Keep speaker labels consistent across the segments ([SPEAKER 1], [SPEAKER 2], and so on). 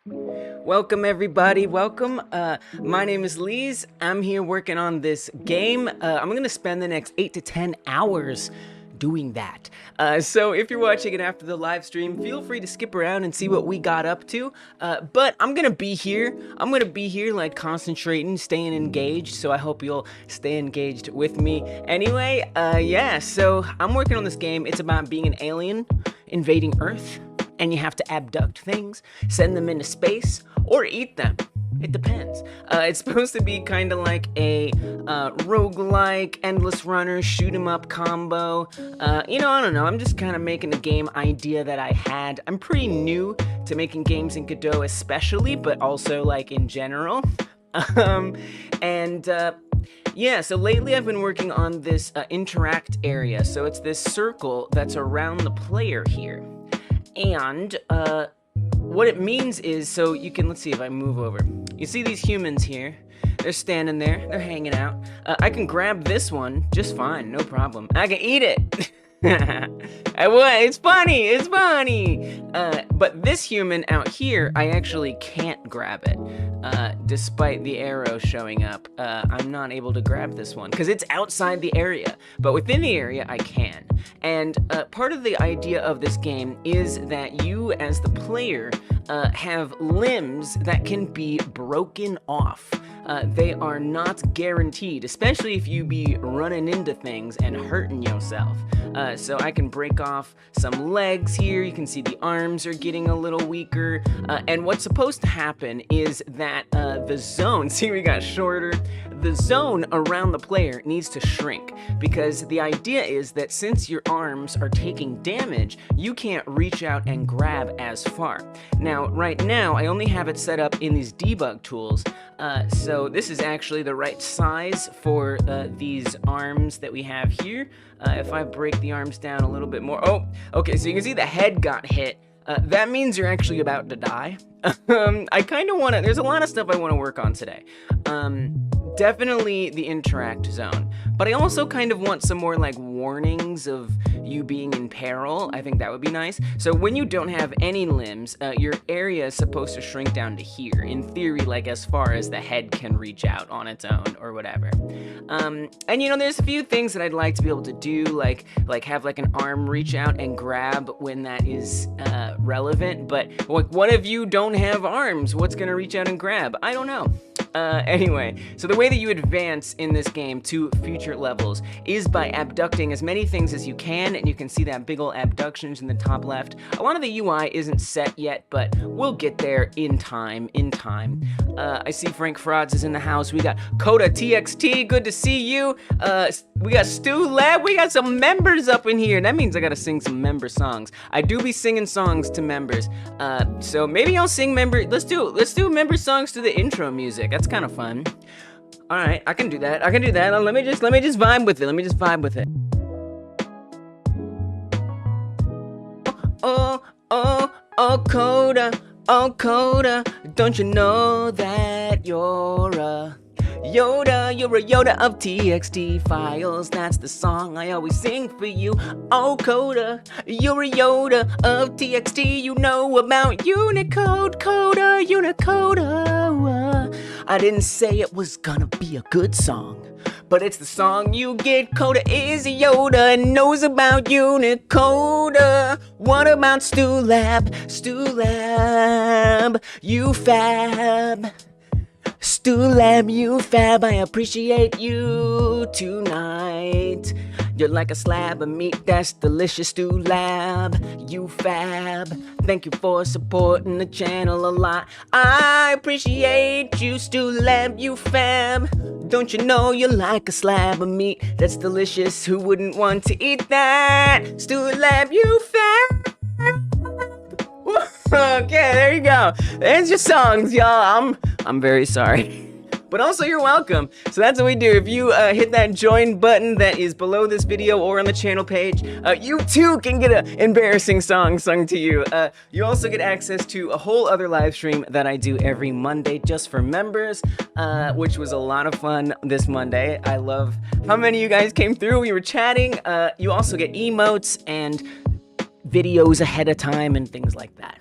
[SPEAKER 1] Welcome everybody, welcome. My name is Lise. I'm here working on this game. I'm gonna spend the next 8 to 10 hours doing that. So if you're watching it after the live stream, feel free to skip around and see what we got up to. But I'm gonna be here. I'm gonna be here like concentrating, staying engaged, so I hope you'll stay engaged with me. Anyway, yeah, so I'm working on this game. It's about being an alien invading Earth, and you have to abduct things, send them into space, or eat them. It depends. It's supposed to be kind of like a roguelike, endless runner, shoot 'em up combo. I don't know. I'm just kind of making a game idea that I had. I'm pretty new to making games in Godot especially, but also like in general. Yeah, so lately I've been working on this interact area. So it's this circle that's around the player here. And what it means is, so you can, let's see if I move over. You see these humans here? They're standing there, they're hanging out. I can grab this one just fine, no problem. I can eat it. It's funny. But this human out here, I actually can't grab it. Despite the arrow showing up, I'm not able to grab this one because it's outside the area. But within the area, I can. And part of the idea of this game is that you, as the player, have limbs that can be broken off. They are not guaranteed, especially if you be running into things and hurting yourself. So I can break off some legs here. You can see the arms are getting a little weaker. And what's supposed to happen is that the zone, see we got shorter, the zone around the player needs to shrink, because the idea is that since your arms are taking damage, you can't reach out and grab as far. Now, right now, I only have it set up in these debug tools, so this is actually the right size for these arms that we have here. If I break the arms down a little bit more, oh, okay, so you can see the head got hit. That means you're actually about to die. I kind of want to, there's a lot of stuff I want to work on today. Definitely the interact zone, but I also kind of want some more like warnings of you being in peril. I think that would be nice. So when you don't have any limbs, your area is supposed to shrink down to here. In theory, like as far as the head can reach out on its own or whatever. And there's a few things that I'd like to be able to do, like have like an arm reach out and grab when that is relevant. But what if you don't have arms? What's gonna reach out and grab? I don't know. Anyway, so the way that you advance in this game to future levels is by abducting as many things as you can, and you can see that big ol' abductions in the top left. A lot of the UI isn't set yet, but we'll get there in time, I see Frank Frauds is in the house. We got Coda TXT, good to see you. We got Stu Lab, we got some members up in here. That means I gotta sing some member songs. I do be singing songs to members, so maybe I'll sing let's do member songs to the intro music. That's kind of fun. All right, I can do that. Let me just vibe with it. Oh, Coda, don't you know that you're a Yoda of TXT files. That's the song I always sing for you. Oh, Coda, you're a Yoda of TXT. You know about Unicode, Coda. I didn't say it was gonna be a good song, but it's the song you get. Coda is a Yoda and knows about Unicode. What about Stu Lab, you fab. Stu Lab, you fab, I appreciate you tonight. You're like a slab of meat that's delicious, Stu Lab, you fab. Thank you for supporting the channel a lot. I appreciate you, Stu Lab, you fab. Don't you know you're like a slab of meat that's delicious? Who wouldn't want to eat that? Stu Lab, you fab. Okay, there you go. There's your songs, y'all. I'm very sorry. But also, you're welcome. So that's what we do. If you hit that join button that is below this video or on the channel page, you too can get an embarrassing song sung to you. You also get access to a whole other live stream that I do every Monday just for members, which was a lot of fun this Monday. I love how many of you guys came through. We were chatting. You also get emotes and videos ahead of time and things like that.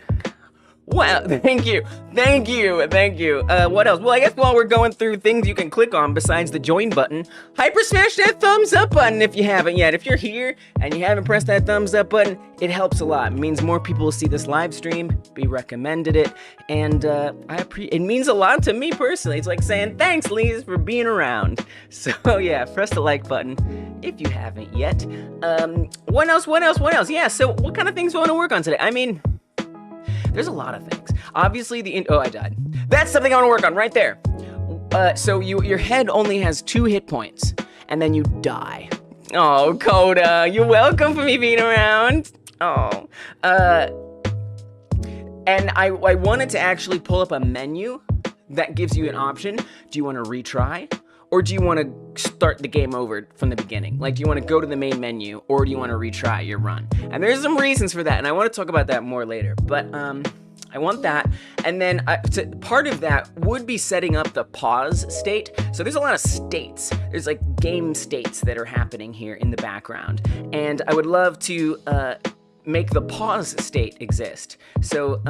[SPEAKER 1] Wow, thank you, thank you, thank you. What else? Well, I guess while we're going through things you can click on besides the join button, hyper smash that thumbs up button if you haven't yet. If you're here and you haven't pressed that thumbs up button, it helps a lot. It means more people will see this live stream, be recommended it, and it means a lot to me personally. It's like saying thanks, Lise, for being around. So yeah, press the like button if you haven't yet. What else? Yeah, so what kind of things do you want to work on today? I mean, there's a lot of things. Obviously, oh, I died. That's something I want to work on right there. So your head only has 2 hit points, and then you die. Oh, Coda, you're welcome for me being around. Oh, and I wanted to actually pull up a menu that gives you an option. Do you want to retry? Or do you want to start the game over from the beginning? Like, do you want to go to the main menu, or do you want to retry your run? And there's some reasons for that, and I want to talk about that more later. But I want that, and then part of that would be setting up the pause state. So there's a lot of states. There's like game states that are happening here in the background, and I would love to make the pause state exist. So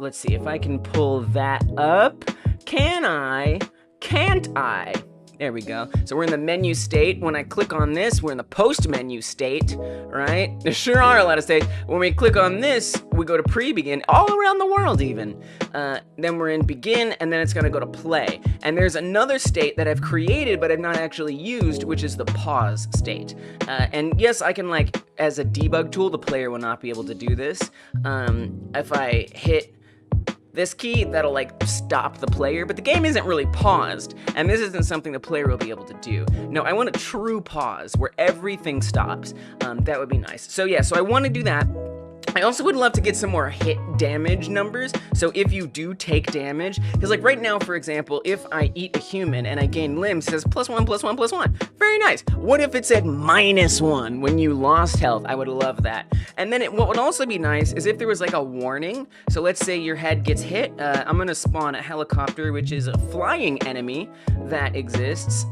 [SPEAKER 1] let's see if I can pull that up. Can I? Can't I? There we go. So we're in the menu state. When I click on this, we're in the post menu state, right? There sure are a lot of states. When we click on this, we go to pre-begin, all around the world even. Then we're in begin, and then it's gonna go to play. And there's another state that I've created, but I've not actually used, which is the pause state. And yes, I can, like, as a debug tool, the player will not be able to do this. If I hit this key, that'll like stop the player, but the game isn't really paused, and this isn't something the player will be able to do. No, I want a true pause where everything stops. That would be nice. So yeah, so I want to do that. I also would love to get some more hit damage numbers. So if you do take damage, because like right now, for example, if I eat a human and I gain limbs, it says +1, +1, +1. Very nice. What if it said -1 when you lost health? I would love that. And then what would also be nice is if there was like a warning. So let's say your head gets hit. I'm gonna spawn a helicopter, which is a flying enemy that exists.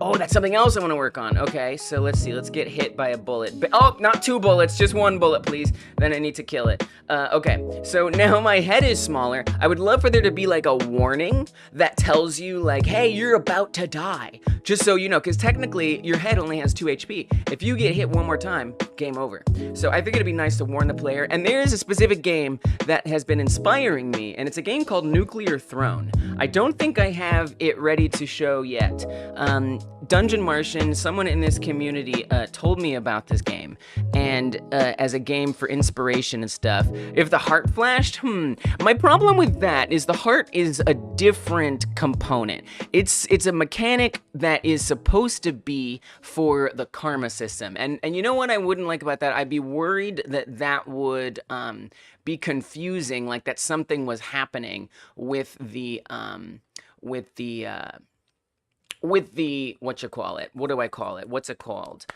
[SPEAKER 1] Oh, that's something else I want to work on. Okay, so let's see. Let's get hit by a bullet. Oh, not 2 bullets, just 1 bullet, please. Then I need to kill it. Okay, so now my head is smaller. I would love for there to be like a warning that tells you like, hey, you're about to die. Just so you know, because technically your head only has 2 HP. If you get hit 1 more time, game over. So I think it'd be nice to warn the player. And there is a specific game that has been inspiring me, and it's a game called Nuclear Throne. I don't think I have it ready to show yet. Dungeon Martian, someone in this community told me about this game, and as a game for inspiration and stuff. If the heart flashed, my problem with that is the heart is a different component. It's a mechanic that is supposed to be for the karma system, and you know what I wouldn't like about that? I'd be worried that that would be confusing, like that something was happening with the what you call it? What do I call it? What's it called?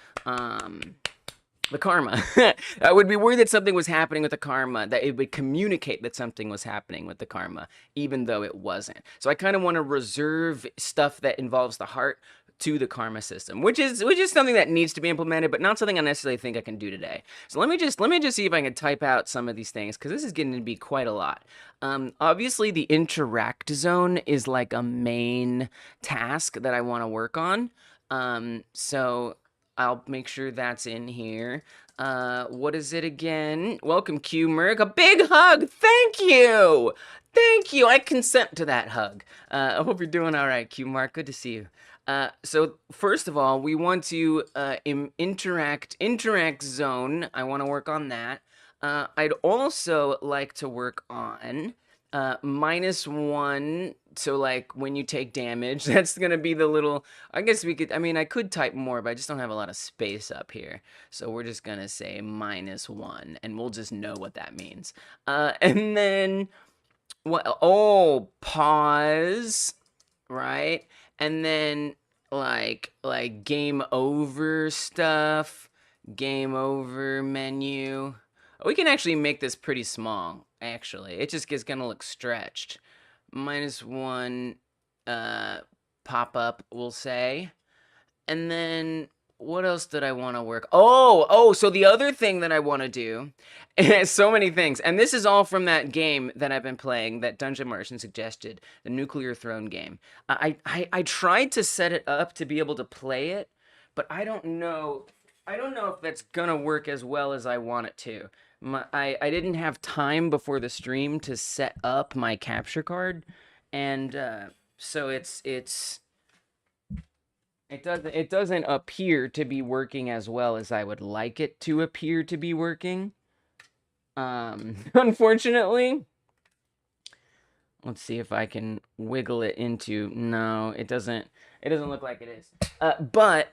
[SPEAKER 1] The karma. I would be worried that something was happening with the karma, that it would communicate that something was happening with the karma, even though it wasn't. So I kind of want to reserve stuff that involves the heart to the karma system, which is something that needs to be implemented, but not something I necessarily think I can do today. So let me just see if I can type out some of these things, because this is getting to be quite a lot. Obviously the interact zone is like a main task that I want to work on. So I'll make sure that's in here. What is it again? Welcome, Q Merc. A big hug. Thank you. Thank you. I consent to that hug. I hope you're doing all right, Q Mark. Good to see you. So first of all, we want to interact zone. I want to work on that. I'd also like to work on -1. So like when you take damage, that's gonna be the little, I guess we could, I mean, I could type more, but I just don't have a lot of space up here. So we're just gonna say -1, and we'll just know what that means. And then what? Oh, pause, right? And then like game over stuff, game over menu. We can actually make this pretty small, actually. It just is gonna look stretched. -1 pop up, we'll say. And then what else did I want to work? Oh, so the other thing that I want to do, so many things, and this is all from that game that I've been playing, that Dungeon Martian suggested, the Nuclear Throne game. I tried to set it up to be able to play it, but I don't know. I don't know if that's gonna work as well as I want it to. I didn't have time before the stream to set up my capture card, and so it doesn't appear to be working as well as I would like it to appear to be working. Unfortunately. Let's see if I can wiggle it into. No, it doesn't look like it is. But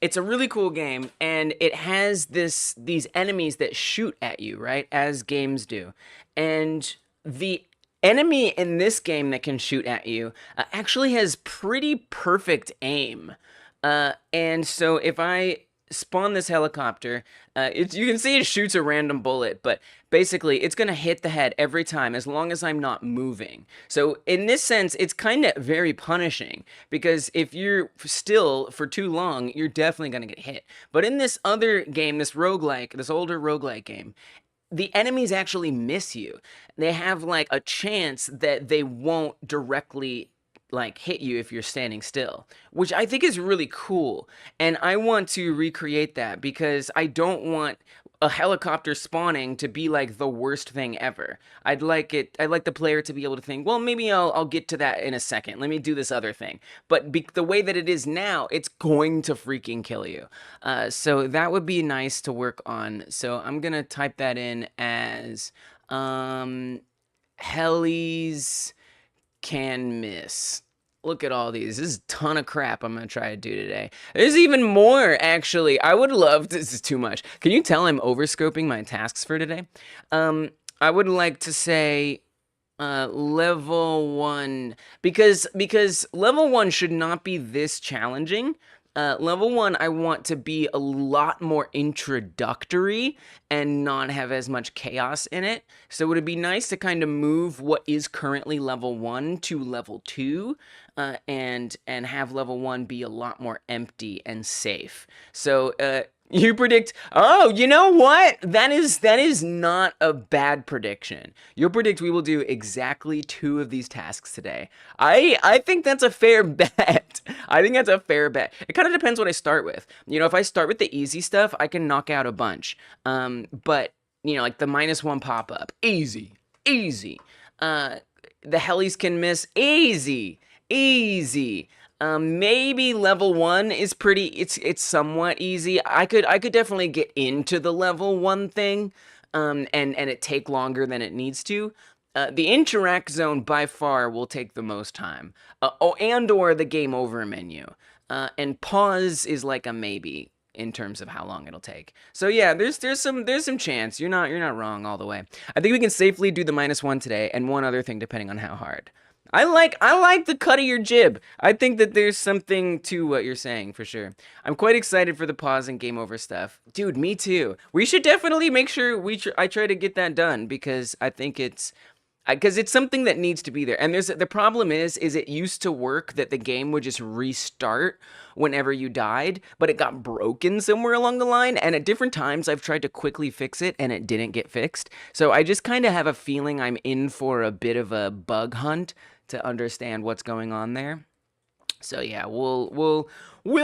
[SPEAKER 1] it's a really cool game, and it has these enemies that shoot at you, right? As games do. And the enemy in this game that can shoot at you actually has pretty perfect aim. And so if I spawn this helicopter, you can see it shoots a random bullet, but basically it's going to hit the head every time as long as I'm not moving. So in this sense, it's kind of very punishing, because if you're still for too long, you're definitely going to get hit. But in this other game, this roguelike, this older roguelike game, the enemies actually miss you. They have like a chance that they won't directly like hit you if you're standing still, which I think is really cool. And I want to recreate that, because I don't want a helicopter spawning to be like the worst thing ever. I'd like the player to be able to think, well, maybe I'll get to that in a second. Let me do this other thing. But the way that it is now, it's going to freaking kill you. So that would be nice to work on. So I'm gonna type that in as helis can miss. Look at all these. This is a ton of crap I'm going to try to do today. There's even more, actually. I would love to... This is too much. Can you tell I'm overscoping my tasks for today? I would like to say level 1. Because level 1 should not be this challenging. Level 1, I want to be a lot more introductory and not have as much chaos in it. So would it be nice to kind of move what is currently level 1 to level 2, and have level 1 be a lot more empty and safe. So, you predict, oh, you know what? That is not a bad prediction. You'll predict we will do exactly 2 of these tasks today. I think that's a fair bet. I think that's a fair bet. It kind of depends what I start with. You know, if I start with the easy stuff, I can knock out a bunch. But, you know, like the -1 pop-up, easy. The helis can miss, easy. Maybe level 1 is pretty, it's somewhat easy. I could definitely get into the level 1 thing, and it take longer than it needs to. The interact zone by far will take the most time. Or the game over menu. And pause is like a maybe in terms of how long it'll take. So yeah, there's some chance. You're not wrong all the way. I think we can safely do the -1 today, and one other thing depending on how hard. I like the cut of your jib. I think that there's something to what you're saying, for sure. I'm quite excited for the pause and game over stuff. Dude, me too. We should definitely make sure I try to get that done, because I think it's something that needs to be there. And the problem is it used to work that the game would just restart whenever you died, but it got broken somewhere along the line, and at different times I've tried to quickly fix it and it didn't get fixed. So I just kind of have a feeling I'm in for a bit of a bug hunt to understand what's going on there. So yeah, we'll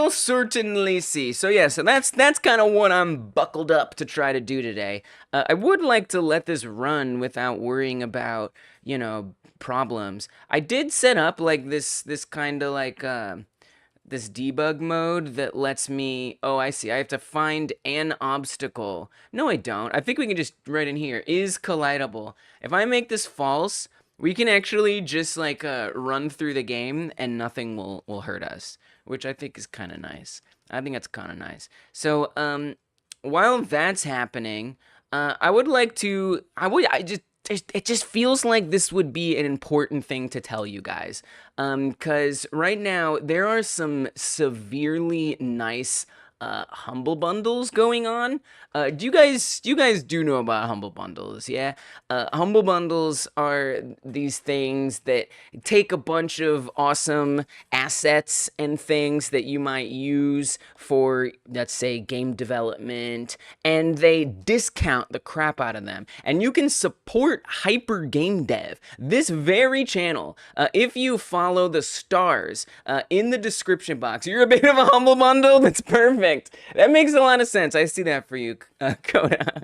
[SPEAKER 1] certainly see. So yeah, so that's kind of what I'm buckled up to try to do today. I would like to let this run without worrying about, you know, problems. I did set up like this kind of like this debug mode that lets me, oh, I see, I have to find an obstacle. No, I don't. I think we can just write in here, is collidable. If I make this false, we can actually just like run through the game and nothing will hurt us, which I think is kind of nice. I think that's kind of nice. So while that's happening, I would like to, it just feels like this would be an important thing to tell you guys, because right now there are some severely nice humble bundles going on. Do you guys do know about humble bundles? Yeah. Humble bundles are these things that take a bunch of awesome assets and things that you might use for, let's say, game development, and they discount the crap out of them. And you can support hyper game dev. This very channel, if you follow the stars in the description box, you're a bit of a humble bundle. That's perfect. That makes a lot of sense. I see that for you, Coda.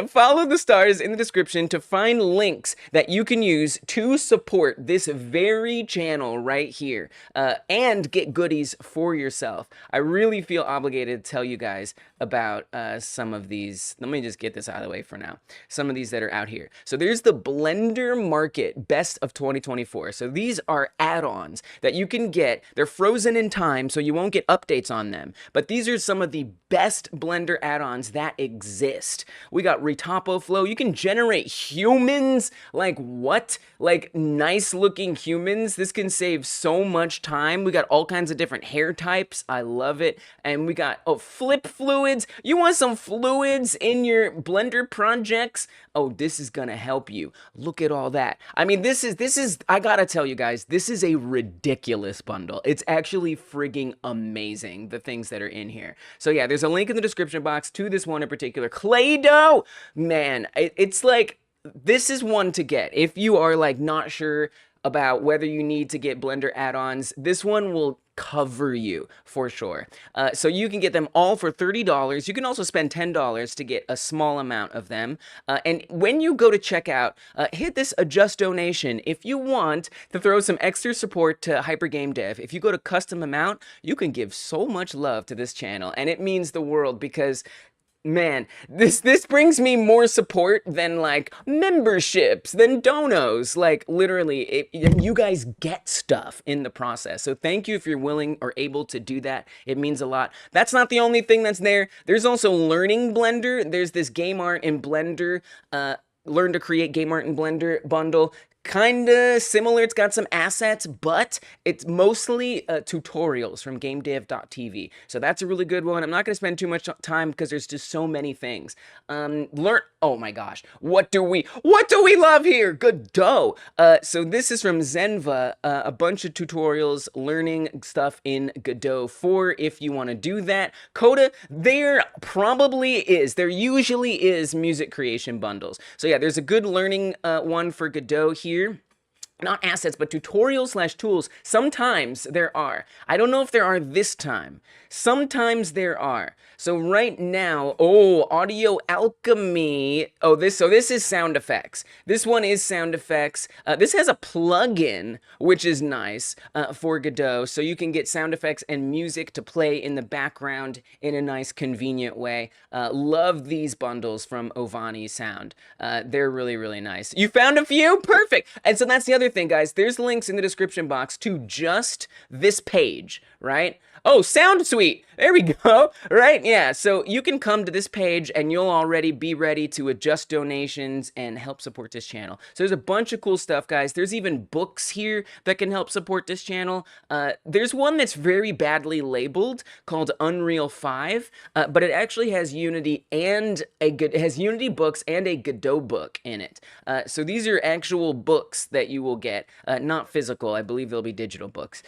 [SPEAKER 1] Follow the stars in the description to find links that you can use to support this very channel right here, and get goodies for yourself. I really feel obligated to tell you guys about some of these. Let me just get this out of the way for now. Some of these that are out here. So there's the Blender Market Best of 2024. So these are add-ons that you can get. They're frozen in time, so you won't get updates on them. But these are some of the best Blender add-ons that exist. We got Retopo Flow. You can generate humans. Like what? Like nice looking humans. This can save so much time. We got all kinds of different hair types. I love it. And we got, flip fluids. You want some fluids in your Blender projects? Oh, this is gonna help you. Look at all that. I mean, this is, I gotta tell you guys, this is a ridiculous bundle. It's actually frigging amazing, the things that are in here. So yeah, there's a link in the description box to this one in particular. Play-Doh! Man, it's like, this is one to get. If you are like not sure about whether you need to get Blender add-ons, this one will cover you for sure. So you can get them all for $30. You can also spend $10 to get a small amount of them. And when you go to checkout, hit this adjust donation. If you want to throw some extra support to Hyper Game Dev, if you go to custom amount, you can give so much love to this channel, and it means the world because man, this brings me more support than like memberships, than donos. Like literally, you guys get stuff in the process. So thank you if you're willing or able to do that. It means a lot. That's not the only thing that's there. There's also Learning Blender. There's this Game Art in Blender, Learn to Create Game Art in Blender bundle. Kinda similar, it's got some assets, but it's mostly tutorials from gamedev.tv. So that's a really good one. I'm not gonna spend too much time because there's just so many things. Oh my gosh, what do we love here? Godot. So this is from Zenva, a bunch of tutorials, learning stuff in Godot 4 if you want to do that. Coda, there usually is music creation bundles. So yeah, there's a good learning one for Godot here. Not assets, but tutorials/tools. Sometimes there are. I don't know if there are this time. Sometimes there are. So right now, Audio Alchemy. So this is sound effects. This one is sound effects. This has a plugin, which is nice for Godot. So you can get sound effects and music to play in the background in a nice, convenient way. Love these bundles from Ovani Sound. They're really, really nice. You found a few? Perfect. And so that's the other thing, guys. There's links in the description box to just this page, right? Oh, Sound Suite. There we go. Right? Yeah. So you can come to this page and you'll already be ready to adjust donations and help support this channel. So there's a bunch of cool stuff, guys. There's even books here that can help support this channel. There's one that's very badly labeled called Unreal 5, but it actually has Unity and it has Unity books and a Godot book in it. So these are actual books that you will get, not physical. I believe they'll be digital books.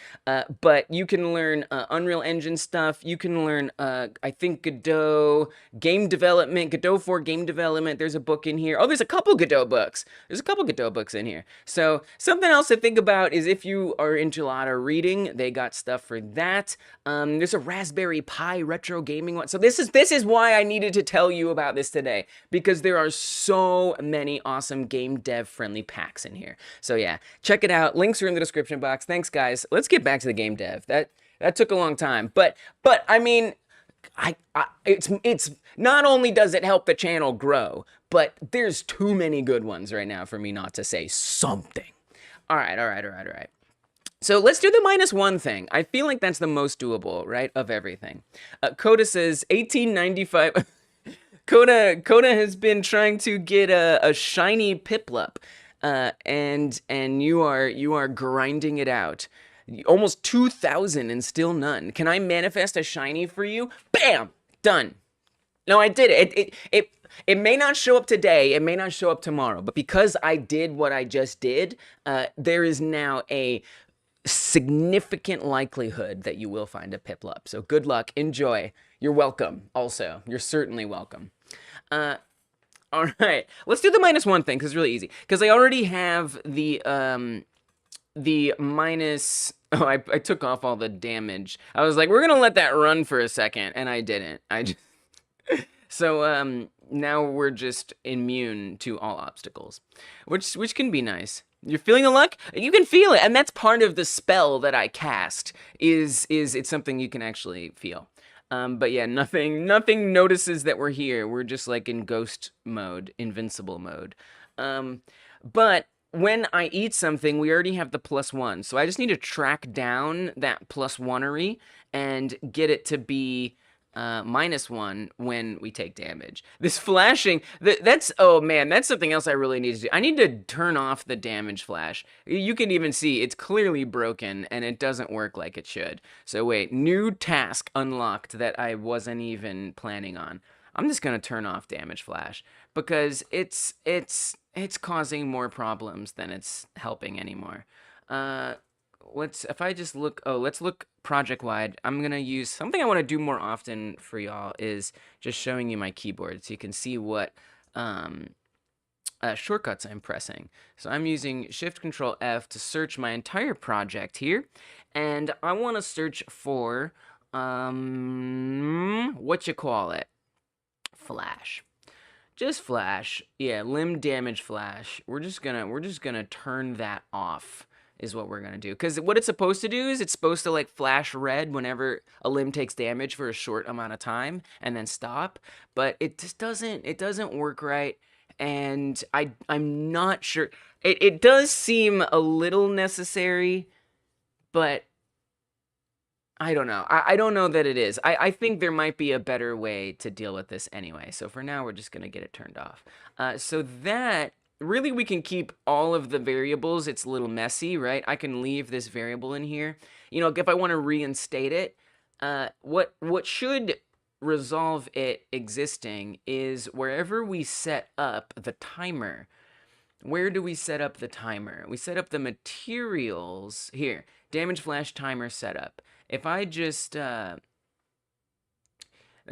[SPEAKER 1] But you can learn Unreal Engine stuff. You can learn, I think, Godot game development, Godot 4 game development. There's a book in here. Oh, there's a couple Godot books. There's a couple Godot books in here. So something else to think about is if you are into a lot of reading, they got stuff for that. There's a Raspberry Pi retro gaming one. So this is why I needed to tell you about this today, because there are so many awesome game dev friendly packs in here. So yeah, check it out. Links are in the description box. Thanks, guys. Let's get back to the game dev. That took a long time, but I mean, it's not only does it help the channel grow, but there's too many good ones right now for me not to say something. All right. So let's do the -1 thing. I feel like that's the most doable, right, of everything. Coda says 1895. Coda has been trying to get a shiny Piplup, and you are grinding it out. Almost 2,000 and still none. Can I manifest a shiny for you? Bam! Done. No, I did it. It may not show up today, it may not show up tomorrow, but because I did what I just did, there is now a significant likelihood that you will find a Piplup. So good luck, enjoy. You're welcome, also. You're certainly welcome. All right, let's do the -1 thing, because it's really easy. Because I already have the minus... Oh, I took off all the damage. I was like, we're going to let that run for a second, and I didn't. So, now we're just immune to all obstacles, which can be nice. You're feeling the luck? You can feel it, and that's part of the spell that I cast, is it's something you can actually feel. But yeah, nothing notices that we're here. We're just like in ghost mode, invincible mode. But when I eat something, we already have the +1, so I just need to track down that +1-ery and get it to be -1 when we take damage. This flashing, that's, oh man, that's something else I really need to do. I need to turn off the damage flash. You can even see it's clearly broken and it doesn't work like it should. So wait, new task unlocked that I wasn't even planning on. I'm just gonna turn off damage flash because it's causing more problems than it's helping anymore. If I just look, let's look project wide. I'm gonna use something I want to do more often for y'all is just showing you my keyboard so you can see what shortcuts I'm pressing. So I'm using Shift Control F to search my entire project here, and I want to search for what you call it, flash. Just flash. Yeah, limb damage flash. We're just gonna turn that off is what we're gonna do. Because what it's supposed to do is it's supposed to like flash red whenever a limb takes damage for a short amount of time and then stop. But it just doesn't work right. And I'm not sure. It does seem a little necessary, but I don't know. I don't know that it is. I think there might be a better way to deal with this anyway. So for now, we're just going to get it turned off. So that, really, we can keep all of the variables. It's a little messy, right? I can leave this variable in here. You know, if I want to reinstate it, what should resolve it existing is wherever we set up the timer. Where do we set up the timer? We set up the materials here. Damage flash timer setup. If I just, that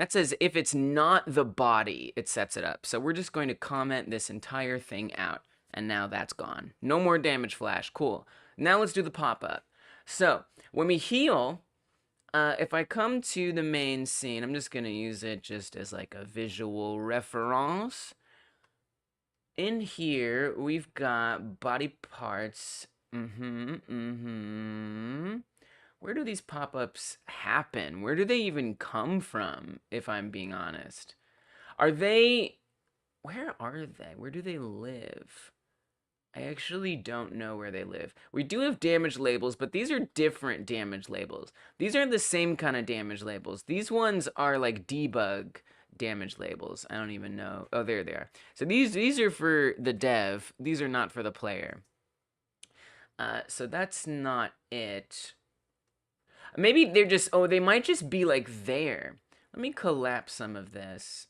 [SPEAKER 1] says if it's not the body, it sets it up. So we're just going to comment this entire thing out. And now that's gone. No more damage flash. Cool. Now let's do the pop-up. So when we heal, if I come to the main scene, I'm just going to use it just as like a visual reference. In here, we've got body parts. Where do these pop-ups happen? Where do they even come from, if I'm being honest? Where are they? Where do they live? I actually don't know where they live. We do have damage labels, but these are different damage labels. These aren't the same kind of damage labels. These ones are like debug damage labels. I don't even know. Oh, there they are. So these are for the dev. These are not for the player. So that's not it. Maybe they're just, they might just be like there. Let me collapse some of this.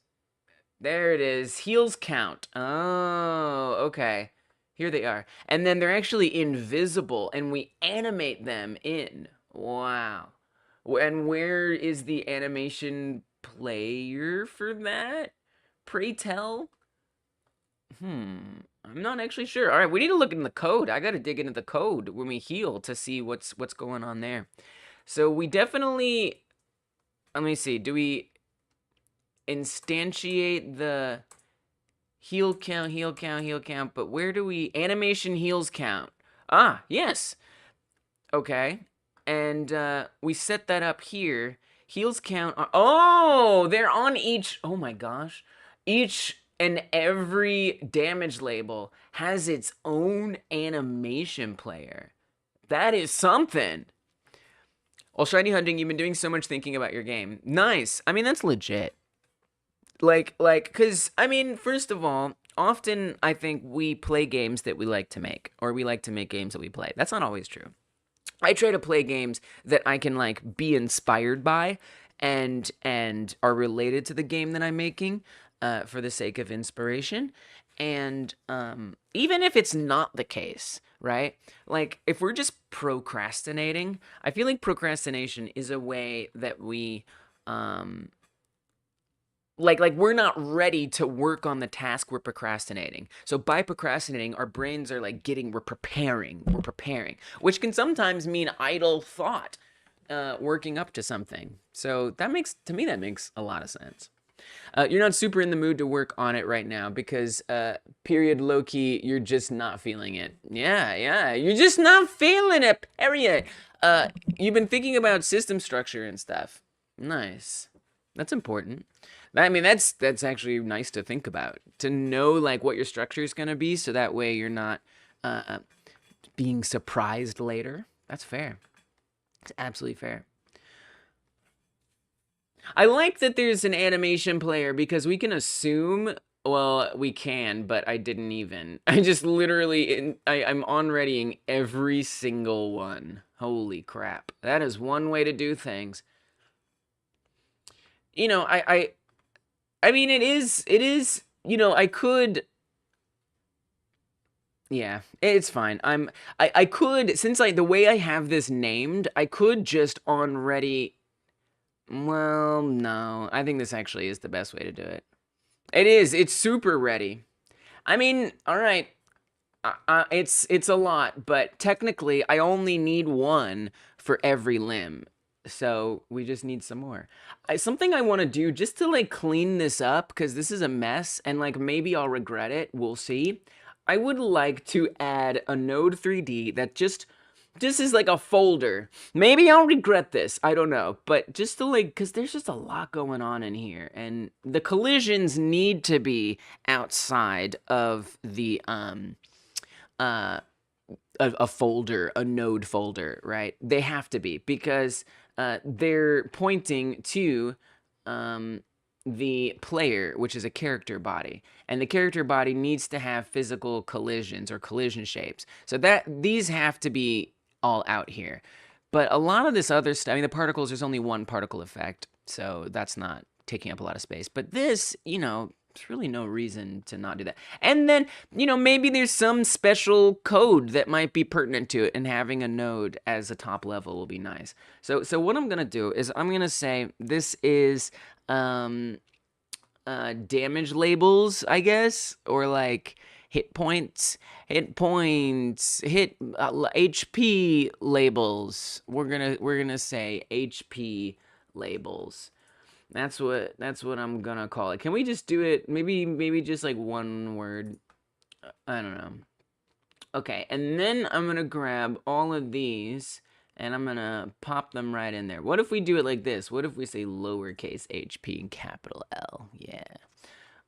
[SPEAKER 1] There it is. Heals count. Oh, okay. Here they are. And then they're actually invisible, and we animate them in. Wow. And where is the animation player for that? Pray tell? I'm not actually sure. All right, we need to look in the code. I got to dig into the code when we heal to see what's going on there. So we definitely, let me see, do we instantiate the heal count, but where do we, animation heals count? Ah, yes. Okay, and we set that up here. Heals count, oh, they're on each, oh my gosh. Each and every damage label has its own animation player. That is something. Well, Shiny Hunting, you've been doing so much thinking about your game. Nice. I mean, that's legit. Because, I mean, first of all, often I think we play games that we like to make, or we like to make games that we play. That's not always true. I try to play games that I can like be inspired by and are related to the game that I'm making for the sake of inspiration. And even if it's not the case, right? Like if we're just procrastinating, I feel like procrastination is a way that we like we're not ready to work on the task we're procrastinating. So by procrastinating, our brains are like we're preparing, which can sometimes mean idle thought, working up to something. So that makes a lot of sense. You're not super in the mood to work on it right now because, period, low-key, you're just not feeling it. Yeah, you're just not feeling it, period. You've been thinking about system structure and stuff. Nice. That's important. I mean, that's actually nice to think about. To know, like, what your structure is going to be so that way you're not being surprised later. That's fair. It's absolutely fair. I like that there's an animation player because we can assume, well, we can, but I didn't even. I just literally, I'm on-readying every single one. Holy crap. That is one way to do things. You know, I mean, it is, you know, I could, yeah, it's fine. I could, since the way I have this named, I could just on-ready. Well, no. I think this actually is the best way to do it. It is. It's super ready. I mean, all right. It's a lot, but technically, I only need one for every limb. So we just need some more. Something I want to do just to like clean this up, because this is a mess, and like maybe I'll regret it. We'll see. I would like to add a Node 3D that just is like a folder. Maybe I'll regret this. I don't know. But just to like, because there's just a lot going on in here. And the collisions need to be outside of the, a folder, a node folder, right? They have to be because they're pointing to the player, which is a character body, and the character body needs to have physical collisions or collision shapes. So that these have to be all out here. But a lot of this other stuff, I mean, the particles, there's only one particle effect, so that's not taking up a lot of space. But this, you know, there's really no reason to not do that. And then, you know, maybe there's some special code that might be pertinent to it, and having a node as a top level will be nice. So what I'm gonna do is I'm gonna say this is damage labels, I guess, or like hit points, hit HP labels. We're gonna say HP labels. That's what I'm gonna call it. Can we just do it? Maybe just like one word. I don't know. Okay, and then I'm gonna grab all of these and I'm gonna pop them right in there. What if we do it like this? What if we say lowercase HP and capital L? Yeah.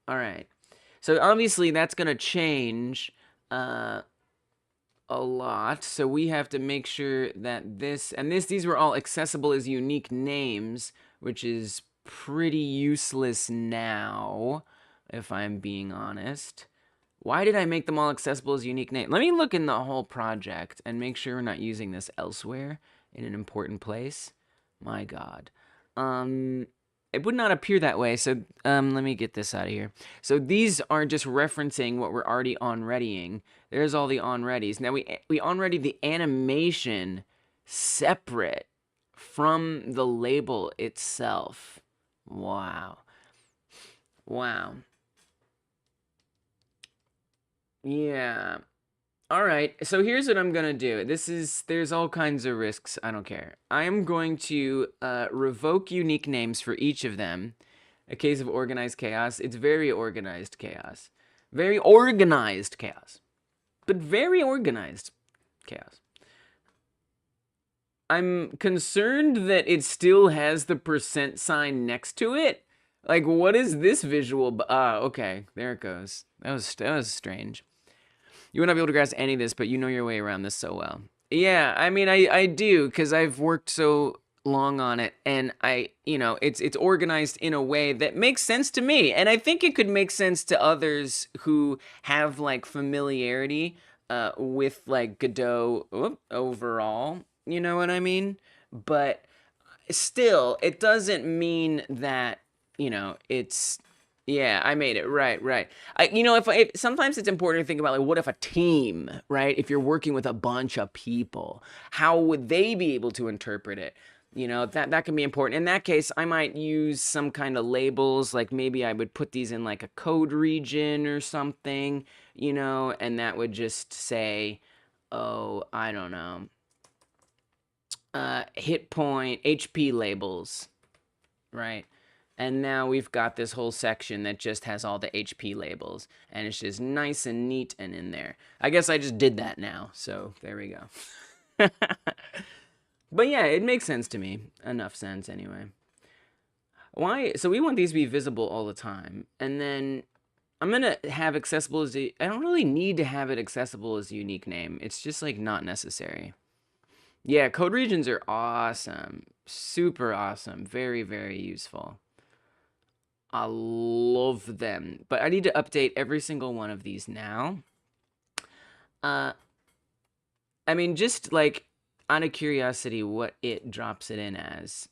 [SPEAKER 1] All right. So obviously that's gonna change a lot. So we have to make sure that these were all accessible as unique names, which is pretty useless now, if I'm being honest. Why did I make them all accessible as unique names? Let me look in the whole project and make sure we're not using this elsewhere in an important place. My God. It would not appear that way, so let me get this out of here. So these are just referencing what we're already on-readying. There's all the on-readies. Now we on-ready the animation separate from the label itself. Wow. Wow. Yeah. All right. So here's what I'm going to do. There's all kinds of risks. I don't care. I am going to revoke unique names for each of them. A case of organized chaos. It's very organized chaos. Very organized chaos. But very organized chaos. I'm concerned that it still has the % sign next to it. Like, what is this visual? Okay. There it goes. That was strange. You would not be able to grasp any of this, but you know your way around this so well. Yeah, I mean, I do, because I've worked so long on it, and it's organized in a way that makes sense to me, and I think it could make sense to others who have, like, familiarity with, like, Godot overall. You know what I mean? But still, it doesn't mean that, it's, yeah, I made it. Right, right. If sometimes it's important to think about, like, what if a team, right? If you're working with a bunch of people, how would they be able to interpret it? That can be important. In that case, I might use some kind of labels, like maybe I would put these in like a code region or something, and that would just say, oh, I don't know, hit point, HP labels, right? And now we've got this whole section that just has all the HP labels, and it's just nice and neat and in there. I guess I just did that now, so there we go. But yeah, it makes sense to me. Enough sense, anyway. Why? So we want these to be visible all the time, and then I'm gonna have accessible as I don't really need to have it accessible as a unique name. It's just like not necessary. Yeah, code regions are awesome. Super awesome. Very, very useful. I love them. But I need to update every single one of these now. I mean, just like out of curiosity, what it drops it in as.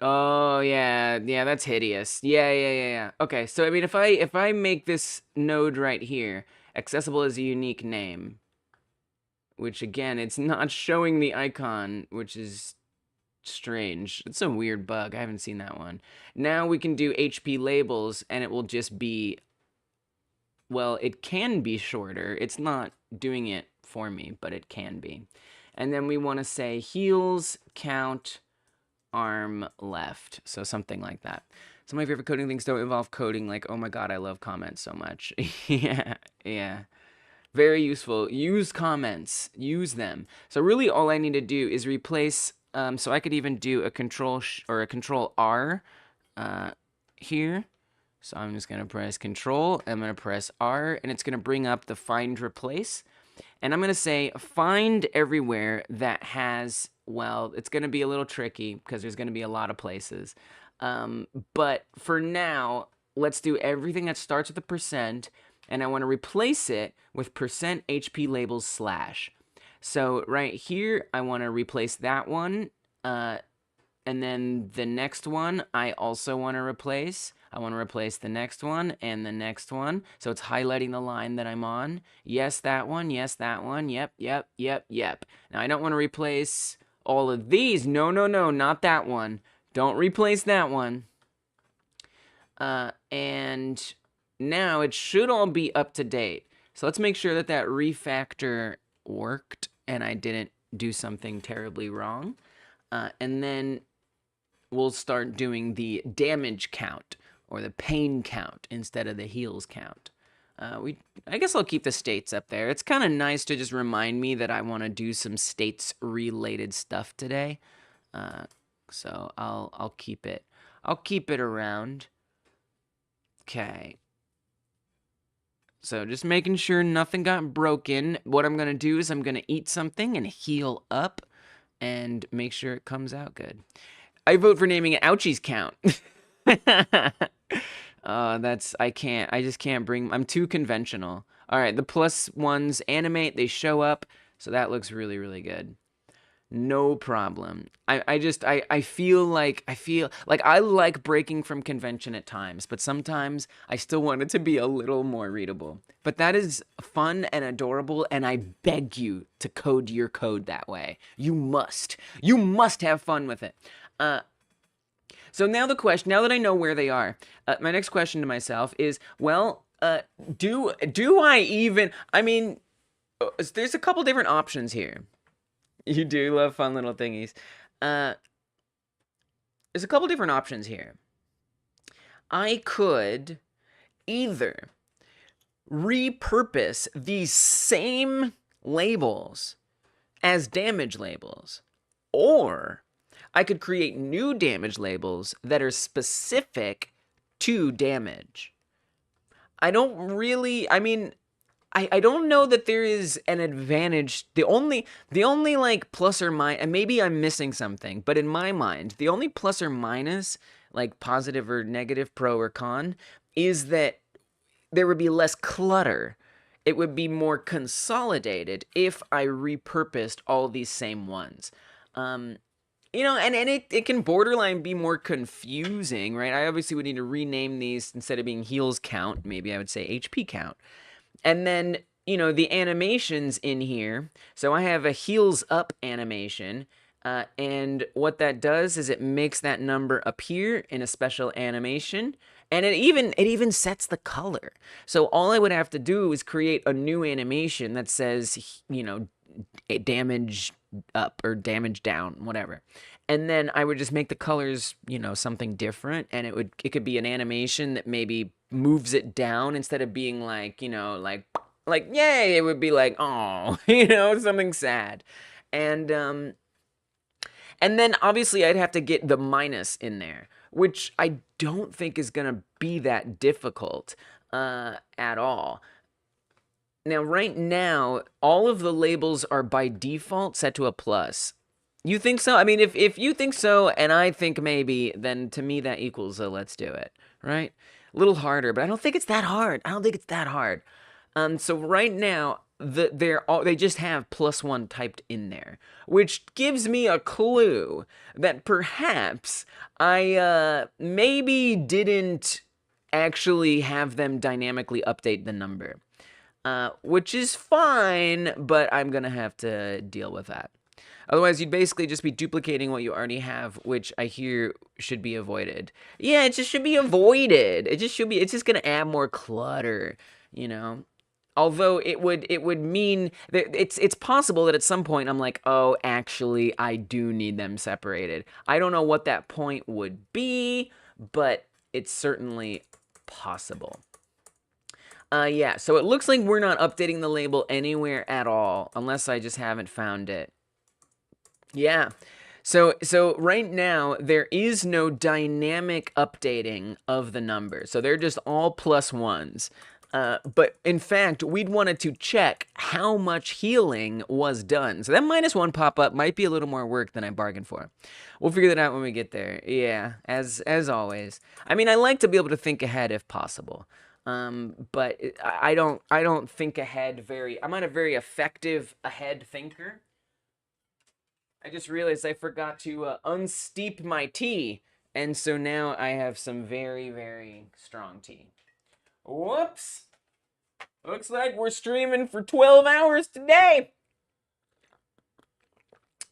[SPEAKER 1] Oh, yeah. Yeah, that's hideous. Yeah. Okay, so I mean, if I make this node right here accessible as a unique name, which again, it's not showing the icon, which is strange. It's a weird bug. I haven't seen that one. Now we can do HP labels, and it will just be, well, it can be shorter. It's not doing it for me, but it can be. And then we want to say heels count arm left. So something like that. Some of my favorite coding things don't involve coding, like, oh my god, I love comments so much. Yeah. Very useful. Use comments. Use them. So really all I need to do is replace, so I could even do a control or a control R here. So I'm just going to press control, I'm going to press R, and it's going to bring up the find replace. And I'm going to say find everywhere that has, well, it's going to be a little tricky because there's going to be a lot of places. But for now, let's do everything that starts with a percent, and I want to replace it with percent HP labels slash. So right here, I want to replace that one, and then the next one I also want to replace. I want to replace the next one and the next one. So it's highlighting the line that I'm on. Yes, that one. Yes, that one. Yep. Now I don't want to replace all of these. No, not that one. Don't replace that one. And now it should all be up to date. So let's make sure that that refactor worked and I didn't do something terribly wrong. And then we'll start doing the damage count or the pain count instead of the heals count. I guess I'll keep the states up there. It's kind of nice to just remind me that I want to do some states related stuff today. So I'll keep it. I'll keep it around. Okay. So just making sure nothing got broken. What I'm going to do is I'm going to eat something and heal up and make sure it comes out good. I vote for naming it Ouchies Count. I just can't bring, I'm too conventional. All right, the plus ones animate, they show up. So that looks really, really good. No problem. I feel like I like breaking from convention at times, but sometimes I still want it to be a little more readable. But that is fun and adorable, and I beg you to code your code that way. You must have fun with it. So now that I know where they are, my next question to myself is, well, do I even, I mean, there's a couple different options here. You do love fun little thingies. There's a couple different options here. I could either repurpose these same labels as damage labels, or I could create new damage labels that are specific to damage. I don't know that there is an advantage. The only like plus or minus, and maybe I'm missing something, but in my mind, the only plus or minus, like positive or negative, pro or con, is that there would be less clutter. it would be more consolidated if I repurposed all these same ones. You know, and it can borderline be more confusing, right? I obviously would need to rename these. Instead of being heals count, maybe I would say HP count. And then, you know, the animations in here. So I have a heals up animation. And what that does is it makes that number appear in a special animation. And it even sets the color. So all I would have to do is create a new animation that says, you know, damage up or damage down, whatever. And then I would just make the colors, you know, something different. And it could be an animation that maybe moves it down instead of being like, you know, like yay, it would be like, oh, you know, something sad. And then obviously I'd have to get the minus in there, which I don't think is going to be that difficult at all. Now, right now, all of the labels are by default set to a plus. You think so? I mean, if you think so and I think maybe, then to me that equals a let's do it, right? A little harder, but I don't think it's that hard. I don't think it's that hard. So right now, they just have +1 typed in there, which gives me a clue that perhaps I maybe didn't actually have them dynamically update the number, which is fine, but I'm gonna have to deal with that. Otherwise, you'd basically just be duplicating what you already have, which I hear should be avoided. Yeah, it just should be avoided. It just should be. It's just gonna add more clutter, you know. Although it would mean that it's possible that at some point I'm like, oh, actually, I do need them separated. I don't know what that point would be, but it's certainly possible. Yeah, so it looks like we're not updating the label anywhere at all, unless I just haven't found it. Yeah. So right now, there is no dynamic updating of the numbers. So they're just all +1s. But in fact, we'd wanted to check how much healing was done. So that -1 pop-up might be a little more work than I bargained for. We'll figure that out when we get there. Yeah, as always. I mean, I like to be able to think ahead if possible. But I don't think ahead I'm not a very effective ahead thinker. I just realized I forgot to unsteep my tea, and so now I have some very, very strong tea. Whoops! Looks like we're streaming for 12 hours today!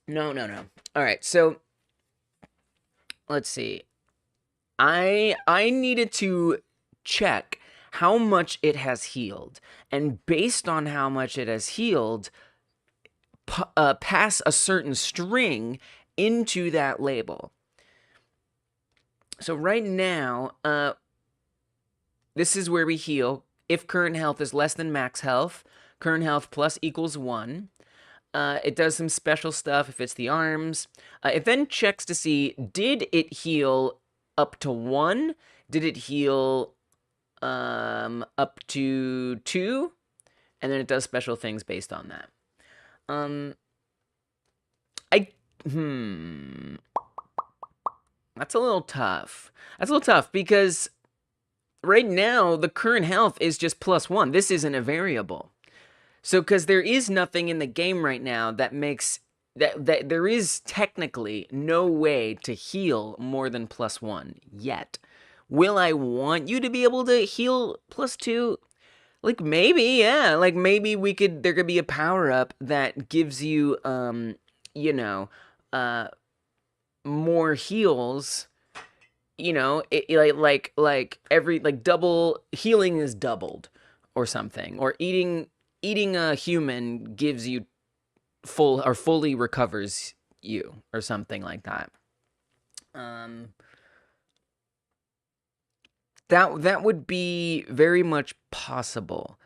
[SPEAKER 1] No. Alright, so let's see. I needed to check how much it has healed, and based on how much it has healed, pass a certain string into that label. So right now, this is where we heal. If current health is less than max health, current health plus equals 1. It does some special stuff if it's the arms. It then checks to see, did it heal up to 1? Did it heal up to 2? And then it does special things based on that. That's a little tough. That's a little tough because right now the current health is just +1. This isn't a variable. So, because there is nothing in the game right now that makes that there is technically no way to heal more than +1 yet. Will I want you to be able to heal +2? Like, maybe, yeah. Like, maybe there could be a power-up that gives you, you know, more heals. You know, double healing is doubled or something. Or eating a human gives you fully recovers you or something like that. That would be very much possible.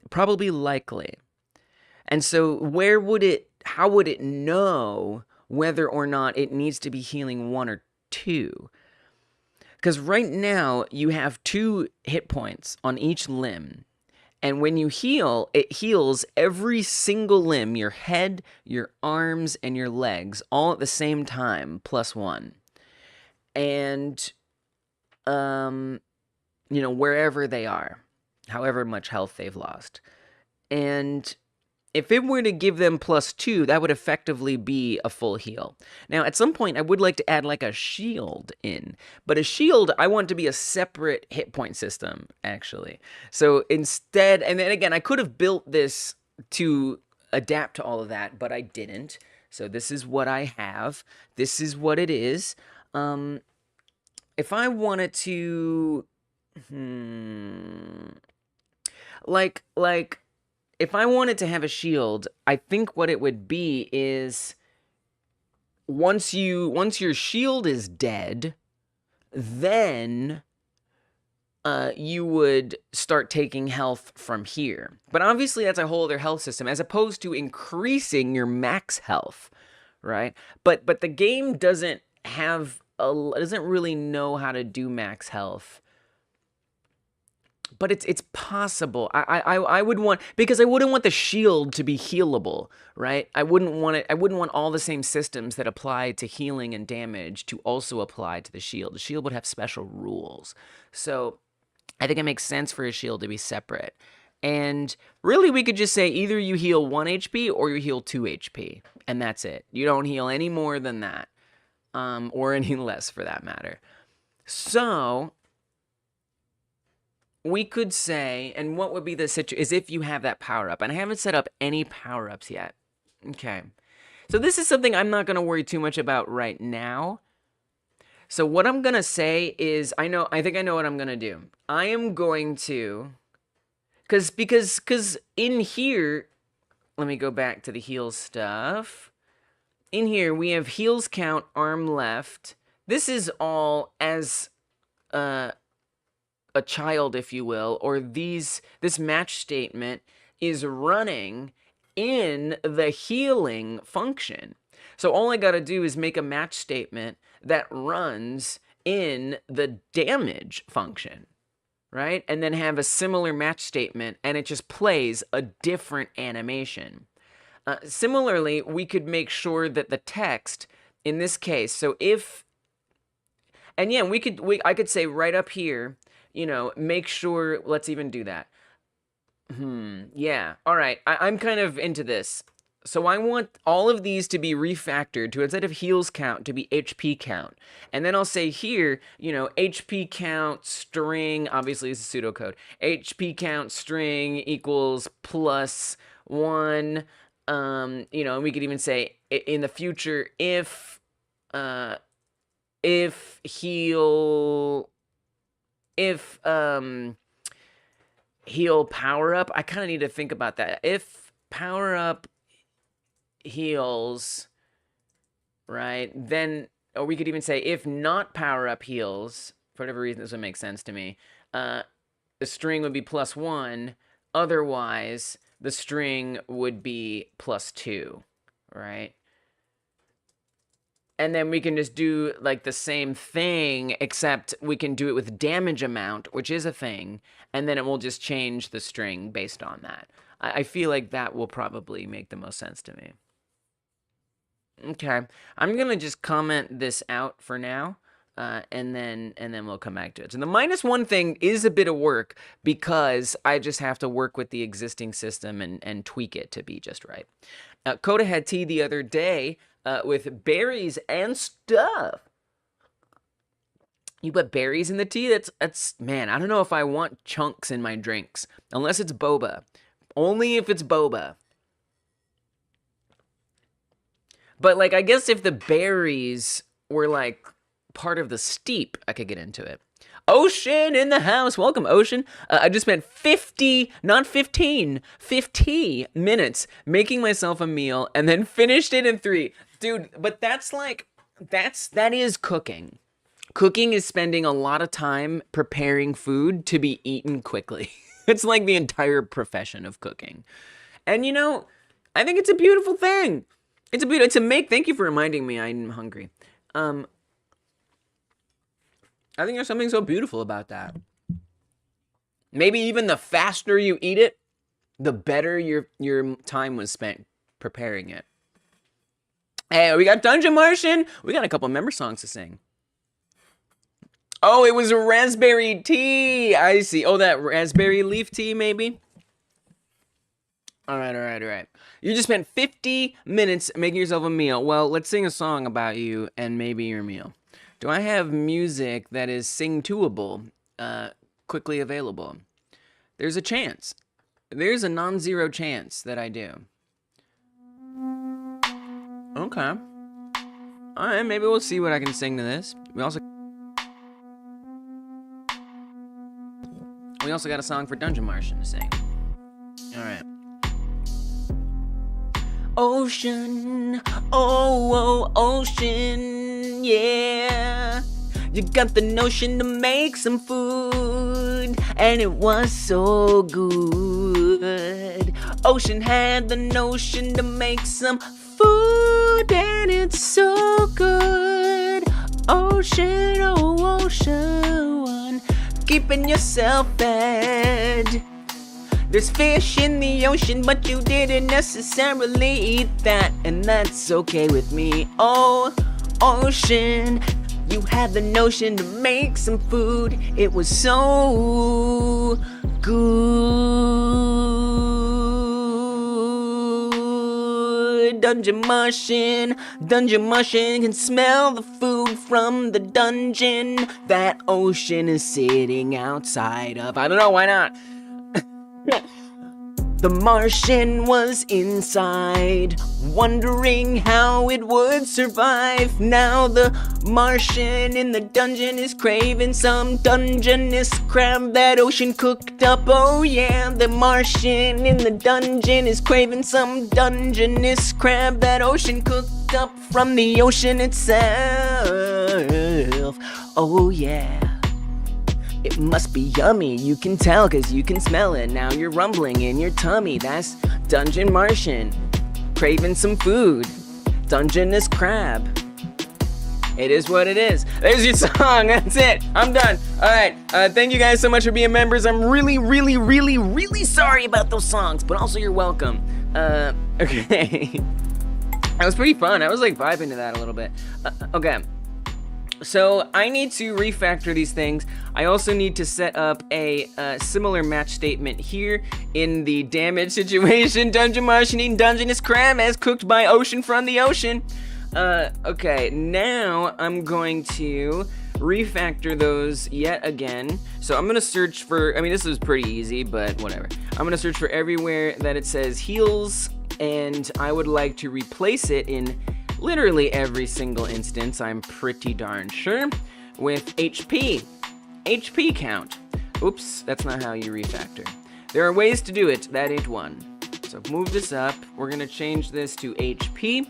[SPEAKER 1] Probably likely. And so how would it know whether or not it needs to be healing 1 or 2? Because right now, you have 2 hit points on each limb. And when you heal, it heals every single limb, your head, your arms, and your legs, all at the same time, +1. And you know, wherever they are. however much health they've lost. And if it were to give them +2, that would effectively be a full heal. Now, at some point, I would like to add like a shield in, but a shield, I want to be a separate hit point system, actually. So instead, and then again, I could have built this to adapt to all of that, but I didn't. So this is what I have. This is what it is. If I wanted to, like, if I wanted to have a shield, I think what it would be is once your shield is dead, then you would start taking health from here. But obviously that's a whole other health system as opposed to increasing your max health, right? But the game doesn't really know how to do max health. But it's possible. I would want, because I wouldn't want the shield to be healable, right? I wouldn't want all the same systems that apply to healing and damage to also apply to the shield. The shield would have special rules. So I think it makes sense for a shield to be separate. And really we could just say either you heal 1 HP or you heal 2 HP. And that's it. You don't heal any more than that. Or any less for that matter. So we could say, and what would be the situation, is if you have that power-up. And I haven't set up any power-ups yet. Okay. So this is something I'm not going to worry too much about right now. So what I'm going to say is, I think I know what I'm going to do. I am going to, because in here, let me go back to the heals stuff. In here, we have heals count, arm left. This is all as a child, if you will, or this match statement is running in the healing function. So all I got to do is make a match statement that runs in the damage function, right? And then have a similar match statement, and it just plays a different animation. Similarly, we could make sure that the text, in this case, so if, and yeah, I could say right up here, make sure, let's even do that. Yeah, all right, I'm kind of into this. So I want all of these to be refactored to, instead of heals count, to be HP count. And then I'll say here, HP count string, obviously it's a pseudocode, HP count string equals +1, and we could even say in the future, if heal power up, I kind of need to think about that. If power up heals, right, then, or we could even say if not power up heals, for whatever reason this would make sense to me, the string would be +1, otherwise the string would be +2, right? And then we can just do like the same thing, except we can do it with damage amount, which is a thing, and then it will just change the string based on that. I feel like that will probably make the most sense to me. Okay, I'm gonna just comment this out for now, and then we'll come back to it. So the -1 thing is a bit of work because I just have to work with the existing system and tweak it to be just right. Coda had tea the other day with berries and stuff. You put berries in the tea? That's man, I don't know if I want chunks in my drinks unless it's boba. Only if it's boba. But like, I guess if the berries were like part of the steep, I could get into it. Ocean in the house. Welcome, Ocean. I just spent 50 minutes making myself a meal and then finished it in 3. Dude, but that is cooking. Cooking is spending a lot of time preparing food to be eaten quickly. It's like the entire profession of cooking. And I think it's a beautiful thing. Thank you for reminding me I'm hungry. I think there's something so beautiful about that. Maybe even the faster you eat it, the better your time was spent preparing it. Hey, we got Dungeon Martian. We got a couple member songs to sing. Oh, it was a raspberry tea. I see. Oh, that raspberry leaf tea, maybe? All right. You just spent 50 minutes making yourself a meal. Well, let's sing a song about you and maybe your meal. Do I have music that is sing-toable, quickly available? There's a chance. There's a non-zero chance that I do. Okay. All right, maybe we'll see what I can sing to this. We also got a song for Dungeon Martian to sing. All right. Ocean, oh, ocean, yeah. You got the notion to make some food, and it was so good. Ocean had the notion to make some food, and it's so good. Ocean, oh, ocean, keeping yourself fed. There's fish in the ocean, but you didn't necessarily eat that, and that's okay with me. Oh, ocean, you had the notion to make some food. It was so good. Dungeon Martian can smell the food from the dungeon that ocean is sitting outside of. I don't know, why not? The Martian was inside, wondering how it would survive. Now the Martian in the dungeon is craving some Dungeness crab that ocean cooked up. Oh yeah, the Martian in the dungeon is craving some Dungeness crab that ocean cooked up from the ocean itself. Oh yeah. It must be yummy, you can tell cause you can smell it. Now you're rumbling in your tummy. That's Dungeon Martian, craving some food. Dungeness crab. It is what it is. There's your song, that's it. I'm done. Alright, thank you guys so much for being members. I'm really sorry about those songs, but also you're welcome. Okay. That was pretty fun. I was like vibing to that a little bit. Okay. So I need to refactor these things. I also need to set up a similar match statement here in the damage situation. Dungeon Martian eating Dungeness crab as cooked by ocean from the ocean. Okay, now I'm going to refactor those yet again. So I'm gonna search for, I mean, this is pretty easy, but whatever. I'm gonna search for everywhere that it says heals, and I would like to replace it in literally every single instance, I'm pretty darn sure, with HP. HP count. Oops, that's not how you refactor. There are ways to do it, that ain't one. So move this up, we're gonna change this to HP.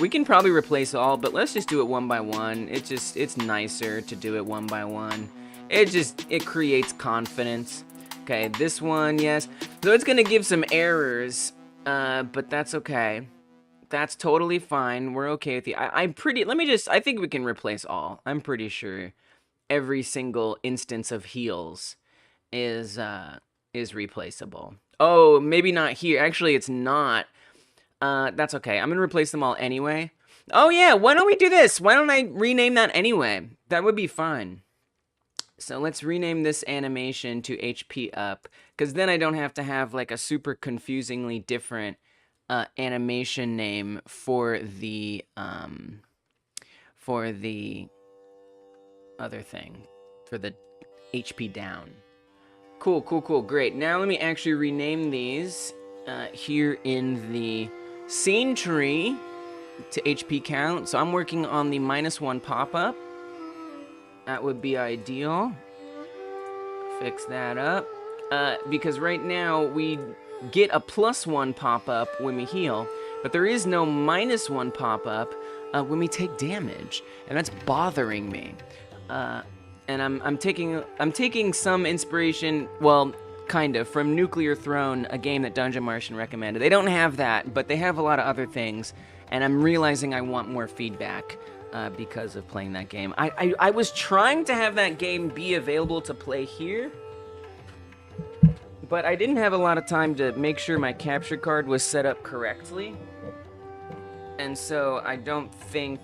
[SPEAKER 1] We can probably replace all, but let's just do it one by one. It's nicer to do it one by one. It creates confidence. Okay, this one, yes. So it's gonna give some errors, but that's okay. That's totally fine. We're okay with the. I think we can replace all. I'm pretty sure every single instance of heals is replaceable. Oh, maybe not here. Actually, it's not. That's okay. I'm gonna replace them all anyway. Oh yeah, why don't we do this? Why don't I rename that anyway? That would be fine. So let's rename this animation to HP up, because then I don't have to have like a super confusingly different animation name for the other thing, for the HP down. Cool, great. Now let me actually rename these here in the scene tree to HP count. So I'm working on the -1 pop-up. That would be ideal. Fix that up. Because right now we get a +1 pop-up when we heal, but there is no -1 pop-up when we take damage, and that's bothering me. And I'm taking some inspiration, well, kind of, from Nuclear Throne, a game that Dungeon Martian recommended. They don't have that, but they have a lot of other things, and I'm realizing I want more feedback because of playing that game. I was trying to have that game be available to play here, but I didn't have a lot of time to make sure my capture card was set up correctly. And so I don't think...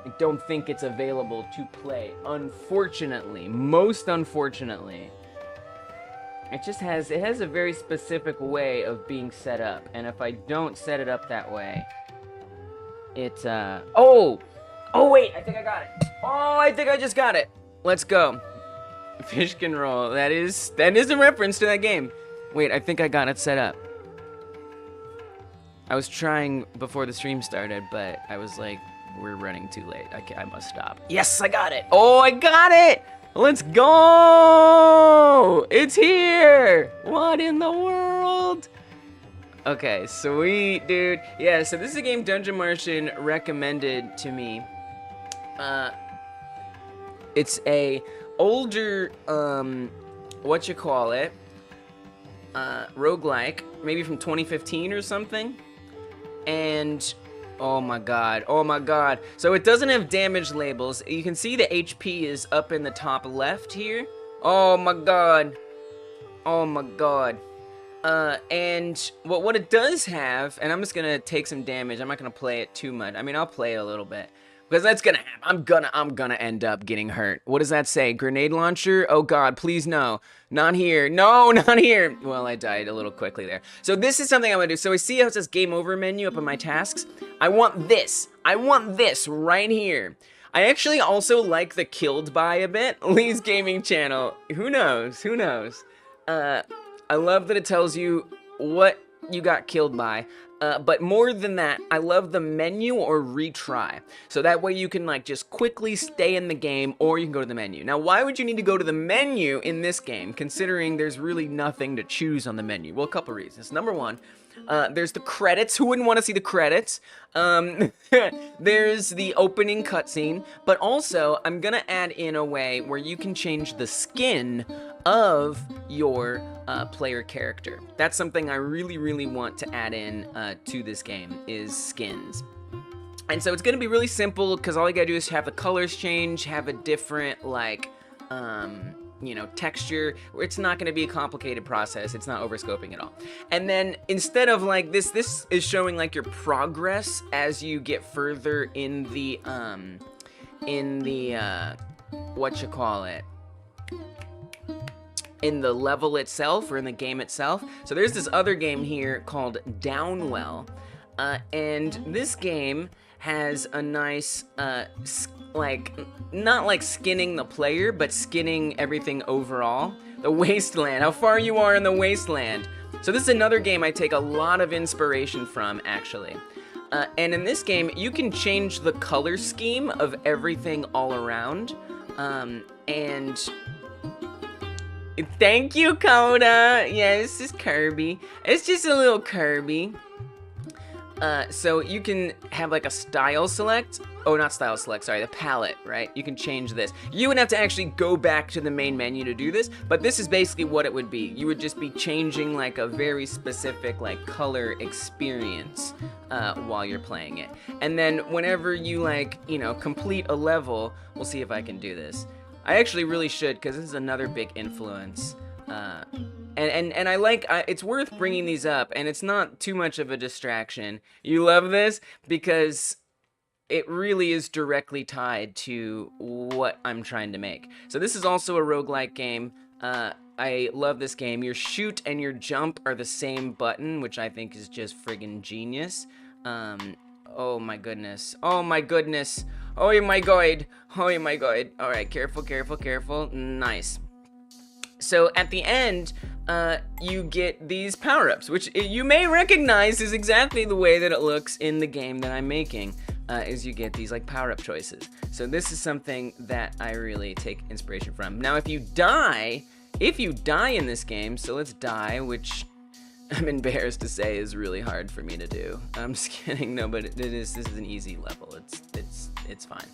[SPEAKER 1] I don't think it's available to play, unfortunately. Most unfortunately. It has a very specific way of being set up, and if I don't set it up that way, it's, oh! Oh, wait, I think I got it. Oh, I think I just got it. Let's go. Fish can roll. That is a reference to that game. Wait, I think I got it set up. I was trying before the stream started, but I was like, we're running too late. I must stop. Yes, I got it. Oh, I got it. Let's go. It's here. What in the world? Okay, sweet, dude. Yeah, so this is a game Dungeon Martian recommended to me. It's a older, roguelike, maybe from 2015 or something. And oh my god, oh my god. So it doesn't have damage labels. You can see the HP is up in the top left here. Oh my god. Oh my god. And what it does have, and I'm just gonna take some damage. I'm not gonna play it too much. I mean, I'll play it a little bit. Because that's gonna happen. I'm gonna end up getting hurt. What does that say? Grenade launcher? Oh god, please no. Not here. No, not here. Well, I died a little quickly there. So this is something I'm gonna do. So I see how it says game over menu up on my tasks. I want this. I want this right here. I actually also like the killed by a bit. Lee's gaming channel. Who knows? Who knows? I love that it tells you what you got killed by. But more than that, I love the menu or retry. So that way you can like just quickly stay in the game, or you can go to the menu. Now, why would you need to go to the menu in this game, considering there's really nothing to choose on the menu? Well, a couple reasons. Number one, there's the credits. Who wouldn't want to see the credits? There's the opening cutscene, but also I'm gonna add in a way where you can change the skin of your player character. That's something I really, really want to add in to this game, is skins. And so it's gonna be really simple, because all you gotta do is have the colors change, have a different, like, you know, texture. It's not gonna be a complicated process. It's not overscoping at all. And then instead of like this is showing like your progress as you get further in the in the level itself, or in the game itself. So there's this other game here called Downwell, and this game has a nice, like, not like skinning the player, but skinning everything overall. The Wasteland, how far you are in the Wasteland. So this is another game I take a lot of inspiration from, actually. And in this game, you can change the color scheme of everything all around, and thank you, Coda. Yeah, this is Kirby. It's just a little Kirby. So you can have like a style select. Oh, not style select, sorry, the palette, right? You can change this. You would have to actually go back to the main menu to do this, but this is basically what it would be. You would just be changing like a very specific like color experience while you're playing it. And then whenever you like, you know, complete a level, we'll see if I can do this. I actually really should, because this is another big influence. And I like, it's worth bringing these up, and it's not too much of a distraction. You love this because it really is directly tied to what I'm trying to make. So this is also a roguelike game. I love this game. Your shoot and your jump are the same button, which I think is just friggin' genius. Oh my goodness. Oh my goodness. Oh my god. Oh my god. All right, careful, careful, careful. Nice. So at the end, you get these power-ups, which you may recognize is exactly the way that it looks in the game that I'm making, is you get these like power-up choices. So this is something that I really take inspiration from. Now, if you die in this game, so let's die, which I'm embarrassed to say is really hard for me to do. I'm just kidding. No, but this is an easy level. It's fine.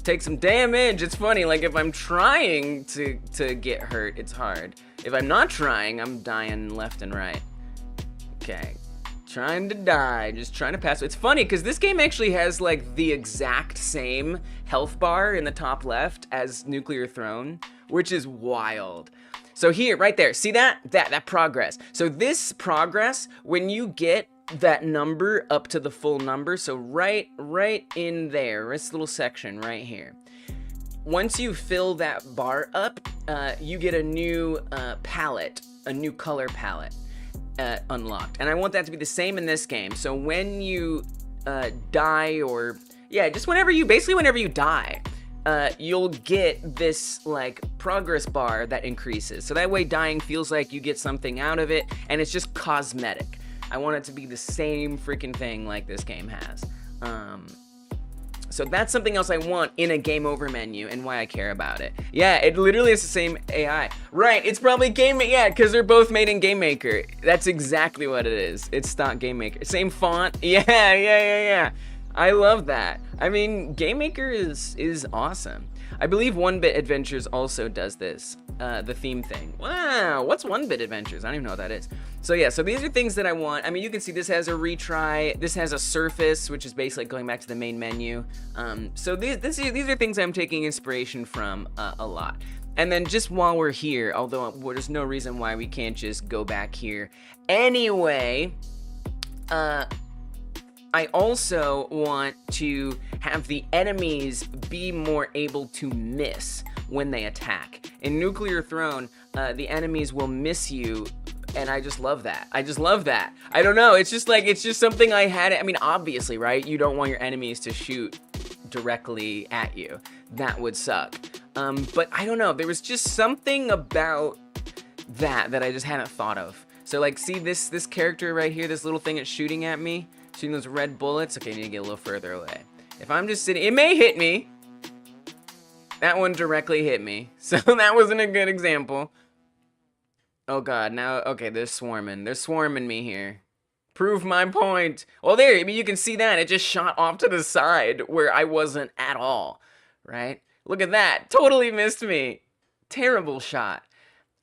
[SPEAKER 1] Take some damage. It's funny, like if I'm trying to get hurt, it's hard. If I'm not trying, I'm dying left and right. Okay, trying to die, just trying to pass. It's funny because this game actually has like the exact same health bar in the top left as Nuclear Throne, which is wild. So here, right there, see that progress. So this progress, when you get that number up to the full number. So right in there, this little section right here. Once you fill that bar up, you get a new palette, a new color palette unlocked. And I want that to be the same in this game. So when you die, or yeah, just whenever you die, you'll get this like progress bar that increases. So that way dying feels like you get something out of it, and it's just cosmetic. I want it to be the same freaking thing like this game has. So that's something else I want in a game over menu and why I care about it. Yeah, it literally is the same AI. Right, it's probably yeah, because they're both made in Game Maker. That's exactly what it is. It's stock Game Maker. Same font. Yeah. I love that. I mean, Game Maker is awesome. I believe 1-Bit Adventures also does this, the theme thing. Wow, what's 1-Bit Adventures? I don't even know what that is. So yeah, so these are things that I want. I mean, you can see this has a retry, this has a surface, which is basically going back to the main menu. So these are things I'm taking inspiration from a lot. And then just while we're here, although there's no reason why we can't just go back here. Anyway, I also want to have the enemies be more able to miss when they attack. In Nuclear Throne, the enemies will miss you, and I just love that. I don't know, it's just something I had. I mean, obviously, right? You don't want your enemies to shoot directly at you. That would suck. But I don't know, there was just something about that I just hadn't thought of. So like, see this character right here, this little thing that's shooting at me? Shooting those red bullets? Okay, I need to get a little further away. If I'm just sitting, it may hit me. That one directly hit me. So that wasn't a good example. Oh god, now, okay, they're swarming. They're swarming me here. Prove my point. Well, there, I mean, you can see that. It just shot off to the side where I wasn't at all, right? Look at that. Totally missed me. Terrible shot.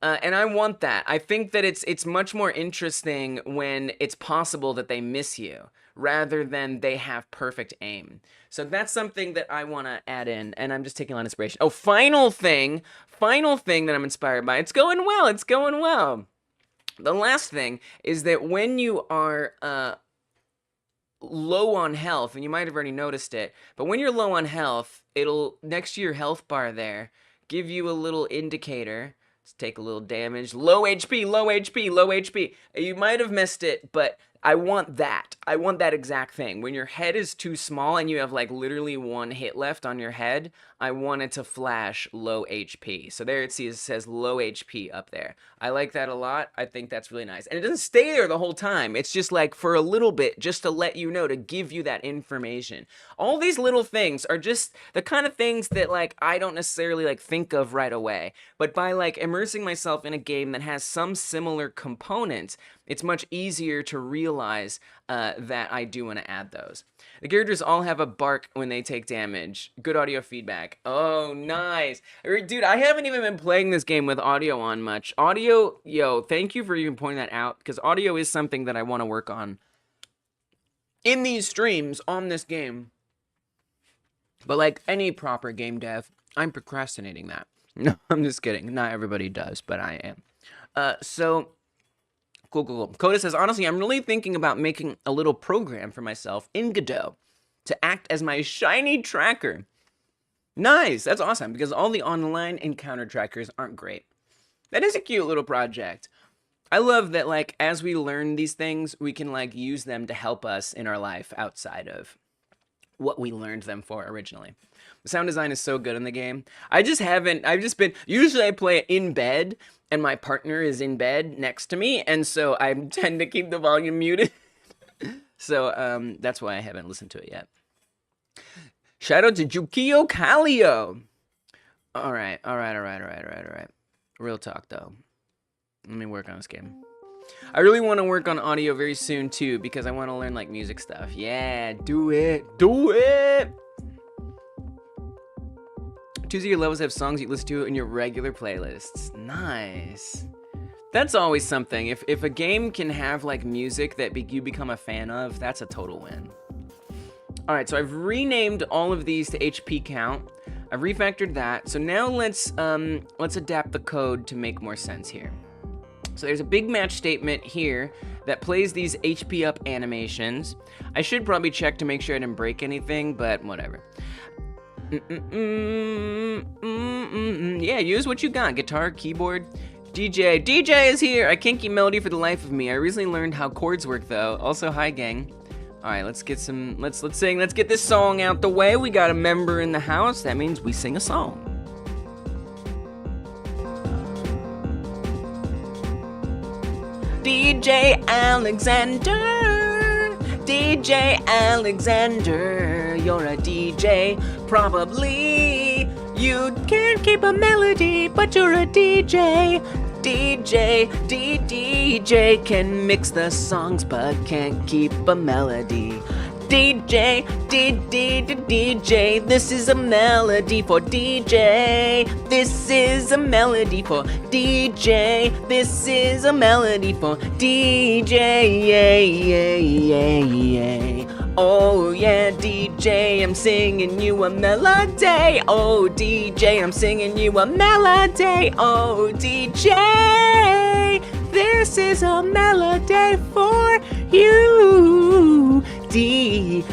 [SPEAKER 1] And I want that. I think that it's much more interesting when it's possible that they miss you, rather than they have perfect aim. So that's something that I want to add in, and I'm just taking a lot of inspiration. Oh, final thing that I'm inspired by. It's going well. The last thing is that when you are low on health, and you might have already noticed it, but when you're low on health, it'll, next to your health bar there, give you a little indicator. Let's take a little damage. Low HP. You might have missed it, but I want that. I want that exact thing. When your head is too small and you have like literally one hit left on your head, I want it to flash low HP. So there it says low HP up there. I like that a lot. I think that's really nice. And it doesn't stay there the whole time. It's just like for a little bit, just to let you know, to give you that information. All these little things are just the kind of things that like I don't necessarily like think of right away. But by like immersing myself in a game that has some similar components, it's much easier to realize that I do want to add those. The characters all have a bark when they take damage. Good audio feedback. Oh, nice. Dude, I haven't even been playing this game with audio on much. Audio, yo, thank you for even pointing that out, because audio is something that I want to work on in these streams on this game. But like any proper game dev, I'm procrastinating that. No, I'm just kidding. Not everybody does, but I am. So... Cool. Coda says, honestly, I'm really thinking about making a little program for myself in Godot to act as my shiny tracker. Nice, that's awesome, because all the online encounter trackers aren't great. That is a cute little project. I love that, like, as we learn these things, we can, like, use them to help us in our life outside of what we learned them for originally. The sound design is so good in the game. Usually I play it in bed, and my partner is in bed next to me, and so I tend to keep the volume muted. So, that's why I haven't listened to it yet. Shout out to Jukio Kallio. Alright. Real talk, though. Let me work on this game. I really want to work on audio very soon, too, because I want to learn, like, music stuff. Yeah, do it! Tuesday, your levels have songs you listen to in your regular playlists. Nice. That's always something. If a game can have, like, music that you become a fan of, that's a total win. Alright, so I've renamed all of these to HP count. I've refactored that. So now let's adapt the code to make more sense here. So there's a big match statement here that plays these HP up animations. I should probably check to make sure I didn't break anything, but whatever. Yeah, use what you got. Guitar, keyboard. DJ is here. I can't keep melody for the life of me. I recently learned how chords work though. Also, hi gang. All right, let's get some. Let's sing. Let's get this song out the way. We got a member in the house. That means we sing a song. DJ Alexander, you're a DJ. Probably you can't keep a melody, but you're a DJ. DJ can mix the songs, but can't keep a melody. DJ, this is a melody for DJ. This is a melody for DJ. This is a melody for DJ. Oh yeah, DJ, I'm singing you a melody. Oh DJ, I'm singing you a melody. Oh DJ, this is a melody for you. DJ.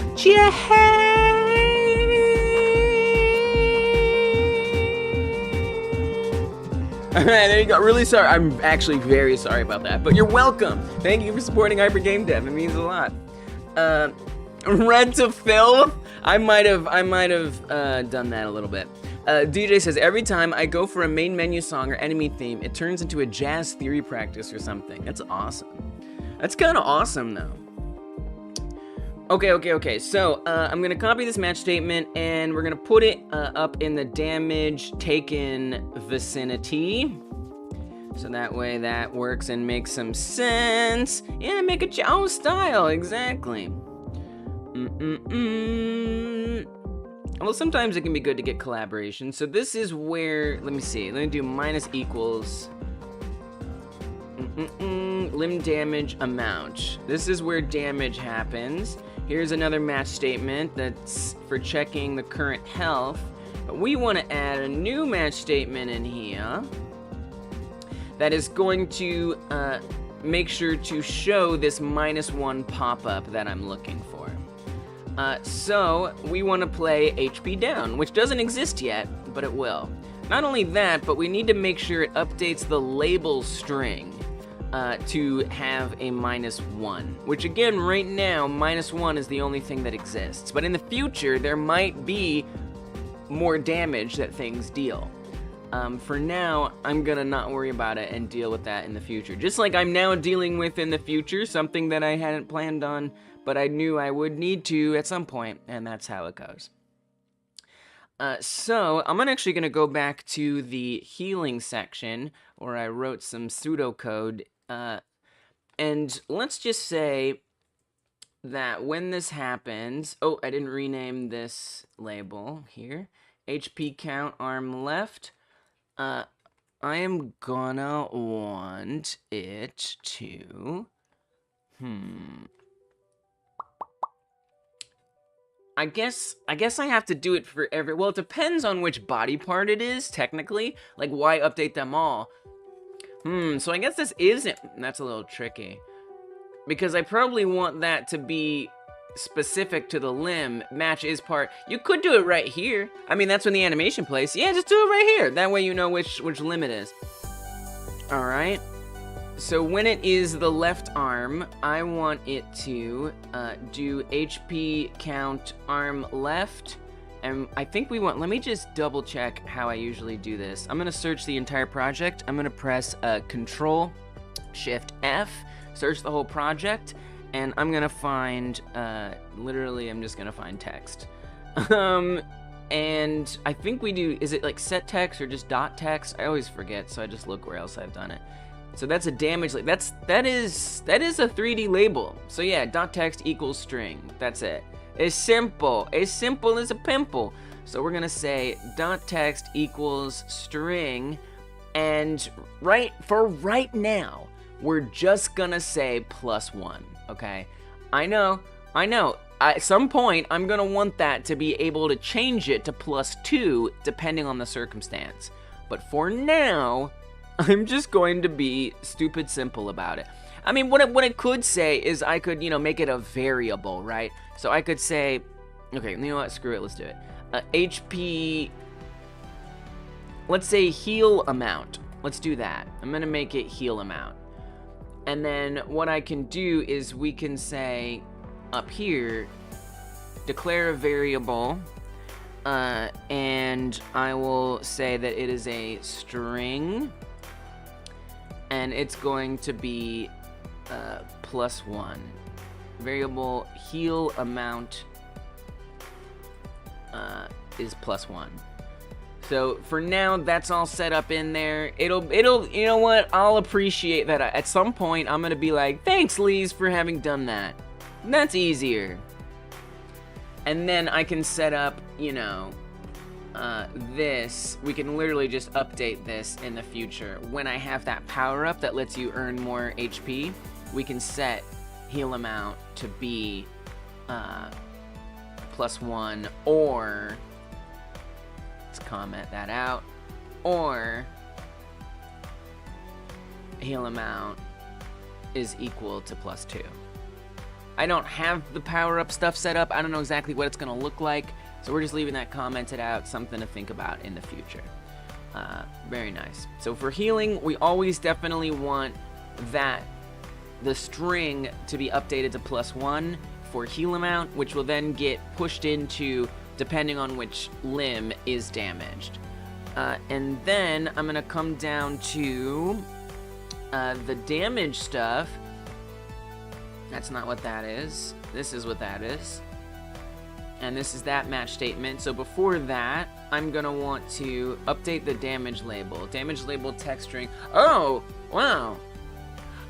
[SPEAKER 1] Alright, there you go. Really sorry. I'm actually very sorry about that, but you're welcome. Thank you for supporting Hyper Game Dev. It means a lot. Red to Filth. I might have done that a little bit. DJ says, every time I go for a main menu song or enemy theme, it turns into a jazz theory practice or something. That's awesome. That's kind of awesome, though. Okay. So, I'm gonna copy this match statement, and we're gonna put it up in the damage taken vicinity. So that way that works and makes some sense. Yeah, make a Chow style, exactly. Well, sometimes it can be good to get collaboration. So this is where, let me see, let me do minus equals limb damage amount. This is where damage happens. Here's another match statement that's for checking the current health. But we want to add a new match statement in here that is going to make sure to show this -1 pop-up that I'm looking for. So we want to play HP down, which doesn't exist yet, but it will. Not only that, but we need to make sure it updates the label string to have a -1, which again, right now, -1 is the only thing that exists. But in the future, there might be more damage that things deal. For now, I'm gonna not worry about it and deal with that in the future. Just like I'm now dealing with in the future, something that I hadn't planned on, but I knew I would need to at some point, and that's how it goes. So, I'm actually gonna go back to the healing section, where I wrote some pseudocode, and let's just say that when this happens, oh, I didn't rename this label here, HP count arm left, I am gonna want it to, I guess I have to do it for every, well, it depends on which body part it is, technically, like why update them all? So I guess this isn't, that's a little tricky, because I probably want that to be specific to the limb. Match is part, you could do it right here. I mean, that's when the animation plays. Yeah, just do it right here. That way you know which limb it is. All right. So when it is the left arm, I want it to do HP count arm left. And I think we want, let me just double check how I usually do this. I'm gonna search the entire project. I'm gonna press Control Shift F, search the whole project, and I'm gonna find, literally I'm just gonna find text. And I think we do, is it like set text or just dot text? I always forget, so I just look where else I've done it. So that's a damage, that is a 3D label. So yeah, dot text equals string, that's it. It's simple as a pimple. So we're gonna say dot text equals string, and right now, we're just gonna say +1, okay? I know, at some point, I'm gonna want that to be able to change it to +2, depending on the circumstance. But for now, I'm just going to be stupid simple about it. I mean, what it could say is I could, make it a variable, right? So I could say, okay, you know what? Screw it. Let's do it. HP, let's say heal amount. Let's do that. I'm going to make it heal amount. And then what I can do is we can say up here, declare a variable, and I will say that it is a string, and it's going to be +1. Variable heal amount is +1. So for now, that's all set up in there. It'll, you know what? I'll appreciate that. At some point, I'm gonna be like, thanks, Lise, for having done that. That's easier. And then I can set up, this. We can literally just update this in the future. When I have that power up that lets you earn more HP, we can set heal amount to be +1, or let's comment that out, or heal amount is equal to +2. I don't have the power-up stuff set up. I don't know exactly what it's going to look like, so we're just leaving that commented out, something to think about in the future. Very nice. So for healing, we always definitely want the string to be updated to +1 for heal amount, which will then get pushed into depending on which limb is damaged. And then I'm going to come down to the damage stuff. That's not what that is. This is what that is. And this is that match statement. So before that, I'm going to want to update the damage label. Damage label text string. Oh, wow.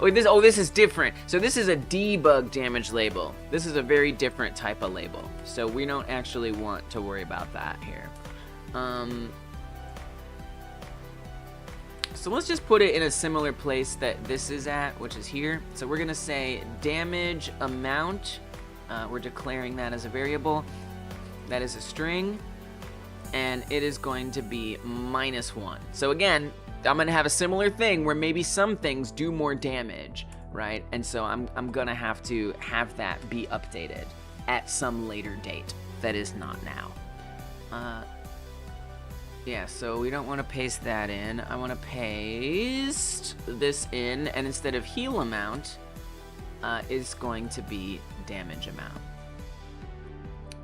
[SPEAKER 1] Wait, this is different. So this is a debug damage label. This is a very different type of label. So we don't actually want to worry about that here. So let's just put it in a similar place that this is at, which is here. So we're gonna say damage amount. We're declaring that as a variable. That is a string. And it is going to be -1. So again, I'm gonna have a similar thing where maybe some things do more damage, right? And so I'm gonna have to have that be updated at some later date that is not now. Yeah, so we don't want to paste that in. I want to paste this in, and instead of heal amount, is going to be damage amount.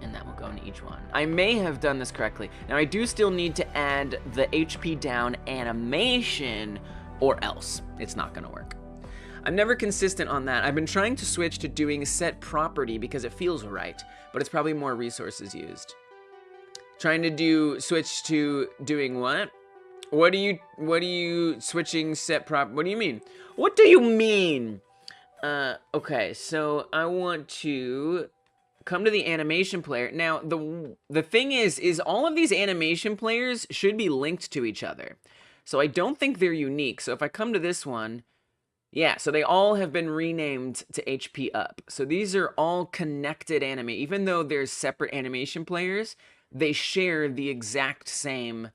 [SPEAKER 1] And that will go into each one. I may have done this correctly. Now, I do still need to add the HP down animation, or else it's not going to work. I'm never consistent on that. I've been trying to switch to doing set property because it feels right, but it's probably more resources used. Trying to switch to doing what? What do you switching set prop? What do you mean? What do you mean? Okay, so I want to come to the animation player. Now, the thing is all of these animation players should be linked to each other. So I don't think they're unique. So if I come to this one, yeah, so they all have been renamed to HP up. So these are all connected anime. Even though there's separate animation players, they share the exact same,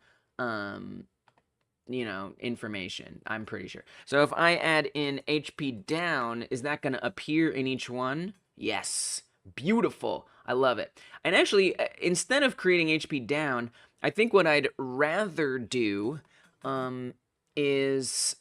[SPEAKER 1] information, I'm pretty sure. So if I add in HP down, is that going to appear in each one? Yes. Beautiful. I love it. And actually, instead of creating HP down, I think what I'd rather do is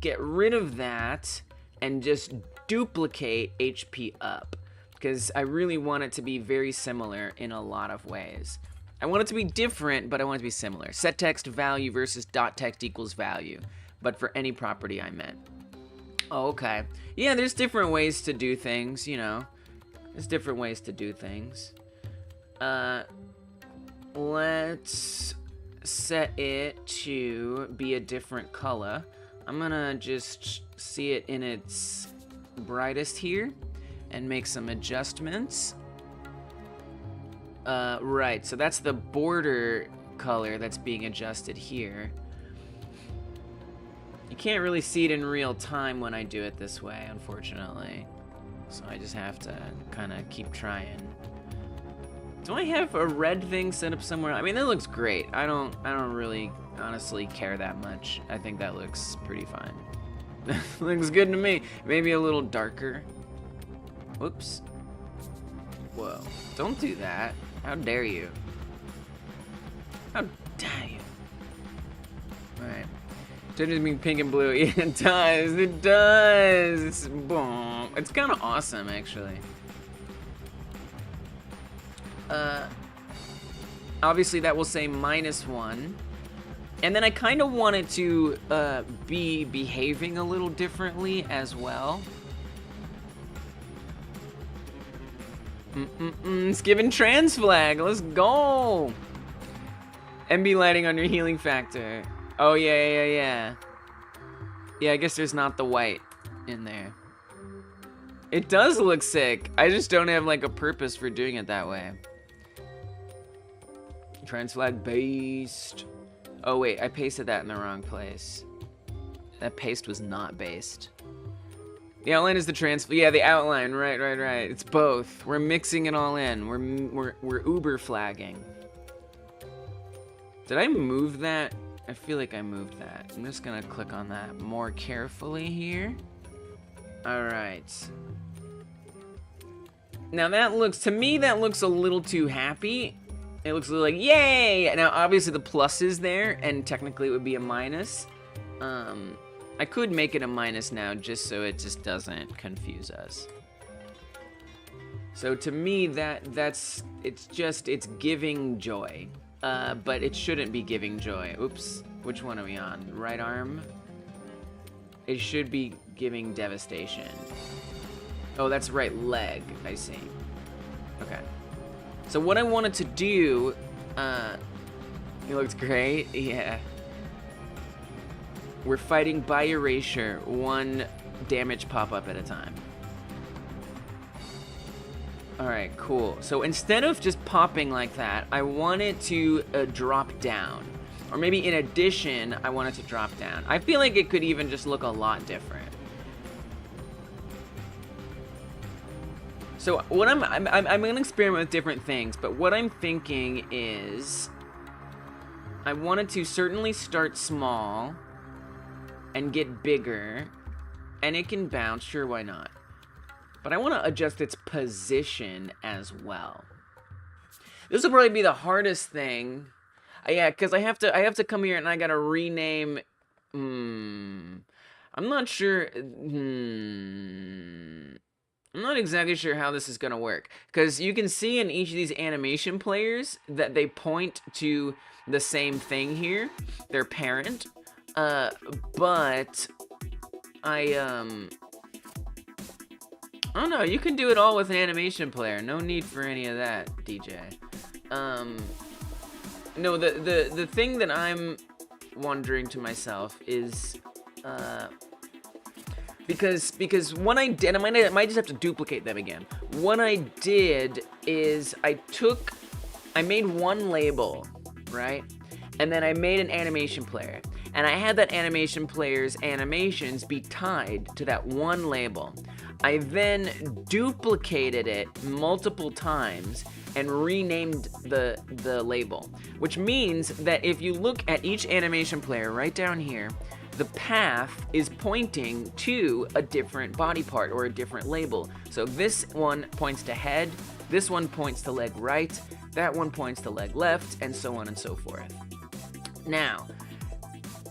[SPEAKER 1] get rid of that and just duplicate HP up. Because I really want it to be very similar in a lot of ways. I want it to be different, but I want it to be similar. Set text value versus dot text equals value, but for any property I meant. Oh, okay. Yeah, there's different ways to do things, There's different ways to do things. Let's set it to be a different color. I'm gonna just see it in its brightest here and make some adjustments. Right, so that's the border color that's being adjusted here. You can't really see it in real time when I do it this way, unfortunately. So I just have to kind of keep trying. Do I have a red thing set up somewhere? I mean, that looks great. I don't really honestly care that much. I think that looks pretty fine. Looks good to me. Maybe a little darker. Whoops. Whoa. Don't do that. How dare you? How dare you? Alright. Changes being pink and blue. Yeah, it does. It does. It's boom. It's kind of awesome, actually. Obviously, that will say -1. And then I kind of wanted to be behaving a little differently as well. It's giving trans flag. Let's go. MB lighting on your healing factor. Oh, yeah. Yeah, I guess there's not the white in there. It does look sick. I just don't have like a purpose for doing it that way. Trans flag based. Oh wait, I pasted that in the wrong place. That paste was not based. The outline is the yeah, the outline, right. It's both. We're mixing it all in. We're Uber flagging. Did I move that? I feel like I moved that. I'm just gonna click on that more carefully here. All right. Now that looks, to me, that looks a little too happy. It looks a little like, yay! Now, obviously, the plus is there, and technically it would be a minus. I could make it a minus now, just so it just doesn't confuse us. So to me, it's giving joy. But it shouldn't be giving joy. Oops. Which one are we on? Right arm? It should be giving devastation. Oh, that's right leg. I see. Okay. So what I wanted to do, it looks great, yeah. We're fighting by erasure, 1 damage pop-up at a time. Alright, cool. So instead of just popping like that, I want it to drop down. Or maybe in addition, I want it to drop down. I feel like it could even just look a lot different. So what I'm gonna experiment with different things, but what I'm thinking is I wanted to certainly start small and get bigger, and it can bounce, sure, why not? But I want to adjust its position as well. This will probably be the hardest thing. Yeah, because I have to come here and I gotta rename. I'm not sure. I'm not exactly sure how this is gonna work, because you can see in each of these animation players that they point to the same thing here, their parent. But I don't know, you can do it all with an animation player. No need for any of that, DJ. No, the thing that I'm wondering to myself is, because what I did, I might just have to duplicate them again. What I did is I made one label, right? And then I made an animation player. And I had that animation player's animations be tied to that one label. I then duplicated it multiple times and renamed the label. Which means that if you look at each animation player right down here, the path is pointing to a different body part or a different label. So this one points to head, this one points to leg right, that one points to leg left, and so on and so forth. Now,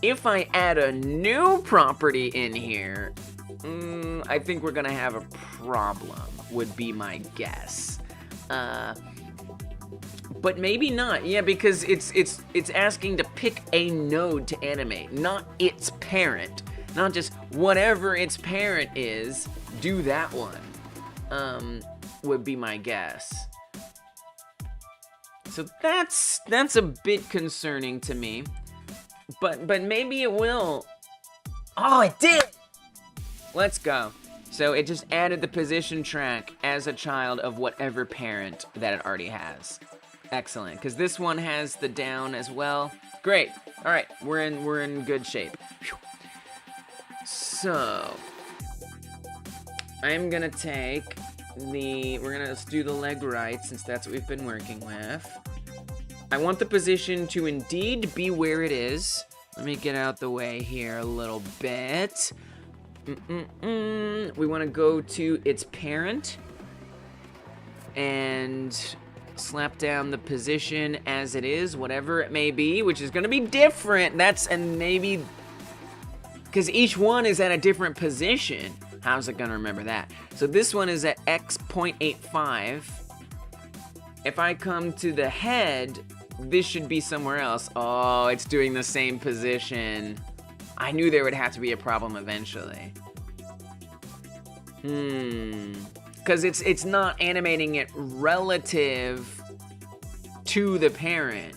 [SPEAKER 1] if I add a new property in here, I think we're gonna have a problem, would be my guess. But maybe not, yeah, because it's asking to pick a node to animate, not its parent. Not just whatever its parent is, do that one, would be my guess. So that's a bit concerning to me. But maybe it will. Oh, it did! Let's go. So it just added the position track as a child of whatever parent that it already has. Excellent, because this one has the down as well. Great. All right, we're in good shape. Whew. So I'm gonna let's do the leg right, since that's what we've been working with. I want the position to indeed be where it is. Let me get out the way here a little bit. We want to go to its parent and slap down the position as it is, whatever it may be, which is going to be different. And maybe because each one is at a different position. How's it going to remember that? So this one is at x.85. If I come to the head, this should be somewhere else. Oh, it's doing the same position. I knew there would have to be a problem eventually. Because it's not animating it relative to the parent.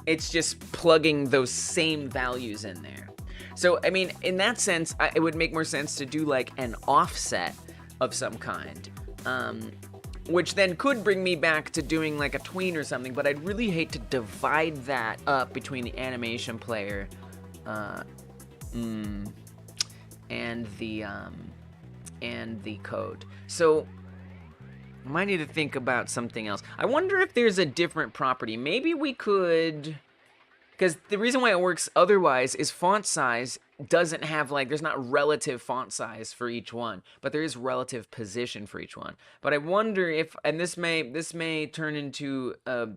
[SPEAKER 1] It's just plugging those same values in there. So, I mean, in that sense, it would make more sense to do like an offset of some kind. Which then could bring me back to doing like a tween or something, but I'd really hate to divide that up between the animation player and the code. So I might need to think about something else. I wonder if there's a different property. Maybe we could, because the reason why it works otherwise is font size doesn't have like, there's not relative font size for each one, but there is relative position for each one. But I wonder if, and this may turn into a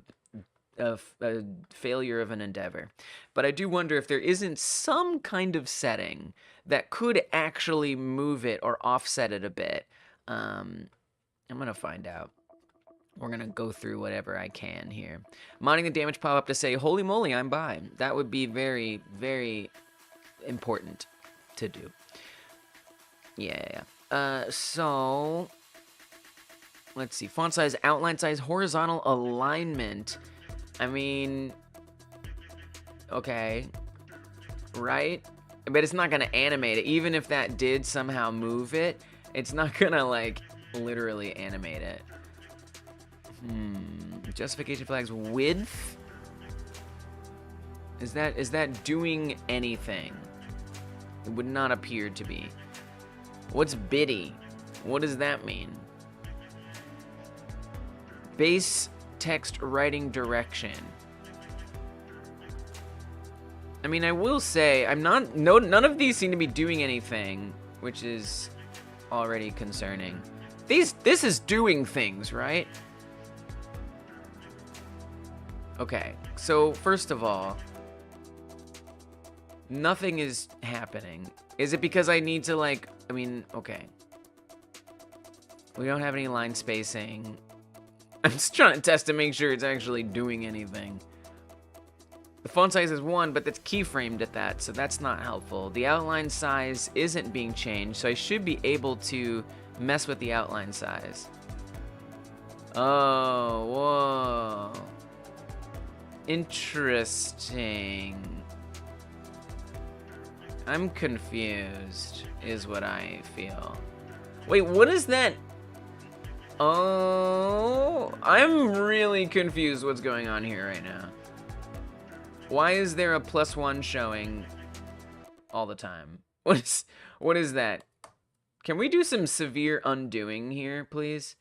[SPEAKER 1] failure of an endeavor, but I do wonder if there isn't some kind of setting that could actually move it or offset it a bit. I'm gonna find out. We're gonna go through whatever I can here. Modding the damage pop-up to say, holy moly, I'm by. That would be very, very important to do. Yeah. So let's see. Font size, outline size, horizontal alignment. I mean, okay, right? But it's not gonna animate it. Even if that did somehow move it, it's not gonna like literally animate it. Justification flags width. Is that doing anything? It would not appear to be. What's bitty? What does that mean? Base text writing direction. I mean, I will say none of these seem to be doing anything, which is already concerning. This is doing things, right? Okay, so first of all, nothing is happening. Is it because I need to like, I mean, okay. We don't have any line spacing. I'm just trying to test to make sure it's actually doing anything. The font size is 1, but that's keyframed at that, so that's not helpful. The outline size isn't being changed, so I should be able to mess with the outline size. Oh, whoa. Interesting. I'm confused, is what I feel. Wait, what is that? Oh, I'm really confused what's going on here right now. Why is there a +1 showing all the time? What is that? Can we do some severe undoing here, please?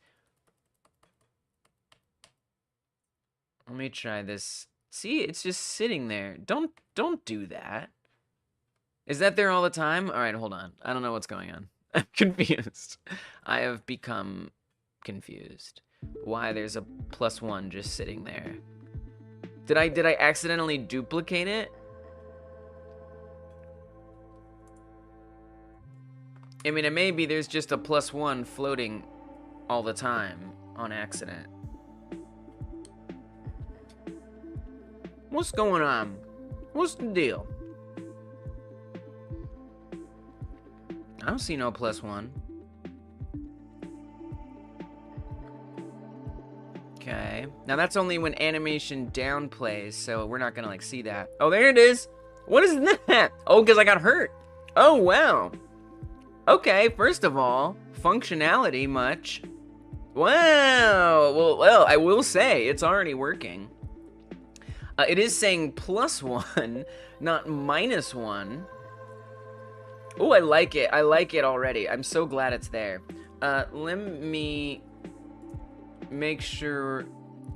[SPEAKER 1] Let me try this. See, it's just sitting there. Don't do that. Is that there all the time? All right, hold on. I don't know what's going on. I'm confused. I have become confused. Why there's a +1 just sitting there? Did I accidentally duplicate it? I mean, it may be there's just a +1 floating all the time on accident. What's going on? What's the deal? I don't see no +1. Okay. Now that's only when animation downplays, so we're not gonna like see that. Oh, there it is. What is that? Oh, because I got hurt. Oh, wow. Okay, first of all, functionality much. Wow. Well, I will say it's already working. It is saying +1, not -1. Oh, I like it. I like it already. I'm so glad it's there. Let me make sure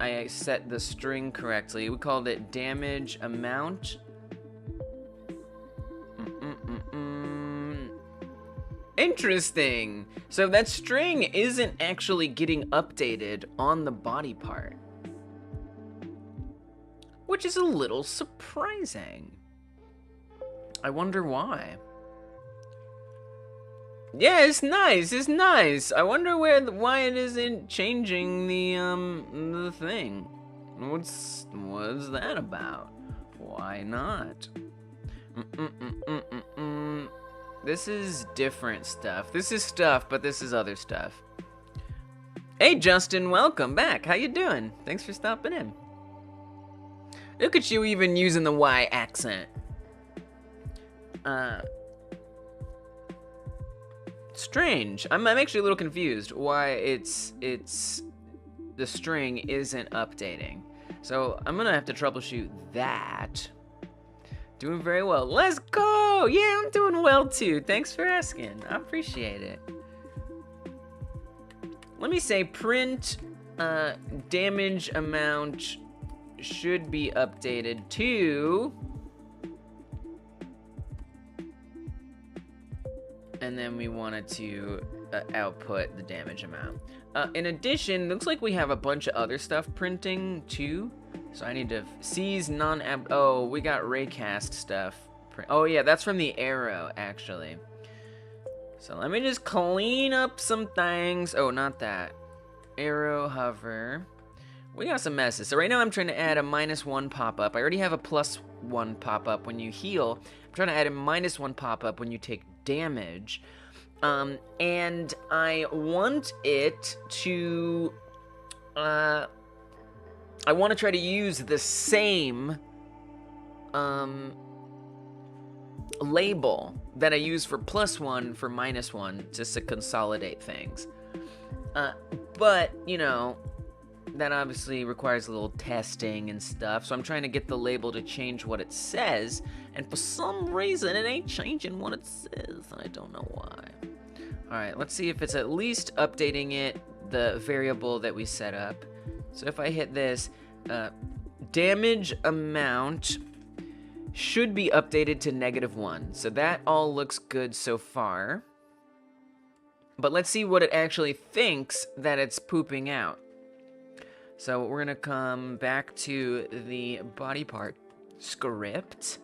[SPEAKER 1] I set the string correctly. We called it damage amount. Interesting. So that string isn't actually getting updated on the body part, which is a little surprising. I wonder why. Yeah, it's nice. It's nice. I wonder why it isn't changing the thing. What's that about? Why not? This is different stuff. This is stuff, but this is other stuff. Hey, Justin, welcome back. How you doing? Thanks for stopping in. Look at you even using the Y accent. Strange. I'm actually a little confused why it's the string isn't updating. So I'm gonna have to troubleshoot that. Doing very well. Let's go! Yeah, I'm doing well too. Thanks for asking. I appreciate it. Let me say print damage amount should be updated to, and then we wanted to output the damage amount. In addition, looks like we have a bunch of other stuff printing too. So I need to seize non-ab. Oh, we got raycast stuff. Oh yeah, that's from the arrow actually. So let me just clean up some things. Oh, not that. Arrow hover. We got some messes. So right now I'm trying to add a -1 pop-up. I already have a +1 pop-up when you heal. I'm trying to add a -1 pop-up when you take damage. And I want it to I want to try to use the same label that I use for +1 for -1 just to consolidate things. But, you know, that obviously requires a little testing and stuff. So I'm trying to get the label to change what it says. And for some reason, it ain't changing what it says. And I don't know why. All right, let's see if it's at least updating it, the variable that we set up. So if I hit this, damage amount should be updated to -1. So that all looks good so far. But let's see what it actually thinks that it's pooping out. So we're gonna come back to the body part script.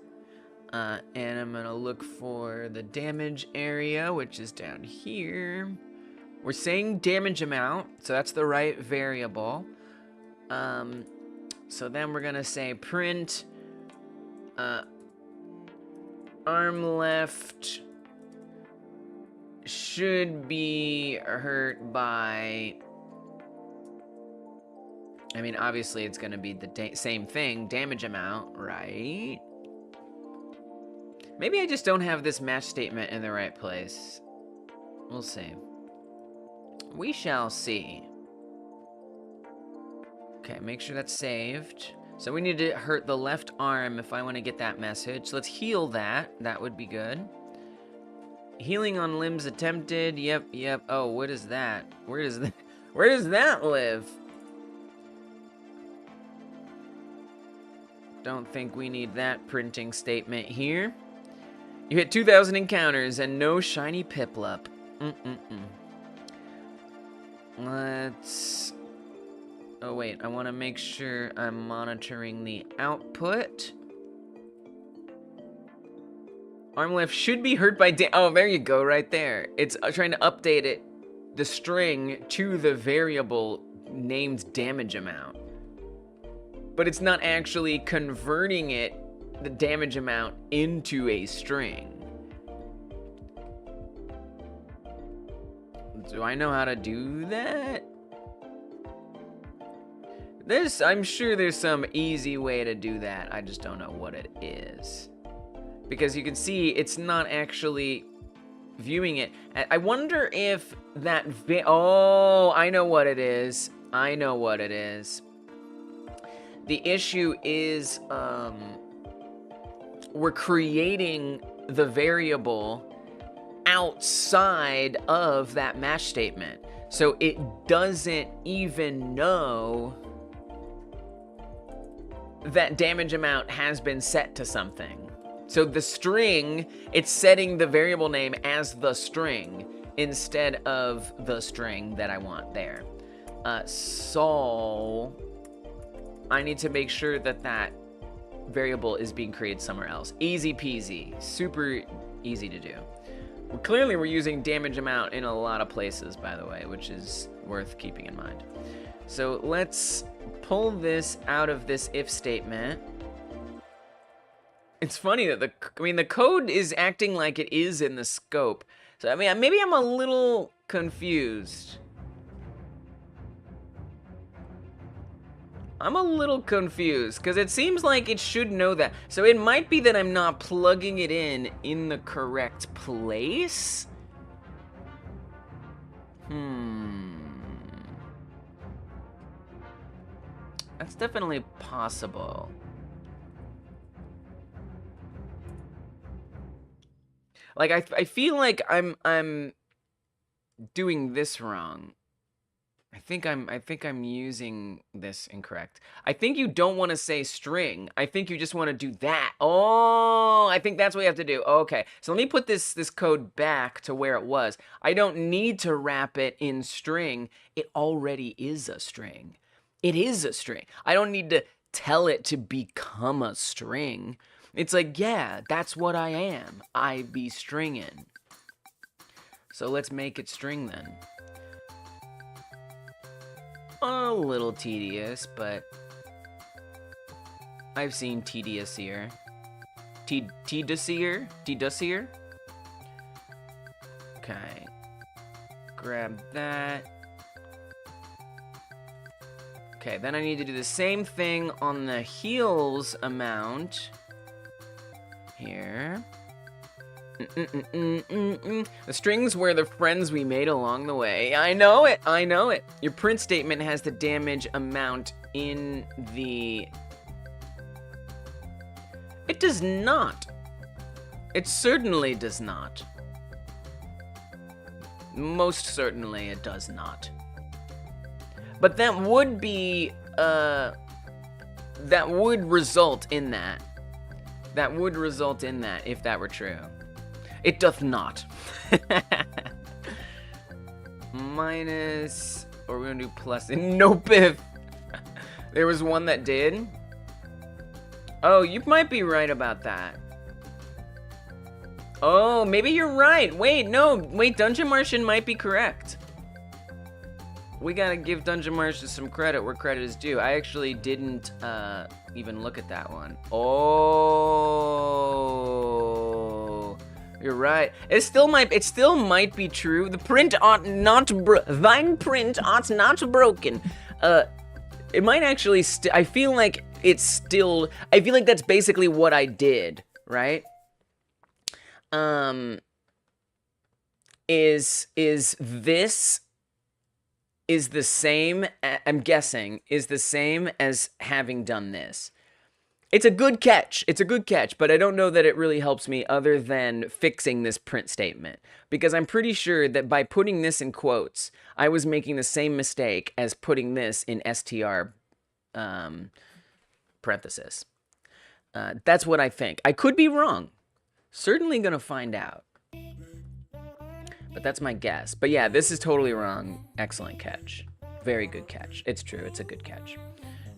[SPEAKER 1] And I'm gonna look for the damage area, which is down here. We're saying damage amount, so that's the right variable. So then we're gonna say print arm left should be hurt by, I mean, obviously it's gonna be the same thing, damage amount, right? Maybe I just don't have this match statement in the right place. We'll see. We shall see. Okay, make sure that's saved. So we need to hurt the left arm if I want to get that message. Let's heal that. That would be good. Healing on limbs attempted. Yep. Oh, what is that? Where does that live? Don't think we need that printing statement here. You hit 2,000 encounters and no shiny Piplup. Let's... Oh wait, I want to make sure I'm monitoring the output. Arm left should be hurt by oh, there you go, right there. It's trying to update it, the string, to the variable named damage amount. But it's not actually converting it, the damage amount, into a string. Do I know how to do that? I'm sure there's some easy way to do that. I just don't know what it is. Because you can see it's not actually viewing it. I wonder if that oh, I know what it is. I know what it is. The issue is we're creating the variable outside of that match statement. So it doesn't even know that damage amount has been set to something. So the string, it's setting the variable name as the string instead of the string that I want there. So I need to make sure that that variable is being created somewhere else. Easy peasy, super easy to do. Clearly we're using damage amount in a lot of places, by the way, which is worth keeping in mind. So let's pull this out of this if statement. It's funny that the code is acting like it is in the scope. So I mean, maybe I'm a little confused. I'm a little confused because it seems like it should know that. So it might be that I'm not plugging it in the correct place. That's definitely possible. Like I feel like I'm doing this wrong. I think I'm using this incorrect. I think you don't want to say string. I think you just want to do that. Oh, I think that's what you have to do. Okay, so let me put this code back to where it was. I don't need to wrap it in string. It already is a string. It is a string. I don't need to tell it to become a string. It's like, yeah, that's what I am. I be stringing. So let's make it string then. A little tedious, but I've seen tediousier. Tediousier? Okay. Grab that. Okay, then I need to do the same thing on the heels amount. Here. The strings were the friends we made along the way. I know it. I know it. Your print statement has the damage amount in the... It does not. It certainly does not. Most certainly it does not. But that would be, that would result in that. That would result in that if that were true. It doth not. Minus, or we're gonna do plus. Nope. If there was one that did. Oh, you might be right about that. Oh, maybe you're right. Wait, no. Wait, Dungeon Martian might be correct. We gotta give Dungeon Martian some credit where credit is due. I actually didn't even look at that one. Oh, you're right. It still might be true. The print ought not thine print ought not broken. It might actually I feel like it's still. I feel like that's basically what I did, right? Is this is the same, I'm guessing, is the same as having done this. It's a good catch. It's a good catch, but I don't know that it really helps me other than fixing this print statement. Because I'm pretty sure that by putting this in quotes, I was making the same mistake as putting this in str parenthesis. That's what I think. I could be wrong. Certainly gonna find out. But that's my guess. But yeah, this is totally wrong. Excellent catch. Very good catch. It's true. It's a good catch.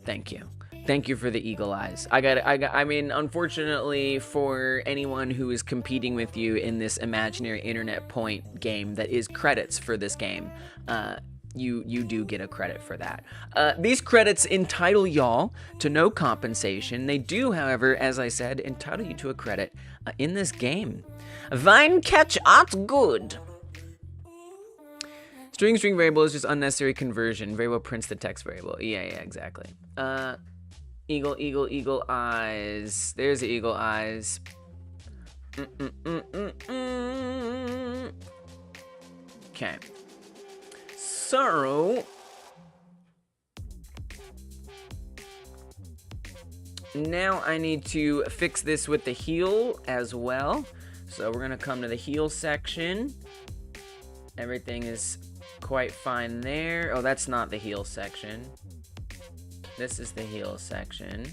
[SPEAKER 1] Thank you. Thank you for the eagle eyes. I mean, unfortunately for anyone who is competing with you in this imaginary internet point game that is credits for this game, you do get a credit for that. These credits entitle y'all to no compensation. They do, however, as I said, entitle you to a credit in this game. Thine catch art good. String variable is just unnecessary conversion. Variable prints the text variable. Yeah, exactly. Eagle eyes. There's the eagle eyes. Okay. So now I need to fix this with the heel as well. So we're gonna come to the heel section. Everything is quite fine there. Oh, that's not the heel section. This is the heel section.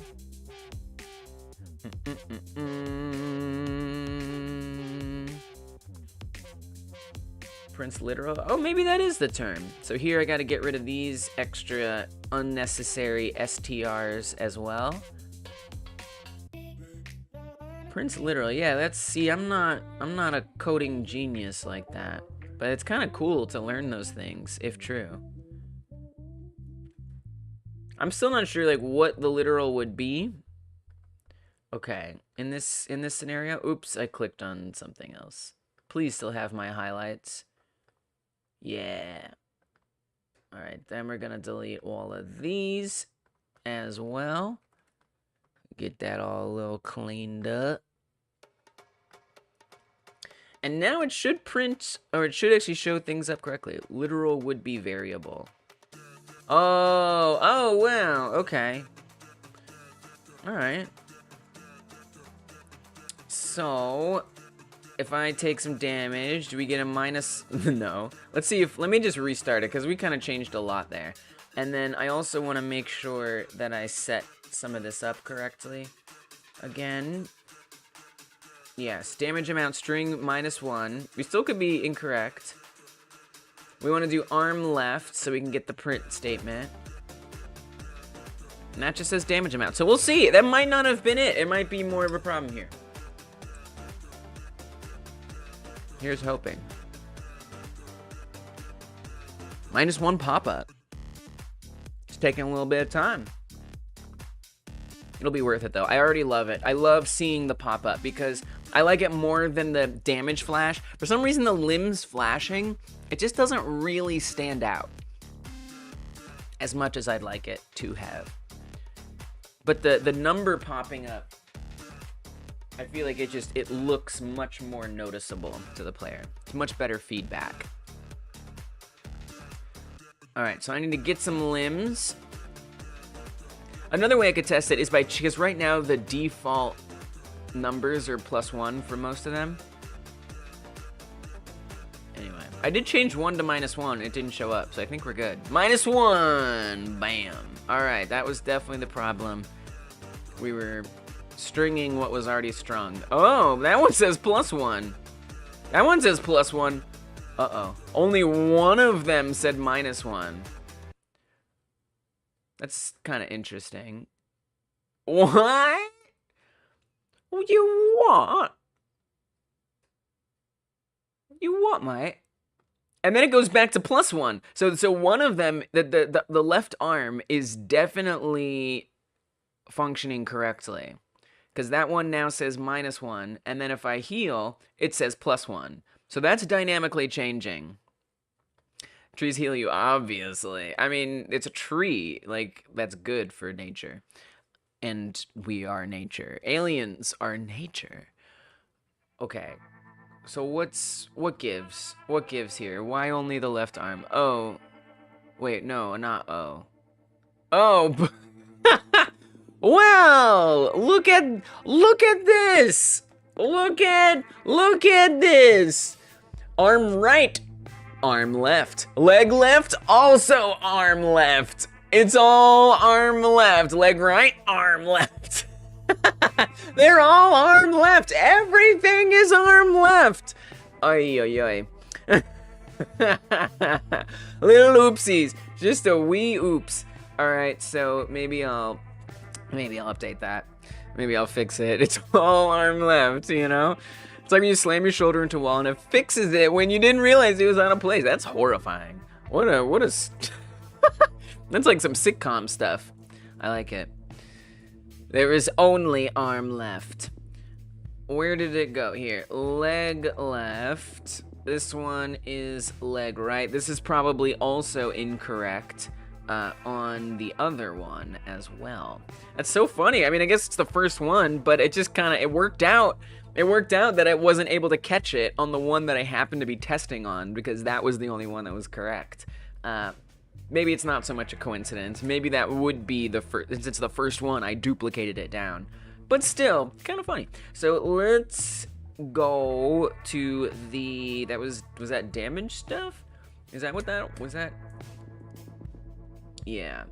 [SPEAKER 1] Prince literal. Oh, maybe that is the term. So here I got to get rid of these extra unnecessary STRs as well. Prince literal. Yeah, that's, see, I'm not a coding genius like that, but it's kind of cool to learn those things if true. I'm still not sure like what the literal would be. Okay, in this scenario, oops, I clicked on something else. Please still have my highlights. Yeah. All right, then we're gonna delete all of these as well. Get that all a little cleaned up. And now it should print, or it should actually show things up correctly. Literal would be variable. Oh, wow, okay. All right. So, if I take some damage, do we get a minus? No. Let's see if, let me just restart it, because we kind of changed a lot there. And then I also want to make sure that I set some of this up correctly. Again. Yes, damage amount string -1. We still could be incorrect. We want to do arm left so we can get the print statement. And that just says damage amount. So we'll see. That might not have been it. It might be more of a problem here. Here's hoping. -1 pop-up. It's taking a little bit of time. It'll be worth it, though. I already love it. I love seeing the pop-up because I like it more than the damage flash. For some reason, the limbs flashing, it just doesn't really stand out as much as I'd like it to have. But the number popping up, I feel like it looks much more noticeable to the player. It's much better feedback. All right, so I need to get some limbs. Another way I could test it is because right now the default numbers are +1 for most of them. Anyway, I did change 1 to -1. It didn't show up, so I think we're good. -1, bam. All right, that was definitely the problem. We were stringing what was already strung. Oh, that one says +1. That one says +1. Uh-oh. Only one of them said -1. That's kind of interesting. What? You what? You what, mate? And then it goes back to +1. So one of them, the left arm is definitely functioning correctly. Because that one now says -1, and then if I heal, it says +1. So that's dynamically changing. Trees heal you, obviously. I mean, it's a tree. Like, that's good for nature. And we are nature. Aliens are nature. Okay. So what gives? What gives here? Why only the left arm? Oh. Wait, no, not oh. Oh. Well, look at this. Look at this. Arm right. Arm left. Leg left, also arm left. It's all arm left. Leg right, arm left. They're all arm left. Everything is arm left. Ay, ay, ay. Little oopsies. Just a wee oops. All right, so maybe I'll update that. Maybe I'll fix it. It's all arm left, you know? It's like when you slam your shoulder into a wall and it fixes it when you didn't realize it was out of place. That's horrifying. What a that's like some sitcom stuff. I like it. There is only arm left. Where did it go? Here. Leg left. This one is leg right. This is probably also incorrect on the other one as well. That's so funny. I mean, I guess it's the first one, but it just kind of, it worked out. It worked out that I wasn't able to catch it on the one that I happened to be testing on because that was the only one that was correct. Maybe it's not so much a coincidence. Maybe that would be the first, since it's the first one, I duplicated it down. But still, kind of funny. So let's go to the, was that damage stuff? Is that what that, was that? Yeah.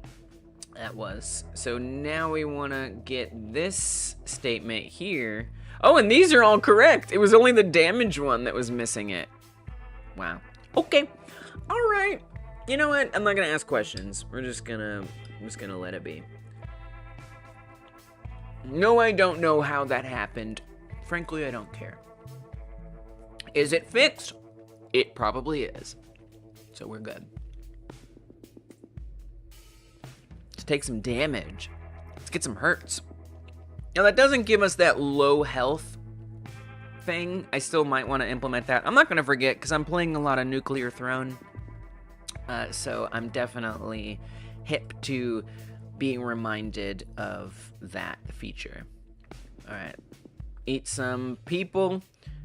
[SPEAKER 1] That was. So now we want to get this statement here. Oh, and these are all correct. It was only the damage one that was missing it. Wow. Okay. All right. You know what? I'm not going to ask questions. I'm just going to let it be. No, I don't know how that happened. Frankly, I don't care. Is it fixed? It probably is. So we're good. Let's take some damage. Let's get some hurts. Now that doesn't give us that low health thing. I still might want to implement that. I'm not going to forget because I'm playing a lot of Nuclear Throne. So I'm definitely hip to being reminded of that feature. All right. Eat some people.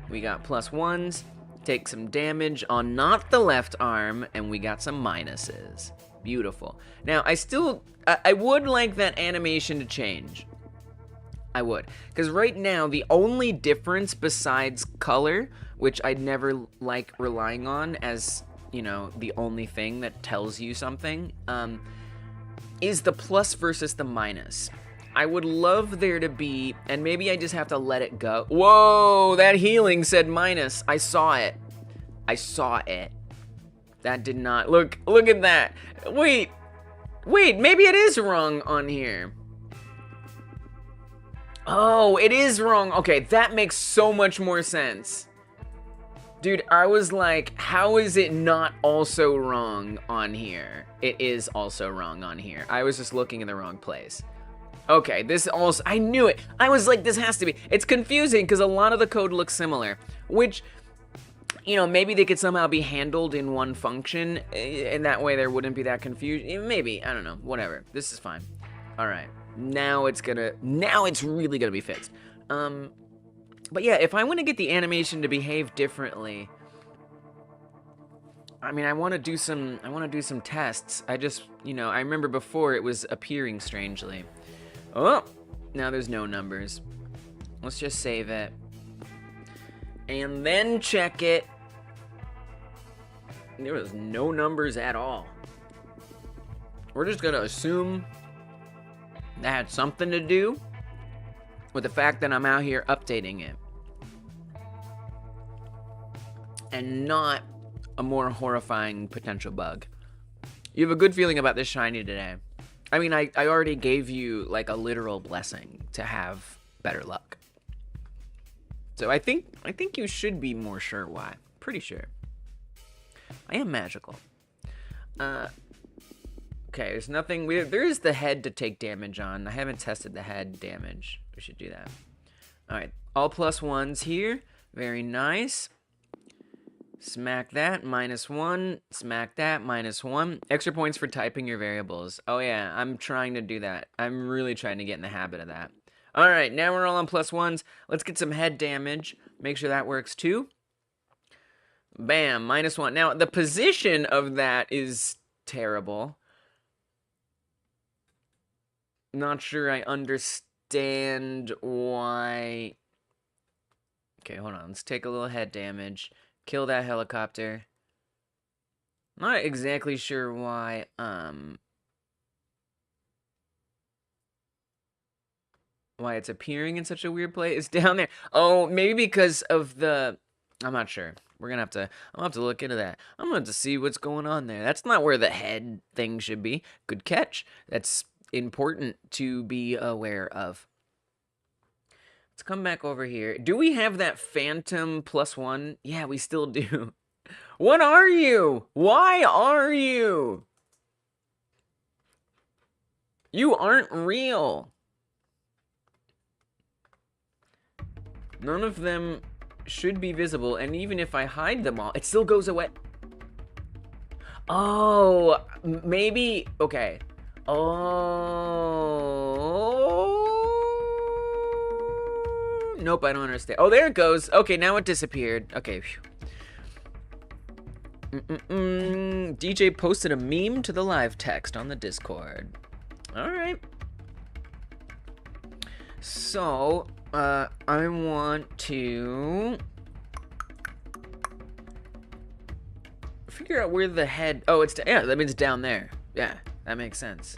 [SPEAKER 1] We got +1s. Take some damage on not the left arm, and we got some minuses. Beautiful. Now, I would like that animation to change. I would. Because right now, the only difference besides color, which I'd never like relying on as, you know, the only thing that tells you something, is the plus versus the minus. I would love there to be, and maybe I just have to let it go. Whoa, that healing said minus. I saw it. I saw it. That did not, look at that. Wait, maybe it is wrong on here. Oh, it is wrong. Okay, that makes so much more sense. Dude, I was like, how is it not also wrong on here? It is also wrong on here. I was just looking in the wrong place. Okay, this also, I knew it. I was like, this has to be. It's confusing because a lot of the code looks similar, which, you know, maybe they could somehow be handled in one function, and that way there wouldn't be that confusion. Maybe, I don't know, whatever. This is fine. All right, now it's really gonna be fixed. But yeah, if I want to get the animation to behave differently, I mean, I want to do some tests. I just, you know, I remember before it was appearing strangely. Oh, now there's no numbers. Let's just save it. And then check it. There was no numbers at all. We're just gonna assume that had something to do with the fact that I'm out here updating it. And not a more horrifying potential bug. You have a good feeling about this shiny today. I mean, I already gave you like a literal blessing to have better luck. So I think you should be more sure why. Pretty sure. I am magical. Okay, there's nothing weird. There is the head to take damage on. I haven't tested the head damage. We should do that. All right, all +1s here. Very nice. Smack that, -1. Smack that, -1. Extra points for typing your variables. Oh yeah, I'm trying to do that. I'm really trying to get in the habit of that. All right, now we're all on +1s. Let's get some head damage. Make sure that works too. Bam, -1. Now, the position of that is terrible. Not sure I understand why. Okay, hold on. Let's take a little head damage. Kill that helicopter. Not exactly sure why, why it's appearing in such a weird place. It's down there. Oh, maybe because of the, I'm not sure. I'm gonna have to look into that. I'm gonna have to see what's going on there. That's not where the head thing should be. Good catch. That's important to be aware of. Let's come back over here. Do we have that phantom +1? Yeah, we still do. What are you? Why are you? You aren't real. None of them should be visible, and even if I hide them all, it still goes away. Oh, maybe, okay. Oh. Nope, I don't understand. Oh, there it goes. Okay, now it disappeared. Okay. DJ posted a meme to the live text on the Discord. All right. So, I want to figure out where the head. Oh, it's yeah. That means down there. Yeah, that makes sense.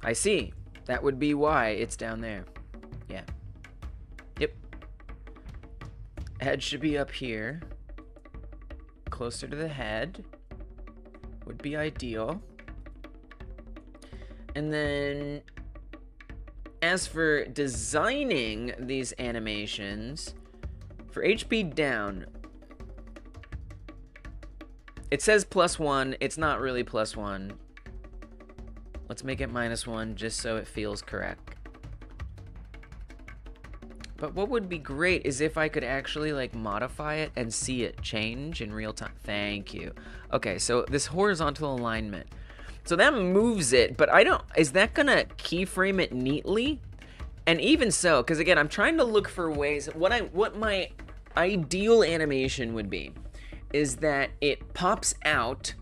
[SPEAKER 1] I see. That would be why it's down there. Yeah. Yep. Head should be up here. Closer to the head would be ideal. And then, as for designing these animations, for HP down, it says +1. It's not really +1. Let's make it -1 just so it feels correct. But what would be great is if I could actually like modify it and see it change in real time. Thank you. Okay, so this horizontal alignment. So that moves it, but I don't, is that gonna keyframe it neatly? And even so, because again, I'm trying to look for ways, what my ideal animation would be is that it pops out.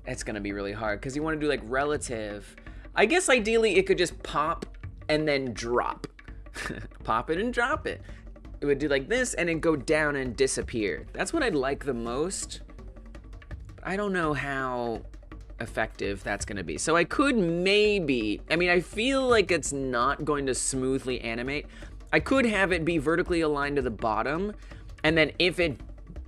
[SPEAKER 1] It's gonna be really hard because you want to do like relative. I guess ideally it could just pop and then drop. Pop it and drop it. It would do like this and then go down and disappear. That's what I'd like the most. But I don't know how effective that's gonna be. So I could maybe, I mean, I feel like it's not going to smoothly animate. I could have it be vertically aligned to the bottom, and then if it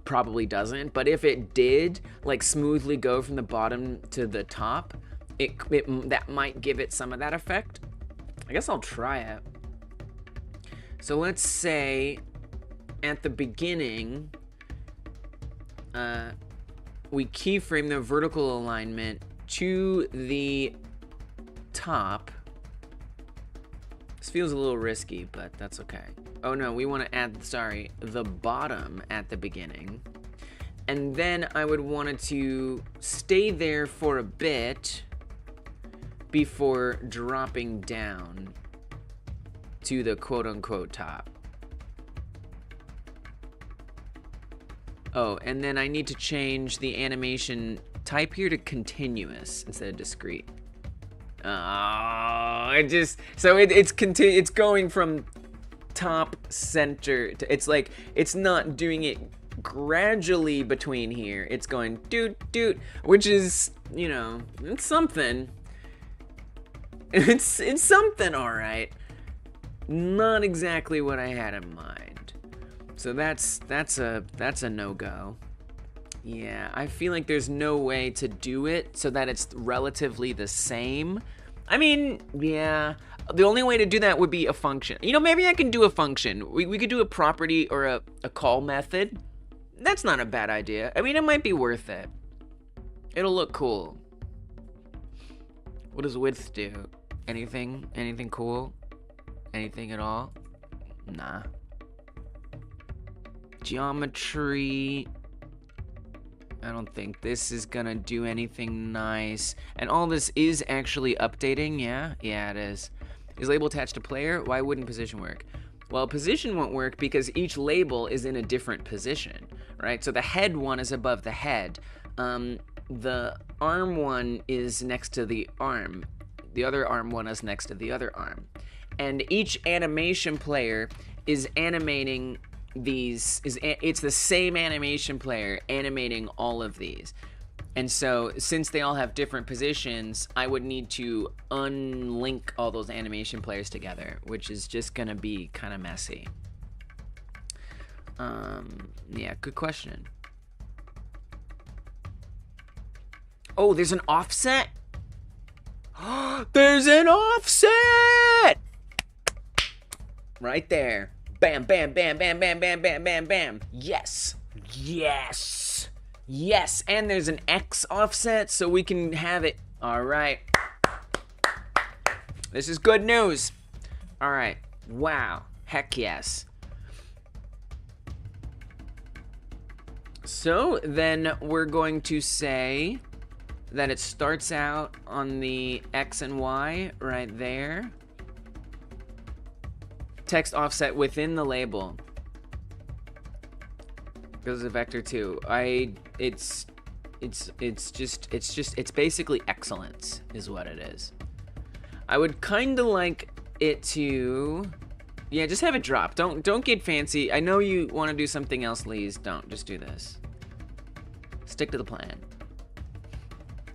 [SPEAKER 1] probably doesn't, but if it did like smoothly go from the bottom to the top, that might give it some of that effect. I guess I'll try it. So let's say at the beginning, we keyframe the vertical alignment to the top. This feels a little risky, but that's okay. Oh no, we want to add, sorry, the bottom at the beginning. And then I would want it to stay there for a bit before dropping down to the quote-unquote top. Oh, and then I need to change the animation type here to continuous instead of discrete. Oh, it's going from top center to, it's like, it's not doing it gradually between here. It's going doot doot, which is, you know, it's something. It's something, all right. Not exactly what I had in mind. So that's a no-go. Yeah, I feel like there's no way to do it so that it's relatively the same. I mean, yeah, the only way to do that would be a function. You know, maybe I can do a function. We could do a property or a call method. That's not a bad idea. I mean, it might be worth it. It'll look cool. What does width do? Anything? Anything cool? Anything at all? Nah. Geometry. I don't think this is gonna do anything nice. And all this is actually updating, yeah? Yeah, it is. Is label attached to player? Why wouldn't position work? Well, position won't work because each label is in a different position, right? So the head one is above the head. The arm one is next to the arm. The other arm one is next to the other arm. And each animation player is animating these, it's the same animation player animating all of these. And so since they all have different positions, I would need to unlink all those animation players together, which is just gonna be kind of messy. Yeah, good question. Oh, there's an offset? There's an offset! Right there. Bam, bam, bam, bam, bam, bam, bam, bam, bam. Yes. Yes. Yes. And there's an X offset, so we can have it. All right. This is good news. All right. Wow. Heck yes. So then we're going to say that it starts out on the X and Y right there. Text offset within the label. Goes to vector 2. It's basically excellence is what it is. I would kind of like it to, yeah, just have it drop. Don't get fancy. I know you want to do something else, Lees. Don't, just do this. Stick to the plan.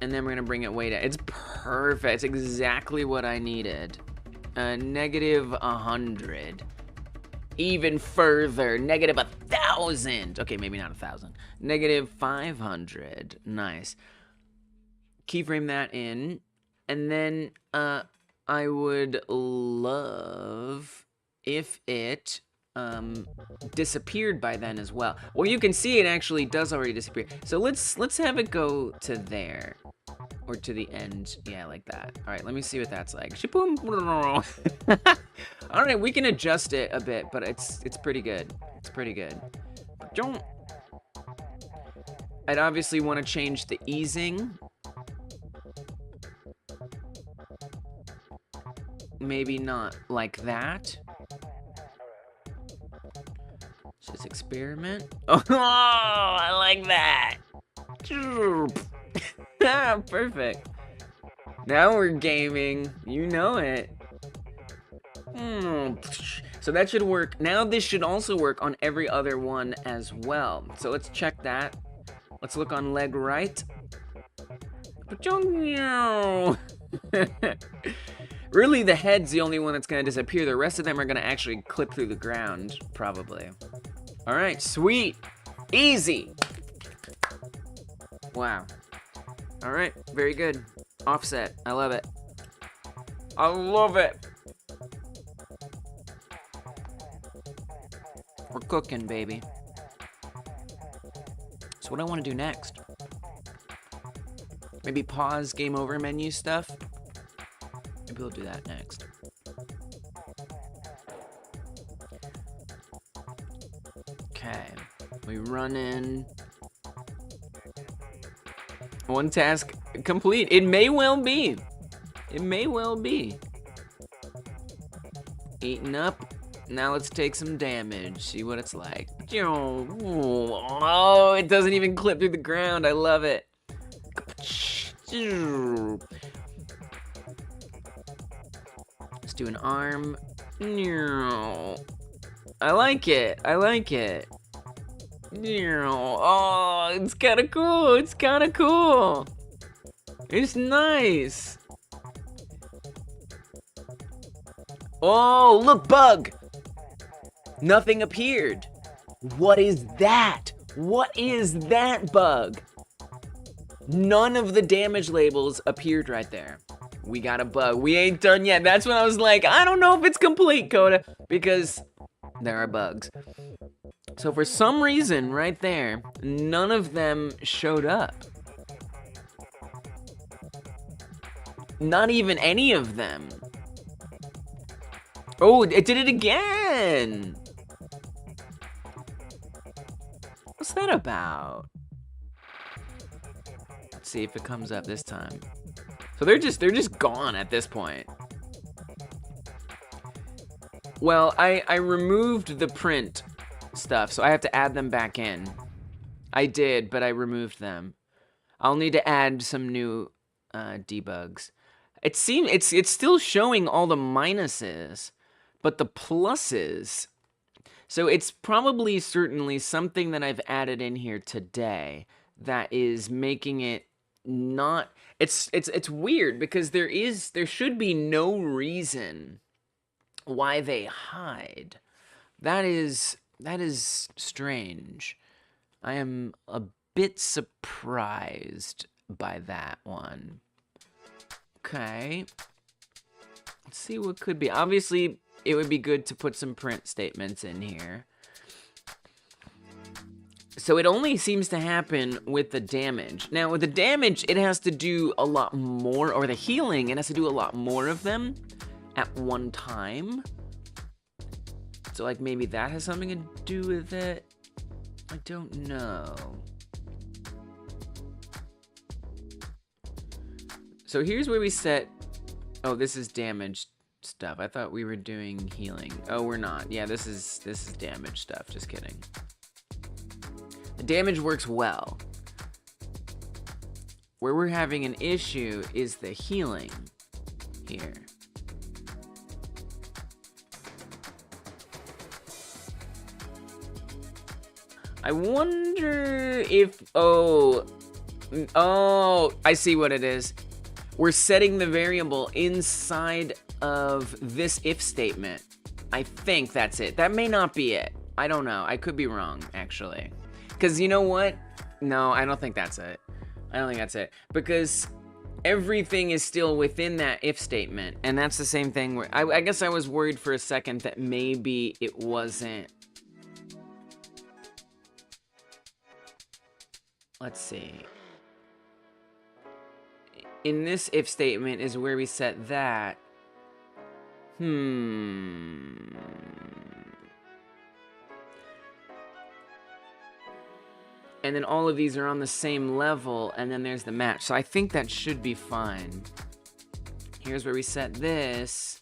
[SPEAKER 1] And then we're gonna bring it way down. It's perfect. It's exactly what I needed. Negative 100. Even further, negative 1,000. Okay, maybe not 1,000. Negative 500. Nice. Keyframe that in. And then I would love if it disappeared by then as well. Well, you can see it actually does already disappear. So let's have it go to there. Or to the end. Yeah, like that. All right, let me see what that's like. Shaboom. All right, we can adjust it a bit, but it's pretty good. It's pretty good. Don't. I'd obviously want to change the easing. Maybe not like that. Just experiment. Oh, I like that. Perfect. Now we're gaming. You know it. So that should work. Now this should also work on every other one as well. So let's check that. Let's look on leg right. Really, the head's the only one that's going to disappear. The rest of them are going to actually clip through the ground, probably. All right, sweet. Easy. Wow. All right, very good. Offset, I love it. I love it. We're cooking, baby. So what I want to do next? Maybe pause game over menu stuff. Maybe we'll do that next. Okay, we run in. One task complete. It may well be. It may well be. Eating up. Now let's take some damage. See what it's like. Oh, it doesn't even clip through the ground. I love it. Let's do an arm. I like it. I like it. Oh, it's kind of cool. It's kind of cool. It's nice. Oh, look, bug. Nothing appeared. What is that? What is that bug? None of the damage labels appeared right there. We got a bug. We ain't done yet. That's when I was like, I don't know if it's complete, Coda, because there are bugs. So for some reason, right there, none of them showed up. Not even any of them. Oh, it did it again. What's that about? Let's see if it comes up this time. So they're just gone at this point. Well, I removed the print stuff, so I have to add them back in. I did, but I removed them. I'll need to add some new debugs. It seems it's still showing all the minuses, but the pluses. So it's probably certainly something that I've added in here today that is making it not. It's weird because there should be no reason why they hide. That is strange. I am a bit surprised by that one. Okay. Let's see what could be. Obviously, it would be good to put some print statements in here. So it only seems to happen with the damage. Now, with the damage, it has to do a lot more, or the healing, it has to do a lot more of them at one time. So, like, maybe that has something to do with it. I don't know. So here's where we set... Oh, this is damage stuff. I thought we were doing healing. Oh, we're not. Yeah, this is damage stuff. Just kidding. The damage works well. Where we're having an issue is the healing here. I wonder if... Oh, Oh, I see what it is. We're setting the variable inside of this if statement. I think that's it. That may not be it. I don't know. I could be wrong, actually. Because you know what? No, I don't think that's it. I don't think that's it. Because everything is still within that if statement. And that's the same thing where... I guess I was worried for a second that maybe it wasn't... Let's see. In this if statement is where we set that. And then all of these are on the same level, and then there's the match. So I think that should be fine. Here's where we set this.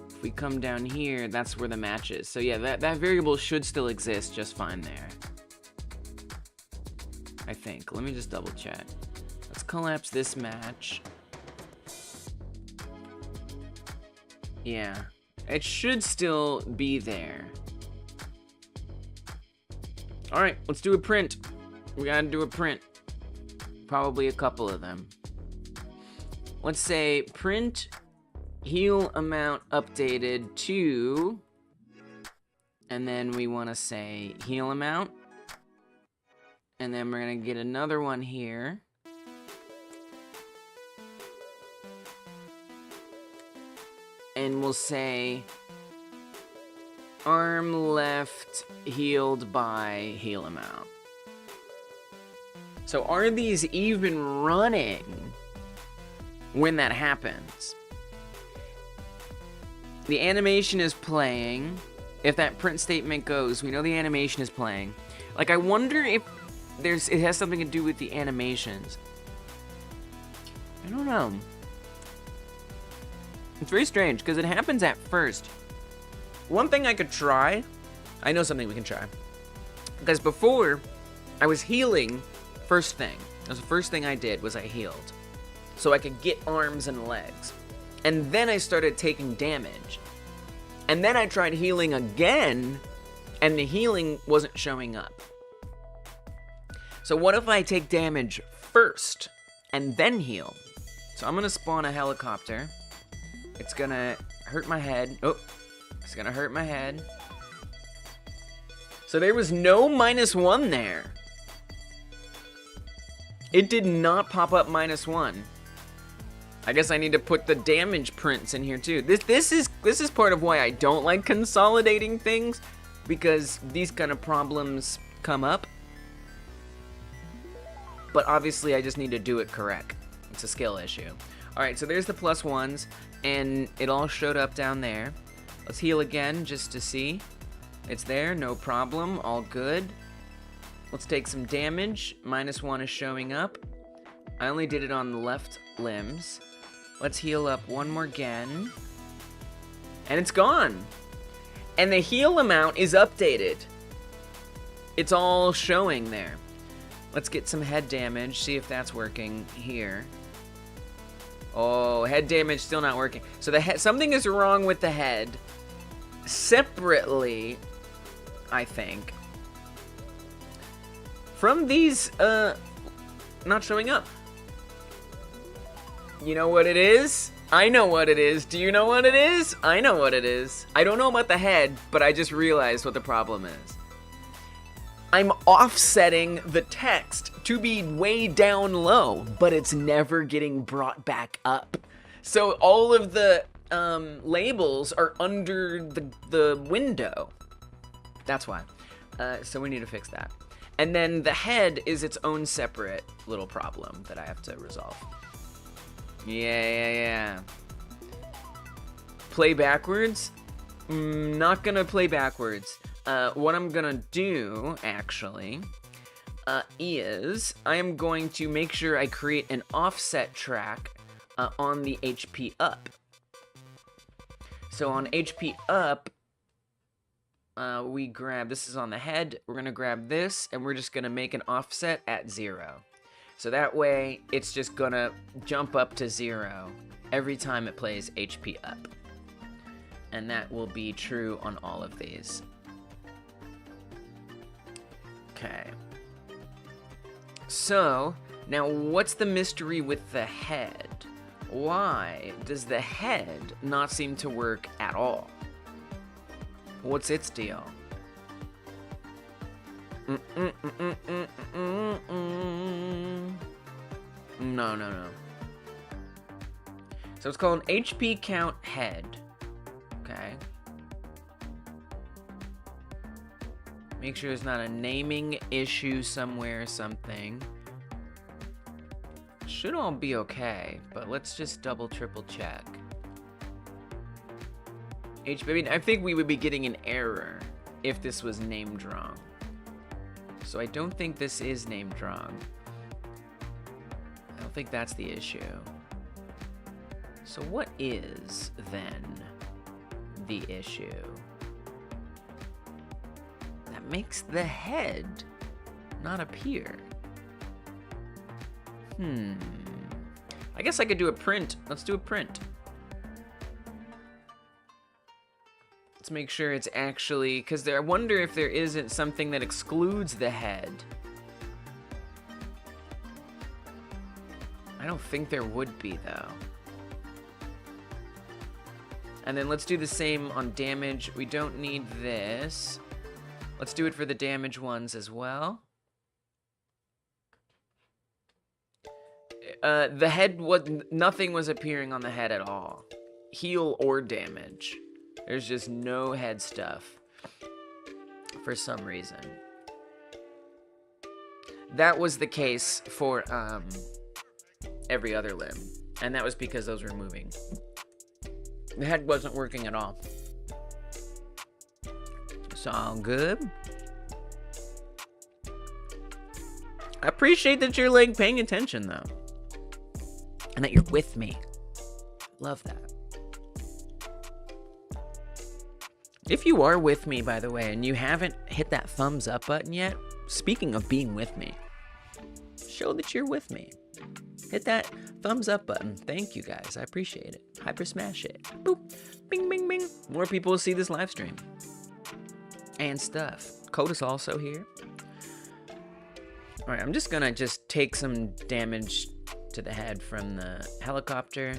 [SPEAKER 1] If we come down here, that's where the match is. So yeah, that variable should still exist just fine there. I think. Let me just double check. Let's collapse this match. Yeah. It should still be there. Alright, let's do a print. We gotta do a print. Probably a couple of them. Let's say print heal amount updated to... And then we want to say heal amount. And then we're gonna get another one here. And we'll say arm left healed by heal amount. So are these even running when that happens? The animation is playing. If that print statement goes, we know the animation is playing. Like, I wonder if it has something to do with the animations. I don't know. It's very strange, because it happens at first. One thing I could try, I know something we can try. Because before, I was healing first thing. That was the first thing I did, was I healed. So I could get arms and legs. And then I started taking damage. And then I tried healing again, and the healing wasn't showing up. So what if I take damage first, and then heal? So I'm gonna spawn a helicopter. It's gonna hurt my head. Oh, it's gonna hurt my head. So there was no -1 there. It did not pop up -1. I guess I need to put the damage prints in here too. This is part of why I don't like consolidating things, because these kind of problems come up. But obviously I just need to do it correct. It's a skill issue. Alright, so there's the +1s, and it all showed up down there. Let's heal again, just to see. It's there, no problem, all good. Let's take some damage. -1 is showing up. I only did it on the left limbs. Let's heal up one more again. And it's gone. And the heal amount is updated. It's all showing there. Let's get some head damage, see if that's working here. Oh, head damage still not working. So the head, something is wrong with the head. Separately, I think. From these, not showing up. You know what it is? I know what it is. Do you know what it is? I know what it is. I don't know about the head, but I just realized what the problem is. I'm offsetting the text to be way down low, but it's never getting brought back up. So all of the labels are under the window. That's why. So we need to fix that. And then the head is its own separate little problem that I have to resolve. Yeah. Play backwards? Not gonna play backwards. What I'm gonna do, actually, is I am going to make sure I create an offset track on the HP up. So on HP up, we grab, this is on the head, we're gonna grab this, and we're just gonna make an offset at 0. So that way, it's just gonna jump up to 0 every time it plays HP up. And that will be true on all of these. Okay. So, Now, what's the mystery with the head? Why does the head not seem to work at all? What's its deal? No. So it's called an HP count head. Okay. Make sure there's not a naming issue somewhere or something. Should all be okay, but let's just double, triple check. I mean, I think we would be getting an error if this was named wrong. So I don't think this is named wrong. I don't think that's the issue. So what is, then, the issue that makes the head not appear? I guess I could do a print. Let's do a print. Let's make sure it's actually, because I wonder if there isn't something that excludes the head. I don't think there would be, though. And then let's do the same on damage. We don't need this. Let's do it for the damage ones as well. The head was, nothing was appearing on the head at all. Heal or damage. There's just no head stuff for some reason. That was the case for every other limb, and that was because those were moving. The head wasn't working at all. It's all good. I appreciate that you're like paying attention though, and that you're with me. Love that. If you are with me, by the way, and you haven't hit that thumbs up button yet, speaking of being with me, show that you're with me. Hit that thumbs up button. Thank you, guys. I appreciate it. Hyper smash it. Boop. Bing, bing, bing. More people will see this live stream. And stuff. Code is also here. Alright, I'm just gonna take some damage to the head from the helicopter.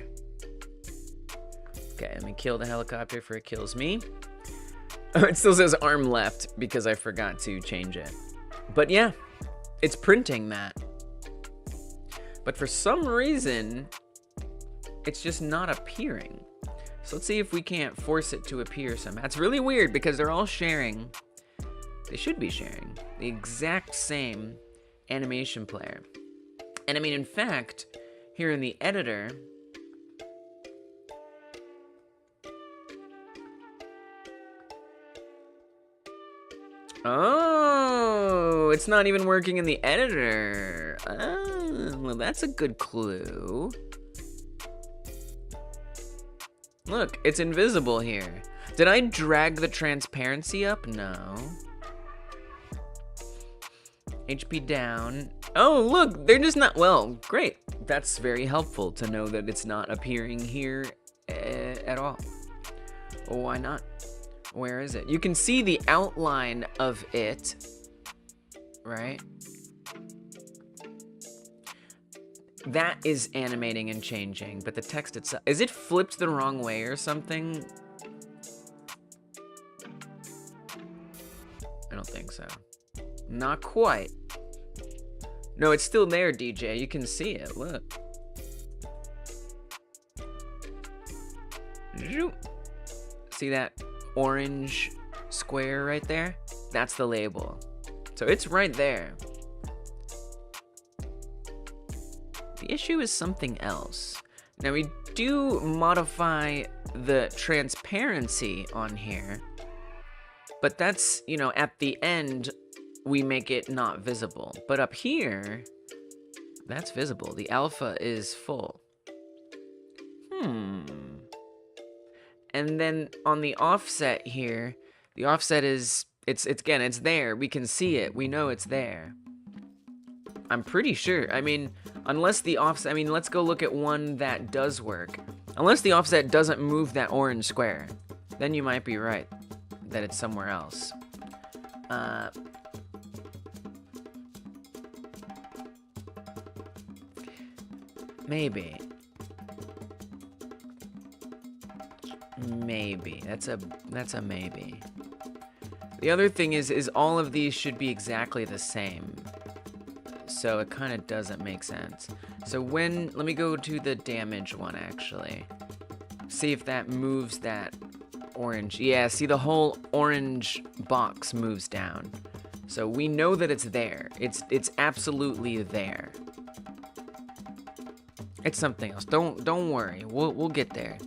[SPEAKER 1] Okay, let me kill the helicopter before it kills me. Oh, it still says arm left because I forgot to change it. But yeah, it's printing that. But for some reason, it's just not appearing. So let's see if we can't force it to appear somehow. It's really weird because they're all sharing. They should be sharing the exact same animation player. And I mean, in fact, here in the editor, oh, it's not even working in the editor. Oh, well, that's a good clue. Look, it's invisible here. Did I drag the transparency up? No. HP down. Oh, look, they're just not, well, great. That's very helpful to know that it's not appearing here at all. Why not? Where is it? You can see the outline of it, right? That is animating and changing, but the text itself, is it flipped the wrong way or something? I don't think so. Not quite. No, it's still there, DJ. You can see it. Look. See that orange square right there? That's the label. So it's right there. The issue is something else. Now we do modify the transparency on here, but that's, you know, at the end, we make it not visible. But up here, that's visible. The alpha is full. And then on the offset here, the offset is, it's again, it's there. We can see it. We know it's there. I'm pretty sure. I mean, unless the offset, I mean, let's go look at one that does work. Unless the offset doesn't move that orange square, then you might be right that it's somewhere else. Maybe. Maybe. That's a maybe. The other thing is all of these should be exactly the same. So it kind of doesn't make sense. So let me go to the damage one actually. See if that moves that orange. Yeah, see the whole orange box moves down. So we know that it's there. It's absolutely there. It's something else. Don't worry. We'll get there.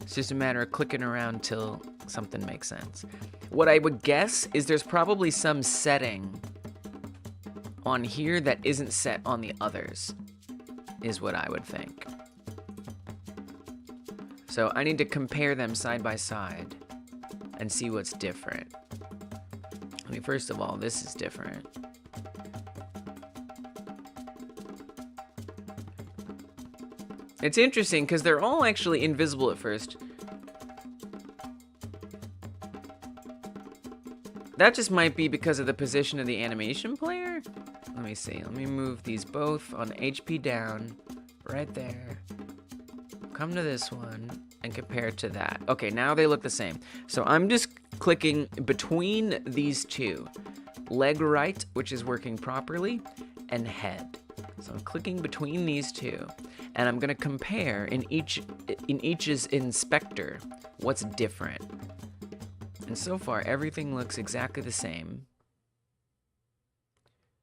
[SPEAKER 1] It's just a matter of clicking around till something makes sense. What I would guess is there's probably some setting on here that isn't set on the others, is what I would think. So I need to compare them side by side and see what's different. I mean, first of all, this is different. It's interesting because they're all actually invisible at first. That just might be because of the position of the animation player. Let me see. Let me move these both on HP down, right there. Come to this one and compare it to that. Okay, now they look the same. So I'm just clicking between these two. Leg right, which is working properly, and head. So I'm clicking between these two, and I'm gonna compare in each's inspector what's different. And so far, everything looks exactly the same.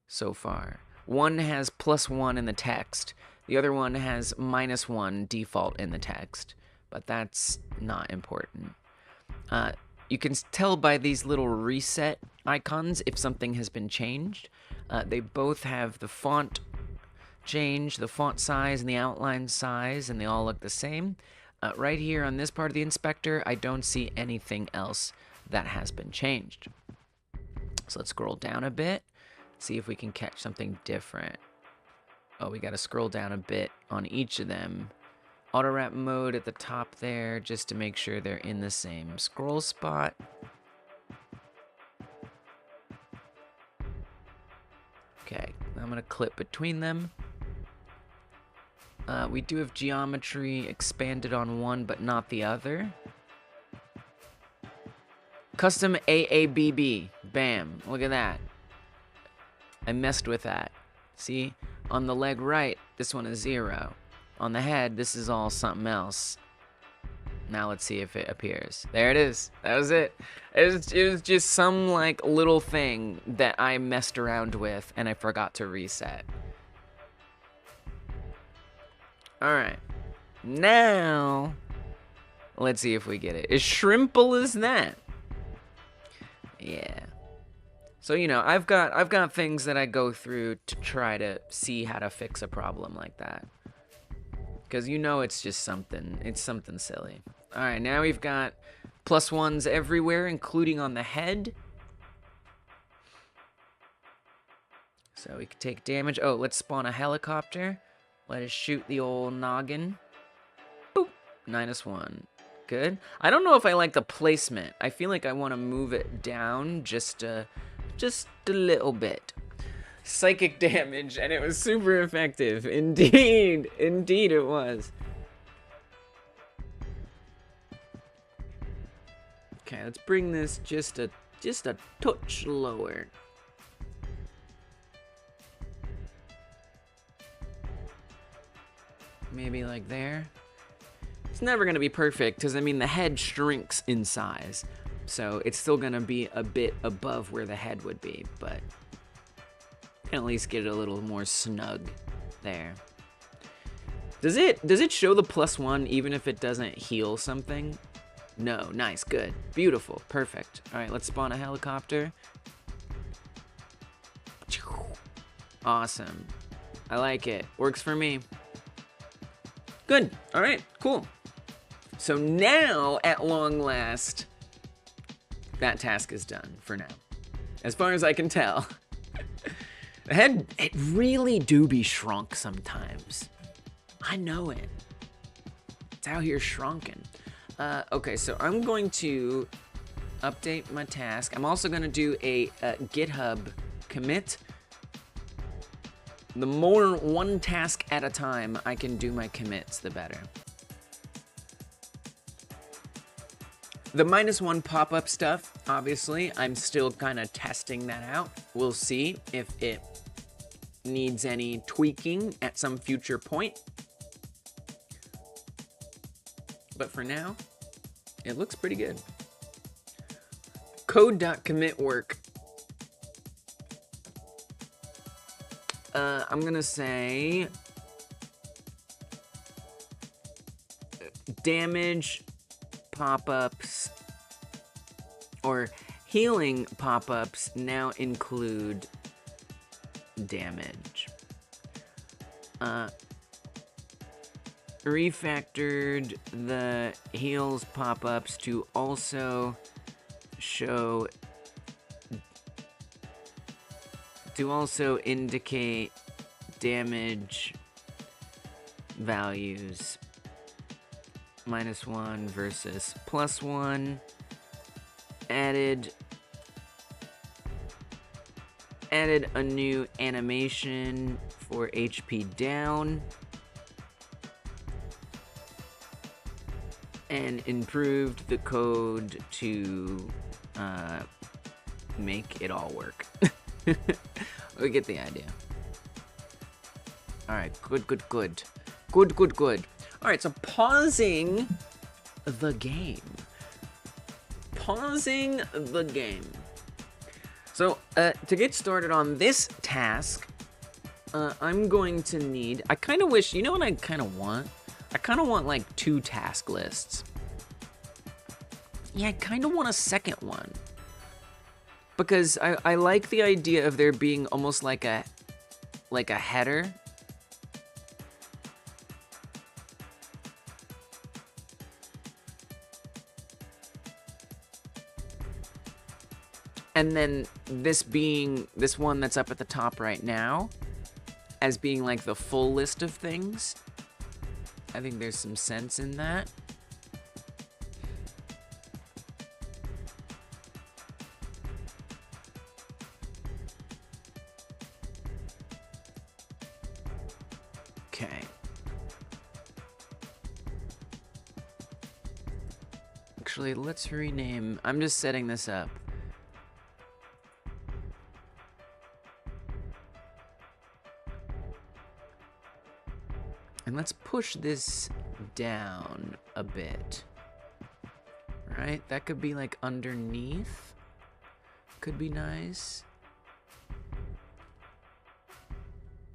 [SPEAKER 1] So far. One has +1 in the text. The other one has -1 default in the text. But that's not important. You can tell by these little reset icons if something has been changed. They both have the font change, the font size, and the outline size, and they all look the same. Right here on this part of the inspector, I don't see anything else that has been changed. So let's scroll down a bit, see if we can catch something different. Oh, we got to scroll down a bit on each of them. Auto wrap mode at the top there, just to make sure they're in the same scroll spot. Okay, I'm going to clip between them. We do have geometry expanded on one, but not the other. Custom AABB. Bam. Look at that. I messed with that. See? On the leg right, this one is 0. On the head, this is all something else. Now let's see if it appears. There it is. That was it. It was just some like little thing that I messed around with and I forgot to reset. Alright. Now, let's see if we get it. As shrimple as that. Yeah. So, you know, I've got things that I go through to try to see how to fix a problem like that. Because you know it's just something. It's something silly. Alright, now we've got +1s everywhere, including on the head. So we can take damage. Oh, let's spawn a helicopter. Let us shoot the old noggin. Boop. -1. Good. I don't know if I like the placement. I feel like I want to move it down just a little bit. Psychic damage, and it was super effective. Indeed. Indeed it was. Okay, let's bring this just a touch lower. Maybe like there. It's never going to be perfect because, I mean, the head shrinks in size. So it's still going to be a bit above where the head would be, but at least get it a little more snug there. Does it show the +1 even if it doesn't heal something? No. Nice. Good. Beautiful. Perfect. All right, let's spawn a helicopter. Awesome. I like it. Works for me. Good. All right. Cool. So now, at long last, that task is done for now. As far as I can tell. The head, it really do be shrunk sometimes. I know it. It's out here shrunken. Okay, so I'm going to update my task. I'm also going to do a GitHub commit The more one task at a time I can do my commits, the better. The -1 pop-up stuff, obviously, I'm still kind of testing that out. We'll see if it needs any tweaking at some future point. But for now, it looks pretty good. Code.commit work. I'm gonna say damage pop-ups or healing pop-ups now include damage. Refactored the heals pop-ups to also show, to also indicate damage values. -1 versus +1. Added a new animation for HP down. And improved the code to make it all work. We get the idea. Alright, good. Alright, so pausing the game. So, to get started on this task, I'm going to need... I kind of wish... You know what I kind of want? I kind of want, like, 2 task lists. Yeah, I kind of want a second one. Because I like the idea of there being almost like a header. And then this one that's up at the top right now as being like the full list of things. I think there's some sense in that. Okay. Actually, let's rename. I'm just setting this up. And let's push this down a bit. Right? That could be like underneath. Could be nice.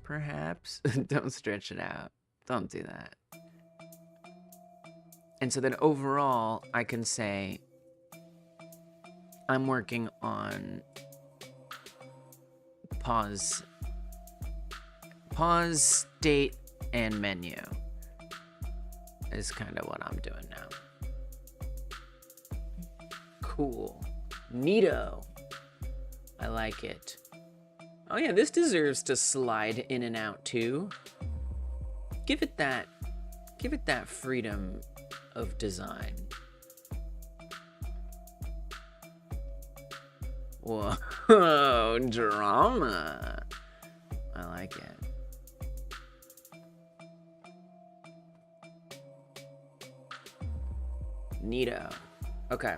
[SPEAKER 1] Perhaps. Don't stretch it out. Don't do that. And so then overall, I can say I'm working on pause, state, and menu is kind of what I'm doing now. Cool. Neato. I like it. Oh yeah, this deserves to slide in and out too. Give it that freedom of design. Whoa, drama. I like it. Neato. Okay.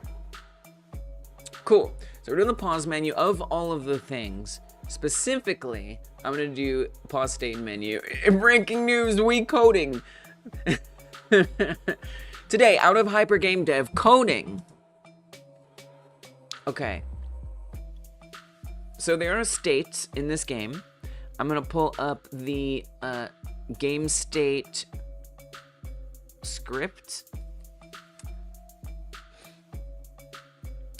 [SPEAKER 1] Cool. So we're doing the pause menu of all of the things. Specifically, I'm going to do pause state menu. Breaking news, we coding. Today, out of Hyper Game Dev, coding. Okay. So there are states in this game. I'm going to pull up the game state script.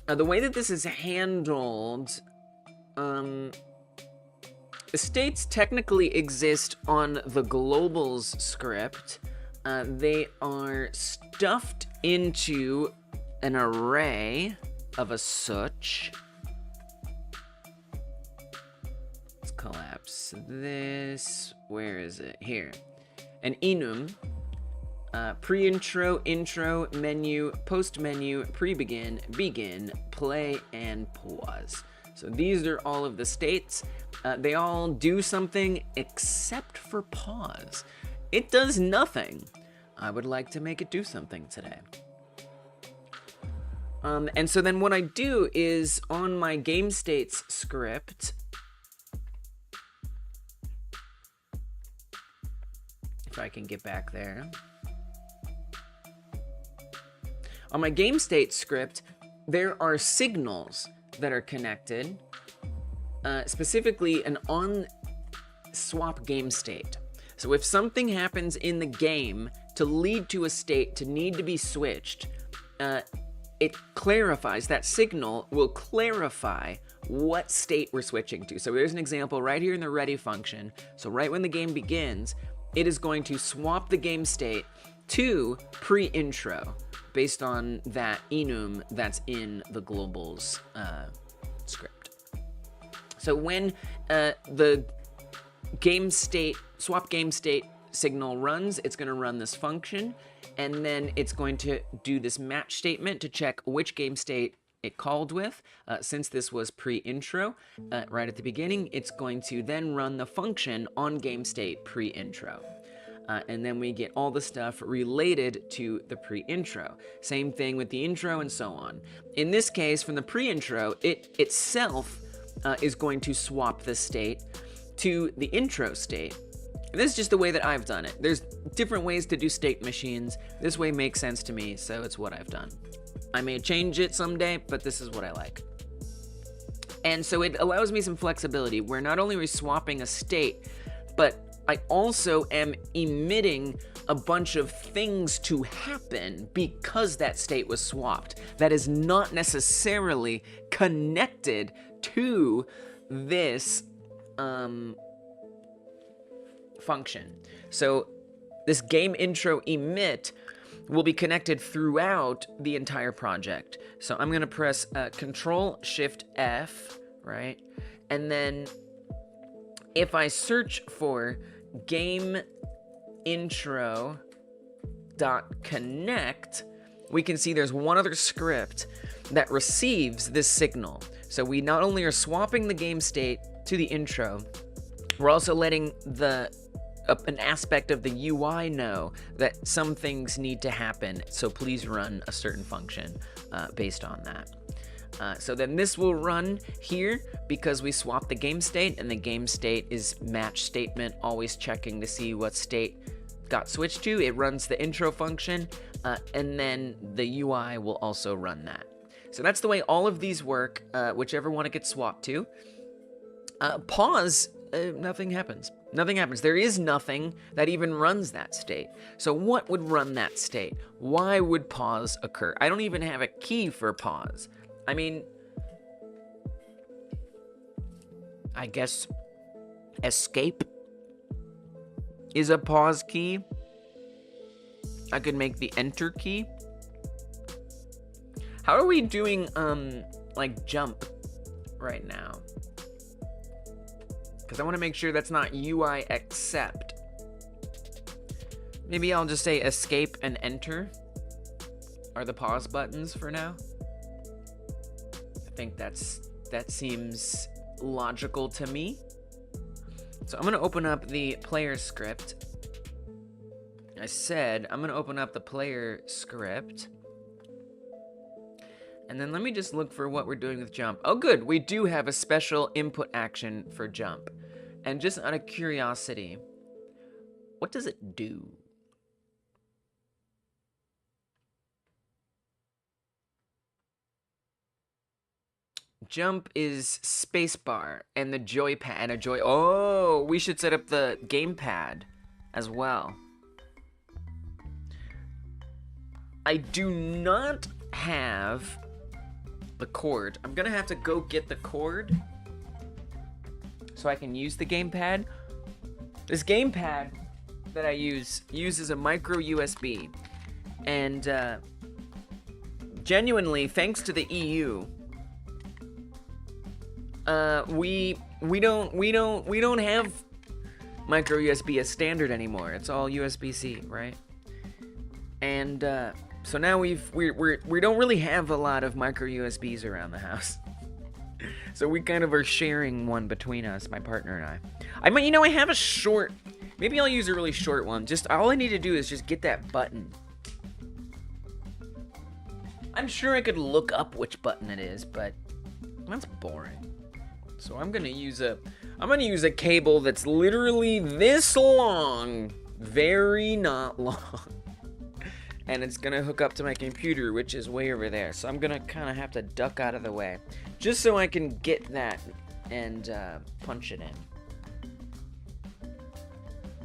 [SPEAKER 1] The way that this is handled, states technically exist on the globals script. They are stuffed into an array of a such. Let's collapse this. Where is it? Here. An enum. Pre-intro, intro, menu, post-menu, pre-begin, begin, play, and pause. So these are all of the states. They all do something except for pause. It does nothing. I would like to make it do something today. And so then what I do is on my game states script, if I can get back there. On my game state script, there are signals that are connected, specifically an on swap game state. So if something happens in the game to lead to a state to need to be switched, it clarifies, that signal will clarify what state we're switching to. So there's an example right here in the ready function. So right when the game begins, it is going to swap the game state to pre-intro based on that enum that's in the globals script. So when the game state, swap game state signal runs, it's going to run this function, and then it's going to do this match statement to check which game state it called with. Since this was pre-intro right at the beginning, it's going to then run the function on game state pre-intro. And then we get all the stuff related to the pre-intro. Same thing with the intro and so on. In this case, from the pre-intro, it itself is going to swap the state to the intro state. And this is just the way that I've done it. There's different ways to do state machines. This way makes sense to me, so it's what I've done. I may change it someday, but this is what I like. And so it allows me some flexibility where not only are we swapping a state, but I also am emitting a bunch of things to happen because that state was swapped. That is not necessarily connected to this function. So this game intro emit will be connected throughout the entire project. So I'm gonna press Control Shift F, right? And then if I search for game intro dot connect, we can see there's one other script that receives this signal. So we not only are swapping the game state to the intro, we're also letting an aspect of the UI know that some things need to happen, so please run a certain function based on that. So then this will run here because we swapped the game state, and the game state is match statement, always checking to see what state got switched to. It runs the intro function, and then the UI will also run that. So that's the way all of these work, whichever one it gets swapped to. Pause, nothing happens. Nothing happens. There is nothing that even runs that state. So what would run that state? Why would pause occur? I don't even have a key for pause. I mean, I guess escape is a pause key. I could make the enter key. How are we doing, like jump right now? Because I want to make sure that's not UI accept. Maybe I'll just say escape and enter are the pause buttons for now. I think that seems logical to me. So I'm going to open up the player script. I said I'm going to open up the player script. And then let me just look for what we're doing with jump. Oh, good. We do have a special input action for jump. And just out of curiosity, what does it do? Jump is spacebar and the joypad. Oh, we should set up the gamepad as well. I do not have the cord. I'm gonna have to go get the cord so I can use the gamepad. This gamepad that I uses a micro USB, and genuinely, thanks to the EU, we don't have micro USB as standard anymore. It's all USB-C, right? And so now we don't really have a lot of micro USBs around the house. So we kind of are sharing one between us, my partner and I. I might, you know, I have a short, maybe I'll use a really short one. Just, all I need to do is just get that button. I'm sure I could look up which button it is, but that's boring. So I'm gonna use a cable that's literally this long, very not long. And it's gonna hook up to my computer, which is way over there. So I'm gonna kind of have to duck out of the way, just so I can get that and punch it in.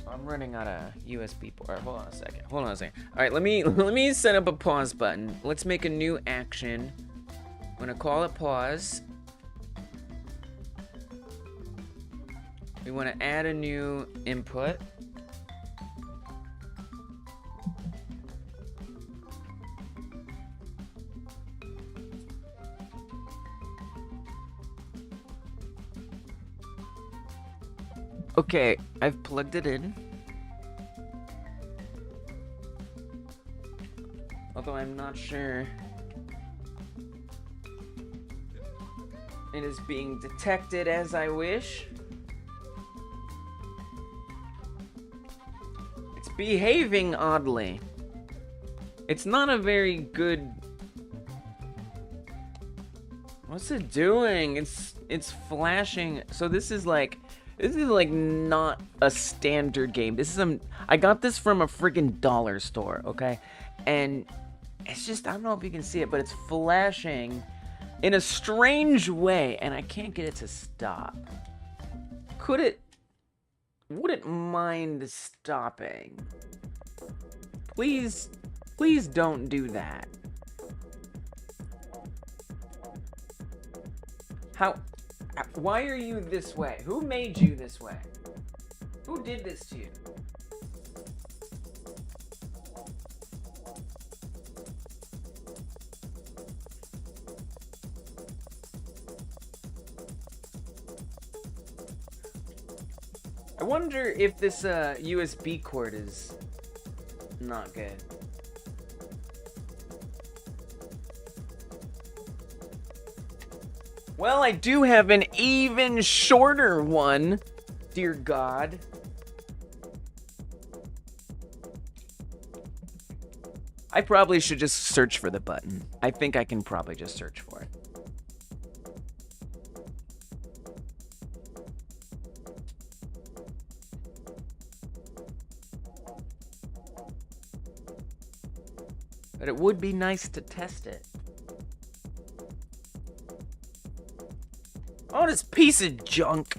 [SPEAKER 1] I'm running out of USB port. Hold on a second. All right, let me set up a pause button. Let's make a new action. I'm gonna call it pause. We want to add a new input. Okay, I've plugged it in. Although I'm not sure it is being detected as I wish. It's behaving oddly. It's not a very good... What's it doing? It's flashing. So this is like not a standard game. This is I got this from a freaking dollar store, okay? And it's just, I don't know if you can see it, but it's flashing in a strange way, and I can't get it to stop. Would it mind stopping? Please don't do that. Why are you this way? Who made you this way? Who did this to you? I wonder if this USB cord is not good. Well, I do have an even shorter one, dear God. I probably should just search for the button. I think I can probably just search for it. But it would be nice to test it. Oh, this piece of junk.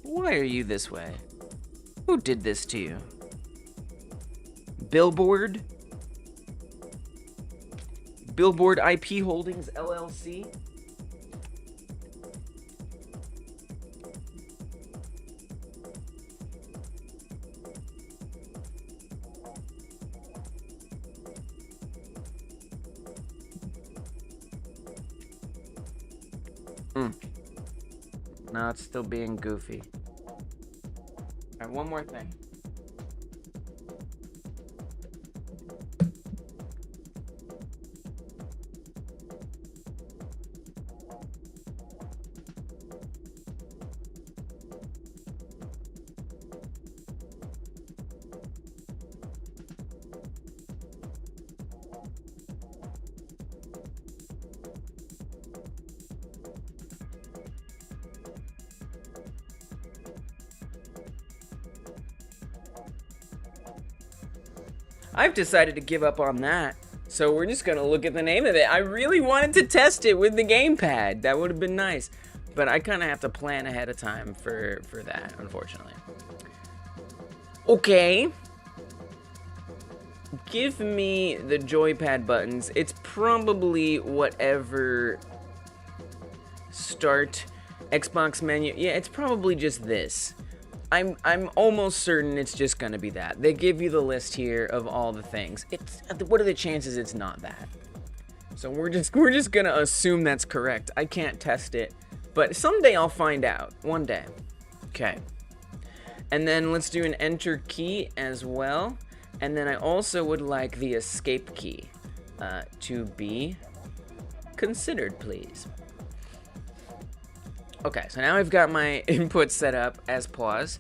[SPEAKER 1] Why are you this way? Who did this to you? Billboard? Billboard IP Holdings, LLC? No, it's still being goofy. Alright, one more thing. I've decided to give up on that, so we're just gonna look at the name of it. I really wanted to test it with the gamepad. That would have been nice, but I kind of have to plan ahead of time for that, unfortunately. Okay. Give me the joypad buttons. It's probably whatever. Start, Xbox menu. Yeah, it's probably just this. I'm almost certain it's just gonna be that. They give you the list here of all the things. What are the chances it's not that? So we're just gonna assume that's correct. I can't test it, but someday I'll find out. One day. Okay. And then let's do an enter key as well. And then I also would like the escape key to be considered, please. Okay, so now I've got my input set up as pause.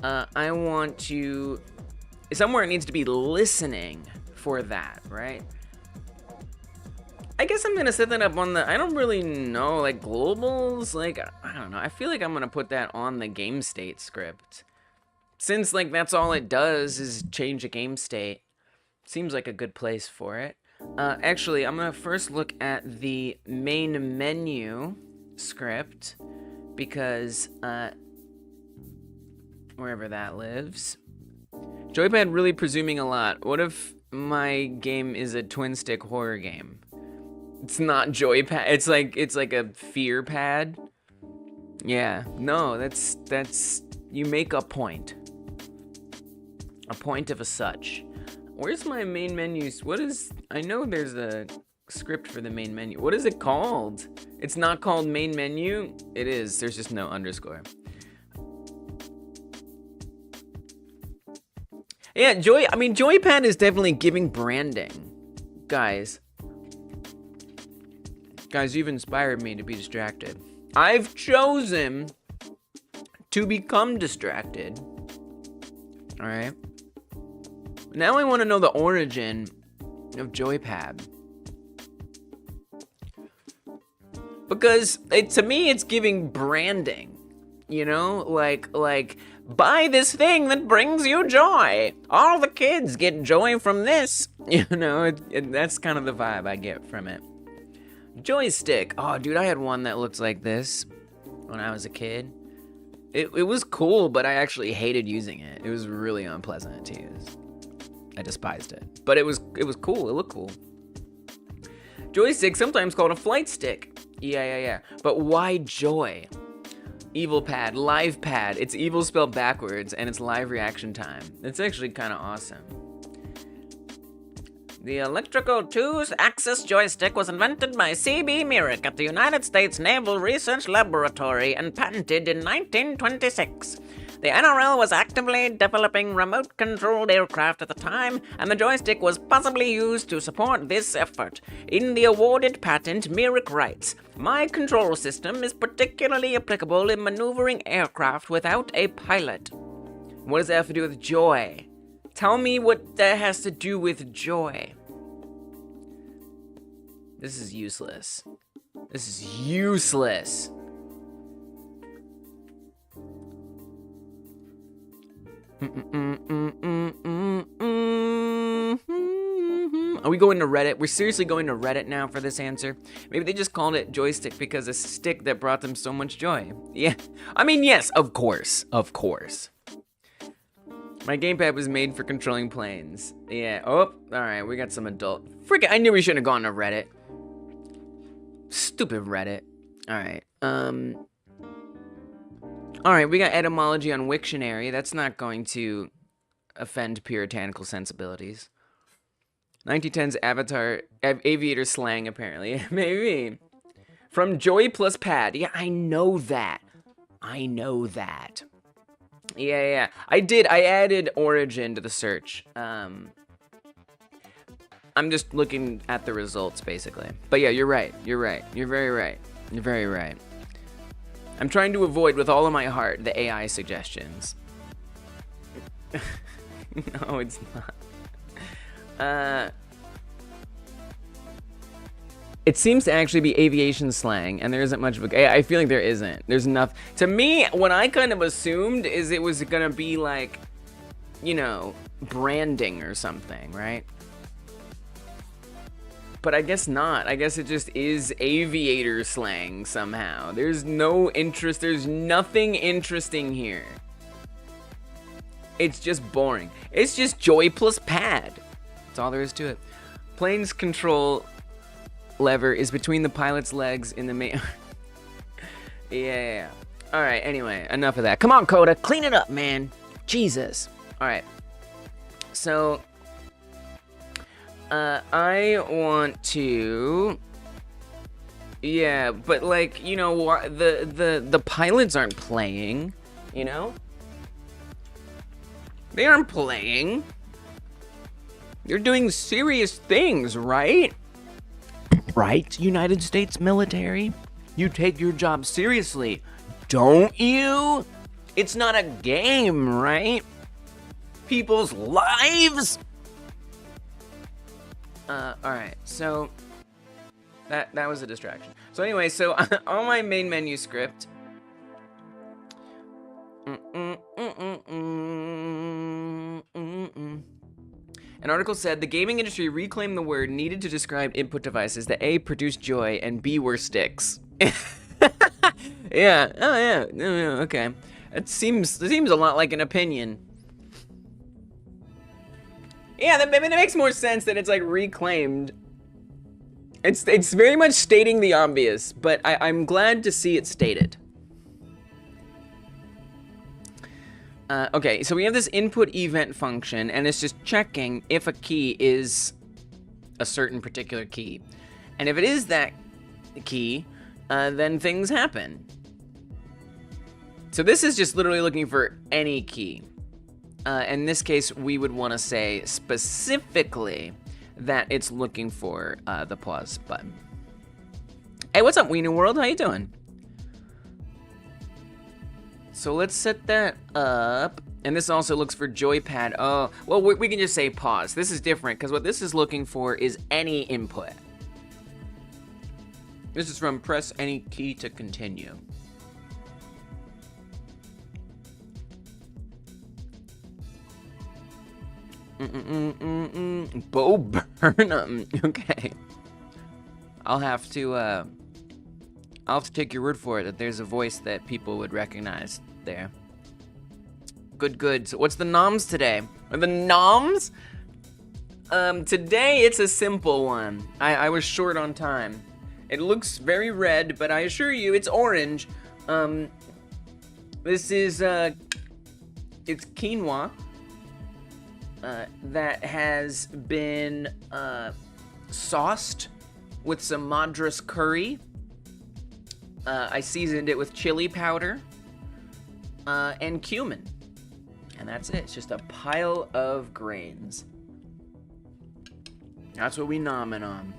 [SPEAKER 1] I want to... Somewhere it needs to be listening for that, right? I guess I'm gonna set that up on the... I don't really know, like, globals? Like, I don't know. I feel like I'm gonna put that on the game state script. Since, like, that's all it does is change a game state. Seems like a good place for it. Actually, I'm gonna first look at the main menu script, because, wherever that lives. Joypad really presuming a lot. What if my game is a twin-stick horror game? It's not joypad. It's like a fear pad. Yeah. No, that's you make a point. A point of a such. Where's my main menu? What is... I know there's a script for the main menu. What is it called? It's not called main menu. It is. There's just no underscore. Yeah, Joypad is definitely giving branding. Guys, you've inspired me to be distracted. I've chosen to become distracted. All right. Now I want to know the origin of Joypad. Because to me, it's giving branding. You know, like, buy this thing that brings you joy. All the kids get joy from this. You know, that's kind of the vibe I get from it. Joystick. Oh, dude, I had one that looked like this when I was a kid. It was cool, but I actually hated using it. It was really unpleasant to use. I despised it. But it was cool. It looked cool. Joystick, sometimes called a flight stick. Yeah. But why joy? Evil pad, live pad. It's evil spelled backwards, and it's live reaction time. It's actually kind of awesome. The electrical 2-axis joystick was invented by C.B. Merrick at the United States Naval Research Laboratory and patented in 1926. The NRL was actively developing remote-controlled aircraft at the time, and the joystick was possibly used to support this effort. In the awarded patent, Merrick writes, "My control system is particularly applicable in maneuvering aircraft without a pilot." What does that have to do with joy? Tell me what that has to do with joy. This is useless. This is useless. Are we going to Reddit? We're seriously going to Reddit now for this answer? Maybe they just called it joystick because a stick that brought them so much joy. Yeah. I mean, yes, of course. Of course. My gamepad was made for controlling planes. Yeah. Oh, alright. We got some adult. Freaking, I knew we shouldn't have gone to Reddit. Stupid Reddit. Alright. Alright, we got etymology on Wiktionary. That's not going to offend puritanical sensibilities. 1910s aviator slang, apparently. Maybe. From joy plus pad. Yeah, I know that. Yeah. I added origin to the search. I'm just looking at the results, basically. But yeah, you're right. You're very right. I'm trying to avoid with all of my heart the AI suggestions. No, it's not. It seems to actually be aviation slang, and there isn't much of a... I feel like there isn't. There's enough... To me, what I kind of assumed is it was gonna be like, you know, branding or something, right? But I guess not. I guess it just is aviator slang somehow. There's no interest. There's nothing interesting here. It's just boring. It's just joy plus pad. That's all there is to it. Plane's control lever is between the pilot's legs in the main... Yeah. Alright, anyway, enough of that. Come on, Coda, clean it up, man. Jesus. Alright. So... I want to... Yeah, but like, you know, the pilots aren't playing, you know? They aren't playing. They're doing serious things, right? right, United States military? You take your job seriously, don't you? It's not a game, right? People's lives? Alright, so that was a distraction. So anyway, so on my main menu script, an article said the gaming industry reclaimed the word needed to describe input devices that A, produced joy, and B, were sticks. Yeah, oh yeah, okay. It seems a lot like an opinion. Yeah, that makes more sense that it's like reclaimed. It's very much stating the obvious, but I'm glad to see it stated. Okay, so we have this input event function, and it's just checking if a key is a certain particular key. And if it is that key, then things happen. So this is just literally looking for any key. In this case, we would want to say specifically that it's looking for the pause button. Hey, what's up, Weenie World? How you doing? So let's set that up. And this also looks for joypad. Oh, well, we can just say pause. This is different because what this is looking for is any input. This is from press any key to continue. Bo Burnham. Okay. I'll have to take your word for it that there's a voice that people would recognize there. Good. So what's the noms today? Are the noms? Today it's a simple one. I was short on time. It looks very red, but I assure you it's orange. This is it's quinoa. That has been sauced with some Madras curry. I seasoned it with chili powder and cumin. And that's it. It's just a pile of grains. That's what we nom it on.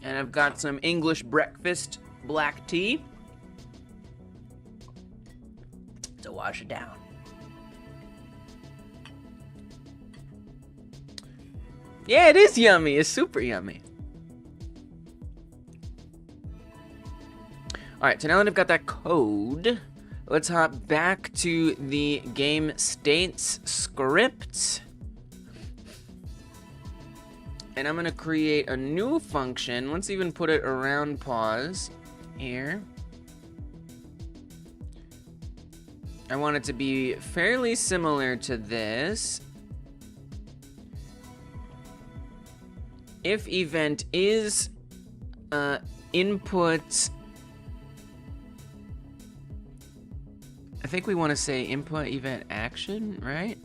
[SPEAKER 1] And I've got some English breakfast black tea to wash it down. Yeah, it is yummy. It's super yummy. Alright, so now that I've got that code, let's hop back to the game states script. And I'm going to create a new function. Let's even put it around pause here. I want it to be fairly similar to this. If event is input, I think we want to say input event action, right?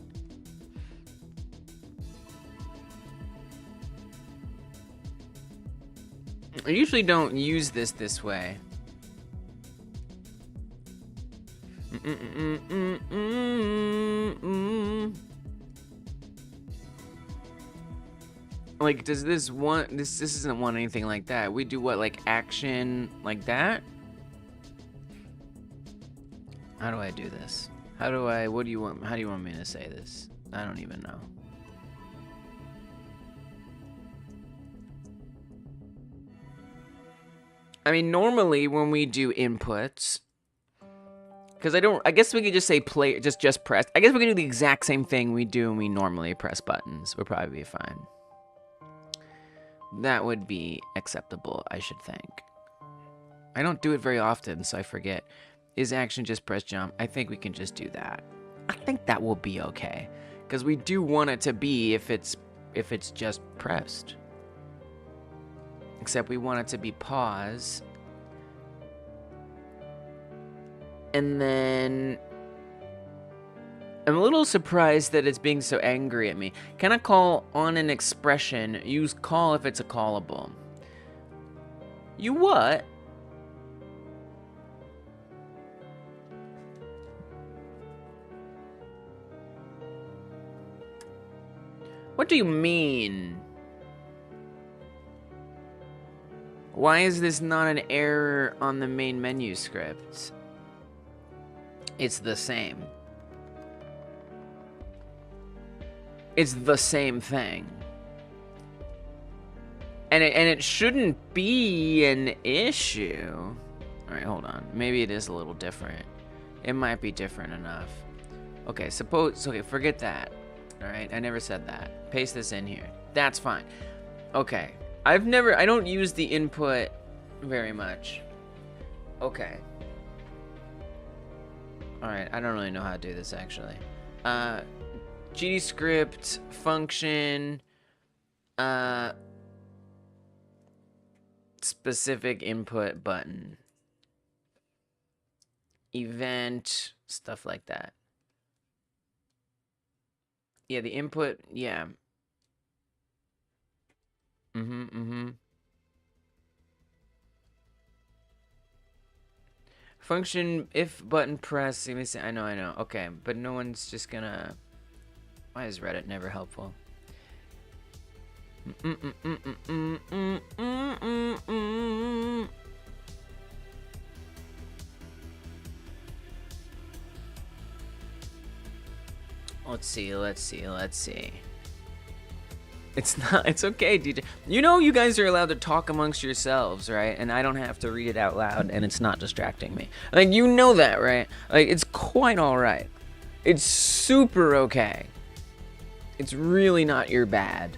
[SPEAKER 1] I usually don't use this way. Like, does this want, this doesn't want anything like that. We do what, like action like that? How do I do this? What do you want, how do you want me to say this? I don't even know. I mean, normally when we do inputs, because I guess we could just say play, just press. I guess we could do the exact same thing we do when we normally press buttons. We'll probably be fine. That would be acceptable, I should think. I don't do it very often, so I forget. Is action just press jump? I think we can just do that. I think that will be okay, because we do want it to be if it's just pressed. Except we want it to be pause. And then I'm a little surprised that it's being so angry at me. Can I call on an expression? Use call if it's a callable. You what? What do you mean? Why is this not an error on the main menu script? It's the same. It's the same thing. And it shouldn't be an issue. Alright, hold on. Maybe it is a little different. It might be different enough. Okay, okay, forget that. Alright, I never said that. Paste this in here. That's fine. Okay. I don't use the input very much. Okay. Alright, I don't really know how to do this actually. GD script, function, specific input button. Event, stuff like that. Yeah, the input, yeah. Function, if button press, let me see, I know. Okay, but no one's just gonna... Why is Reddit never helpful? Let's see. It's okay, DJ. You know you guys are allowed to talk amongst yourselves, right? And I don't have to read it out loud, and it's not distracting me. Like, you know that, right? Like, it's quite alright. It's super okay. It's really not your bad.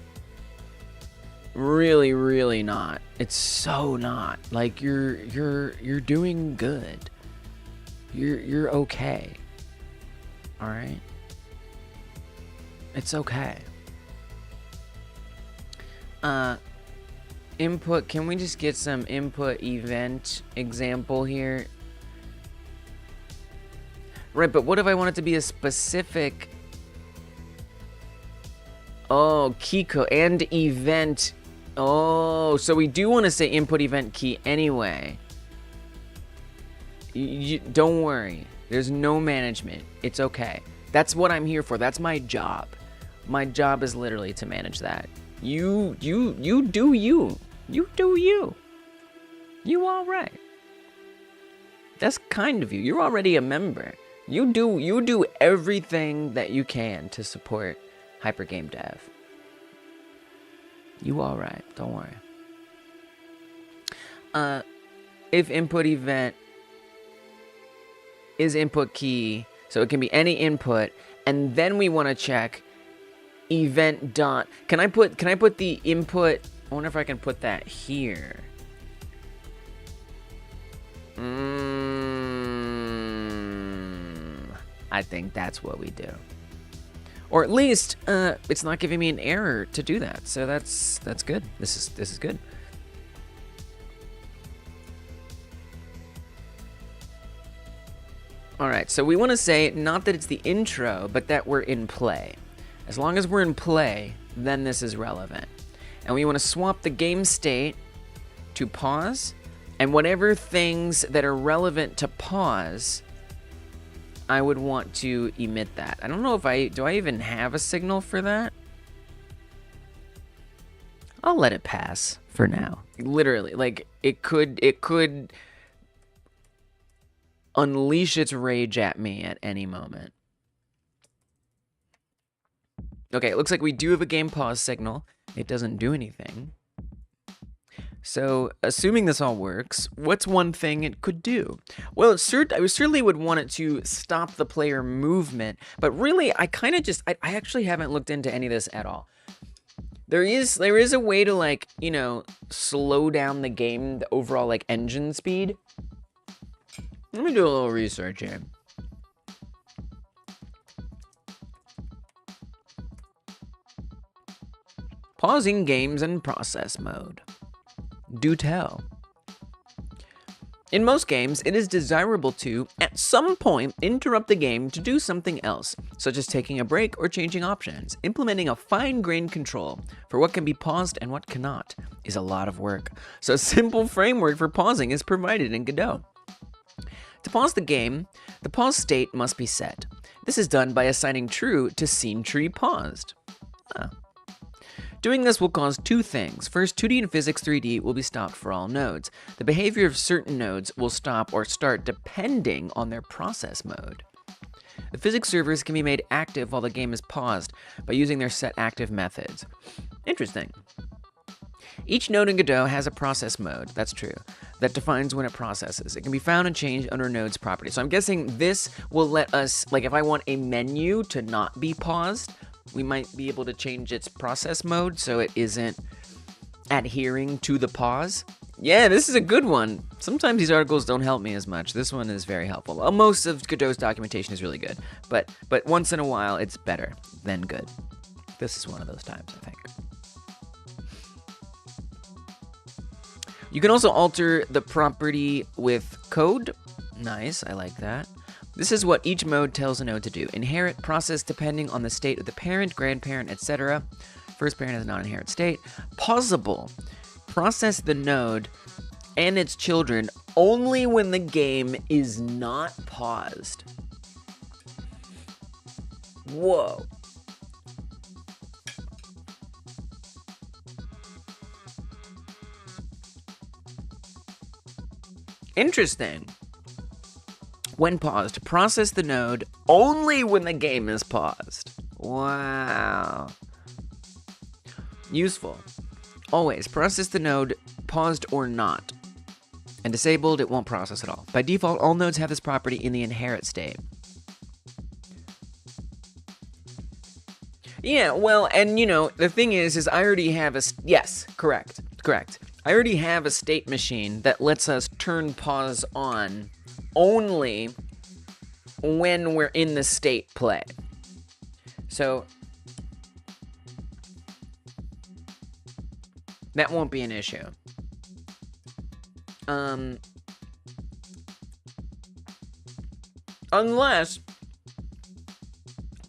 [SPEAKER 1] Really, really not. It's so not. Like, you're doing good. You're okay. Alright? It's okay. Input, can we just get some input event example here? Right, but what if I want it to be a specific... Oh, key code and event. Oh, so we do want to say input event key anyway. Don't worry. There's no management. It's okay. That's what I'm here for. That's my job. My job is literally to manage that. You do you. You do you. You all right. That's kind of you. You're already a member. You do everything that you can to support Hypergame Dev. You all right. Don't worry. If input event is input key, so it can be any input, and then we want to check event dot. Can I put the input? I wonder if I can put that here. I think that's what we do. Or at least it's not giving me an error to do that. So that's good. This is good. All right, so we want to say not that it's the intro, but that we're in play. As long as we're in play, then this is relevant. And we want to swap the game state to pause, and whatever things that are relevant to pause, I would want to emit that. I don't know if do I even have a signal for that? I'll let it pass for now. Literally, like it could unleash its rage at me at any moment. Okay, it looks like we do have a game pause signal. It doesn't do anything. So, assuming this all works, what's one thing it could do? Well, I certainly would want it to stop the player movement, but really, I actually haven't looked into any of this at all. There is a way to, like, you know, slow down the game, the overall, like, engine speed. Let me do a little research here. Pausing games in process mode. Do tell. In most games, it is desirable to, at some point, interrupt the game to do something else, such as taking a break or changing options. Implementing a fine-grained control for what can be paused and what cannot is a lot of work. So a simple framework for pausing is provided in Godot. To pause the game, the pause state must be set. This is done by assigning true to scene tree paused. Doing this will cause two things. First, 2D and Physics 3D will be stopped for all nodes. The behavior of certain nodes will stop or start depending on their process mode. The physics servers can be made active while the game is paused by using their set active methods. Interesting. Each node in Godot has a process mode, that's true, that defines when it processes. It can be found and changed under a node's properties. So I'm guessing this will let us, like if I want a menu to not be paused, we might be able to change its process mode so it isn't adhering to the pause. Yeah, this is a good one. Sometimes these articles don't help me as much. This one is very helpful. Well, most of Godot's documentation is really good, but once in a while it's better than good. This is one of those times, I think. You can also alter the property with code. Nice, I like that. This is what each mode tells a node to do. Inherit, process depending on the state of the parent, grandparent, etc. First parent has a non-inherent state. Pausable. Process the node and its children only when the game is not paused. Whoa. Interesting. When paused, process the node only when the game is paused. Wow. Useful. Always process the node, paused or not. And disabled, it won't process at all. By default, all nodes have this property in the inherit state. Yeah, well, and you know, the thing is I already have a... Yes, correct. I already have a state machine that lets us turn pause on only when we're in the state play. So that won't be an issue. Unless,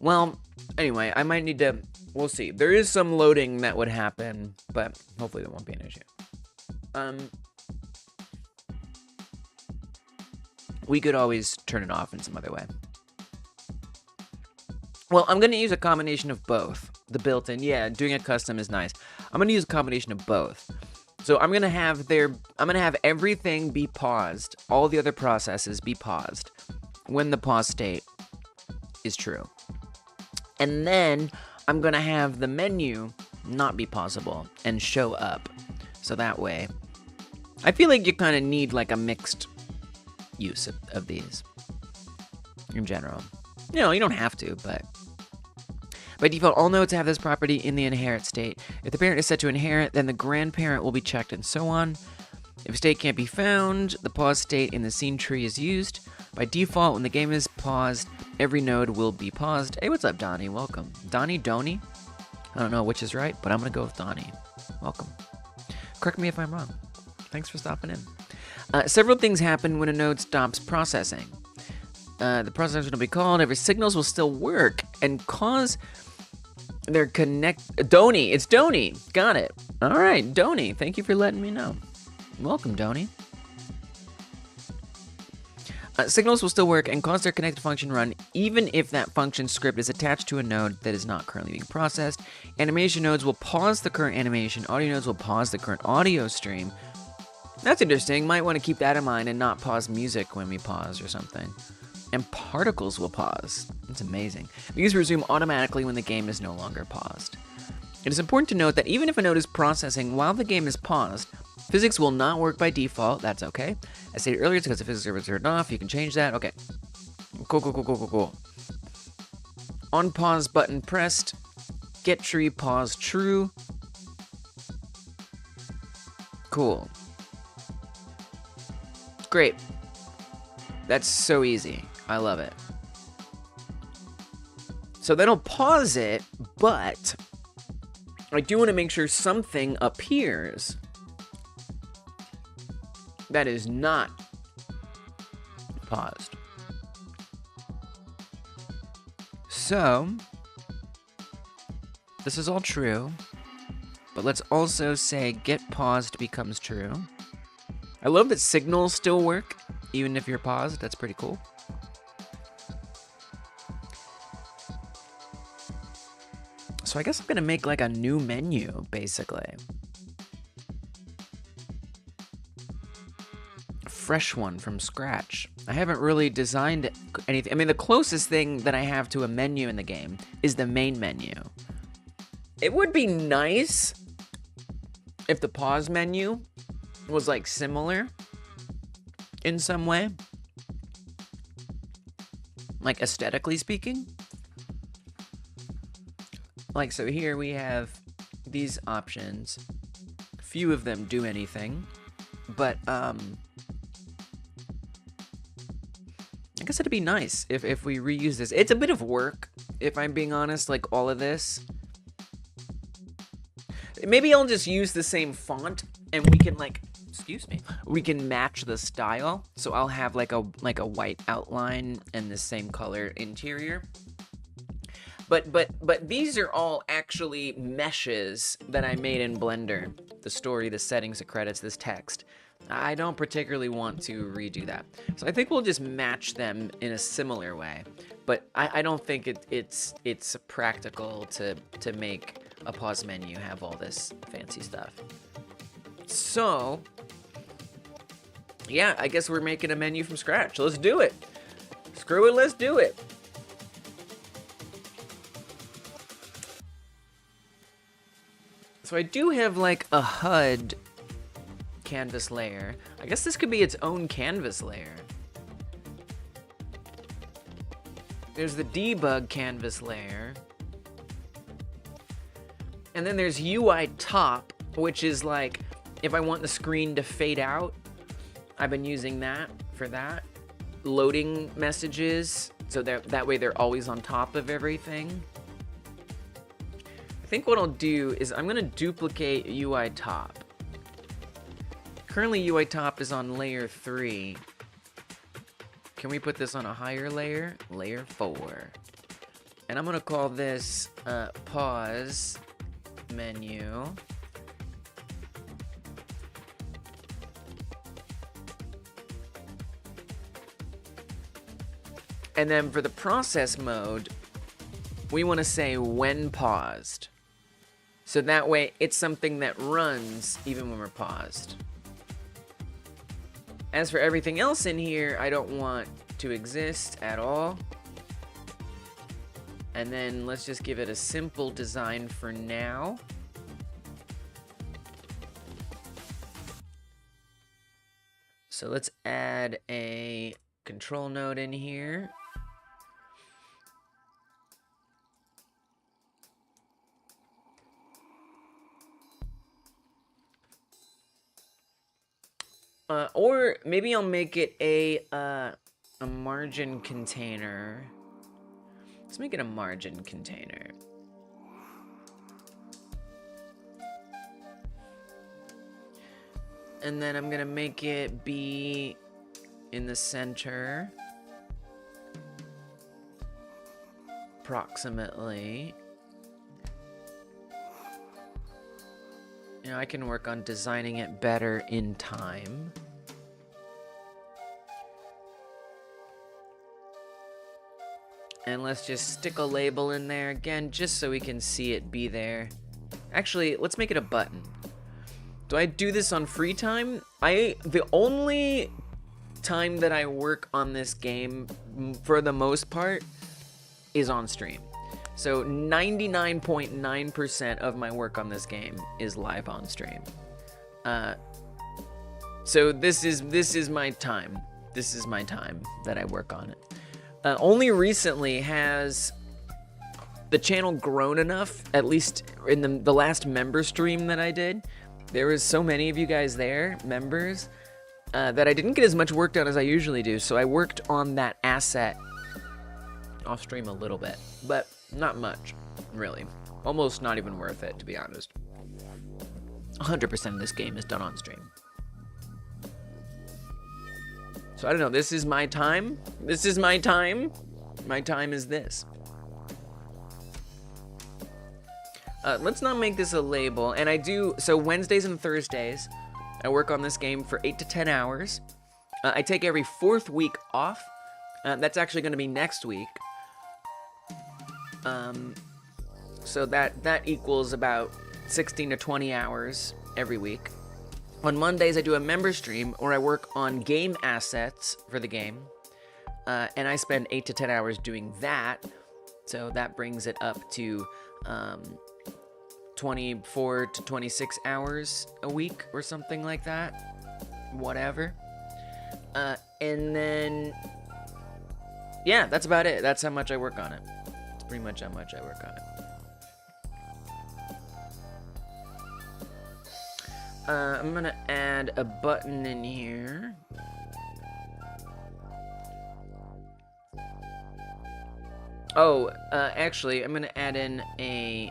[SPEAKER 1] well, anyway, I might need to, we'll see. There is some loading that would happen, but hopefully that won't be an issue. We could always turn it off in some other way. Well, I'm going to use a combination of both. The built-in, yeah, doing a custom is nice. I'm going to use a combination of both. So I'm going to have everything be paused, all the other processes be paused when the pause state is true. And then I'm going to have the menu not be pausable and show up. So that way, I feel like you kind of need like a mixed use of these in general. You know, you don't have to, but by default, all nodes have this property in the inherit state. If the parent is set to inherit, then the grandparent will be checked and so on. If a state can't be found, the pause state in the scene tree is used. By default, when the game is paused, every node will be paused. Hey, what's up, Donnie? Welcome. Donnie? I don't know which is right, but I'm going to go with Donnie. Welcome. Correct me if I'm wrong. Thanks for stopping in. Several things happen when a node stops processing. The processor will be called, every signals will still work, and cause their Donnie, it's Donnie. Got it. All right, Donnie, thank you for letting me know. Welcome, Donnie. Signals will still work and cause their connected function run even if that function script is attached to a node that is not currently being processed. Animation nodes will pause the current animation. Audio nodes will pause the current audio stream. That's interesting. Might want to keep that in mind and not pause music when we pause or something. And particles will pause. That's amazing. These resume automatically when the game is no longer paused. It is important to note that even if a node is processing while the game is paused, physics will not work by default. That's okay. I stated earlier, it's because the physics server is turned off. You can change that. Okay. Cool. On pause button pressed. Get tree pause true. Cool. Great. That's so easy. I love it. So then I'll pause it, but I do want to make sure something appears that is not paused. So, this is all true, but let's also say get paused becomes true. I love that signals still work, even if you're paused. That's pretty cool. So So I guess I'm gonna make like a new menu, basically. A fresh one from scratch. I haven't really designed anything. I mean, the closest thing that I have to a menu in the game is the main menu. It would be nice if the pause menu was like similar in some way. Like aesthetically speaking. Like, so here we have these options. Few of them do anything, but I guess it'd be nice if we reuse this. It's a bit of work, if I'm being honest, like all of this. Maybe I'll just use the same font and we can like, excuse me, we can match the style. So I'll have like a white outline and the same color interior. But these are all actually meshes that I made in Blender. The story, the settings, the credits, this text. I don't particularly want to redo that. So I think we'll just match them in a similar way. But I don't think it's practical to make a pause menu have all this fancy stuff. So, yeah, I guess we're making a menu from scratch. Let's do it. Screw it, let's do it. So I do have like a HUD canvas layer. I guess this could be its own canvas layer. There's the debug canvas layer. And then there's UI top, which is like, if I want the screen to fade out, I've been using that for that. Loading messages, so that way they're always on top of everything. I think what I'll do is I'm gonna duplicate UI top. Currently UI top is on layer 3. Can we put this on a higher layer? Layer 4. And I'm gonna call this pause menu. And then for the process mode, we want to say when paused. So that way it's something that runs even when we're paused. As for everything else in here, I don't want to exist at all. And then let's just give it a simple design for now. So let's add a control node in here. Or maybe I'll make it a margin container. Let's make it a margin container. And then I'm gonna make it be in the center. Approximately. You know, I can work on designing it better in time. And let's just stick a label in there again, just so we can see it be there. Actually, let's make it a button. Do I do this on free time? The only time that I work on this game, for the most part, is on stream. So 99.9% of my work on this game is live on stream. So this is my time. This is my time that I work on it. Only recently has the channel grown enough, at least in the last member stream that I did. There was so many of you guys there, members, that I didn't get as much work done as I usually do. So I worked on that asset off stream a little bit, but not much, really. Almost not even worth it, to be honest. 100% of this game is done on stream. So I don't know, this is my time. This is my time. My time is this. Let's not make this a label. And I do, so Wednesdays and Thursdays, I work on this game for 8 to 10 hours. I take every 4th week off. That's actually going to be next week. So that equals about 16 to 20 hours every week. On Mondays, I do a member stream, or I work on game assets for the game. And I spend 8 to 10 hours doing that. So that brings it up to 24 to 26 hours a week or something like that. Whatever. And then, yeah, that's about it. That's how much I work on it. It's pretty much how much I work on it. I'm gonna add a button in here. Oh, actually, I'm gonna add in a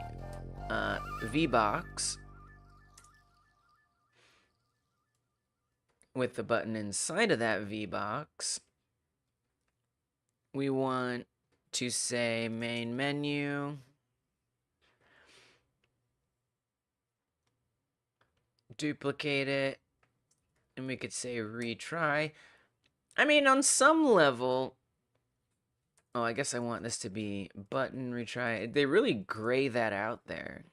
[SPEAKER 1] V-box with the button inside of that V-box. We want to say main menu. Duplicate it, and we could say retry. I mean, on some level, oh, I guess I want this to be button retry. They really gray that out there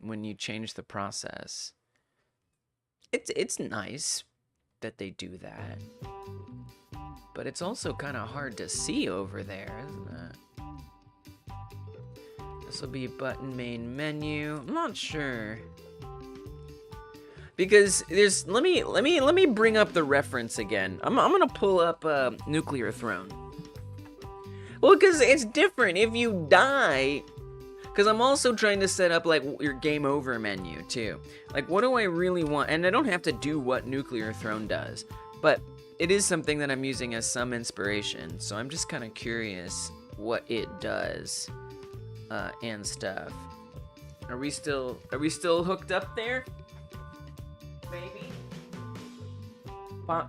[SPEAKER 1] when you change the process. It's nice that they do that, but it's also kind of hard to see over there, isn't it? This will be button main menu. I'm not sure. Because there's, let me bring up the reference again. I'm gonna pull up Nuclear Throne. Well, because it's different if you die. Because I'm also trying to set up like your game over menu too. Like, what do I really want? And I don't have to do what Nuclear Throne does, but it is something that I'm using as some inspiration. So I'm just kind of curious what it does and stuff. Are we still hooked up there? Maybe.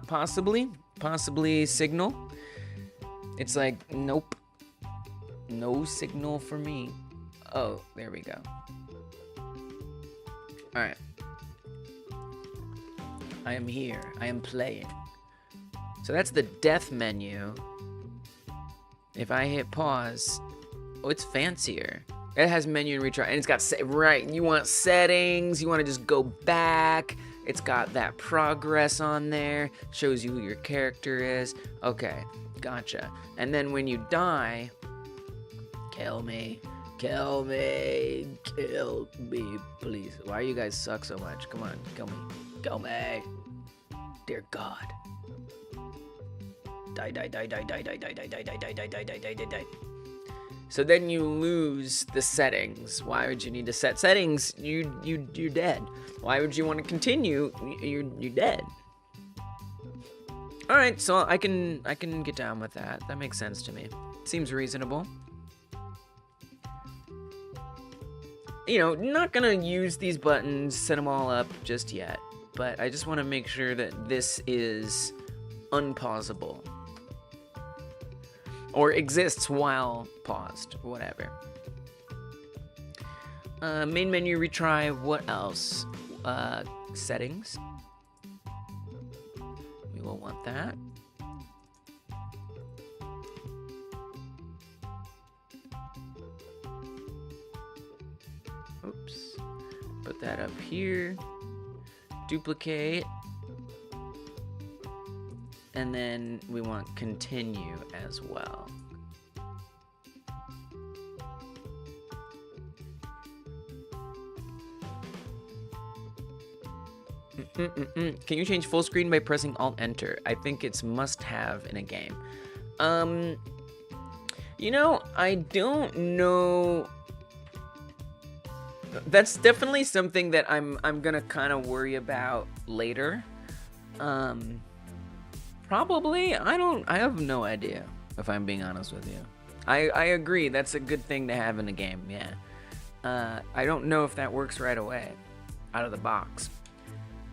[SPEAKER 1] Possibly signal. It's like, nope. No signal for me. Oh, there we go. Alright. I am here. I am playing. So that's the death menu. If I hit pause, oh, it's fancier. It has menu and retry, and it's got, right, you want settings, you want to just go back. It's got that progress on there, shows you who your character is. Okay, gotcha. And then when you die, kill me, kill me, kill me, please. Why you guys suck so much? Come on, kill me, kill me. Dear God. Die, die, die, die, die, die, die, die, die, die, die, die, die, die, die, die. So then you lose the settings. Why would you need to set settings? You're dead. Why would you want to continue? You're dead. All right, so I can get down with that. That makes sense to me. Seems reasonable. You know, not gonna use these buttons, set them all up just yet, but I just want to make sure that this is unpausable. Or exists while paused, whatever. Main menu retry, what else? Settings. We will want that. Oops. Put that up here. Duplicate. And then we want continue as well. Can you change full screen by pressing Alt-Enter? I think it's must-have in a game. You know, I don't know. That's definitely something that I'm gonna kind of worry about later. Probably. I have no idea, if I'm being honest with you. I agree, that's a good thing to have in a game, yeah. I don't know if that works right away, out of the box.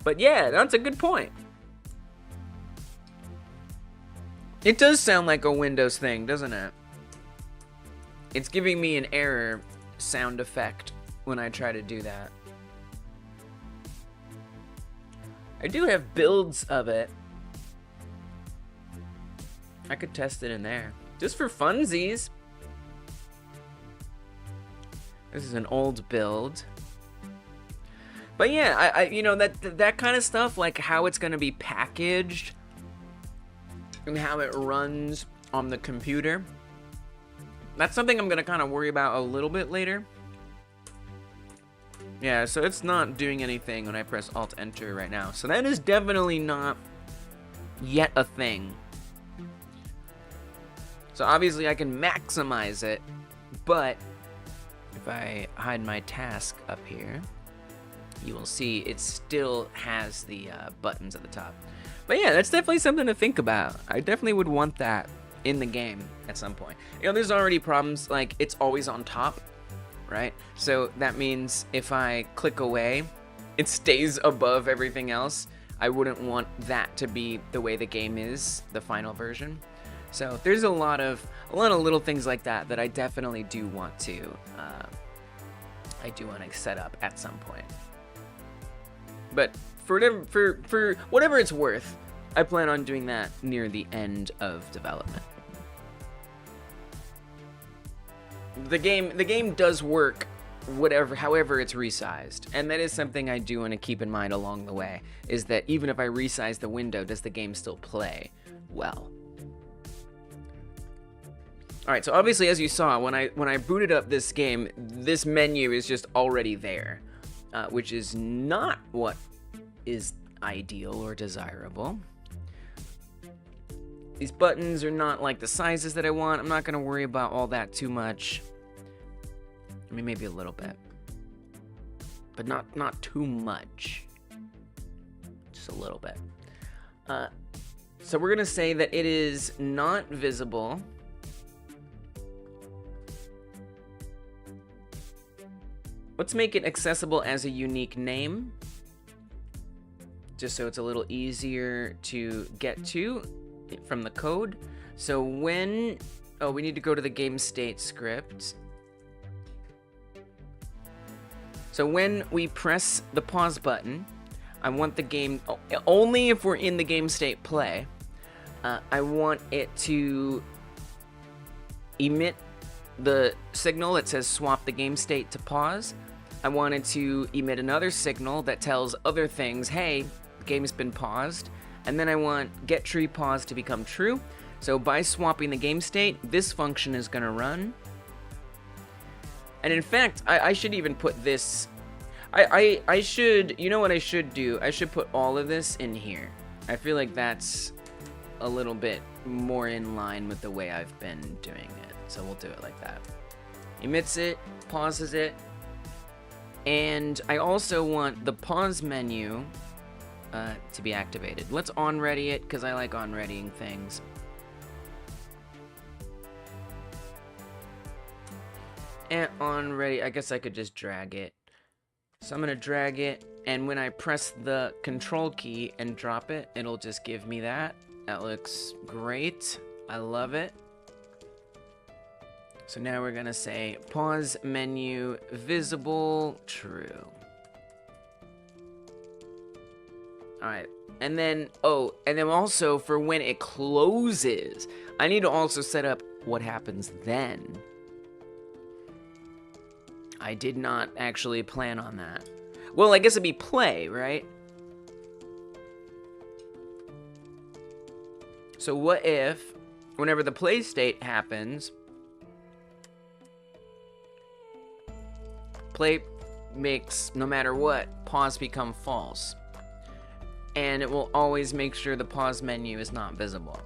[SPEAKER 1] But yeah, that's a good point. It does sound like a Windows thing, doesn't it? It's giving me an error sound effect when I try to do that. I do have builds of it. I could test it in there. Just for funsies. This is an old build. But yeah, I you know, that kind of stuff, like how it's gonna be packaged and how it runs on the computer, that's something I'm gonna kind of worry about a little bit later. Yeah, so it's not doing anything when I press Alt-Enter right now. So that is definitely not yet a thing. So obviously I can maximize it, but if I hide my task up here, you will see it still has the buttons at the top. But yeah, that's definitely something to think about. I definitely would want that in the game at some point. You know, there's already problems, like it's always on top, right? So that means if I click away, it stays above everything else. I wouldn't want that to be the way the game is, the final version. So there's a lot of little things like that that I definitely do want to set up at some point. But for whatever it's worth, I plan on doing that near the end of development. The game does work however it's resized, and that is something I do want to keep in mind along the way, is that even if I resize the window, does the game still play well? Alright, so obviously, as you saw, when I booted up this game, this menu is just already there, which is not what is ideal or desirable. These buttons are not like the sizes that I want. I'm not going to worry about all that too much. I mean, maybe a little bit, but not too much. Just a little bit. So we're going to say that it is not visible. Let's make it accessible as a unique name, just so it's a little easier to get to from the code. So when, we need to go to the game state script. So when we press the pause button, I want the game, only if we're in the game state play, I want it to emit the signal that says swap the game state to pause. I want it to emit another signal that tells other things, hey, the game's been paused. And then I want get tree pause to become true. So by swapping the game state, this function is going to run. And in fact, I should even put this, I should, you know what I should do? I should put all of this in here. I feel like that's a little bit more in line with the way I've been doing it. So we'll do it like that. Emits it, pauses it, and I also want the pause menu to be activated. Let's on-ready it, because I like on-readying things. And on-ready, I guess I could just drag it. So I'm going to drag it, and when I press the control key and drop it, it'll just give me that. That looks great. I love it. So now we're going to say pause menu visible true. Alright, and then, and then also for when it closes, I need to also set up what happens then. I did not actually plan on that. Well, I guess it'd be play, right? So what if, whenever the play state happens, play makes, no matter what, pause become false. And it will always make sure the pause menu is not visible.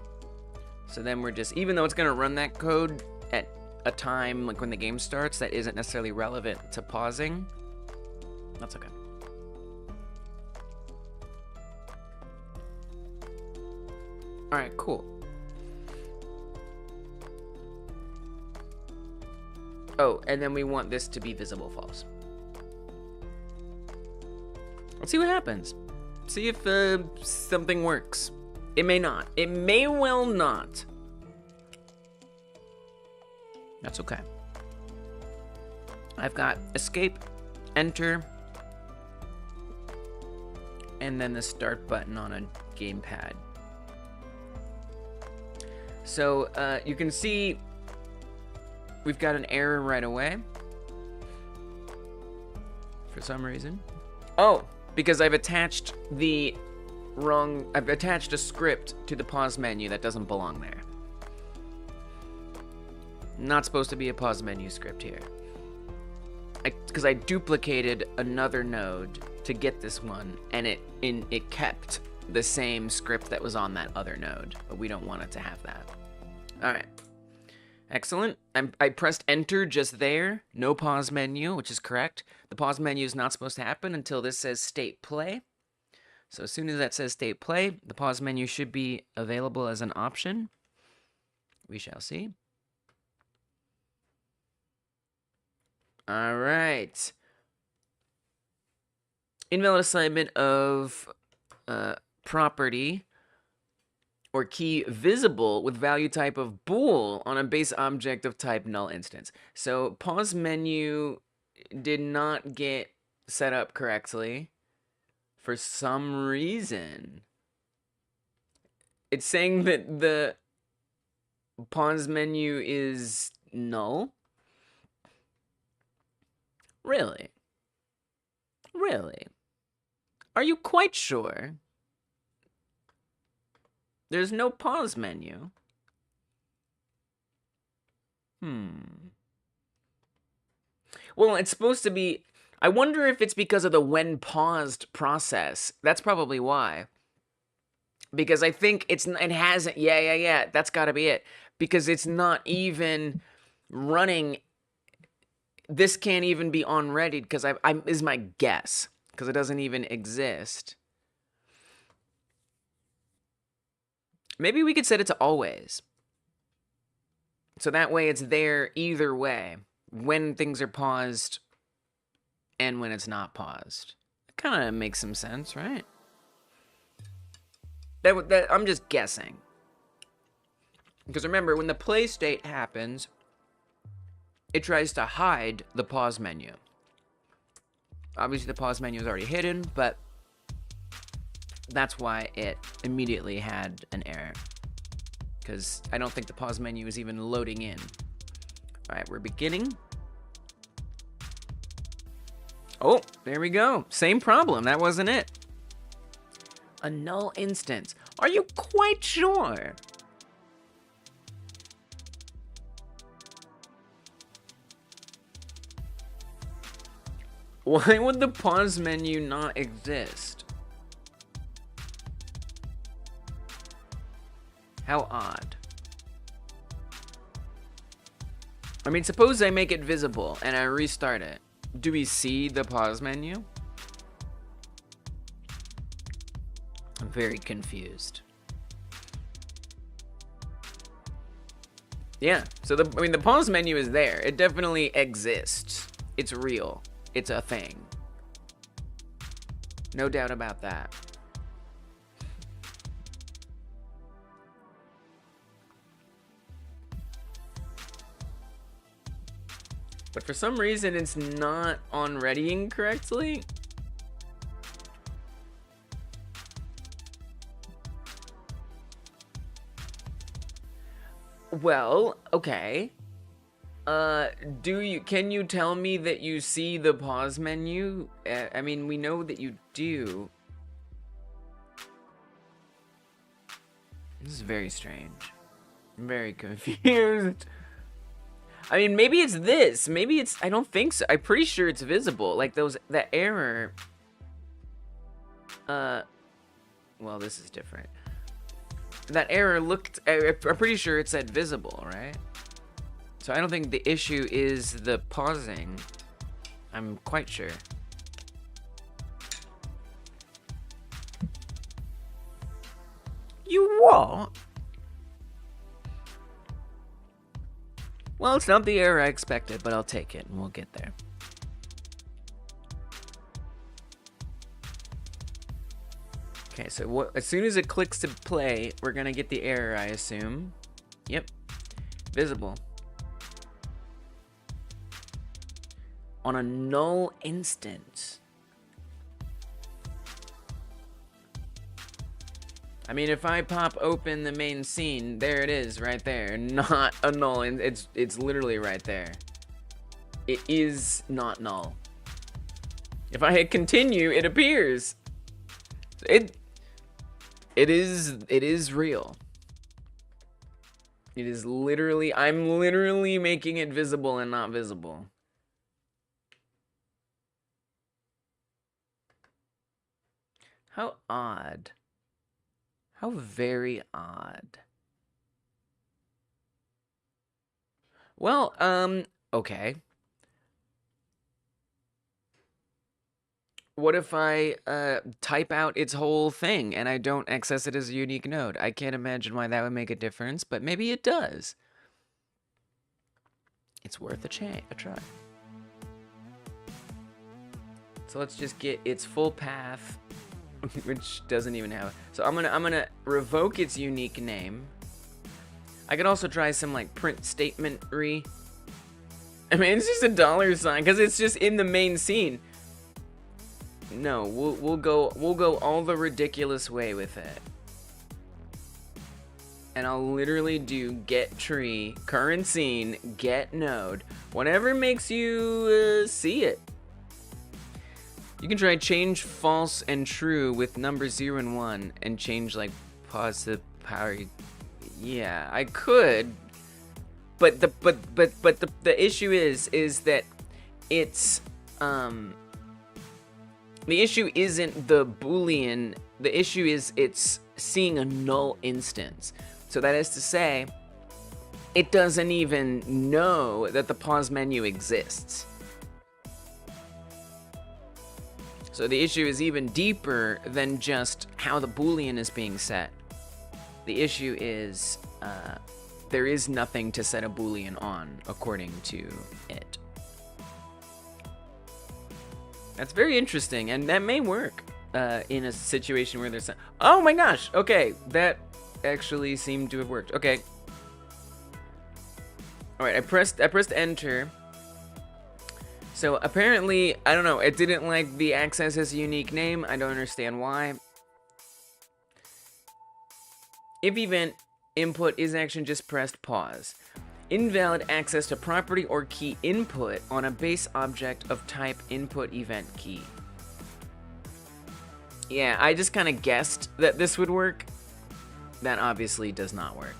[SPEAKER 1] So then we're just, even though it's gonna run that code at a time, like when the game starts, that isn't necessarily relevant to pausing, that's okay. Alright, cool. Oh, and then we want this to be visible false. Let's see what happens. See if something works. It may not. It may well not. That's okay. I've got escape, enter, and then the start button on a gamepad. So you can see we've got an error right away. for some reason. Oh, because I've attached I've attached a script to the pause menu that doesn't belong there. Not supposed to be a pause menu script here. Because I duplicated another node to get this one, and it kept the same script that was on that other node, but we don't want it to have that. All right. Excellent. I pressed enter just there. No pause menu, which is correct. The pause menu is not supposed to happen until this says state play. So as soon as that says state play, the pause menu should be available as an option. We shall see. All right. Invalid assignment of property or key visible with value type of bool on a base object of type null instance. So pause menu did not get set up correctly for some reason. It's saying that the pause menu is null. Really? Really? Are you quite sure? There's no pause menu. Well, it's supposed to be... I wonder if it's because of the when paused process. That's probably why. Because I think it hasn't... Yeah. That's got to be it. Because it's not even running... This can't even be on ready because is my guess. Because it doesn't even exist. Maybe we could set it to always. So that way it's there either way. When things are paused and when it's not paused. It kind of makes some sense, right? I'm just guessing. Because remember, when the play state happens, it tries to hide the pause menu. Obviously the pause menu is already hidden, but that's why it immediately had an error. Because I don't think the pause menu is even loading in. Alright, we're beginning. Oh, there we go. Same problem. That wasn't it. A null instance. Are you quite sure? Why would the pause menu not exist? How odd. I mean, suppose I make it visible and I restart it. Do we see the pause menu? I'm very confused. Yeah, so the pause menu is there. It definitely exists. It's real. It's a thing. No doubt about that. But for some reason, it's not on readying correctly. Well, okay. Can you tell me that you see the pause menu? I mean, we know that you do. This is very strange. I'm very confused. I mean, maybe it's this. Maybe it's... I don't think so. I'm pretty sure it's visible. Like, that error... Well, this is different. That error looked... I'm pretty sure it said visible, right? So I don't think the issue is the pausing. I'm quite sure. You what? Well, it's not the error I expected, but I'll take it and we'll get there. Okay, so as soon as it clicks to play, we're gonna get the error, I assume. Yep. Visible. On a null instance. I mean, if I pop open the main scene, there it is, right there. Not a null, it's literally right there. It is not null. If I hit continue, it appears. It is real. It is literally, I'm literally making it visible and not visible. How odd. How very odd. Well, okay. What if I type out its whole thing and I don't access it as a unique node? I can't imagine why that would make a difference, but maybe it does. It's worth a try. So let's just get its full path, which doesn't even have it. So I'm gonna revoke its unique name. I could also try some like print statement-y. I mean, it's just a $sign because it's just in the main scene. No, we'll go all the ridiculous way with it. And I'll literally do get tree, current scene, get node, whatever makes you see it. You can try change false and true with numbers 0 and 1 and change like positive power. Yeah, I could. But the issue is that it's the issue isn't the Boolean, the issue is it's seeing a null instance. So that is to say, it doesn't even know that the pause menu exists. So the issue is even deeper than just how the Boolean is being set. The issue is there is nothing to set a Boolean on according to it. That's very interesting, and that may work in a situation where there's... Oh my gosh! Okay, that actually seemed to have worked. Okay. Alright, I pressed enter. So apparently, I don't know, it didn't like the access as a unique name. I don't understand why. If event input is action, just pressed pause. Invalid access to property or key input on a base object of type input event key. Yeah, I just kind of guessed that this would work. That obviously does not work.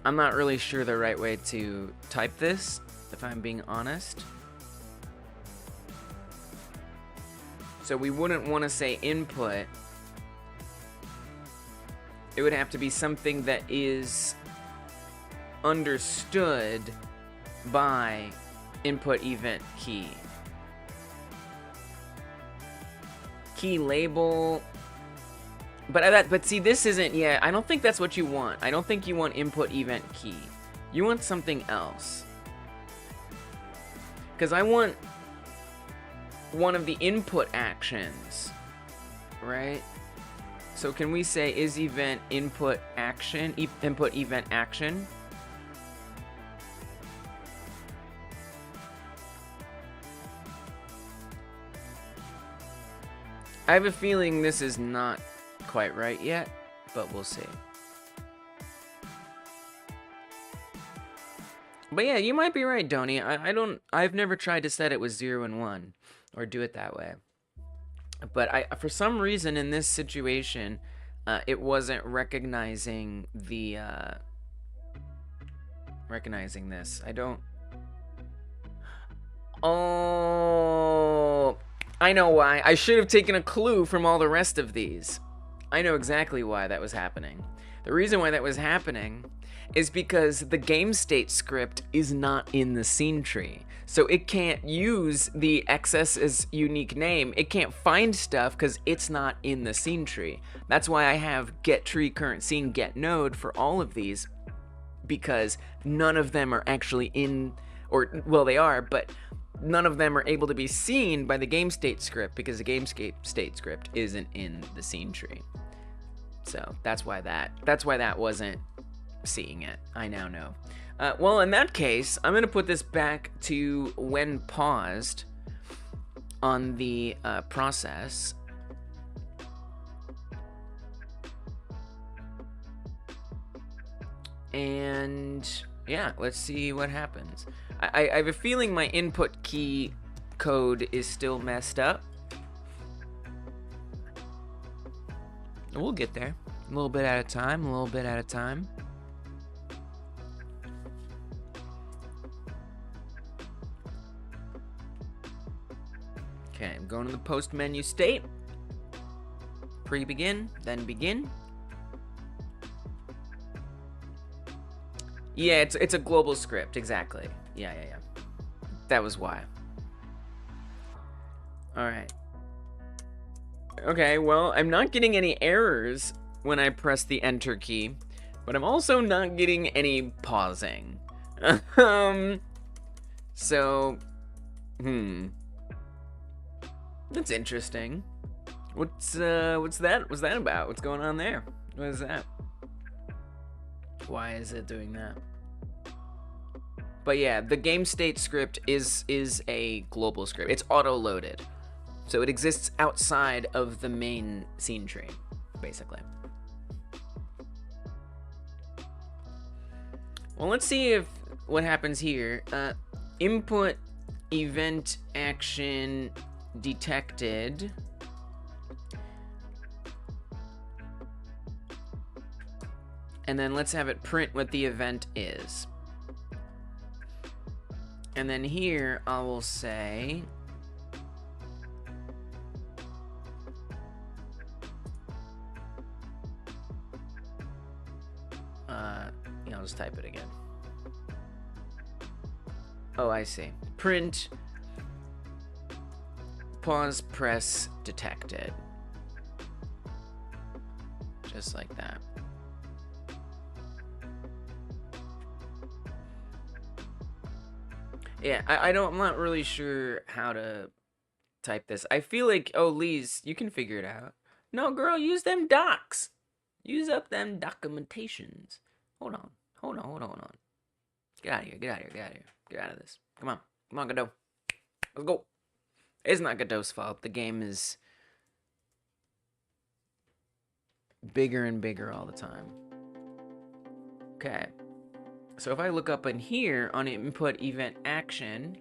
[SPEAKER 1] I'm not really sure the right way to type this, if I'm being honest. So we wouldn't want to say input. It would have to be something that is understood by input event key. Key label. But see, this isn't, yeah, I don't think that's what you want. I don't think you want input event key. You want something else. Because I want one of the input actions, right? So can we say is event input action, input event action? I have a feeling this is not quite right yet, but we'll see. But yeah, you might be right, Donnie. I've never tried to set it with 0 and 1 or do it that way. But for some reason in this situation, it wasn't recognizing the recognizing this. I don't. Oh, I know why. I should have taken a clue from all the rest of these. I know exactly why that was happening. The reason why that was happening is because the game state script is not in the scene tree. So it can't use the access as unique name. It can't find stuff because it's not in the scene tree. That's why I have get tree, current scene, get node for all of these, because none of them are actually in, or well, they are, but none of them are able to be seen by the game state script because the game state script isn't in the scene tree. So that's why that wasn't seeing it. I now know. Well, in that case, I'm going to put this back to when paused on the process. And yeah, let's see what happens. I have a feeling my input key code is still messed up. We'll get there. A little bit at a time, a little bit at a time. Okay, I'm going to the post menu state. Pre-begin, then begin. Yeah, it's a global script, exactly. Yeah. That was why. Alright. Okay, well, I'm not getting any errors when I press the enter key, but I'm also not getting any pausing. So, that's interesting. What's that? What's that about? What's going on there? What is that? Why is it doing that? But yeah, the game state script is a global script. It's auto-loaded. So it exists outside of the main scene tree, basically. Well, let's see if what happens here. Input event action detected. And then let's have it print what the event is. And then here I will say I'll just type it again. Oh, I see. Print pause press detected. Just like that. Yeah, I'm not really sure how to type this. I feel like, oh, Lise, you can figure it out. No, girl, use them docs. Use up them documentations. Hold on. Get out of here, get out of this. Come on, Godot. Let's go. It's not Godot's fault. The game is bigger and bigger all the time. Okay. So if I look up in here on input event action,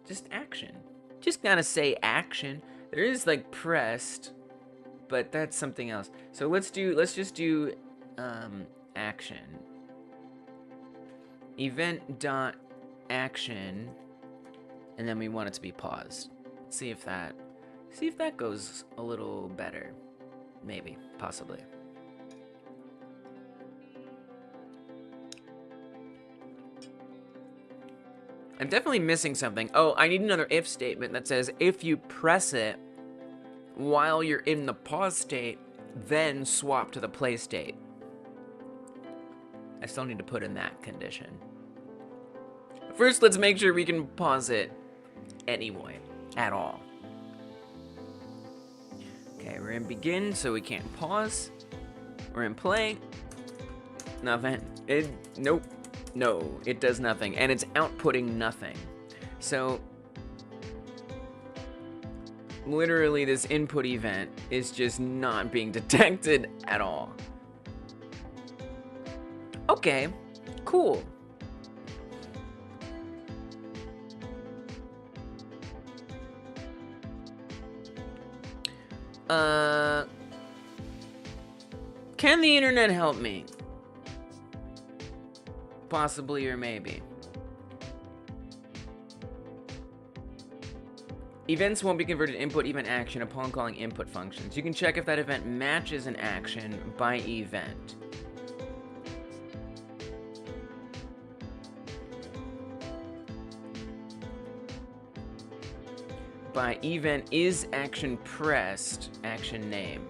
[SPEAKER 1] just action. Just gotta say action. There is like pressed, but that's something else. So let's just do action. Event dot action, and then we want it to be paused. Let's see if that goes a little better. Maybe, possibly. I'm definitely missing something. Oh, I need another if statement that says if you press it while you're in the pause state, then swap to the play state. I still need to put in that condition. First, let's make sure we can pause it anyway, at all. Okay, we're in begin, so we can't pause. We're in play. Nothing. Nope. No, it does nothing, and it's outputting nothing. So, literally, this input event is just not being detected at all. Okay, cool. Can the internet help me? Possibly or maybe. Events won't be converted to input event action upon calling input functions. You can check if that event matches an action by event. By event is action pressed, action name.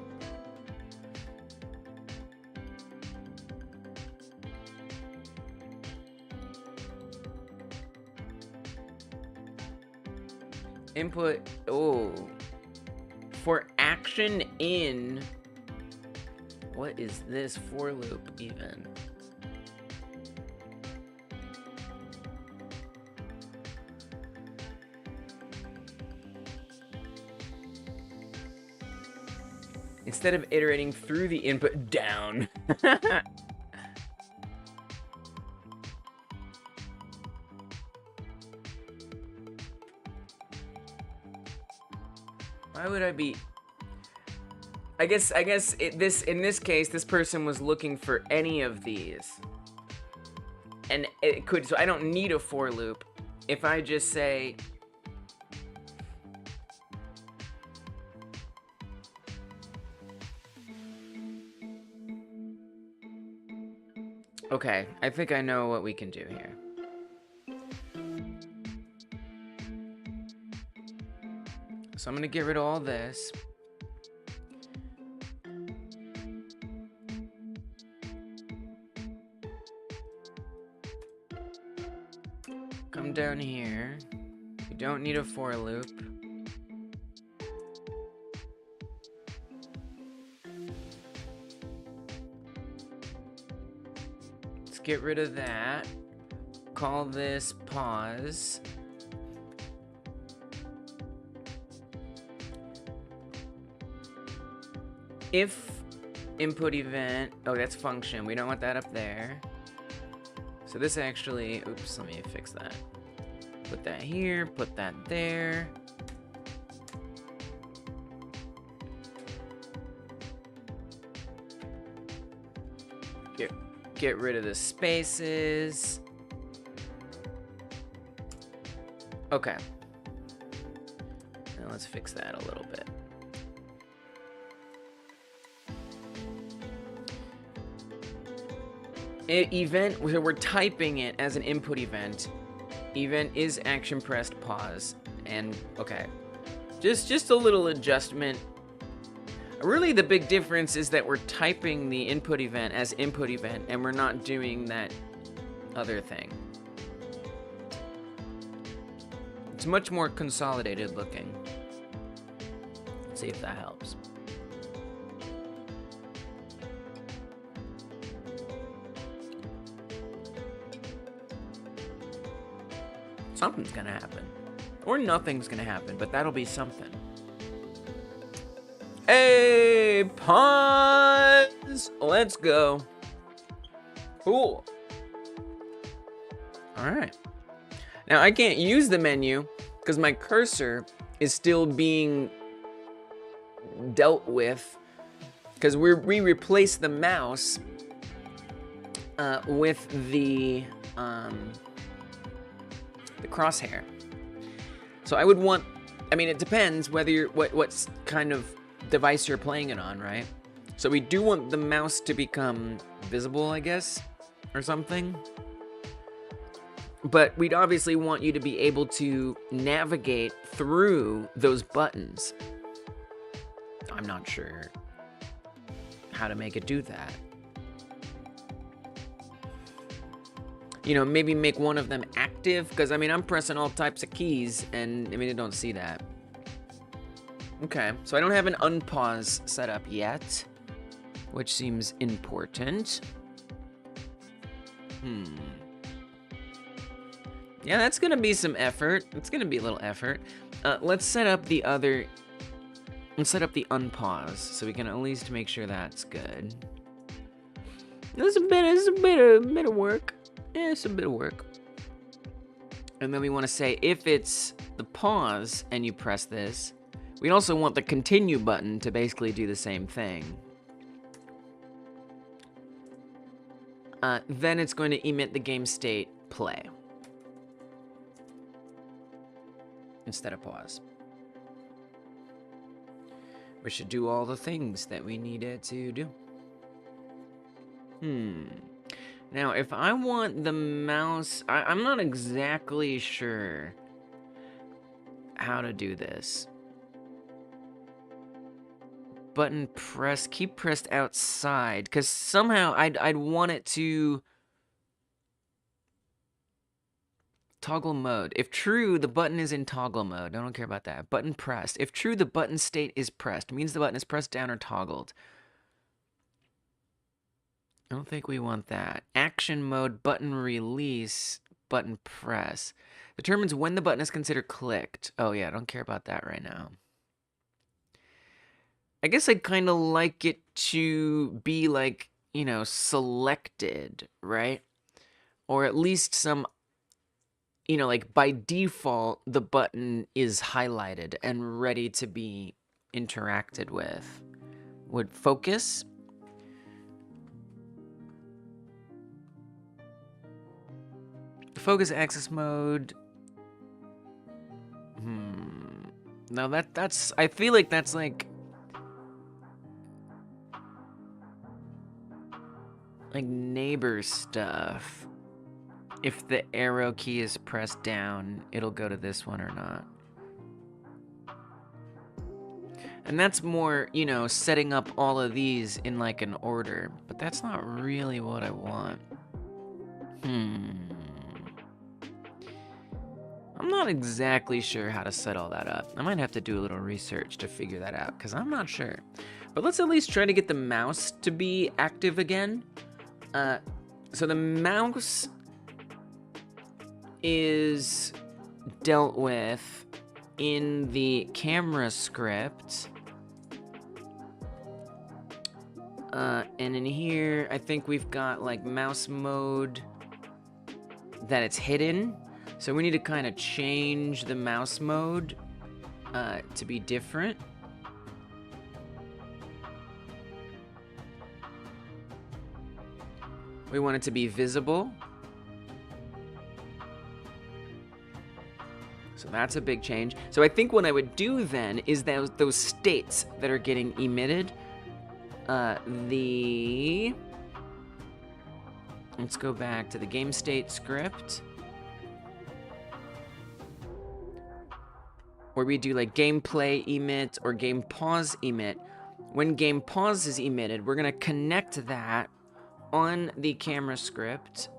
[SPEAKER 1] Input, oh, for action in, what is this for loop even? Instead of iterating through the input down. Why would I be... I guess in this case, this person was looking for any of these. And it could, so I don't need a for loop. If I just say, okay, I think I know what we can do here. So I'm gonna get rid of all this. Come down here. You don't need a for loop. Let's get rid of that. Call this pause. If input event, oh, that's function. We don't want that up there. So this actually, oops, let me fix that. Put that here, put that there. Get rid of the spaces. Okay. Now let's fix that a little bit. Event, so we're typing it as an input event. Event is action pressed pause. And okay. Just a little adjustment. Really the big difference is that we're typing the input event as input event and we're not doing that other thing. It's much more consolidated looking. Let's see if that helps. Something's gonna happen. Or nothing's gonna happen, but that'll be something. Hey, pause! Let's go. Cool. Alright. Now I can't use the menu because my cursor is still being dealt with because we replaced the mouse with the crosshair. So I would want, I mean, it depends whether you're what kind of device you're playing it on, right? So we do want the mouse to become visible, I guess, or something. But we'd obviously want you to be able to navigate through those buttons. I'm not sure how to make it do that. You know, maybe make one of them active, because I mean, I'm pressing all types of keys, and I mean, I don't see that. Okay, so I don't have an unpause set up yet, which seems important. Yeah, that's gonna be some effort. It's gonna be a little effort. Let's set up the other. Let's set up the unpause, so we can at least make sure that's good. It's a bit of work. Yeah, it's a bit of work. And then we want to say if it's the pause and you press this, we also want the continue button to basically do the same thing. Then it's going to emit the game state play instead of pause. We should do all the things that we needed to do. Now, if I want the mouse, I'm not exactly sure how to do this. Button press, keep pressed outside, because somehow I'd want it to toggle mode. If true, the button is in toggle mode. I don't care about that. Button pressed. If true, the button state is pressed. It means the button is pressed down or toggled. I don't think we want that. Action mode, button release, button press. Determines when the button is considered clicked. Oh yeah, I don't care about that right now. I guess I'd kind of like it to be like, you know, selected, right? Or at least some, you know, like by default, the button is highlighted and ready to be interacted with would focus. Focus axis mode. No, that's I feel like that's like neighbor stuff. If the arrow key is pressed down, it'll go to this one or not. And that's more, you know, setting up all of these in like an order, but that's not really what I want. I'm not exactly sure how to set all that up. I might have to do a little research to figure that out, because I'm not sure. But let's at least try to get the mouse to be active again. So the mouse is dealt with in the camera script. And in here, I think we've got like mouse mode that it's hidden. So we need to kind of change the mouse mode to be different. We want it to be visible. So that's a big change. So I think what I would do then is those states that are getting emitted, let's go back to the game state script, where we do like gameplay emit or game pause emit. When game pause is emitted, we're gonna connect that on the camera script.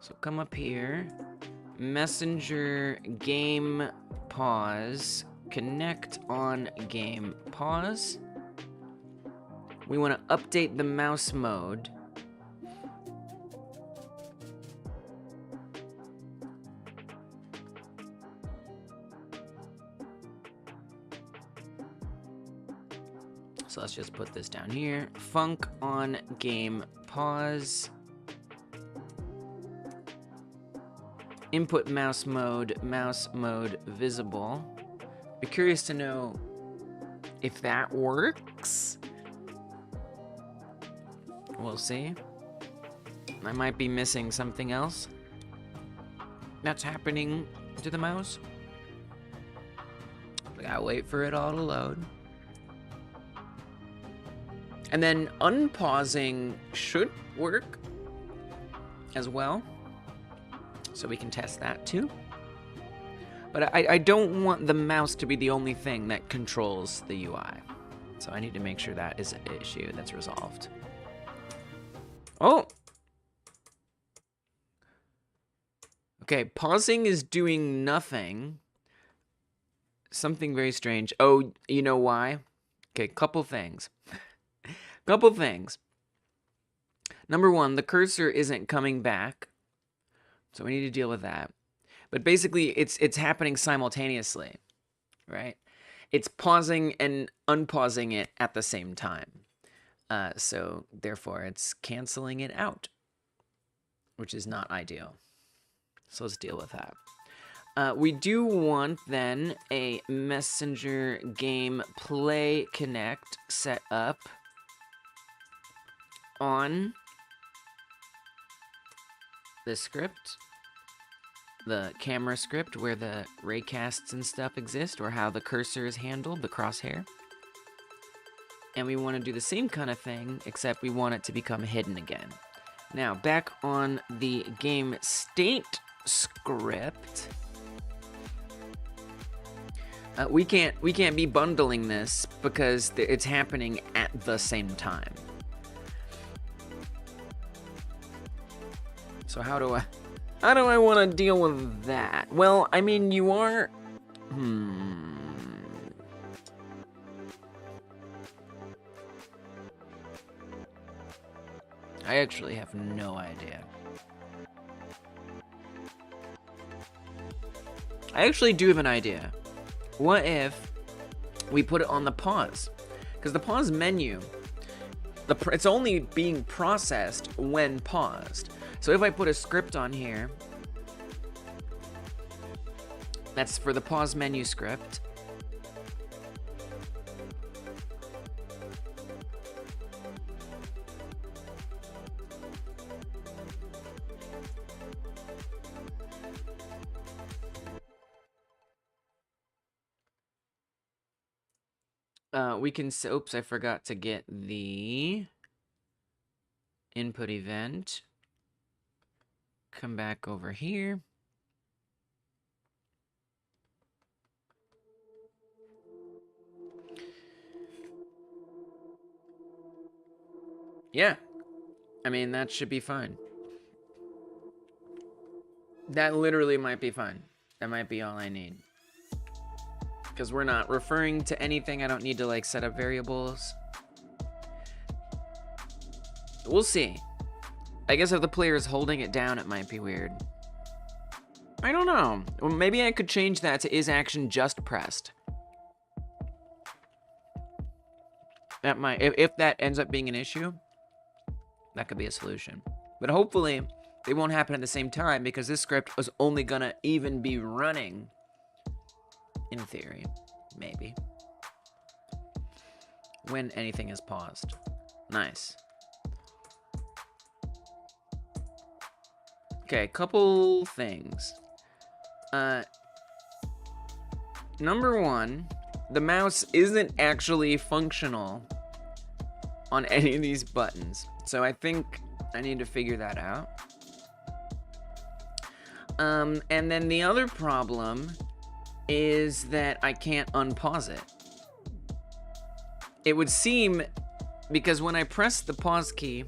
[SPEAKER 1] So come up here, messenger game pause, connect on game pause. We want to update the mouse mode. So let's just put this down here. Func on game pause. Input mouse mode visible. Be curious to know if that works. We'll see. I might be missing something else that's happening to the mouse. I gotta wait for it all to load. And then unpausing should work as well. So we can test that too. But I don't want the mouse to be the only thing that controls the UI. So I need to make sure that is an issue that's resolved. Oh! Okay, pausing is doing nothing. Something very strange. Oh, you know why? Okay, couple things. Couple things. Number one, the cursor isn't coming back. So we need to deal with that. But basically, it's happening simultaneously, right? It's pausing and unpausing it at the same time. So therefore, it's canceling it out, which is not ideal. So let's deal with that. We do want then a messenger game play connect set up on the script, the camera script where the raycasts and stuff exist, or how the cursor is handled, the crosshair. And we want to do the same kind of thing, except we want it to become hidden again. Now, back on the game state script, we can't be bundling this because it's happening at the same time. So how do I want to deal with that? Well, I mean, you are... I actually have no idea. I actually do have an idea. What if we put it on the pause? Because the pause menu, it's only being processed when paused. So if I put a script on here, that's for the pause menu script. we can, oops, I forgot to get the input event. Come back over here. Yeah, I mean, that should be fine. That literally might be fine. That might be all I need. Because we're not referring to anything. I don't need to, like, set up variables. We'll see. I guess if the player is holding it down, it might be weird. I don't know. Well, maybe I could change that to is action just pressed. That might, if that ends up being an issue, that could be a solution. But hopefully, it won't happen at the same time because this script was only gonna even be running, in theory, maybe, when anything is paused. Nice. Okay, couple things. Number one, the mouse isn't actually functional on any of these buttons. So I think I need to figure that out. And then the other problem is that I can't unpause it. It would seem, because when I press the pause key,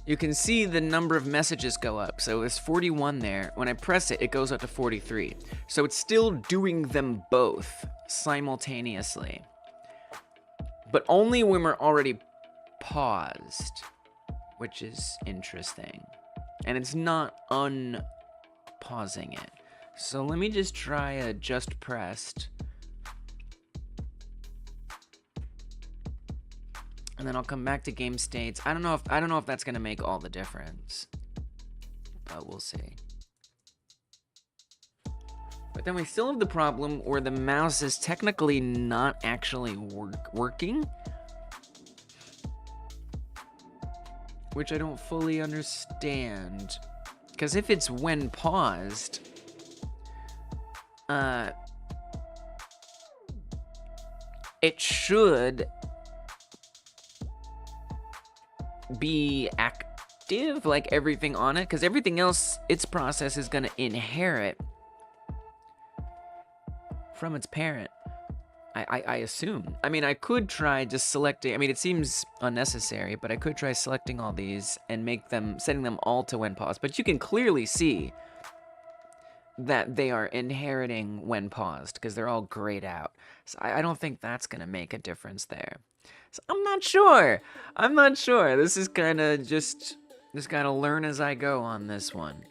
[SPEAKER 1] you can see the number of messages go up. So there's 41 there. When I press it, it goes up to 43. So it's still doing them both simultaneously. But only when we're already paused, which is interesting. And it's not unpausing it. So let me just try a just pressed. And then I'll come back to game states. I don't know if that's gonna make all the difference, but we'll see. But then we still have the problem where the mouse is technically not actually working, which I don't fully understand. Because if it's when paused, it should be active, like everything on it, because everything else, its process is going to inherit from its parent, I assume. I mean, I could try just selecting, I mean, it seems unnecessary, but I could try selecting all these and setting them all to when paused, but you can clearly see that they are inheriting when paused, because they're all grayed out. So I don't think that's going to make a difference there. So I'm not sure. This is kind of just gotta learn as I go on this one.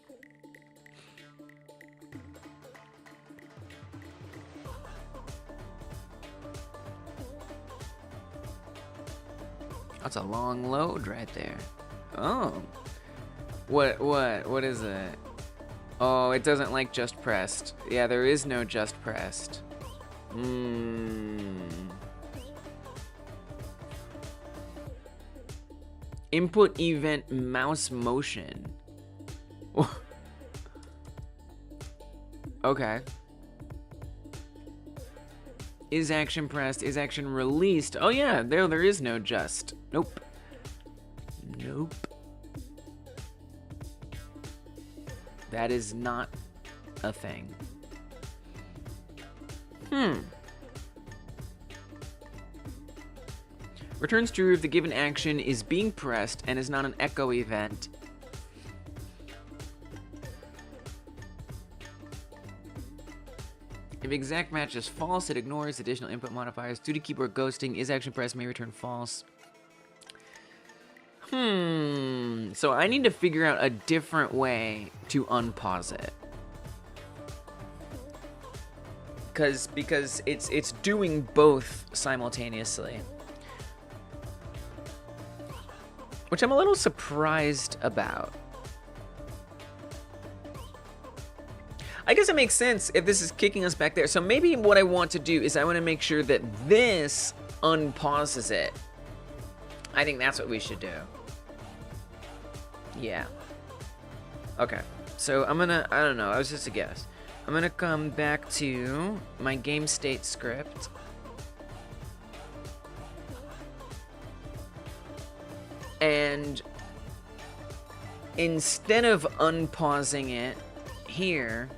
[SPEAKER 1] That's a long load right there. Oh. What is it? Oh, it doesn't like just pressed. Yeah, there is no just pressed. Input event mouse motion. Okay. Is action pressed? Is action released? Oh yeah, there is no just. Nope. That is not a thing. Returns true if the given action is being pressed and is not an echo event. If exact match is false, it ignores additional input modifiers. Due to keyboard ghosting, is action pressed may return false. So I need to figure out a different way to unpause it. Because it's doing both simultaneously. Which I'm a little surprised about. I guess it makes sense if this is kicking us back there. So maybe what I want to do is I want to make sure that this unpauses it. I think that's what we should do. Yeah. Okay. So I'm gonna, I don't know, I was just a guess. I'm gonna come back to my game state script. And instead of unpausing it here,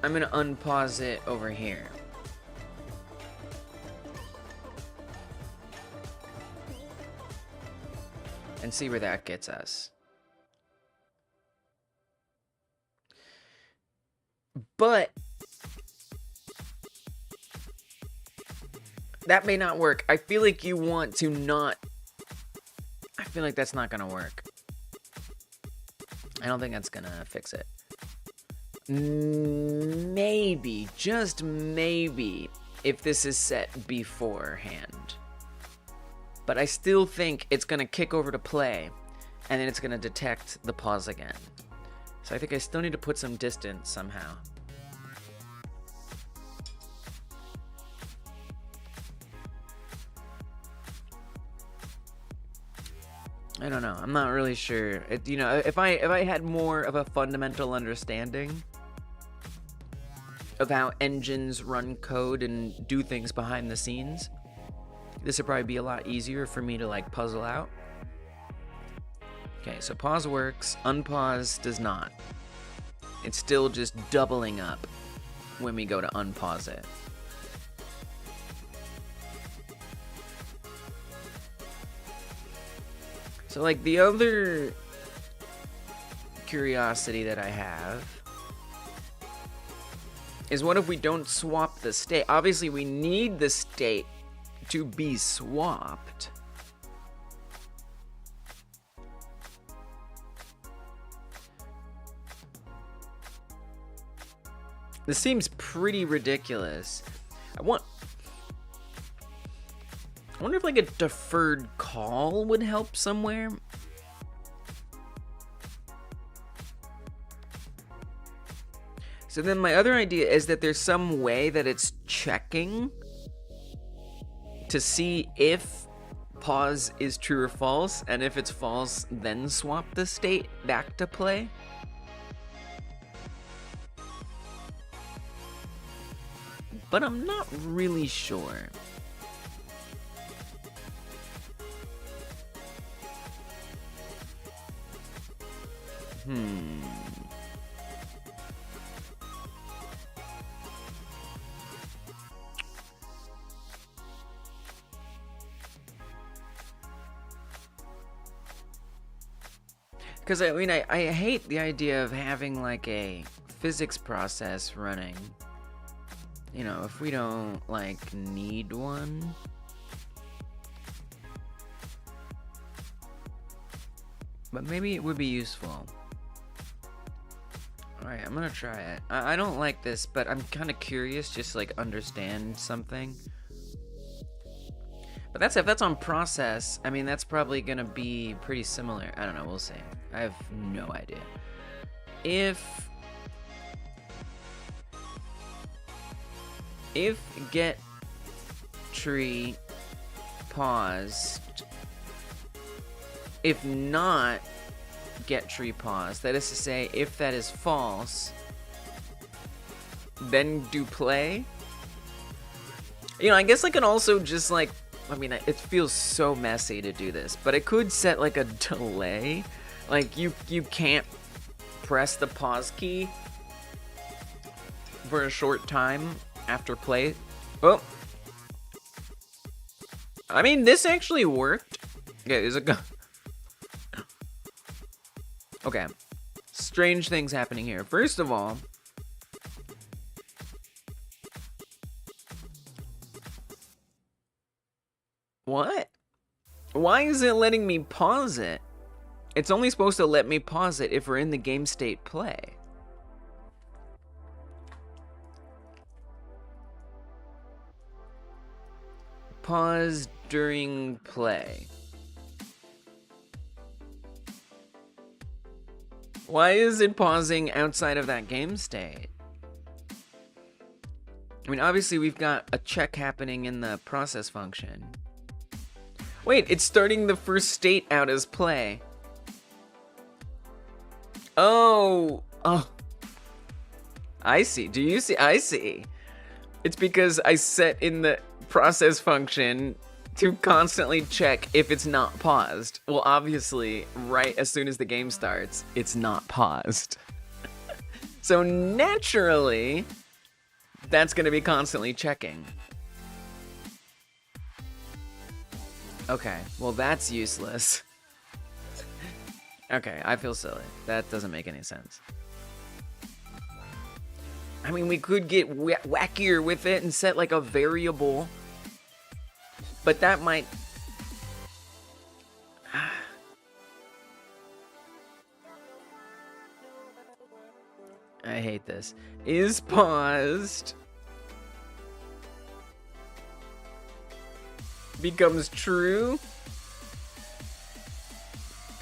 [SPEAKER 1] I'm gonna unpause it over here. And see where that gets us. But that may not work. I feel like you want to not... I feel like that's not gonna work. I don't think that's gonna fix it. Maybe, just maybe, if this is set beforehand. But I still think it's gonna kick over to play, and then it's gonna detect the pause again. So I think I still need to put some distance somehow. I don't know. I'm not really sure. You know, if I had more of a fundamental understanding of how engines run code and do things behind the scenes, this would probably be a lot easier for me to like puzzle out. Okay, so pause works, unpause does not. It's still just doubling up when we go to unpause it. So like the other curiosity that I have is, what if we don't swap the state? Obviously we need the state to be swapped. This seems pretty ridiculous. I wonder if like a deferred call would help somewhere. So then my other idea is that there's some way that it's checking to see if pause is true or false, and if it's false, then swap the state back to play. But I'm not really sure. Because I mean, I hate the idea of having like a physics process running. You know, if we don't like need one. But maybe it would be useful. Alright, I'm gonna try it. I don't like this, but I'm kind of curious just to like understand something. But that's on process. I mean, that's probably gonna be pretty similar. I don't know, we'll see. I have no idea. If get tree paused, if not get tree paused, that is to say, if that is false, then do play. You know, I guess I can also just like, I mean, it feels so messy to do this, but I could set like a delay. Like you can't press the pause key for a short time after play. Oh, I mean, this actually worked. Okay, there's a okay, strange things happening here. First of all, what? Why is it letting me pause it? It's only supposed to let me pause it if we're in the game state play. Pause during play. Why is it pausing outside of that game state? I mean, obviously we've got a check happening in the process function. Wait, it's starting the first state out as play. Oh, I see. Do you see? I see. It's because I set in the process function to constantly check if it's not paused. Well, obviously, right as soon as the game starts, it's not paused. So naturally, that's going to be constantly checking. Okay, well that's useless. Okay, I feel silly. That doesn't make any sense. I mean, we could get wackier with it and set like a variable. But that might... I hate this. Is paused. Becomes true.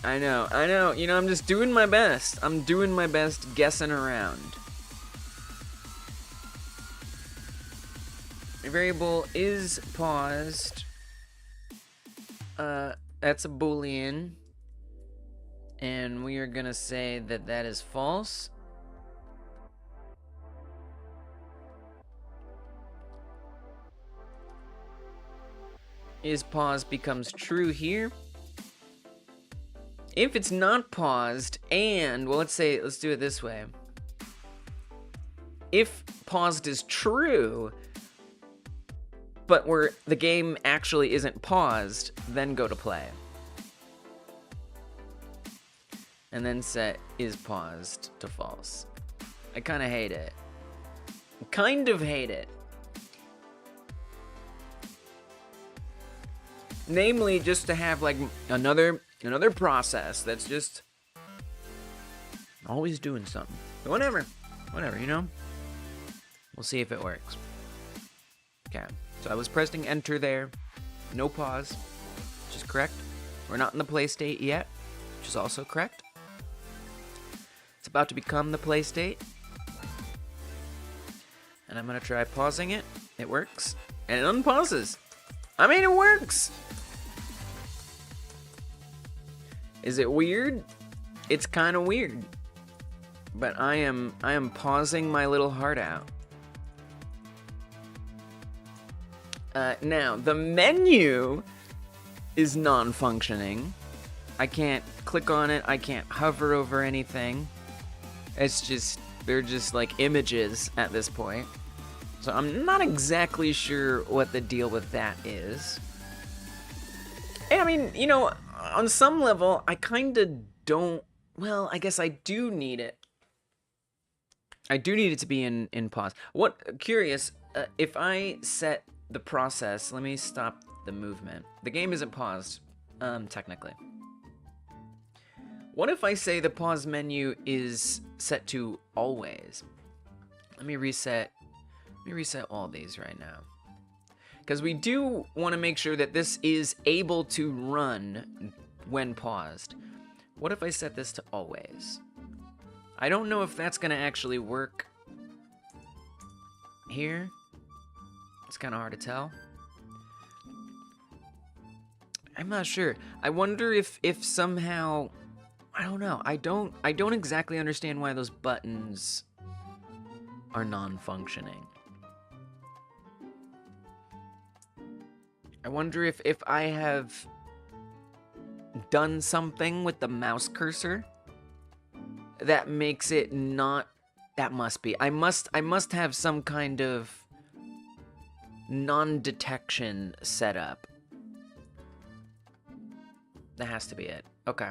[SPEAKER 1] I know. You know, I'm just doing my best. I'm doing my best guessing around. A variable is paused. That's a Boolean. And we are gonna say that that is false. Is paused becomes true here. If it's not paused and, well, let's do it this way. If paused is true, but where the game actually isn't paused, then go to play. And then set is paused to false. I kind of hate it. Kind of hate it. Namely, just to have like another process that's just always doing something. But whatever, you know? We'll see if it works. Okay, so I was pressing enter there. No pause, which is correct. We're not in the play state yet, which is also correct. It's about to become the play state. And I'm gonna try pausing it. It works. And it unpauses. I mean, it works! Is it weird? It's kind of weird. But I am pausing my little heart out. Now, the menu is non-functioning. I can't click on it. I can't hover over anything. It's just, they're just like images at this point. So I'm not exactly sure what the deal with that is. And I mean, you know, on some level, I kind of don't... Well, I guess I do need it. I do need it to be in pause. Curious, if I set the process... Let me stop the movement. The game isn't paused, technically. What if I say the pause menu is set to always? Let me reset all these right now. Because we do want to make sure that this is able to run when paused. What if I set this to always? I don't know if that's going to actually work here. It's kind of hard to tell. I'm not sure. I wonder if somehow... I don't know. I don't exactly understand why those buttons are non-functioning. I wonder if I have done something with the mouse cursor that makes it not... That must be. I must have some kind of non-detection setup. That has to be it. Okay.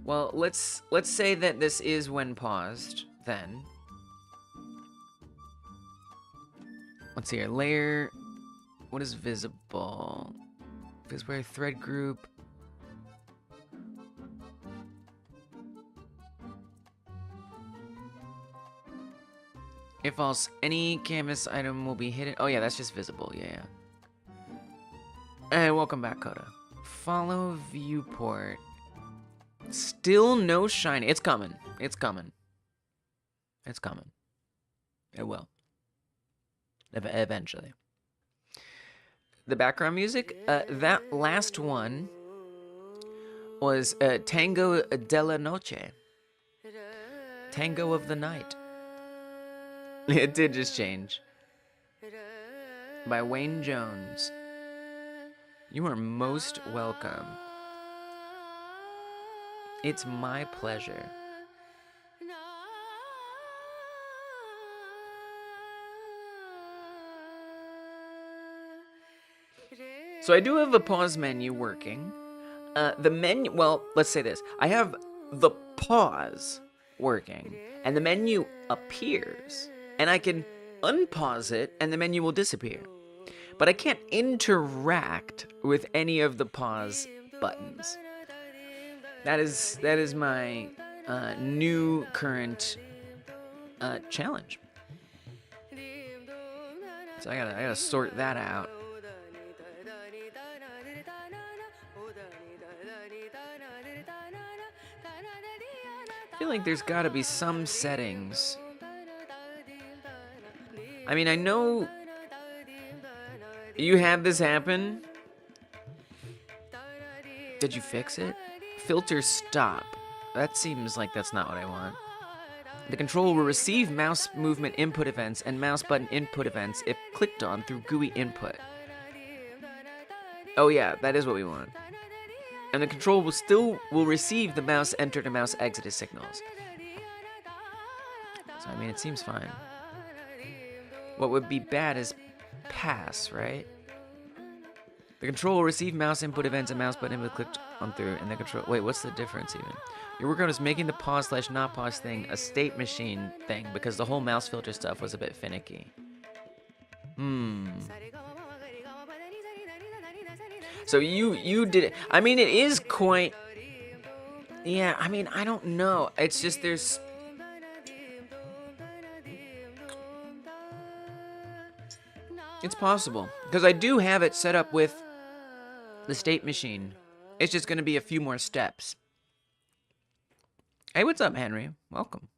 [SPEAKER 1] Well, let's say that this is when paused, then. Let's see here. Layer... What is visible? Visible thread group. If false, any canvas item will be hidden. Oh yeah, that's just visible. Yeah. And welcome back, Coda. Follow viewport. Still no shine. It's coming. It's coming. It's coming. It will. Eventually. The background music, that last one was Tango della Noche. Tango of the Night. It did just change. by Wayne Jones. You are most welcome. It's my pleasure. So I do have a pause menu working. The menu, well, let's say this. I have the pause working, and the menu appears, and I can unpause it, and the menu will disappear. But I can't interact with any of the pause buttons. That is my new current challenge. So I gotta sort that out. I feel like there's gotta be some settings. I mean, I know you had this happen. Did you fix it? Filter stop. That seems like that's not what I want. The controller will receive mouse movement input events and mouse button input events if clicked on through GUI input. Oh yeah, that is what we want. And the controller will receive the mouse enter to mouse exit signals. So I mean, it seems fine. What would be bad is pass, right? The controller will receive mouse input events and mouse button input clicked on through, and the control. Wait, what's the difference even? Your workaround is making the pause/not pause thing a state machine thing because the whole mouse filter stuff was a bit finicky. So you did it. I mean, it is quite. Yeah, I mean, I don't know. It's just there's. It's possible because I do have it set up with the state machine. It's just going to be a few more steps. Hey, what's up, Henry? Welcome.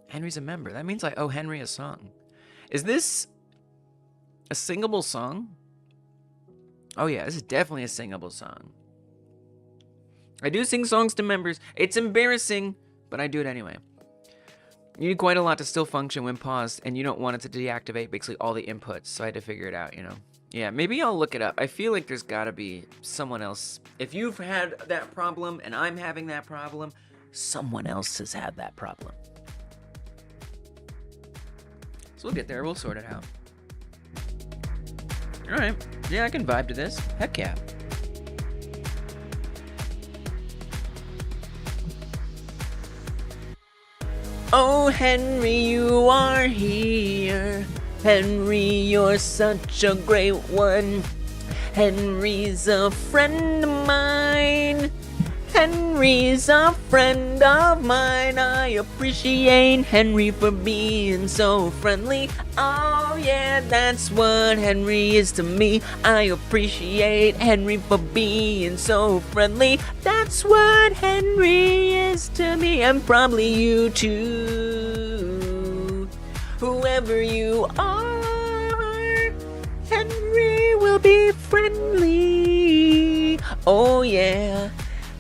[SPEAKER 1] Henry's a member. That means I owe Henry a song. Is this a singable song? Oh yeah, this is definitely a singable song. I do sing songs to members. It's embarrassing, but I do it anyway. You need quite a lot to still function when paused, and you don't want it to deactivate basically all the inputs, so I had to figure it out, you know. Yeah, maybe I'll look it up. I feel like there's gotta be someone else. If you've had that problem, and I'm having that problem, someone else has had that problem. So we'll get there, we'll sort it out. Alright, yeah, I can vibe to this. Heck yeah. Oh, Henry, you are here. Henry, you're such a great one. Henry's a friend of mine. Henry's a friend of mine. I appreciate Henry for being so friendly. Oh yeah, that's what Henry is to me. I appreciate Henry for being so friendly. That's what Henry is to me, and probably you too. Whoever you are, Henry will be friendly. Oh yeah.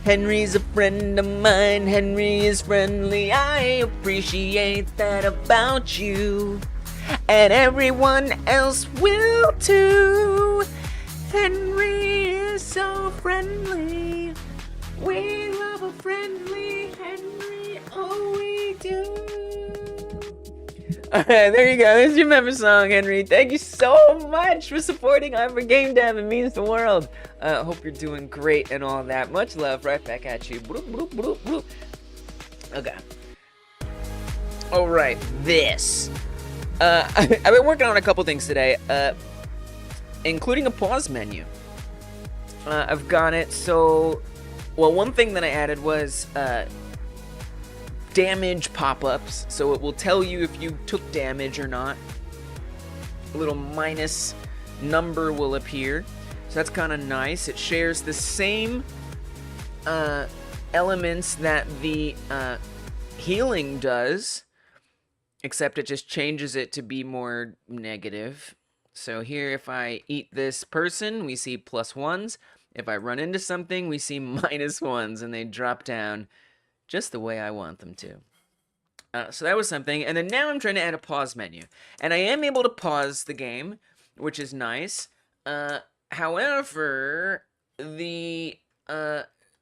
[SPEAKER 1] Henry's a friend of mine, Henry is friendly. I appreciate that about you, and everyone else will too. Henry is so friendly. We love a friendly Henry, oh we do. Alright, there you go. There's your member song, Henry. Thank you so much for supporting I'm for Game Dev. It means the world. Hope you're doing great and all that. Much love right back at you. Bloop, bloop, bloop, bloop. Okay. Alright, this. I've been working on a couple things today, including a pause menu. I've got it so... Well, one thing that I added was... damage pop-ups, so it will tell you if you took damage or not. A little minus number will appear, so that's kind of nice. It shares the same elements that the healing does, except it just changes it to be more negative. So here, if I eat this person, we see +1s. If I run into something, we see -1s, and they drop down just the way I want them to. So that was something. And then now I'm trying to add a pause menu. And I am able to pause the game which is nice. However, the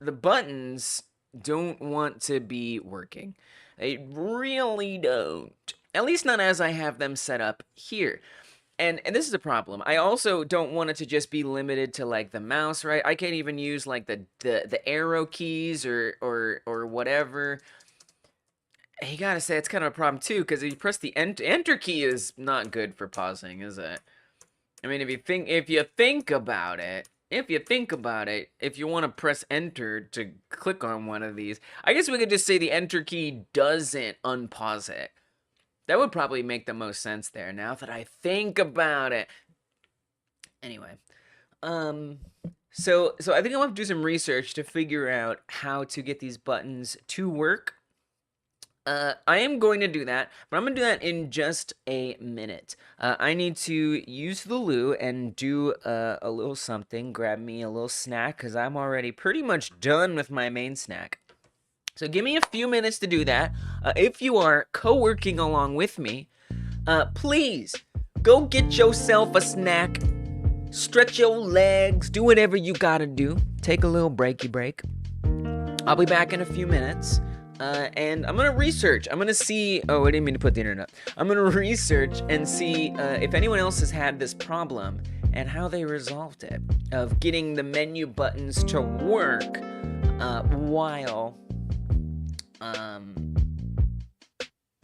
[SPEAKER 1] buttons don't want to be working. They really don't. At least not as I have them set up here. And this is a problem. I also don't want it to just be limited to like the mouse, right? I can't even use like the arrow keys or whatever. You gotta say it's kind of a problem too, because if you press the enter key is not good for pausing, is it? I mean, if you think about it, if you want to press enter to click on one of these, I guess we could just say the enter key doesn't unpause it. That would probably make the most sense there, now that I think about it. Anyway, so I think I'll have to do some research to figure out how to get these buttons to work. I am going to do that, but I'm going to do that in just a minute. I need to use the loo and do a little something, grab me a little snack, because I'm already pretty much done with my main snack. So give me a few minutes to do that. If you are co-working along with me, please go get yourself a snack, stretch your legs, do whatever you gotta do. Take a little breaky break. I'll be back in a few minutes. And I'm gonna research. I'm gonna see. Oh, I didn't mean to put the internet up. I'm gonna research and see if anyone else has had this problem and how they resolved it of getting the menu buttons to work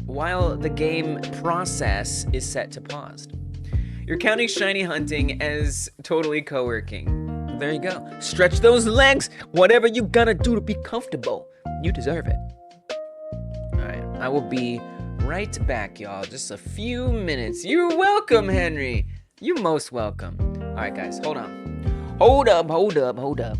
[SPEAKER 1] while the game process is set to paused. You're counting shiny hunting as totally co-working. There you go. Stretch those legs. Whatever you gotta do to be comfortable. You deserve it. I will be right back, y'all. Just a few minutes. You're welcome, Henry. You're most welcome. All right, guys, hold on. Hold up.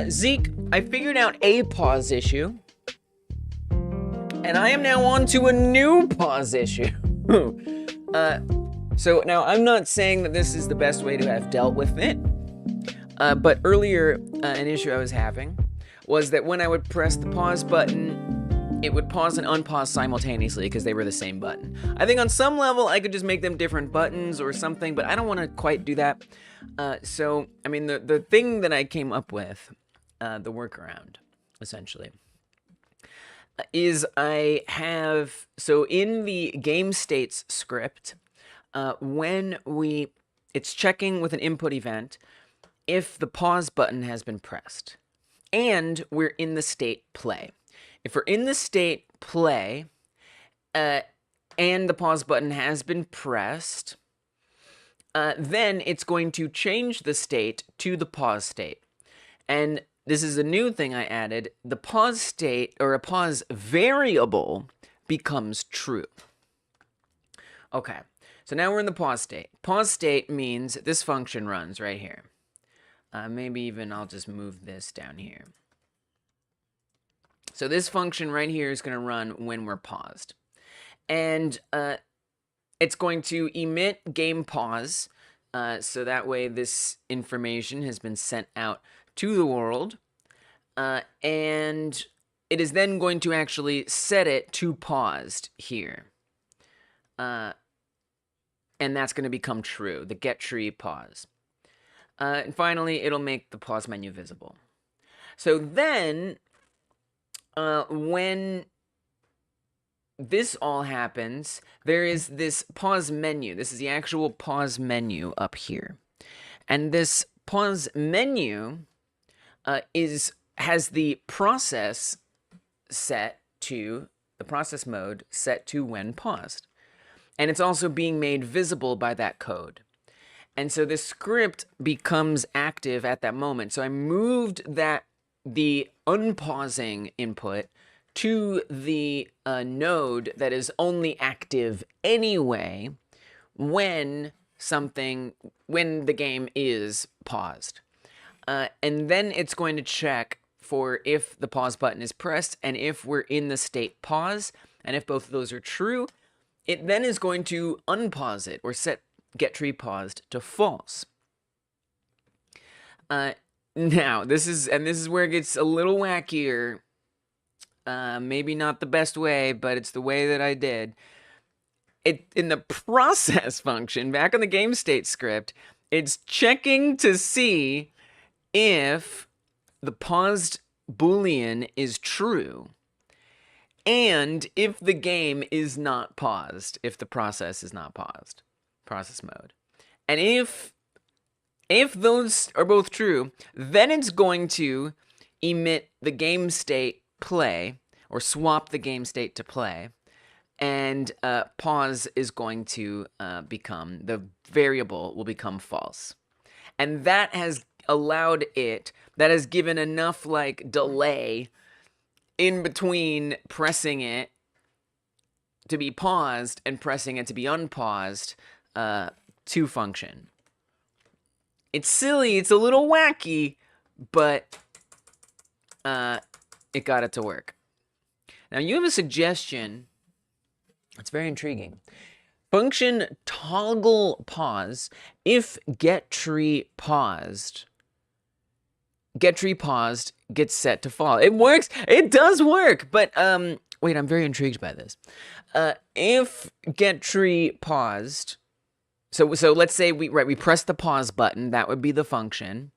[SPEAKER 1] Zeke, I figured out a pause issue, and I am now on to a new pause issue. So now I'm not saying that this is the best way to have dealt with it, but earlier an issue I was having was that when I would press the pause button, it would pause and unpause simultaneously because they were the same button. I think on some level I could just make them different buttons or something, but I don't want to quite do that. So, I mean, the thing that I came up with, the workaround, essentially, is I have, so in the game states script, when it's checking with an input event if the pause button has been pressed, and we're in the state play. If we're in the state play, and the pause button has been pressed, then it's going to change the state to the pause state. And this is a new thing I added. The pause state, or a pause variable, becomes true. Okay, so now we're in the pause state. Pause state means this function runs right here. Maybe even I'll just move this down here. So this function right here is going to run when we're paused. And it's going to emit game pause, so that way this information has been sent out to the world, and it is then going to actually set it to paused here. And that's going to become true, the get tree pause. And finally, it'll make the pause menu visible. So then, when this all happens, there is this pause menu. This is the actual pause menu up here. And this pause menu has the process set to, the process mode set to when paused. And it's also being made visible by that code. And so this script becomes active at that moment. So I moved the unpausing input to the node that is only active anyway when the game is paused. And then it's going to check for if the pause button is pressed and if we're in the state pause. And if both of those are true, it then is going to unpause it or set get tree paused to false. Now, this is where it gets a little wackier. Maybe not the best way, but it's the way that I did. In the process function, back in the game state script, it's checking to see if the paused Boolean is true, and if the game is not paused, if the process is not paused, process mode. And if those are both true, then it's going to emit the game state play, or swap the game state to play, and pause is going to become, the variable will become false. And that has allowed it, that has given enough like delay in between pressing it to be paused and pressing it to be unpaused to function. It's silly, it's a little wacky, but it got it to work. Now you have a suggestion. It's very intriguing. Function toggle pause if get tree paused gets set to fall. It works. It does work. But wait, I'm very intrigued by this. If get tree paused, so let's say we press the pause button. That would be the function.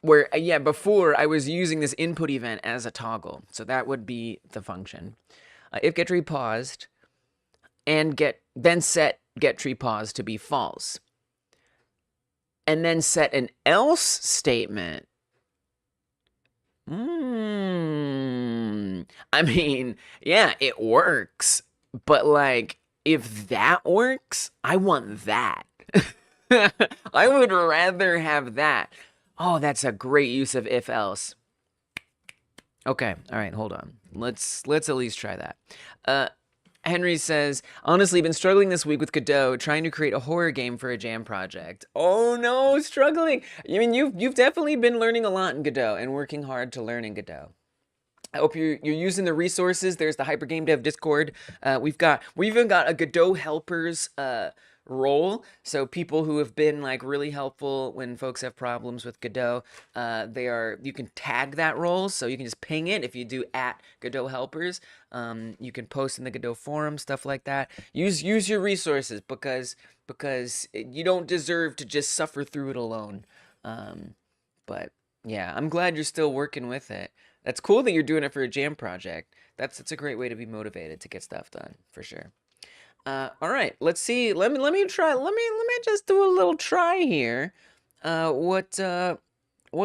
[SPEAKER 1] Before I was using this input event as a toggle, so that would be the function. If get tree paused, and then set get tree pause to be false, and then set an else statement. I mean, yeah, it works, but like, if that works, I want that. I would rather have that. Oh, that's a great use of if else. Okay, all right, hold on. Let's at least try that. Henry says, honestly, been struggling this week with Godot, trying to create a horror game for a jam project. Oh no, struggling. I mean, you've definitely been learning a lot in Godot and working hard to learn in Godot. I hope you're using the resources. There's the Hyper Game Dev Discord. We've even got a Godot helpers role. So people who have been like really helpful when folks have problems with Godot, you can tag that role. So you can just ping it if you do at Godot helpers. You can post in the Godot forum, stuff like that. Use your resources because you don't deserve to just suffer through it alone. But yeah, I'm glad you're still working with it. That's cool that you're doing it for a jam project. That's a great way to be motivated to get stuff done, for sure. All right, let's see. Let me try. Let me just do a little try here. What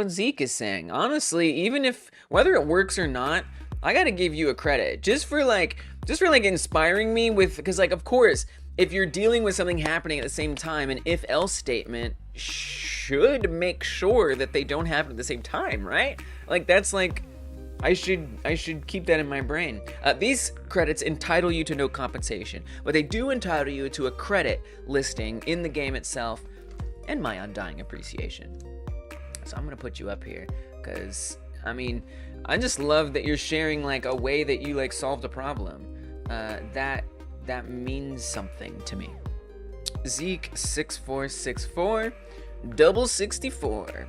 [SPEAKER 1] Zeke is saying. Honestly, even if whether it works or not, I gotta give you a credit just for like inspiring me with, because like of course if you're dealing with something happening at the same time, an if else statement should make sure that they don't happen at the same time, right? Like that's like. I should keep that in my brain. These credits entitle you to no compensation, but they do entitle you to a credit listing in the game itself and my undying appreciation. So I'm gonna put you up here because I mean I just love that you're sharing like a way that you like solved a problem. That means something to me. Zeke 6464 double 64.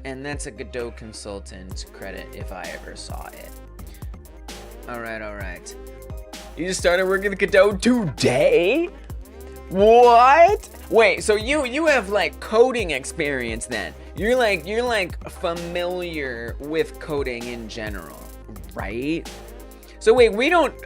[SPEAKER 1] And that's a Godot consultant credit if I ever saw it. All right. You just started working with Godot today? What? Wait, so you have like coding experience then? You're like familiar with coding in general, right? So wait,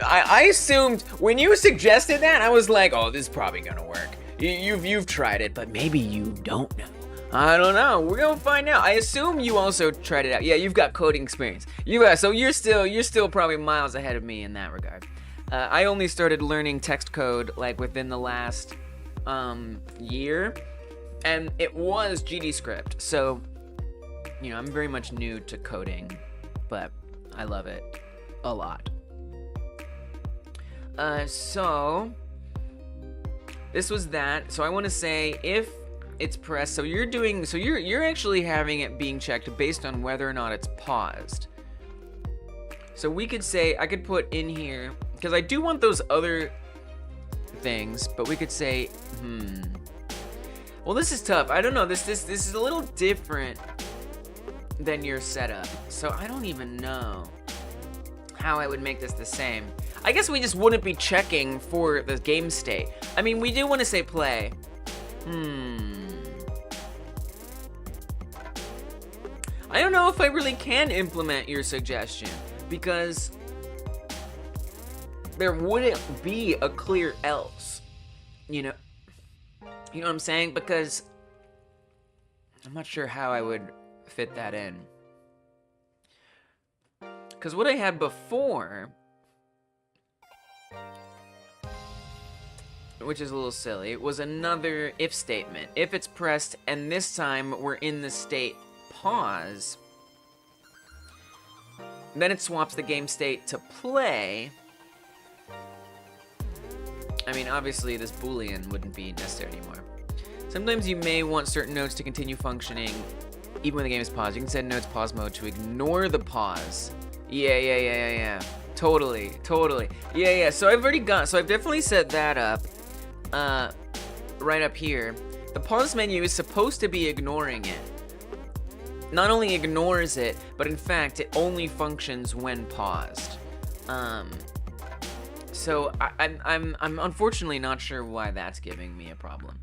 [SPEAKER 1] I assumed when you suggested that, I was like, oh, this is probably gonna work. You've tried it, but maybe you don't know. I don't know. We're gonna find out. I assume you also tried it out. Yeah, you've got coding experience. So you're still probably miles ahead of me in that regard. I only started learning text code like within the last year, and it was GDScript. So you know, I'm very much new to coding, but I love it a lot. So this was that. So I want to say if it's pressed, so you're actually having it being checked based on whether or not it's paused. So we could say, I could put in here, because I do want those other things, but we could say, well, this is tough. I don't know, this is a little different than your setup, so I don't even know how I would make this the same. I guess we just wouldn't be checking for the game state. I mean, we do want to say play. I don't know if I really can implement your suggestion because there wouldn't be a clear else, you know what I'm saying? Because I'm not sure how I would fit that in. Because what I had before, which is a little silly, was another if statement. If it's pressed and this time we're in the state pause, then it swaps the game state to play. I mean, obviously this Boolean wouldn't be necessary anymore. Sometimes you may want certain nodes to continue functioning even when the game is paused. You can set nodes pause mode to ignore the pause. Yeah. Totally. Yeah. So I've definitely set that up. Right up here. The pause menu is supposed to be ignoring it. Not only ignores it, but in fact, it only functions when paused. So I'm unfortunately not sure why that's giving me a problem.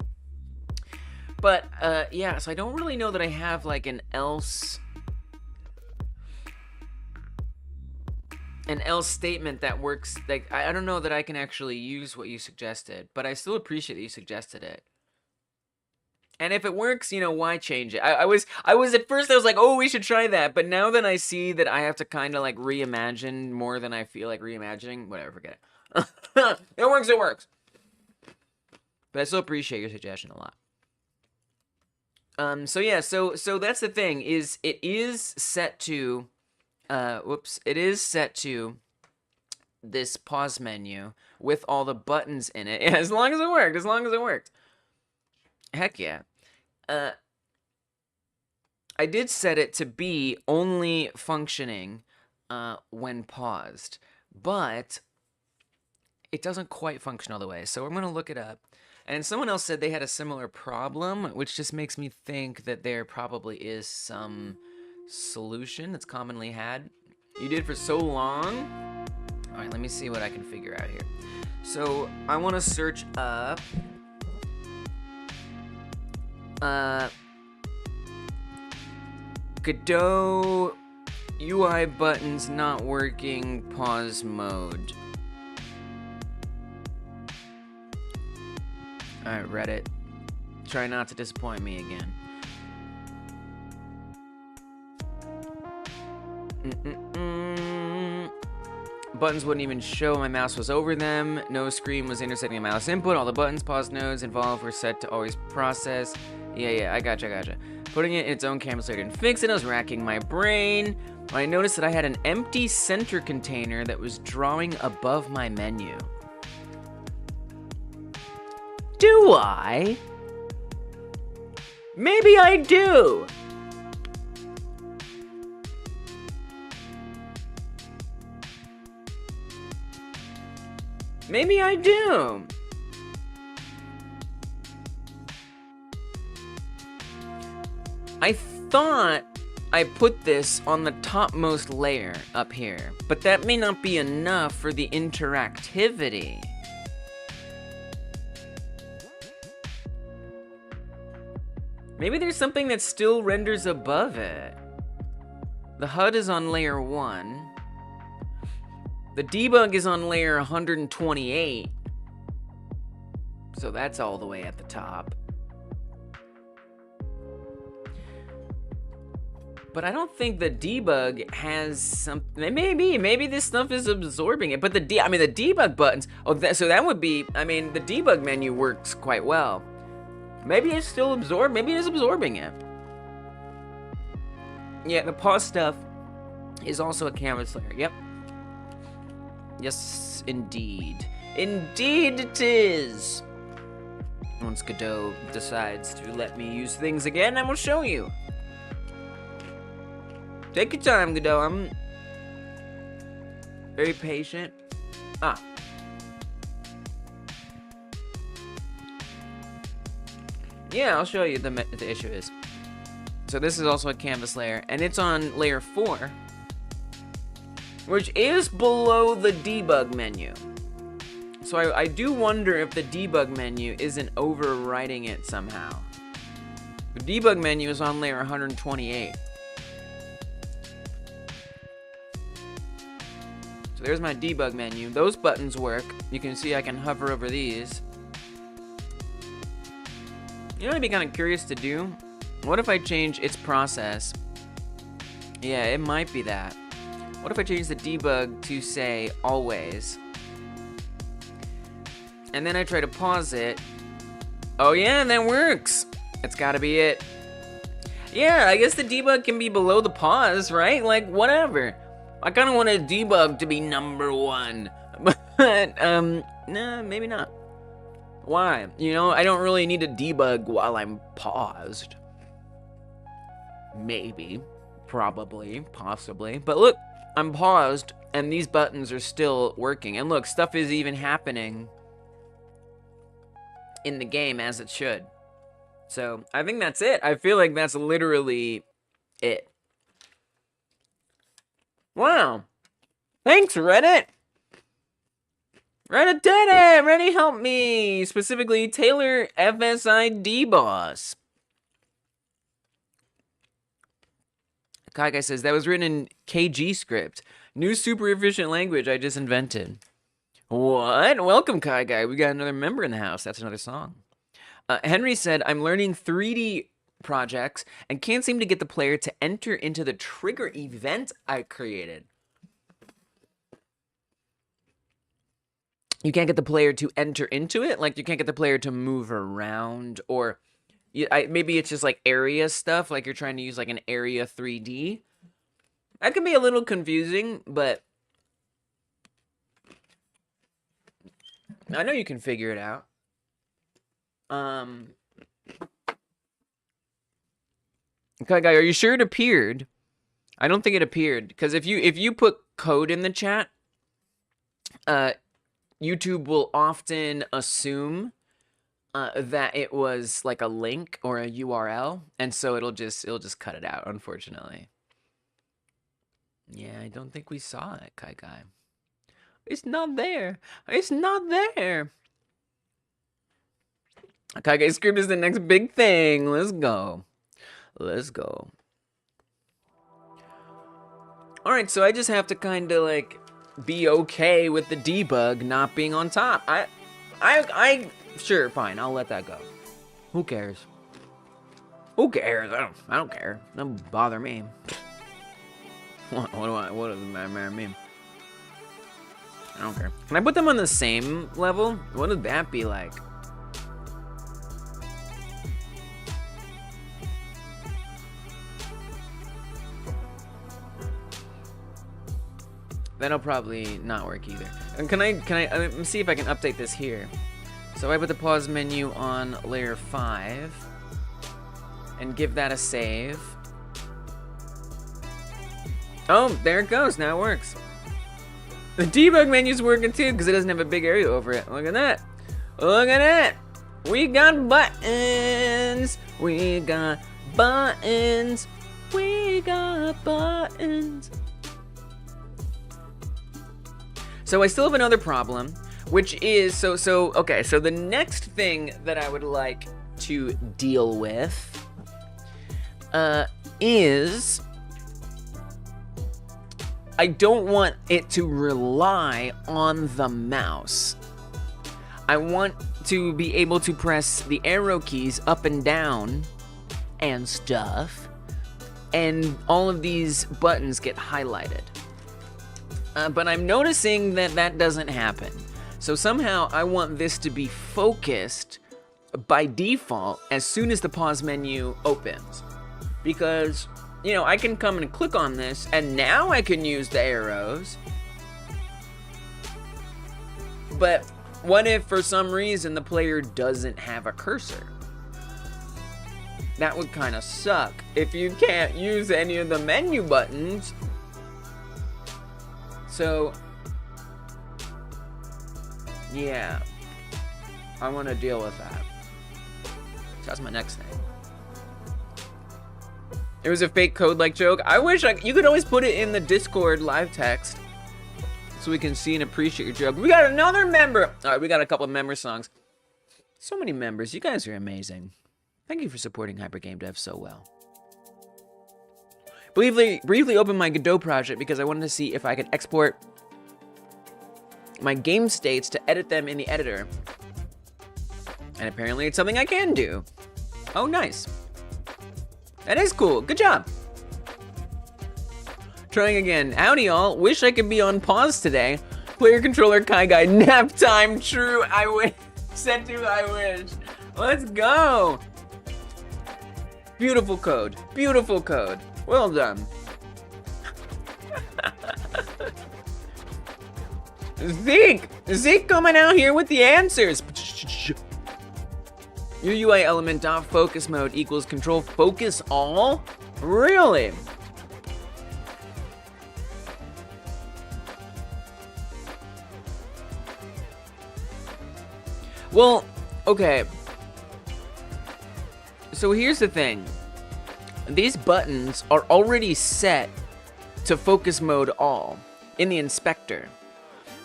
[SPEAKER 1] But yeah, so I don't really know that I have like an else statement that works. Like I don't know that I can actually use what you suggested, but I still appreciate that you suggested it. And if it works, you know, why change it? I was at first I was like, oh, we should try that. But now that I see that I have to kind of like reimagine more than I feel like reimagining, whatever, forget it. It works. But I still appreciate your suggestion a lot. So yeah, so that's the thing, is it is set to, it is set to this pause menu with all the buttons in it. Yeah, as long as it worked, as long as it worked. Heck yeah. I did set it to be only functioning when paused, but it doesn't quite function all the way. So I'm going to look it up. And someone else said they had a similar problem, which just makes me think that there probably is some solution that's commonly had. You did for so long. All right, let me see what I can figure out here. So I want to search up Godot UI buttons not working pause mode. Alright, Reddit. Try not to disappoint me again. Buttons wouldn't even show my mouse was over them. No screen was intersecting the mouse input. All the buttons, pause nodes involved were set to always process. Yeah, I gotcha. Putting it in its own canvas layer didn't fix it. I was racking my brain. I noticed that I had an empty center container that was drawing above my menu. Do I? Maybe I do. Maybe I do. I thought I put this on the topmost layer up here, but that may not be enough for the interactivity. Maybe there's something that still renders above it. The HUD is on layer 1. The debug is on layer 128. So that's all the way at the top. But I don't think the debug has something. Maybe this stuff is absorbing it. But the debug buttons. Oh, so that would be. I mean, the debug menu works quite well. Maybe it's still absorbed. Maybe it is absorbing it. Yeah, the pause stuff is also a canvas layer. Yep. Yes, indeed. Indeed it is. Once Godot decides to let me use things again, I will show you. Take your time, Godot. I'm very patient. Yeah, I'll show you the issue is. So this is also a canvas layer, and it's on layer 4, which is below the debug menu. So I do wonder if the debug menu isn't overwriting it somehow. The debug menu is on layer 128. So there's my debug menu. Those buttons work. You can see I can hover over these. You know what I'd be kind of curious to do? What if I change its process? Yeah, it might be that. What if I change the debug to, say, always? And then I try to pause it. Oh yeah, that works! That's gotta be it. Yeah, I guess the debug can be below the pause, right? Like, whatever. I kinda want a debug to be #1. But, nah, maybe not. Why? You know, I don't really need to debug while I'm paused. Maybe. Probably. Possibly. But look, I'm paused, and these buttons are still working. And look, stuff is even happening in the game as it should. So, I think that's it. I feel like that's literally it. Wow. Thanks, Reddit! Reddit did it! Reddit help me! Specifically, Taylor FSID Boss. Kai Guy says, that was written in KG script. New super efficient language I just invented. What? Welcome, Kai Guy. We got another member in the house. That's another song. Henry said, I'm learning 3D projects and can't seem to get the player to enter into the trigger event I created. You can't get the player to enter into it? Like, you can't get the player to move around? Or maybe it's just, like, area stuff? Like, you're trying to use, like, an area 3D? That can be a little confusing, but I know you can figure it out. Okay, guy, are you sure it appeared? I don't think it appeared, because if you put code in the chat, YouTube will often assume that it was like a link or a URL, and so it'll just cut it out, unfortunately. Yeah, I don't think we saw it, Kai Guy. It's not there. It's not there. Kai Guy script is the next big thing. Let's go. Let's go. All right, so I just have to kind of like be okay with the debug not being on top. I sure, fine, I'll let that go. Who cares? Who cares? I don't care. Doesn't bother me. What does it matter me? I don't care. Can I put them on the same level? What would that be like? That'll probably not work either. And can I let me see if I can update this here. So I put the pause menu on layer 5 and give that a save. Oh, there it goes. Now it works. The debug menu's working too because it doesn't have a big area over it. Look at that. Look at that. We got buttons. We got buttons. We got buttons. So I still have another problem, which is, okay, so the next thing that I would like to deal with is I don't want it to rely on the mouse. I want to be able to press the arrow keys up and down and stuff, and all of these buttons get highlighted. But I'm noticing that that doesn't happen. So somehow I want this to be focused by default as soon as the pause menu opens. Because, you know, I can come and click on this and now I can use the arrows. But what if for some reason the player doesn't have a cursor? That would kind of suck if you can't use any of the menu buttons. So, yeah, I want to deal with that. So that's my next thing. It was a fake code-like joke. I wish you could always put it in the Discord live text so we can see and appreciate your joke. We got another member. All right, we got a couple of member songs. So many members. You guys are amazing. Thank you for supporting Hyper Game Dev so well. Briefly opened my Godot project because I wanted to see if I could export my game states to edit them in the editor. And apparently it's something I can do. Oh, nice. That is cool. Good job. Trying again. Howdy, y'all. Wish I could be on pause today. Player controller Kai Guy. Nap time. True. I wish. Said to I wish. Let's go. Beautiful code. Beautiful code. Well done. Zeke coming out here with the answers. Your UI element dot focus mode equals control focus all? Really? Well, okay. So here's the thing. These buttons are already set to focus mode all in the inspector.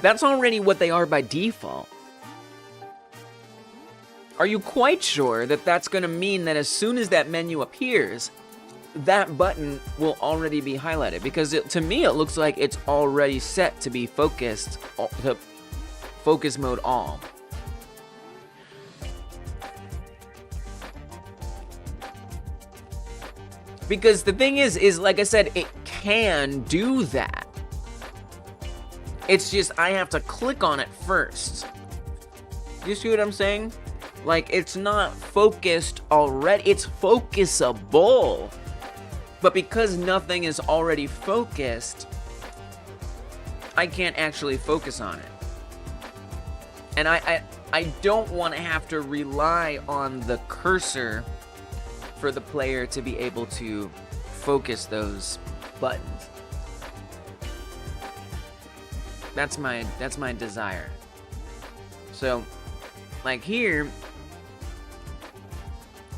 [SPEAKER 1] That's already what they are by default. Are you quite sure that that's going to mean that as soon as that menu appears, that button will already be highlighted? Because to me, it looks like it's already set to be focused, to focus mode all. Because the thing is like I said, it can do that. It's just I have to click on it first. Do you see what I'm saying? Like, it's not focused already. It's focusable. But because nothing is already focused, I can't actually focus on it. And I don't want to have to rely on the cursor for the player to be able to focus those buttons. That's my desire. So, like here,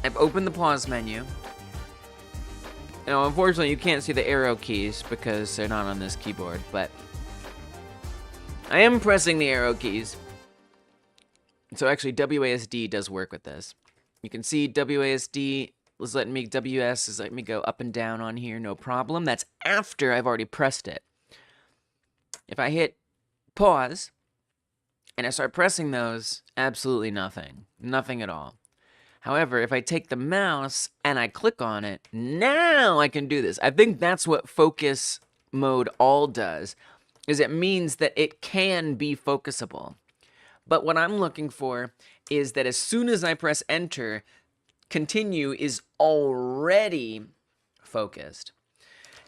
[SPEAKER 1] I've opened the pause menu. Now, unfortunately, you can't see the arrow keys because they're not on this keyboard, but I am pressing the arrow keys. So actually, WASD does work with this. You can see WASD is letting me, WS is letting me go up and down on here, no problem. That's after I've already pressed it. If I hit pause and I start pressing those, absolutely nothing. Nothing at all. However, if I take the mouse and I click on it, now I can do this. I think that's what focus mode all does, is it means that it can be focusable. But what I'm looking for is that as soon as I press enter, continue is already focused.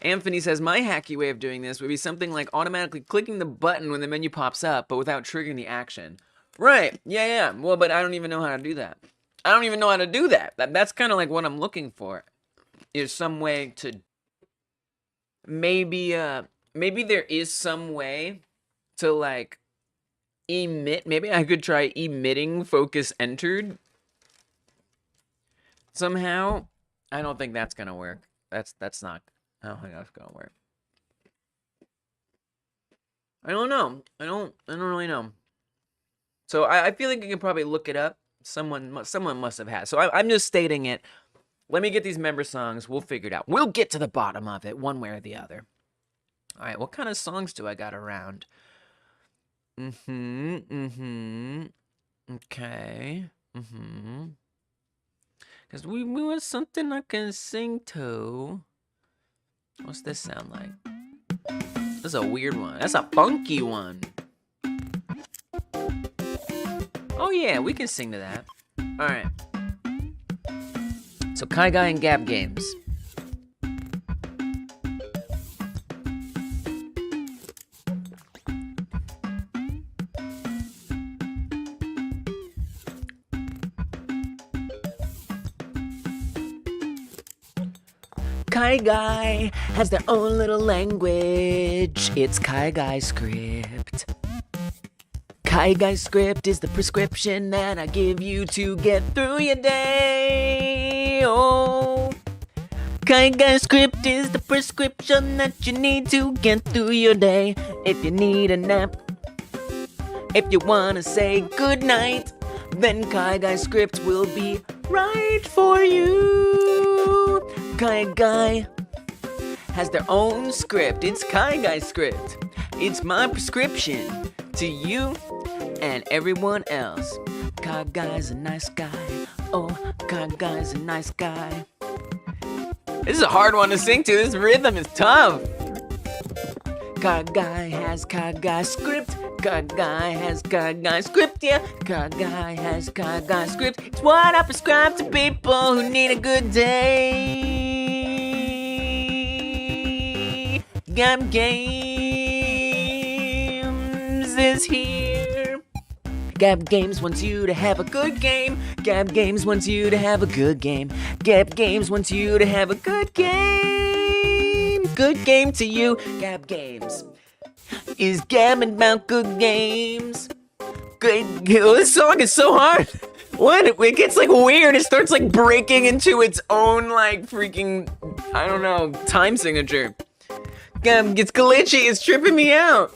[SPEAKER 1] Anthony says, my hacky way of doing this would be something like automatically clicking the button when the menu pops up, but without triggering the action. Right, yeah. Well, but I don't even know how to do that. I don't even know how to do that. That's kind of like what I'm looking for, is some way to, maybe there is some way to like emit. Maybe I could try emitting focus entered somehow. I don't think that's gonna work. That's not. I don't think that's gonna work. I don't know. I don't really know. So I feel like you can probably look it up. Someone must have had. So I'm just stating it. Let me get these member songs. We'll figure it out. We'll get to the bottom of it one way or the other. All right. What kind of songs do I got around? Okay. Because we want something I can sing to. What's this sound like? This is a weird one. That's a funky one. Oh yeah, we can sing to that. All right. So Kai Guy and Gab Games. Kai Guy has their own little language. It's Kai Guy script. Kai Guy script is the prescription that I give you to get through your day. Oh, Kai Guy script is the prescription that you need to get through your day. If you need a nap, if you wanna say goodnight, then Kai Guy script will be right for you. Kai Guy has their own script. It's Kai Guy script. It's my prescription to you and everyone else. Kai Guy's a nice guy. Oh, Kai Guy's a nice guy. This is a hard one to sing to. This rhythm is tough. Kai Guy has Kai Guy script. Kai Guy has Kai Guy script, yeah. Kai Guy has Kai Guy script. It's what I prescribe to people who need a good day. Gab Games is here. Gab Games wants you to have a good game. Gab Games wants you to have a good game. Gab Games wants you to have a good game. Good game to you. Gab Games is gabbing about good games. Good. Oh, this song is so hard. What? It gets like weird. It starts like breaking into its own like freaking, I don't know, time signature. It's glitchy. It's tripping me out.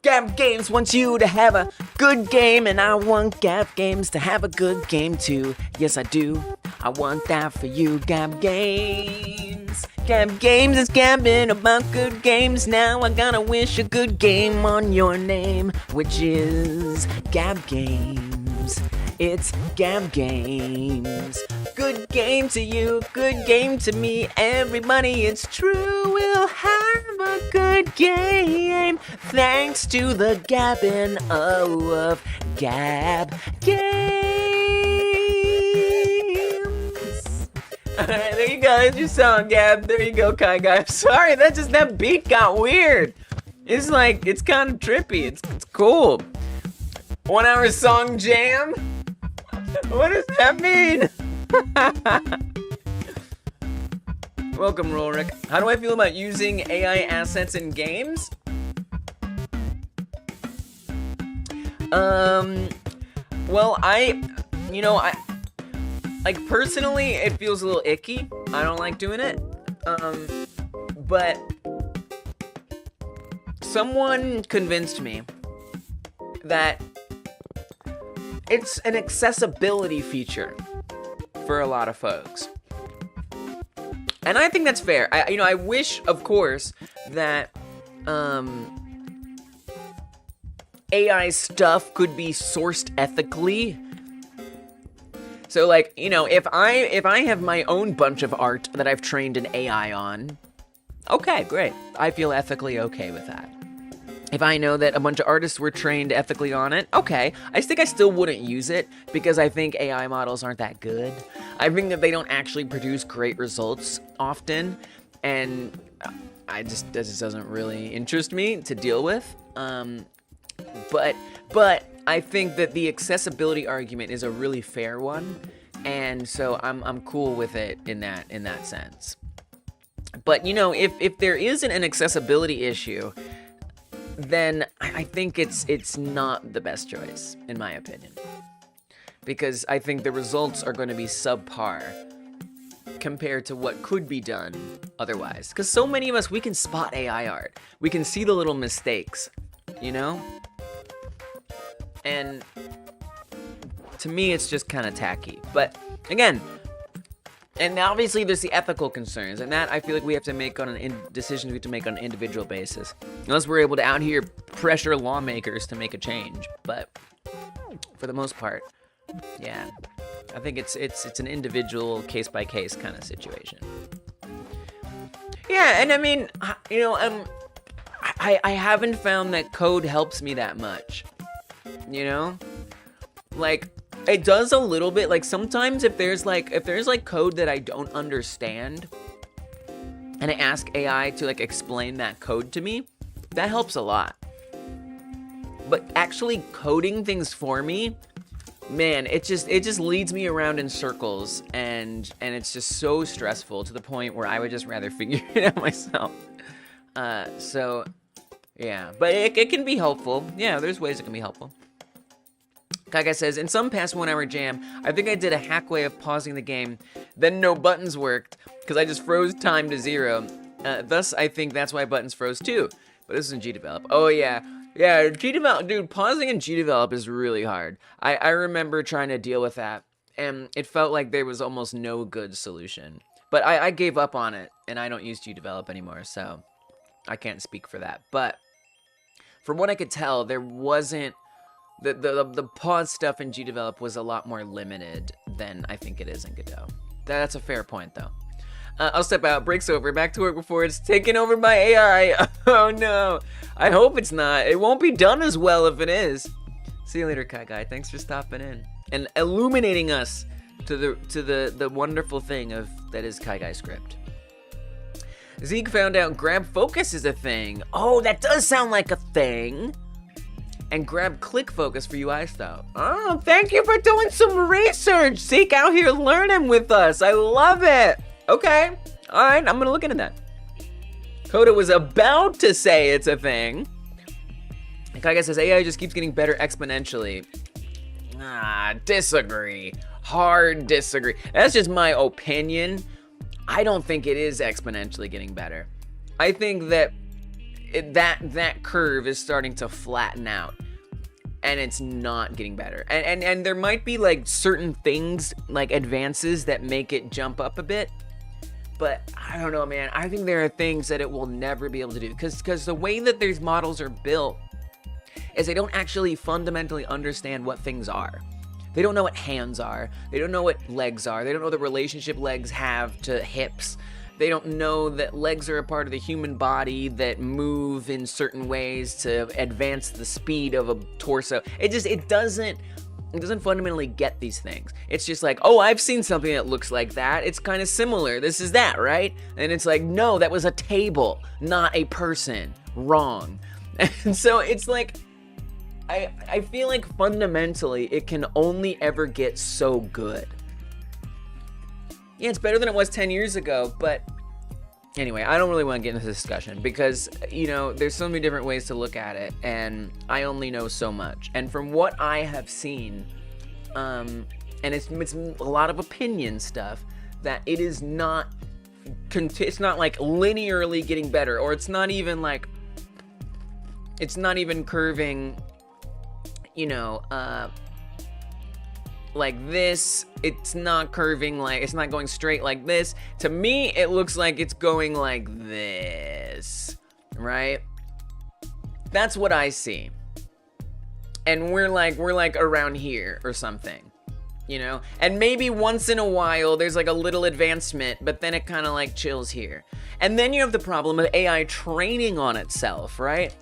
[SPEAKER 1] Gab Games wants you to have a good game, and I want Gab Games to have a good game too. Yes, I do. I want that for you, Gab Games. Gab Games is gabbing about good games. Now I gotta wish a good game on your name, which is Gab Games. It's Gab Games. Good game to you, good game to me. Everybody, it's true, we'll have a good game. Thanks to the gabbing of Gab Games. Alright, there you go. There's your song, Gab. There you go, Kai Guy. I'm sorry, that beat got weird. It's like, it's kind of trippy. It's cool. 1 hour song jam? What does that mean? Welcome, Rolrick. How do I feel about using AI assets in games? Well, like, personally, it feels a little icky. I don't like doing it. But someone convinced me that it's an accessibility feature for a lot of folks. And I think that's fair. I wish, of course, that AI stuff could be sourced ethically. So, like, if I have my own bunch of art that I've trained an AI on, okay, great. I feel ethically okay with that. If I know that a bunch of artists were trained ethically on it, okay. I think I still wouldn't use it because I think AI models aren't that good. I think that they don't actually produce great results often, and that just doesn't really interest me to deal with. But I think that the accessibility argument is a really fair one, and so I'm cool with it in that sense. But if there isn't an accessibility issue, then I think it's not the best choice, in my opinion. Because I think the results are going to be subpar compared to what could be done otherwise. Because so many of us, we can spot AI art. We can see the little mistakes, And to me, it's just kind of tacky. But again, and obviously there's the ethical concerns, and that I feel like we have to make on decisions we have to make on an individual basis, unless we're able to out here pressure lawmakers to make a change. But for the most part, yeah, I think it's an individual case by case kind of situation. Yeah, and I mean, I haven't found that code helps me that much. Like, it does a little bit. Like, sometimes if there's code that I don't understand and I ask AI to explain that code to me, that helps a lot. But actually coding things for me, man, it just leads me around in circles, and it's just so stressful to the point where I would just rather figure it out myself. So yeah, but it can be helpful. Yeah, there's ways it can be helpful. Kaga says, in some past 1 hour jam, I think I did a hack way of pausing the game, then no buttons worked, because I just froze time to 0. Thus, I think that's why buttons froze too. But this is in GDevelop. Oh yeah. Yeah, GDevelop, dude, pausing in GDevelop is really hard. I remember trying to deal with that, and it felt like there was almost no good solution. But I gave up on it, and I don't use GDevelop anymore, so I can't speak for that. But from what I could tell, there wasn't... The pause stuff in GDevelop was a lot more limited than I think it is in Godot. That's a fair point, though. I'll step out. Break's over. Back to work before it's taken over by AI. Oh, no. I hope it's not. It won't be done as well if it is. See you later, Kai Guy. Thanks for stopping in and illuminating us to the wonderful thing that is Kai Guy script. Zeke found out grab focus is a thing. Oh, that does sound like a thing. And grab click focus for UI stuff. Oh, thank you for doing some research. Zeke out here learning with us. I love it. Okay. All right. I'm going to look into that. Coda was about to say it's a thing. And Kaga says AI just keeps getting better exponentially. Disagree. Hard disagree. That's just my opinion. I don't think it is exponentially getting better. I think that that curve is starting to flatten out, and it's not getting better. And there might be certain things, advances that make it jump up a bit, but I don't know, man. I think there are things that it will never be able to do, because the way that these models are built is they don't actually fundamentally understand what things are. They don't know what hands are. They don't know what legs are. They don't know the relationship legs have to hips. They don't know that legs are a part of the human body that move in certain ways to advance the speed of a torso. It doesn't fundamentally get these things. It's just oh, I've seen something that looks like that. It's kind of similar. This is that, right? And it's no, that was a table, not a person. Wrong. And so it's I feel like fundamentally it can only ever get so good. Yeah, it's better than it was 10 years ago, but anyway, I don't really want to get into this discussion because, you know, there's so many different ways to look at it, and I only know so much. And from what I have seen, and it's a lot of opinion stuff, that it is not, it's not like linearly getting better, or it's not even curving, you know, like this. It's not curving, like, it's not going straight like this. To me, it looks like it's going like this, right? That's what I see. And we're like around here or something, you know? And maybe once in a while there's like a little advancement, but then it kind of like chills here. And then you have the problem of AI training on itself, right?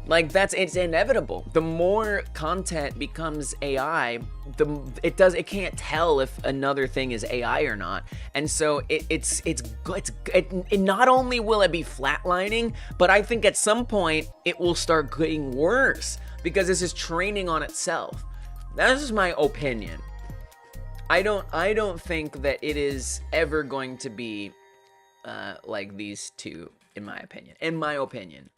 [SPEAKER 1] Like, it's inevitable. The more content becomes AI, it can't tell if another thing is AI or not. And so it not only will it be flatlining, but I think at some point it will start getting worse because this is training on itself. That's just my opinion. I don't think that it is ever going to be like these two, in my opinion.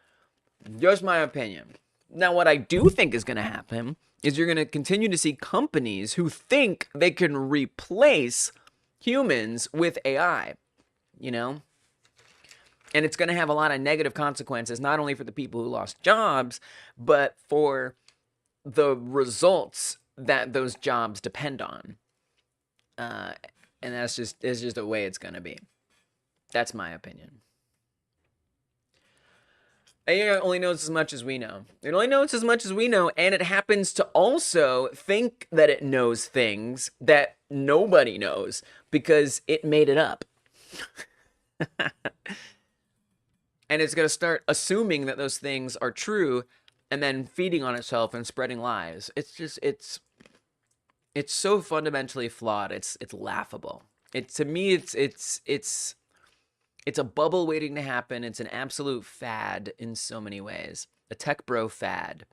[SPEAKER 1] Just my opinion. Now, what I do think is going to happen is you're going to continue to see companies who think they can replace humans with AI, you know? And it's going to have a lot of negative consequences, not only for the people who lost jobs, but for the results that those jobs depend on. And it's just the way it's going to be. That's my opinion. AI only knows as much as we know. It only knows as much as we know, and it happens to also think that it knows things that nobody knows because it made it up. And it's going to start assuming that those things are true and then feeding on itself and spreading lies. It's so fundamentally flawed. It's laughable. To me, it's a bubble waiting to happen. It's an absolute fad in so many ways. A tech bro fad.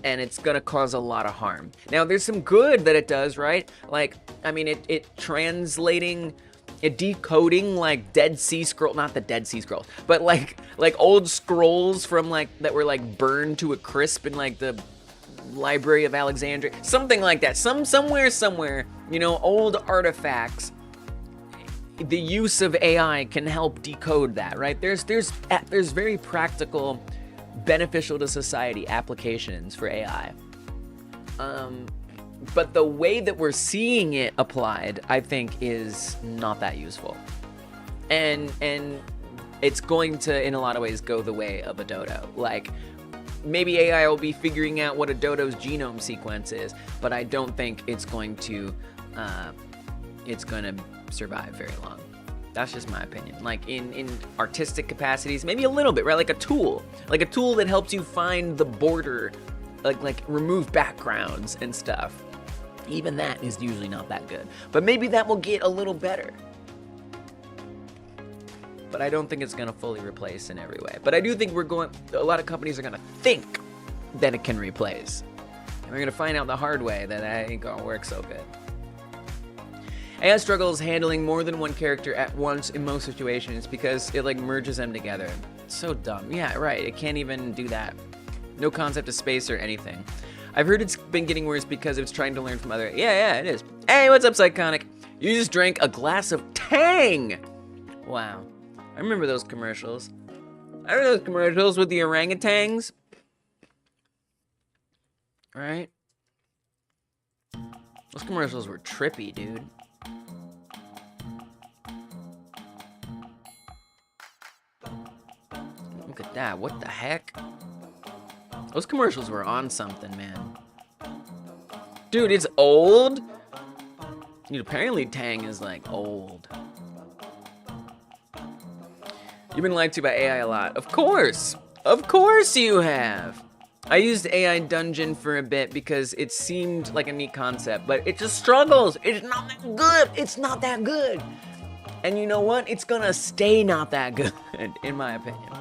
[SPEAKER 1] And it's going to cause a lot of harm. Now, there's some good that it does, right? Like, I mean, it decoding like Dead Sea Scroll, not the Dead Sea Scrolls, but like old scrolls from like, that were like burned to a crisp in like the Library of Alexandria, something like that. Somewhere, you know, old artifacts. The use of AI can help decode that, right? There's very practical, beneficial to society applications for AI. But the way that we're seeing it applied, I think, is not that useful. And it's going to, in a lot of ways, go the way of a dodo. Like, maybe AI will be figuring out what a dodo's genome sequence is, but I don't think it's going to survive very long. That's just my opinion. Like in artistic capacities, maybe a little bit, right? Like a tool that helps you find the border, like remove backgrounds and stuff. Even that is usually not that good, but maybe that will get a little better. But I don't think it's going to fully replace in every way. But I do think a lot of companies are going to think that it can replace. And we're going to find out the hard way that ain't going to work so good. AI struggles handling more than one character at once in most situations because it like merges them together. It's so dumb. Yeah, right. It can't even do that. No concept of space or anything. I've heard it's been getting worse because it's trying to learn from other... Yeah, it is. Hey, what's up, Psychonic? You just drank a glass of Tang! Wow. I remember those commercials. I remember those commercials with the orangutans. Right? Those commercials were trippy, dude. Look at that. What the heck? Those commercials were on something, man. Dude, it's old? Dude, apparently Tang is, like, old. You've been lied to by AI a lot. Of course! Of course you have! I used AI Dungeon for a bit because it seemed like a neat concept, but it just struggles! It's not that good! It's not that good! And you know what? It's gonna stay not that good, in my opinion.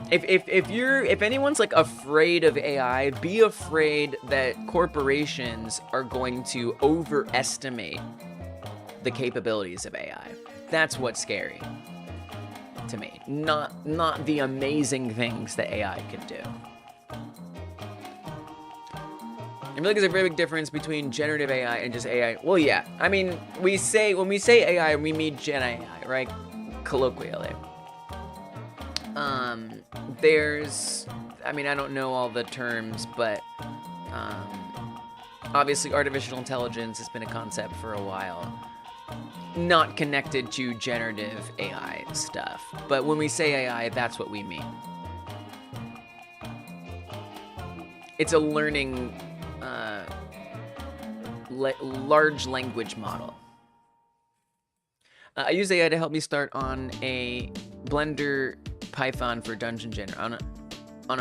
[SPEAKER 1] If anyone's like afraid of AI, be afraid that corporations are going to overestimate the capabilities of AI. That's what's scary to me. Not the amazing things that AI can do. I feel like there's a very big difference between generative AI and just AI. Well, yeah. I mean, when we say AI, we mean Gen AI, right? Colloquially. I mean, I don't know all the terms, but obviously artificial intelligence has been a concept for a while. Not connected to generative AI stuff. But when we say AI, that's what we mean. It's a learning large language model. I use AI to help me start on a Blender Python for dungeon on a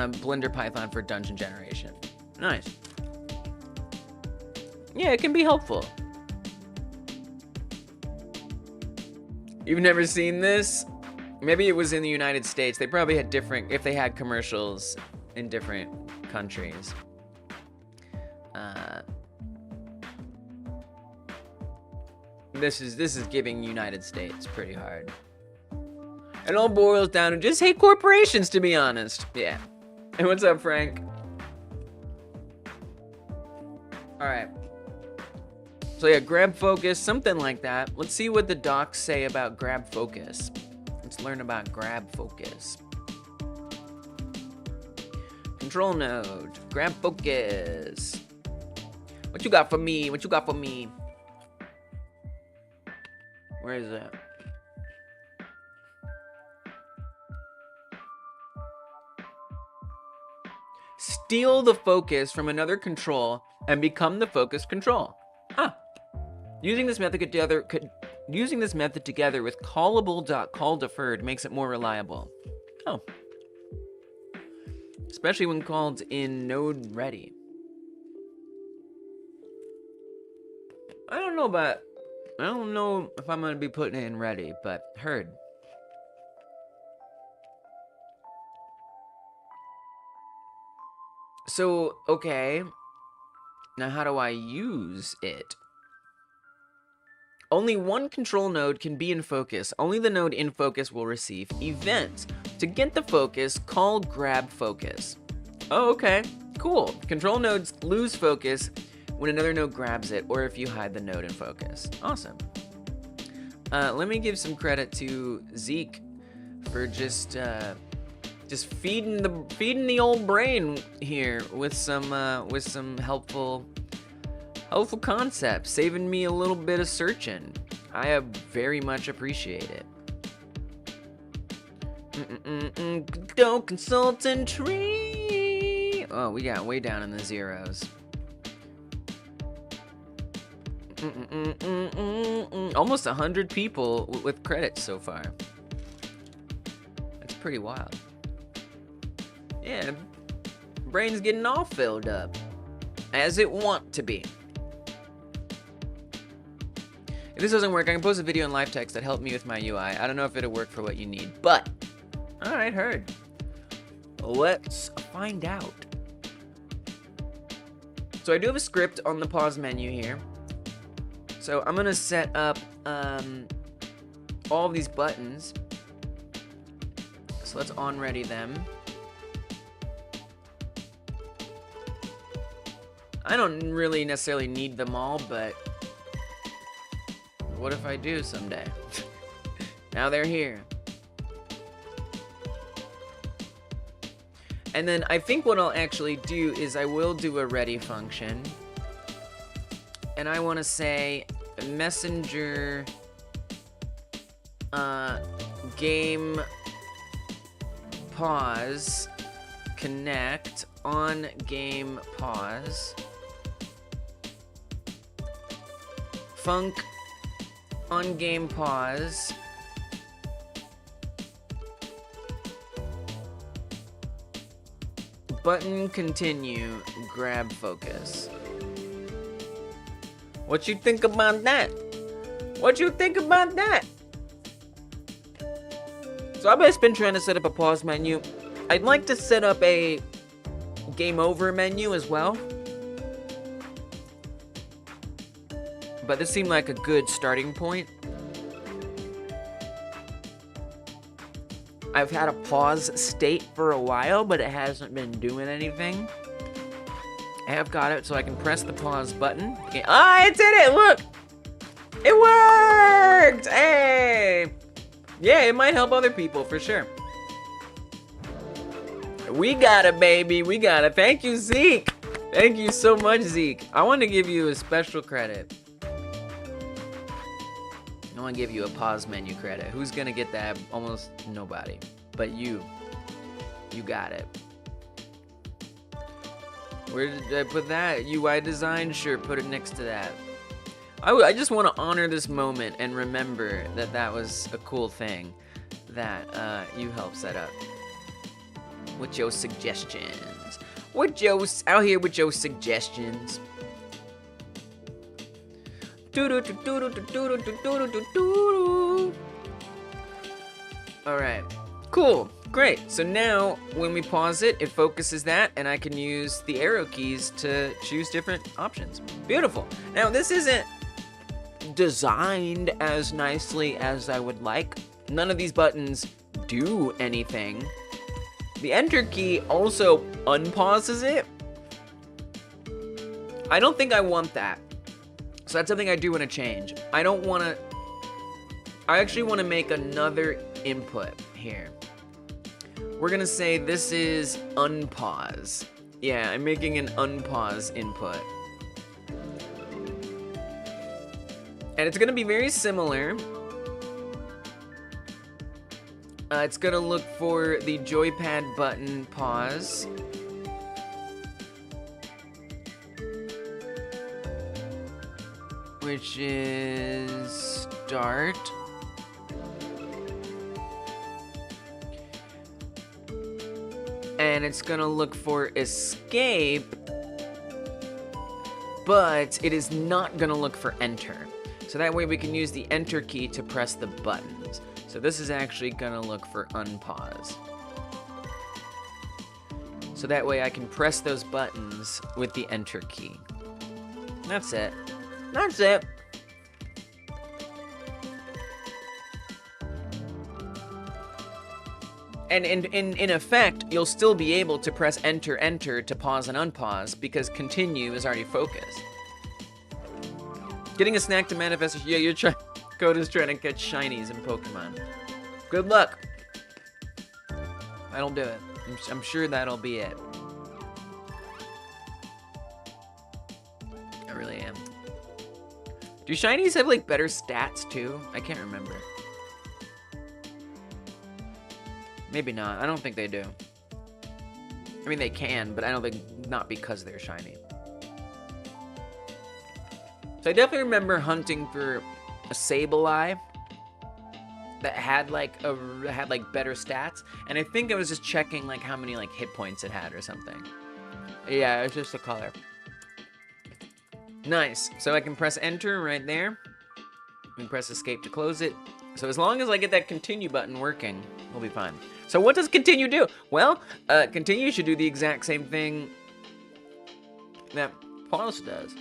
[SPEAKER 1] Blender Python for dungeon generation. Nice. Yeah, it can be helpful. You've never seen this? Maybe it was in the United States. They probably had different, if they had commercials in different countries. This is giving United States pretty hard. It all boils down to just hate corporations, to be honest. Yeah. Hey, what's up, Frank? All right. So yeah, grab focus, something like that. Let's see what the docs say about grab focus. Let's learn about grab focus. Control node, grab focus. What you got for me? What you got for me? Where is it? Steal the focus from another control and become the focus control. Ah. Using this method together with callable.callDeferred makes it more reliable. Oh. Especially when called in node ready. I don't know if I'm gonna be putting it in ready, but heard. So, okay. Now how do I use it? Only one control node can be in focus. Only the node in focus will receive event. To get the focus, call grab focus. Oh, okay. Cool. Control nodes lose focus when another node grabs it, or if you hide the node in focus. Awesome. Let me give some credit to Zeke for just feeding the old brain here with some helpful concepts, saving me a little bit of searching. I very much appreciate it. Don't consultant tree. Oh, we got way down in the zeros. Almost 100 people with credits so far. That's pretty wild. Yeah, brain's getting all filled up, as it want to be. If this doesn't work, I can post a video in live text that helped me with my UI. I don't know if it'll work for what you need, but all right, heard. Let's find out. So I do have a script on the pause menu here. So I'm gonna set up all of these buttons. So let's on ready them. I don't really necessarily need them all, but what if I do someday? Now they're here. And then I think what I'll actually do is I will do a ready function. And I want to say messenger game pause connect on game pause func on game pause button continue grab focus. What you think about that? What you think about that? So I've just been trying to set up a pause menu I'd like to set up a game over menu as well. But this seemed like a good starting point. I've had a pause state for a while, but it hasn't been doing anything. I have got it, so I can press the pause button. Okay. Ah, it did it! Look! It worked! Hey! Yeah, it might help other people, for sure. We got it, baby. We got it. Thank you, Zeke. Thank you so much, Zeke. I want to give you a special credit. I want to give you a pause menu credit. Who's going to get that? Almost nobody. But you got it. Where did I put that? UI design? Sure, put it next to that. I just want to honor this moment and remember that that was a cool thing that you helped set up. With your suggestions. Out here with your suggestions. Alright, cool, great. So now when we pause it, it focuses that, and I can use the arrow keys to choose different options. Beautiful. Now this isn't designed as nicely as I would like. None of these buttons do anything. The enter key also unpauses it. I don't think I want that. So that's something I do want to change. I actually want to make another input here. We're going to say this is unpause. Yeah, I'm making an unpause input. And it's going to be very similar. It's going to look for the joypad button pause. Which is start. And it's gonna look for escape, but it is not gonna look for enter. So that way we can use the enter key to press the buttons. So this is actually gonna look for unpause. So that way I can press those buttons with the enter key. That's it. That's it. And in effect, you'll still be able to press enter, enter to pause and unpause because continue is already focused. Getting a snack to manifest. Yeah, you're trying. Coda's trying to catch shinies in Pokemon. Good luck. That'll do it. I'm sure that'll be it. I really am. Do shinies have like better stats too? I can't remember. Maybe not. I don't think they do. I mean, they can, but I don't think, not because they're shiny. So I definitely remember hunting for a Sableye that had like better stats, and I think I was just checking like how many like hit points it had or something. Yeah, it's just a color. Nice. So I can press enter right there. We can press escape to close it. So as long as I get that continue button working, we'll be fine. So what does continue do? Well, continue should do the exact same thing that pause does.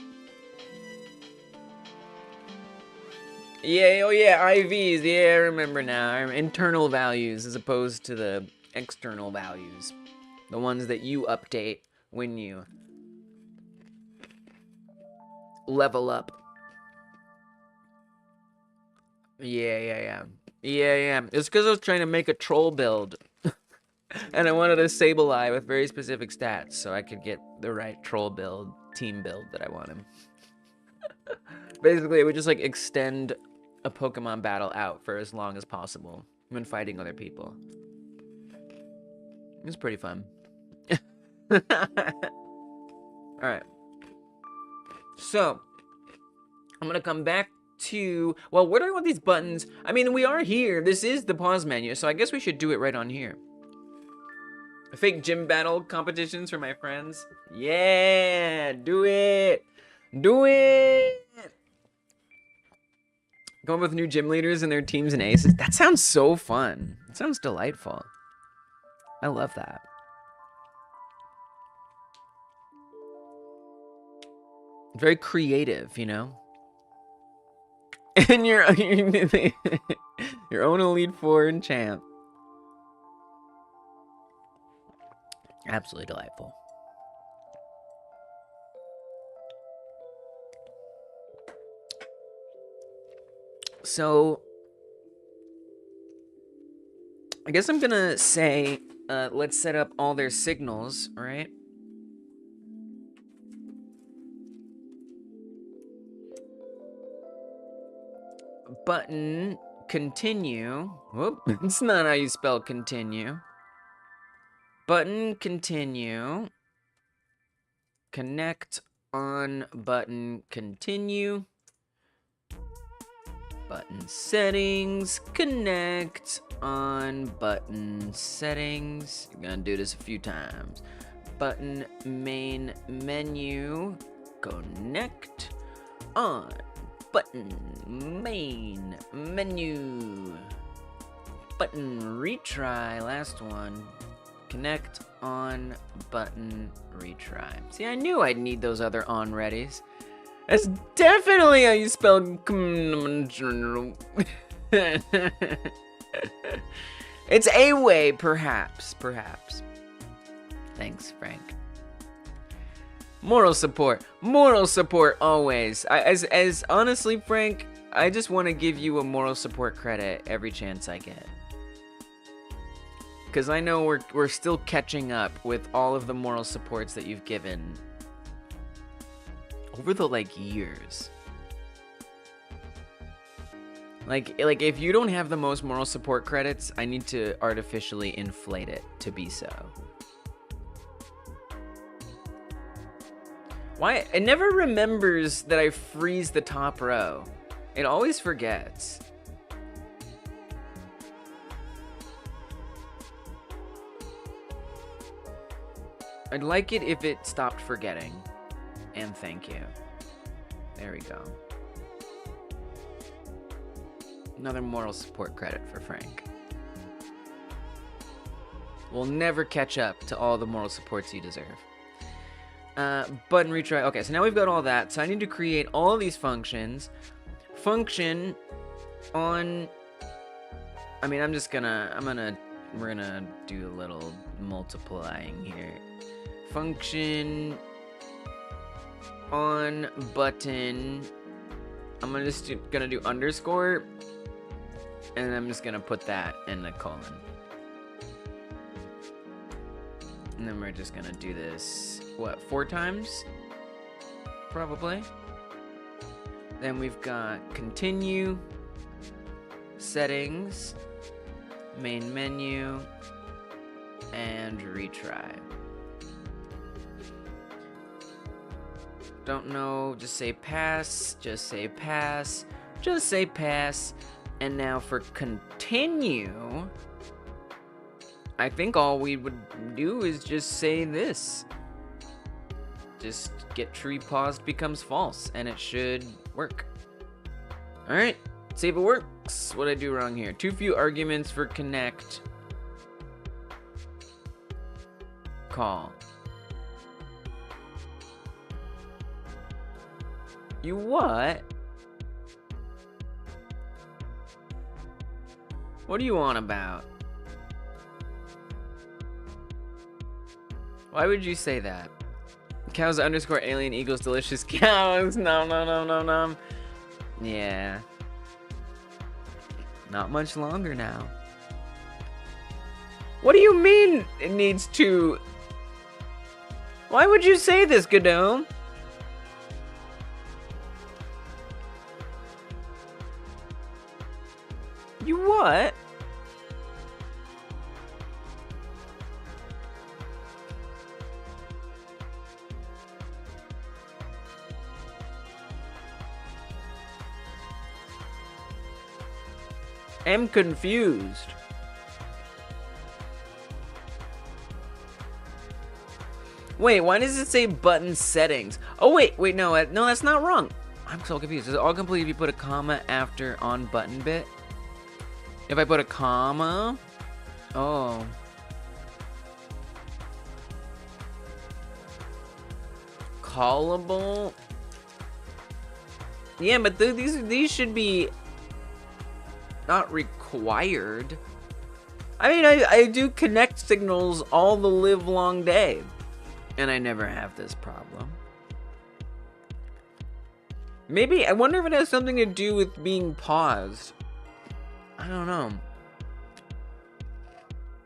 [SPEAKER 1] Yeah, oh yeah, IVs. Yeah, I remember now. Internal values as opposed to the external values. The ones that you update when you level up. Yeah. It's because I was trying to make a troll build. And I wanted a Sableye with very specific stats so I could get the right troll build, team build that I wanted. Basically, it would just like extend a Pokemon battle out for as long as possible when fighting other people. It's pretty fun. Alright. So, I'm gonna come back to, well, where do I want these buttons? I mean, we are here. This is the pause menu, so I guess we should do it right on here. Fake gym battle competitions for my friends. Yeah, do it. Do it. Going with new gym leaders and their teams and aces. That sounds so fun. It sounds delightful. I love that. Very creative, you know? And your own Elite Four and champ. Absolutely delightful. So, I guess I'm gonna say, let's set up all their signals, right? Button, continue. Whoop, it's not how you spell continue. Button, continue. Connect on button, continue. Button settings, connect on button settings. You're gonna do this a few times. Button main menu, connect on button main menu. Button retry, last one. Connect on button retry. See, I knew I'd need those other on readies. That's definitely how you spell. It's a way, perhaps. Thanks, Frank. Moral support always. As honestly, Frank, I just want to give you a moral support credit every chance I get. Because I know we're still catching up with all of the moral supports that you've given over the years. Like if you don't have the most moral support credits, I need to artificially inflate it to be so. Why? It never remembers that I freeze the top row. It always forgets. I'd like it if it stopped forgetting. And thank you. There we go. Another moral support credit for Frank. We'll never catch up to all the moral supports you deserve. Button retry. Okay, so now we've got all that. So I need to create all these functions. Function on... I mean, we're gonna do a little multiplying here. Function... on button, I'm gonna do underscore, and I'm just gonna put that in the colon. And then we're just gonna do this, what, 4 times? Probably. Then we've got continue, settings, main menu, and retry. Don't know, just say pass, just say pass, just say pass. And now for continue, I think all we would do is just say this. Just get tree paused becomes false, and it should work. Alright, see if it works. What did I do wrong here? Too few arguments for connect. Call. You what? What are you on about? Why would you say that? Cows underscore alien equals delicious cows. No. Yeah. Not much longer now. What do you mean it needs to? Why would you say this, Godot? You what? I'm confused. Wait, why does it say button settings? Oh, wait, no, that's not wrong. I'm so confused. Is it all complete if you put a comma after on button bit? If I put a comma? Oh. callable. Yeah, but these should be not required. I mean, I do connect signals all the live long day, and I never have this problem. Maybe, I wonder if it has something to do with being paused. I don't know.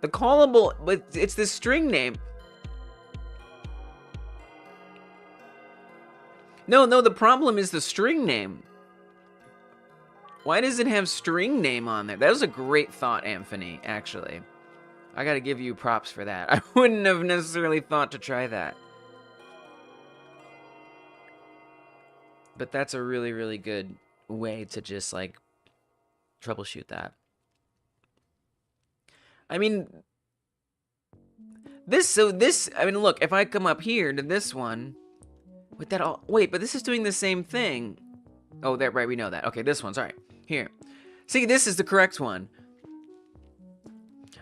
[SPEAKER 1] The callable, but it's the string name. No, the problem is the string name. Why does it have string name on there? That was a great thought, Anthony, actually. I gotta give you props for that. I wouldn't have necessarily thought to try that. But that's a really, really good way to just, like, troubleshoot that. I mean, I mean, look, if I come up here to this one, with that all, wait, but this is doing the same thing. Oh, that, right, we know that. Okay, this one, sorry. Here. See, this is the correct one.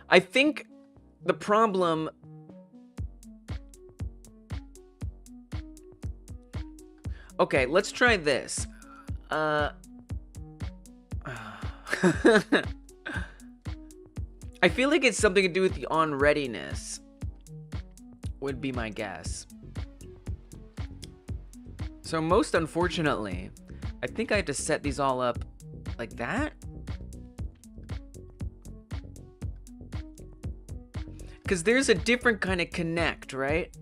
[SPEAKER 1] I think the problem... Okay, let's try this. I feel like it's something to do with the on readiness. Would be my guess. So most unfortunately, I think I have to set these all up like that. Because there's a different kind of connect, right?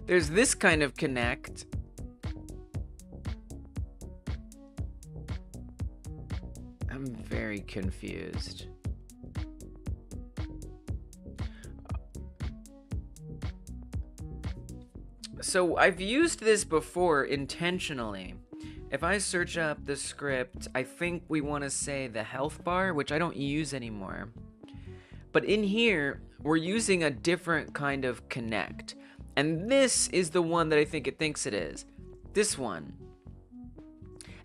[SPEAKER 1] There's this kind of connect. I'm very confused. So I've used this before intentionally. If I search up the script, I think we want to say the health bar, which I don't use anymore. But in here, we're using a different kind of connect. And this is the one that I think it thinks it is. This one.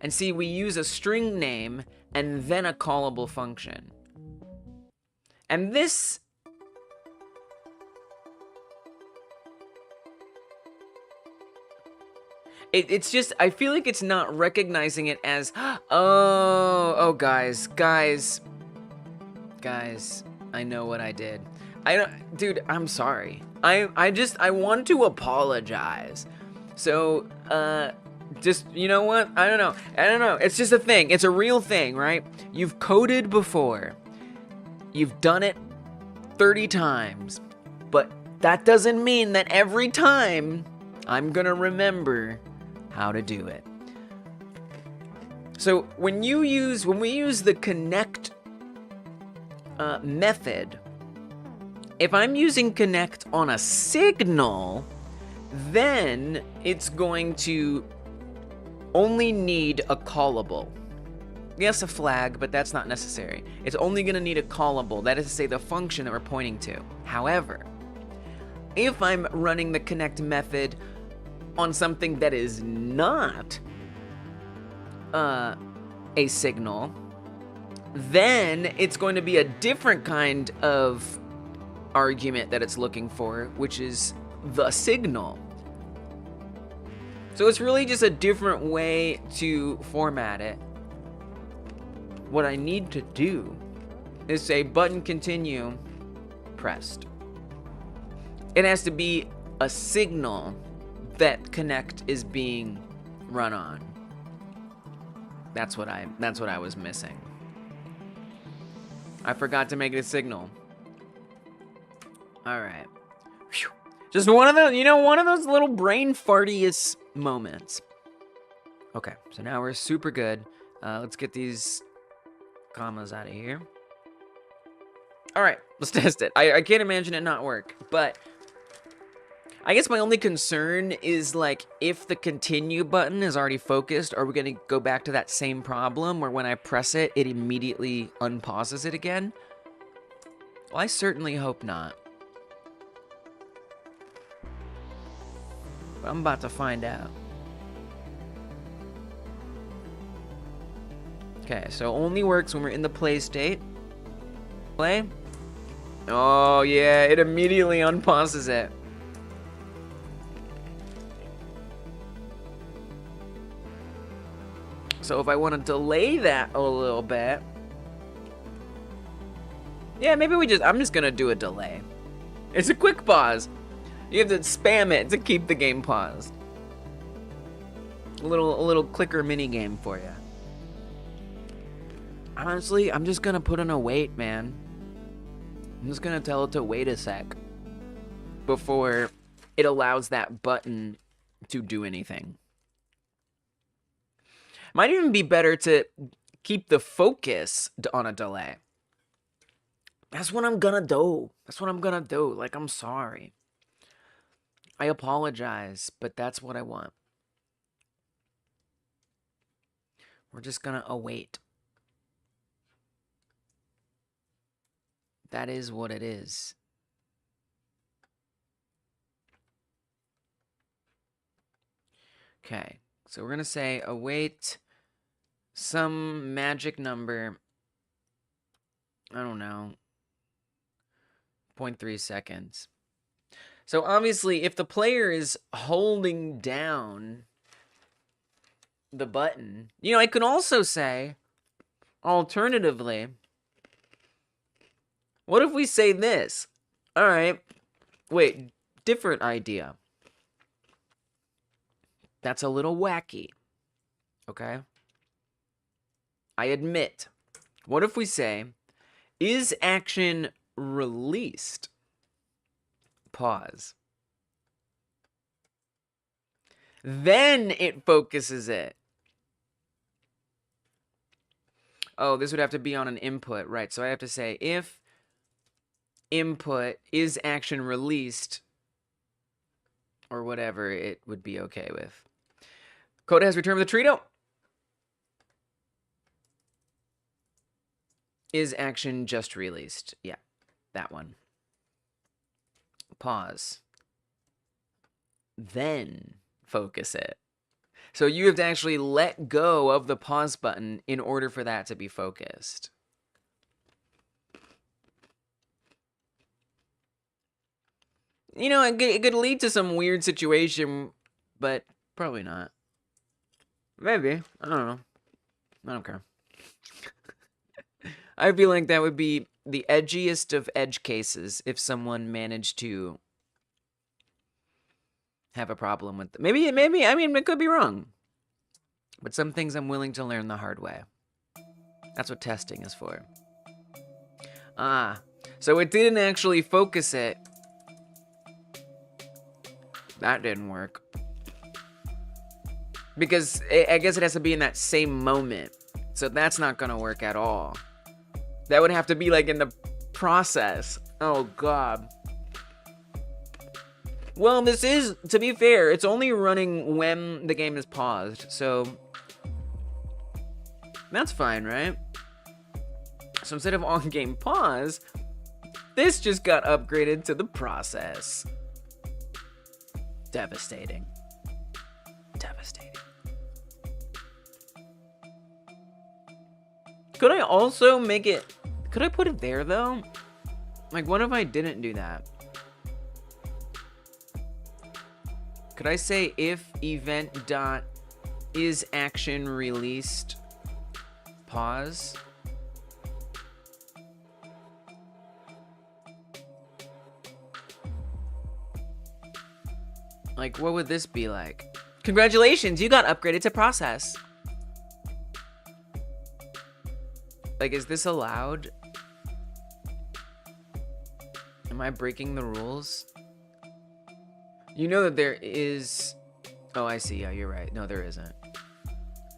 [SPEAKER 1] And see, we use a string name and then a callable function. And this... It's just, I feel like it's not recognizing it as, guys, I know what I did. Dude, I'm sorry. I want to apologize. So, just, you know what? I don't know. It's just a thing. It's a real thing, right? You've coded before. You've done it 30 times. But that doesn't mean that every time I'm gonna remember how to do it. So when we use the connect method, if I'm using connect on a signal, then it's going to only need a callable. Yes, a flag, but that's not necessary. It's only going to need a callable, that is to say the function that we're pointing to. However, if I'm running the connect method on something that is not a signal, then it's going to be a different kind of argument that it's looking for, which is the signal. So it's really just a different way to format it. What I need to do is say button continue pressed. It has to be a signal that connect is being run on. That's what I was missing. I forgot to make it a signal. All right. Whew. Just one of those, one of those little brain fartiest moments. Okay, so now we're super good. Let's get these commas out of here. All right, let's test it. I can't imagine it not work, but I guess my only concern is, like, if the continue button is already focused, are we going to go back to that same problem where when I press it, it immediately unpauses it again? Well, I certainly hope not. But I'm about to find out. Okay, so only works when we're in the play state. Play. Oh, yeah, it immediately unpauses it. So if I want to delay that a little bit, yeah, maybe I'm just gonna do a delay. It's a quick pause. You have to spam it to keep the game paused. A little clicker mini game for you. Honestly, I'm just gonna put in a wait, man. I'm just gonna tell it to wait a sec before it allows that button to do anything. Might even be better to keep the focus on a delay. That's what I'm gonna do. That's what I'm gonna do. Like, I'm sorry. I apologize, but that's what I want. We're just gonna await. That is what it is. Okay, so we're gonna say await some magic number. I don't know. 0.3 seconds. So obviously, if the player is holding down the button, I could also say, alternatively, what if we say this? All right, wait, different idea. That's a little wacky, okay? I admit. What if we say, is action released? Pause. Then it focuses it. Oh, this would have to be on an input, right? So I have to say, if input is action released, or whatever it would be okay with. Code has returned with the Trito. Is action just released? Yeah, that one. Pause. Then focus it. So you have to actually let go of the pause button in order for that to be focused. It could lead to some weird situation, but probably not. Maybe. I don't know. I don't care. I feel like that would be the edgiest of edge cases if someone managed to have a problem with it. Maybe, I mean, it could be wrong. But some things I'm willing to learn the hard way. That's what testing is for. Ah, so it didn't actually focus it. That didn't work. Because I guess it has to be in that same moment. So that's not going to work at all. That would have to be like in the process. Oh, God. Well, this is, to be fair, it's only running when the game is paused. So that's fine, right? So instead of on game pause, this just got upgraded to the process. Devastating. Devastating. Could I also make it... Could I put it there, though? Like, what if I didn't do that? Could I say if event dot is action released pause? Like, what would this be like? Congratulations, you got upgraded to process. Like, is this allowed? Am I breaking the rules? You know that there is... Oh, I see. Yeah, you're right. No, there isn't.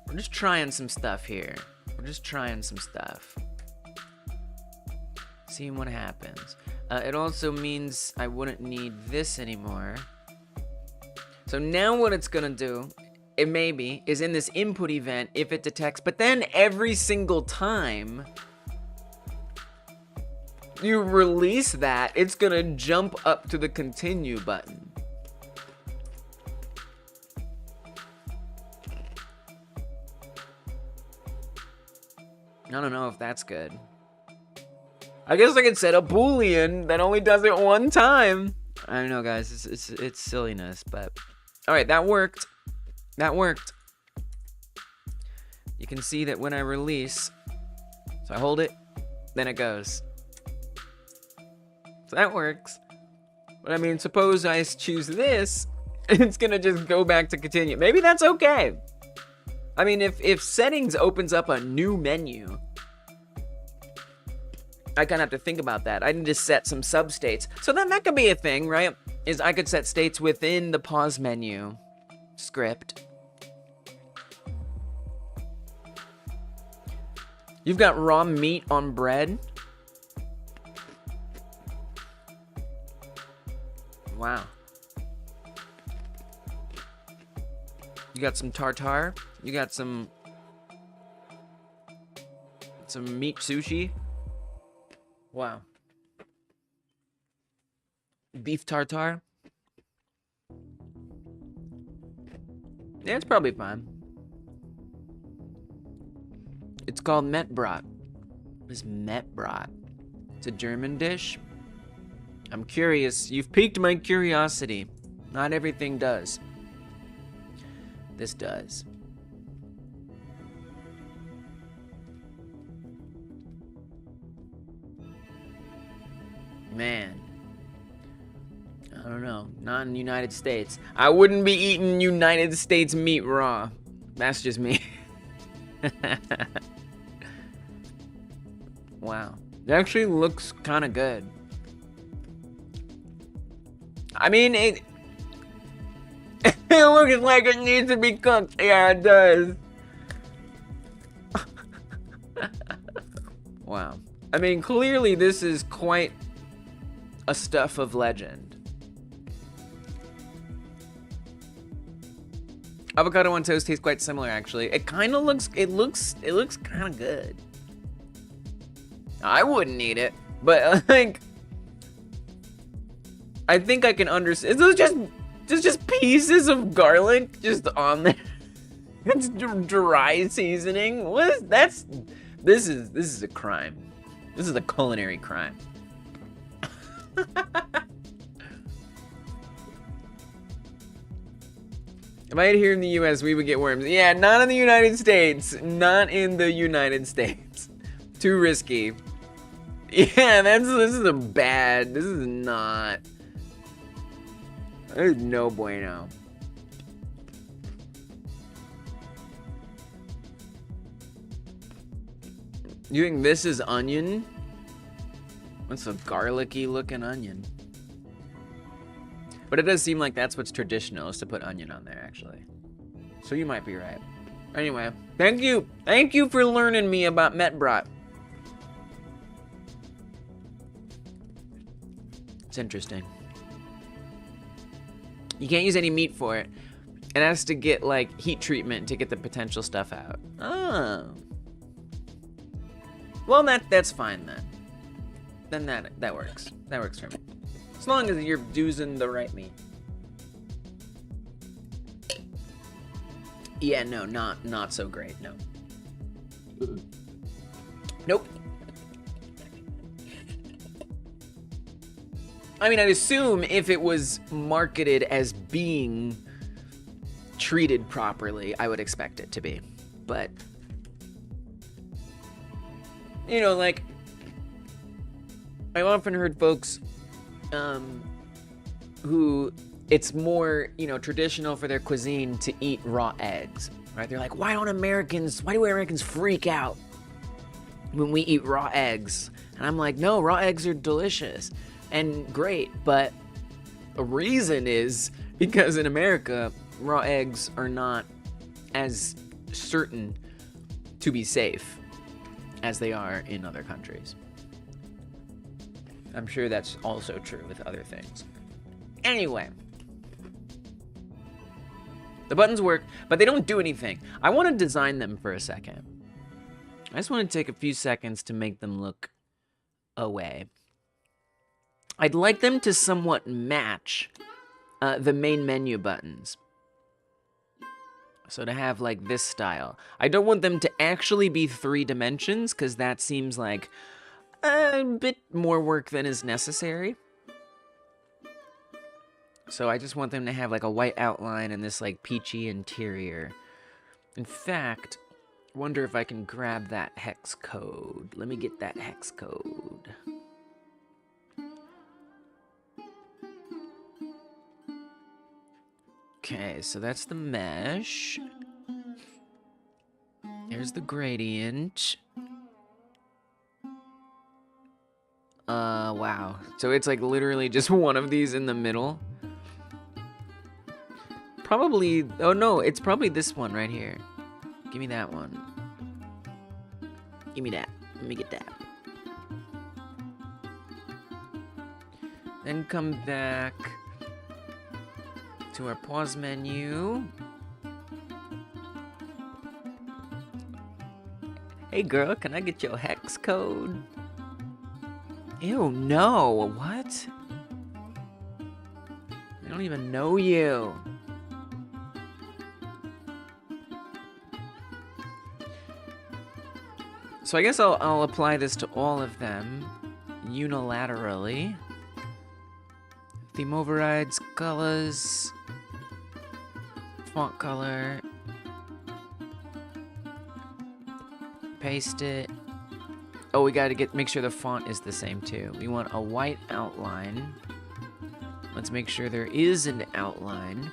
[SPEAKER 1] We're just trying some stuff here. We're just trying some stuff. Seeing what happens. It also means I wouldn't need this anymore. So now what it's gonna do, it maybe, is in this input event if it detects, but then every single time you release that, it's gonna jump up to the continue button. I don't know if that's good. I guess I could set a Boolean that only does it one time. I don't know, guys. It's silliness, but... Alright, that worked. That worked. You can see that when I release... So I hold it, then it goes. So that works. But I mean, suppose I choose this, it's gonna just go back to continue. Maybe that's okay. I mean, if settings opens up a new menu, I kind of have to think about that. I need to set some substates. So then that could be a thing, right? Is I could set states within the pause menu script. You've got raw meat on bread. Wow. You got some tartare. You got some meat sushi. Wow. Beef tartare. Yeah, it's probably fine. It's called Mettbrot. What is Mettbrot? It's a German dish. I'm curious. You've piqued my curiosity. Not everything does. This does. Man. I don't know. Not in the United States. I wouldn't be eating United States meat raw. That's just me. Wow. It actually looks kind of good. I mean, it looks like it needs to be cooked. Yeah, it does. Wow. I mean, clearly this is quite a stuff of legend. Avocado on toast tastes quite similar, actually. It kind of looks, it looks kind of good. I wouldn't eat it, but like, I think I can understand. It's just pieces of garlic just on there. It's dry seasoning. What is that's? This is a crime. This is a culinary crime. If I had here in the U.S., we would get worms. Yeah, not in the United States. Not in the United States. Too risky. Yeah, this is a bad. This is not. There's no bueno. You think this is onion? What's a garlicky looking onion? But it does seem like that's what's traditional, is to put onion on there, actually. So you might be right. Anyway, thank you. Thank you for learning me about Mettbrot. It's interesting. You can't use any meat for it. It has to get, like, heat treatment to get the potential stuff out. Oh. Well, that's fine, then. Then that works. That works for me. As long as you're using the right meat. Yeah, no, not so great, no. Nope. I mean, I'd assume if it was marketed as being treated properly, I would expect it to be. But, you know, like, I've often heard folks who it's more, you know, traditional for their cuisine to eat raw eggs, right? They're like, why do Americans freak out when we eat raw eggs? And I'm like, no, raw eggs are delicious and great, but the reason is because in America, raw eggs are not as certain to be safe as they are in other countries. I'm sure that's also true with other things. Anyway. The buttons work, but they don't do anything. I want to design them for a second. I just want to take a few seconds to make them look away. I'd like them to somewhat match the main menu buttons. So to have like this style. I don't want them to actually be 3 dimensions because that seems like a bit more work than is necessary. So I just want them to have like a white outline and this like peachy interior. In fact, I wonder if I can grab that hex code. Let me get that hex code. Okay, so that's the mesh. There's the gradient. Wow. So it's like literally just one of these in the middle. Probably, oh no, it's probably this one right here. Give me that one. Give me that. Let me get that. Then come back to our pause menu. Hey girl, can I get your hex code? Ew, no, what? I don't even know you. So I guess I'll apply this to all of them unilaterally. Theme overrides, colors, font color, paste it. Oh, we gotta make sure the font is the same too. We want a white outline. Let's make sure there is an outline.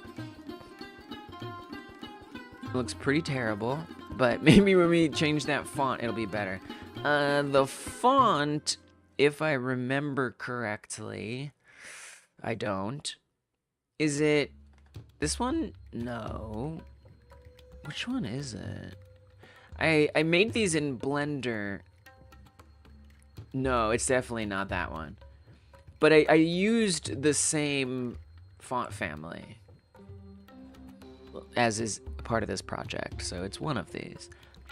[SPEAKER 1] It looks pretty terrible, but maybe when we change that font, it'll be better. The font, if I remember correctly, I don't. Is it this one? No. Which one is it? I made these in Blender. No, it's definitely not that one. But I used the same font family as is part of this project, so it's one of these.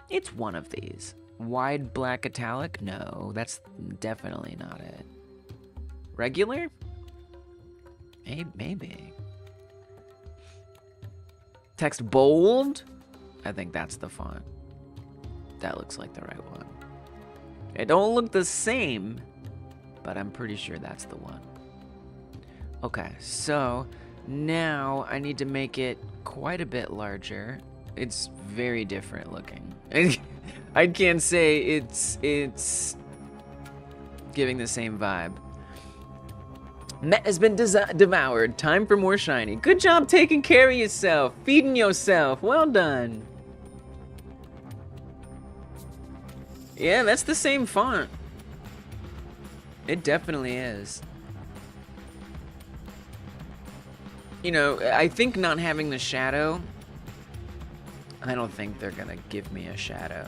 [SPEAKER 1] It's one of these. Wide black italic? No, that's definitely not it. Regular? Maybe. Text bold? I think that's the font. That looks like the right one. It don't look the same, but I'm pretty sure that's the one. Okay, so now I need to make it quite a bit larger. It's very different looking. I can't say it's giving the same vibe. Met has been devoured. Time for more shiny. Good job taking care of yourself, feeding yourself. Well done. Yeah, that's the same font. It definitely is. You know, I think not having the shadow, I don't think they're gonna give me a shadow.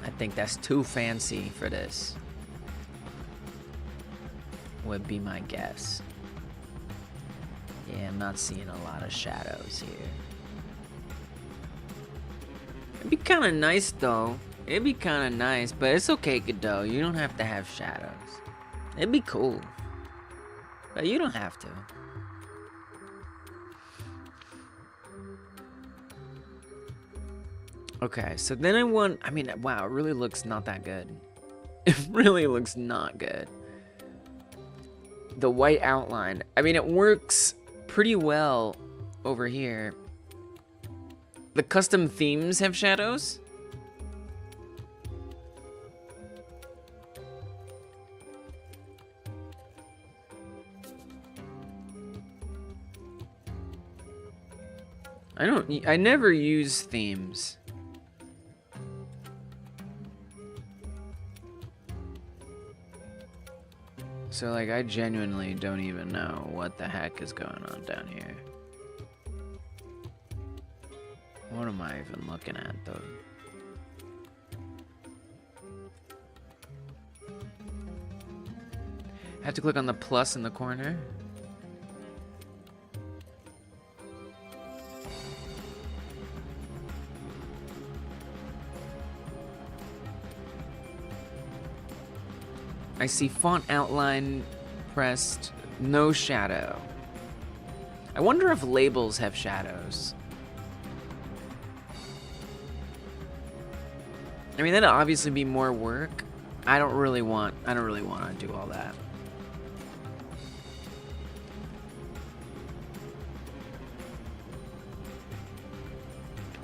[SPEAKER 1] I think that's too fancy for this. Would be my guess. Yeah, I'm not seeing a lot of shadows here. It'd be kind of nice though. It'd be kind of nice, but it's okay, Godot. You don't have to have shadows. It'd be cool, but you don't have to. Okay, so then I mean, wow, it really looks not that good. It really looks not good. The white outline, I mean, it works pretty well over here. The custom themes have shadows. I never use themes. So like, I genuinely don't even know what the heck is going on down here. What am I even looking at though? I have to click on the plus in the corner. I see font outline pressed, no shadow. I wonder if labels have shadows. I mean, that'd obviously be more work. I don't really want to do all that.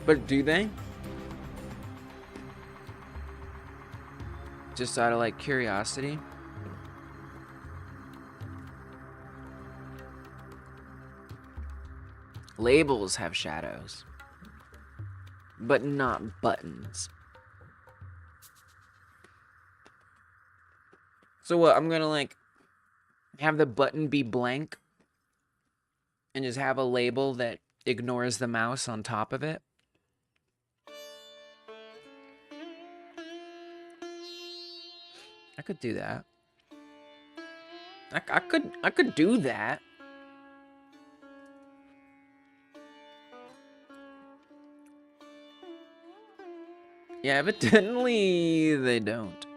[SPEAKER 1] But do they? Just out of like curiosity. Labels have shadows, but not buttons. So what, I'm gonna like have the button be blank and just have a label that ignores the mouse on top of it? I could do that. I could do that. Yeah, evidently they don't.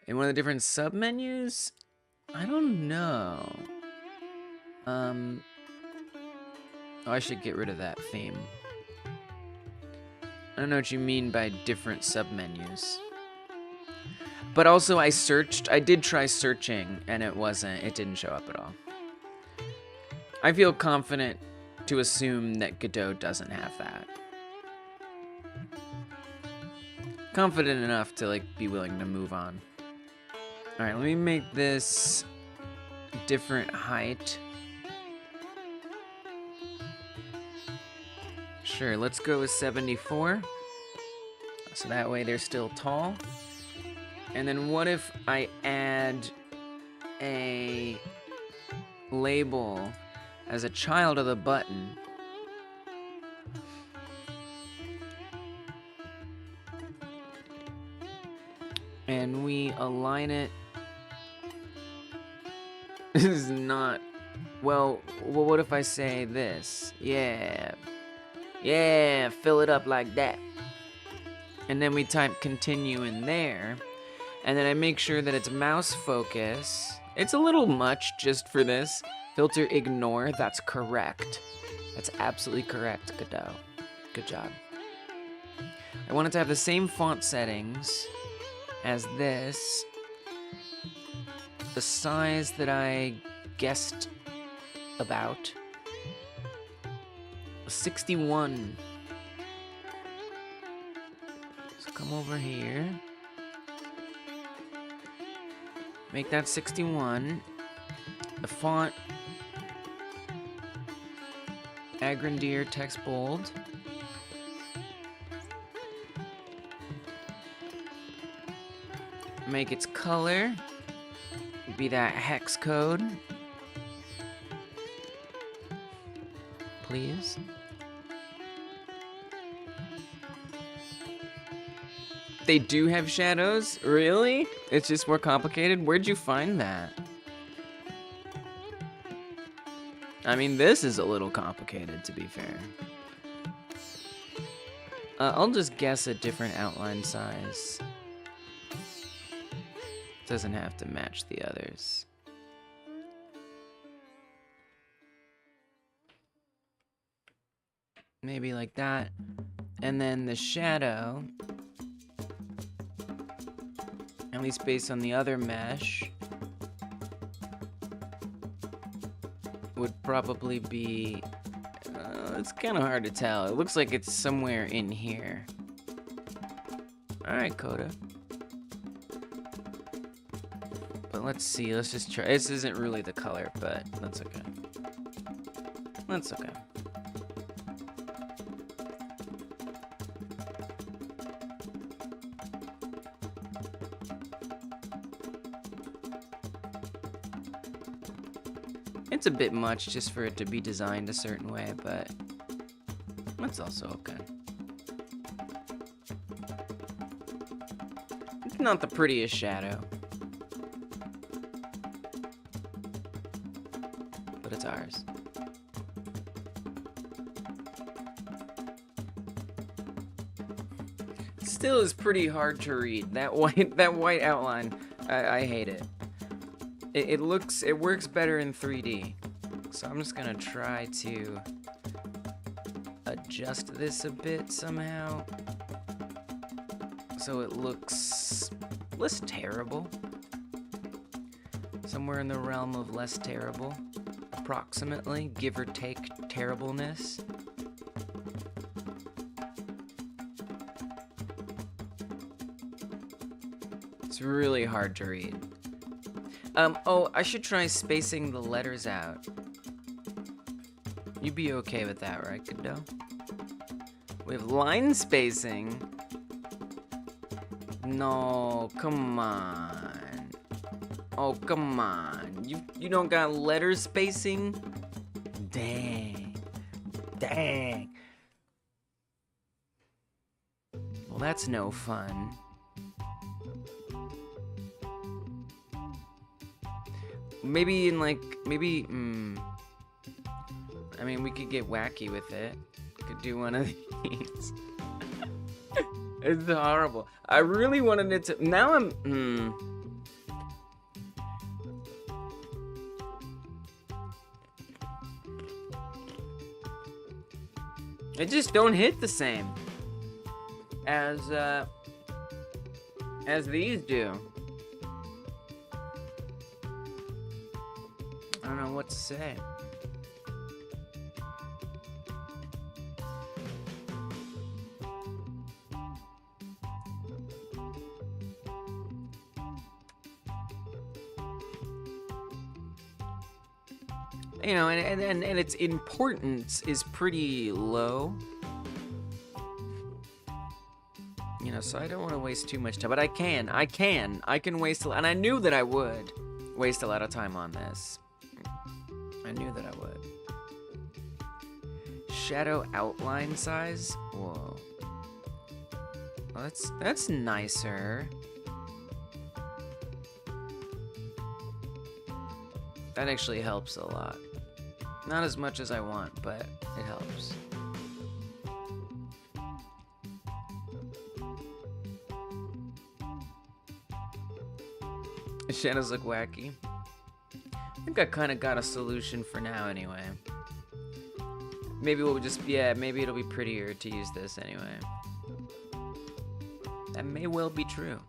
[SPEAKER 1] In one of the different submenus? I don't know. Oh, I should get rid of that theme. I don't know what you mean by different submenus. But also I did try searching and it didn't show up at all. I feel confident to assume that Godot doesn't have that. Confident enough to like be willing to move on. Alright, let me make this different height. Sure, let's go with 74. So that way they're still tall. And then what if I add a label as a child of the button? And we align it. This is not... Well, what if I say this? Yeah. Yeah, fill it up like that. And then we type continue in there. And then I make sure that it's mouse focus. It's a little much just for this. Filter ignore, that's correct. That's absolutely correct, Godot. Good job. I want it to have the same font settings as this. The size that I guessed about. 61. So come over here. Make that 61. The font. Agrandier, text bold. Make its color be that hex code. Please. They do have shadows? Really? It's just more complicated? Where'd you find that? I mean, this is a little complicated, to be fair. I'll just guess a different outline size. Doesn't have to match the others. Maybe like that. And then the shadow, at least based on the other mesh, would probably be, it's kind of hard to tell. It looks like it's somewhere in here. Alright, Coda. But let's see, let's just try. This isn't really the color, but that's okay. That's okay. It's a bit much just for it to be designed a certain way, but that's also okay. It's not the prettiest shadow, but it's ours. It still is pretty hard to read. That white outline, I hate it. It works better in 3D. So I'm just gonna try to adjust this a bit somehow, so it looks less terrible. Somewhere in the realm of less terrible, approximately, give or take terribleness. It's really hard to read. Oh, I should try spacing the letters out. You'd be okay with that, right, Godot? We have line spacing. No, come on. Oh, come on. You don't got letter spacing? Dang. Dang. Well, that's no fun. Maybe in like, maybe, I mean, we could get wacky with it. Could do one of these. It's horrible. I really wanted it to, now I'm, It just don't hit the same as these do. I don't know what to say. You know, and its importance is pretty low. You know, so I don't want to waste too much time, but I can waste a lot, and I knew that I would waste a lot of time on this. I knew that I would. Shadow outline size? Whoa. Well, that's nicer. That actually helps a lot. Not as much as I want, but it helps. The shadows look wacky. I think I kind of got a solution for now anyway. Maybe we'll just, yeah, maybe it'll be prettier to use this anyway. That may well be true.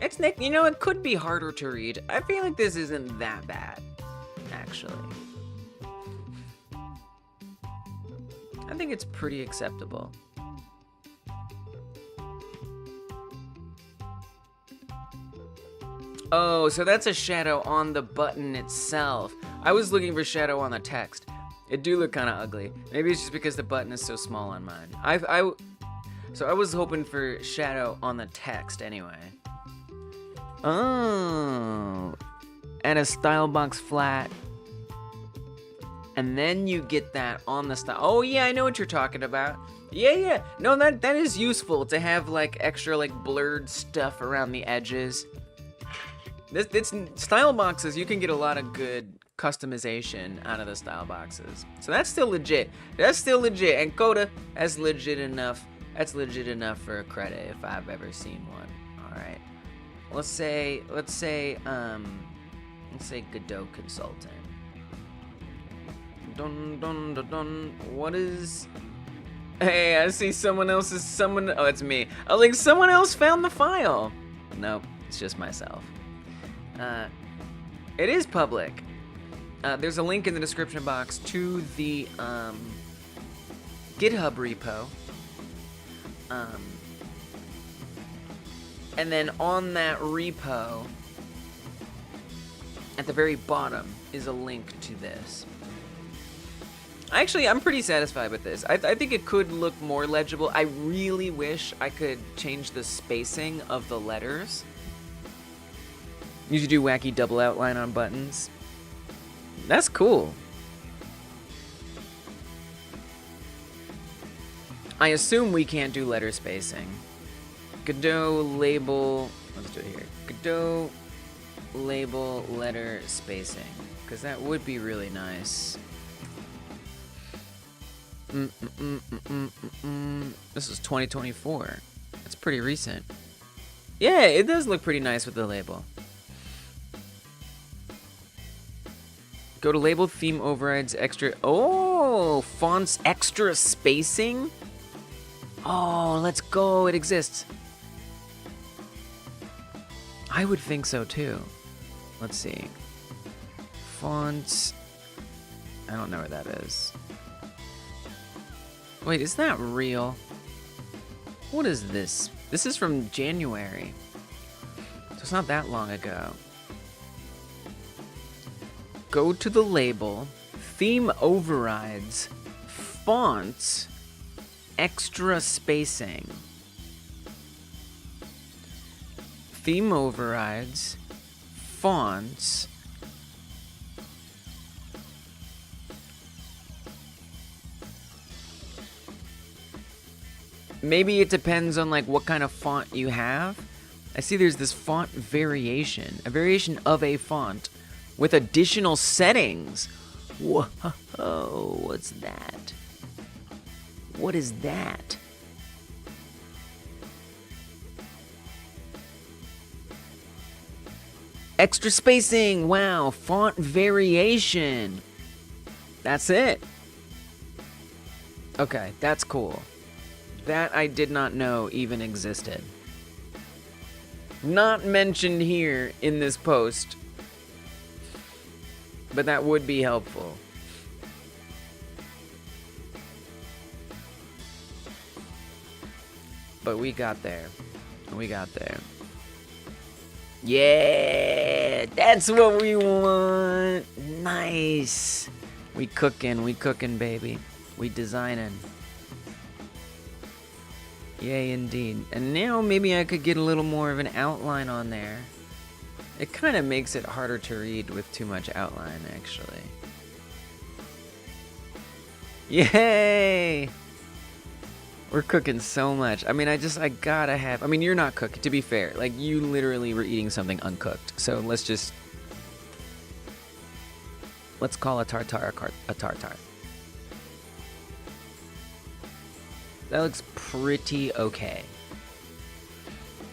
[SPEAKER 1] It's Nick, you know, it could be harder to read. I feel like this isn't that bad, actually. I think it's pretty acceptable. Oh, so that's a shadow on the button itself. I was looking for shadow on the text. It do look kind of ugly. Maybe it's just because the button is so small on mine. So I was hoping for shadow on the text anyway. Oh, and a style box flat, and then you get that on the style. Oh yeah, I know what you're talking about. Yeah. No, that is useful to have like extra like blurred stuff around the edges. This style boxes, you can get a lot of good customization out of the style boxes. So that's still legit. That's still legit, and Coda, that's legit enough. That's legit enough for a credit if I've ever seen one. All right. Let's say Godot Consultant. Dun. What is? Hey, I see someone. Oh, it's me. I was like, someone else found the file. Nope, it's just myself. It is public. There's a link in the description box to the GitHub repo. And then on that repo, at the very bottom, is a link to this. Actually, I'm pretty satisfied with this. I think it could look more legible. I really wish I could change the spacing of the letters. You should do wacky double outline on buttons. That's cool. I assume we can't do letter spacing. Godot label Let's do it here. Godot label letter spacing, because that would be really nice. This is 2024. That's pretty recent. Yeah, it does look pretty nice with the label. Go to label, theme overrides, extra. Oh, fonts, extra spacing. Oh, let's go. It exists. I would think so too. Let's see. Fonts. I don't know where that is. Wait, is that real? What is this? This is from January. So it's not that long ago. Go to the label, theme overrides, fonts, extra spacing. Theme overrides, fonts, maybe it depends on like what kind of font you have. I see there's this font variation, a variation of a font with additional settings. Whoa, what's that? What is that? Extra spacing, wow, font variation. That's it. Okay, that's cool. That I did not know even existed. Not mentioned here in this post, but that would be helpful. But we got there. We got there. Yeah, that's what we want. Nice. We cooking, baby. We designing. Yay, indeed. And now maybe I could get a little more of an outline on there. It kind of makes it harder to read with too much outline, actually. Yay! We're cooking so much. I mean, I gotta have... I mean, you're not cooking, to be fair. Like, you literally were eating something uncooked. So let's just... Let's call a tartare a tartare. That looks pretty okay.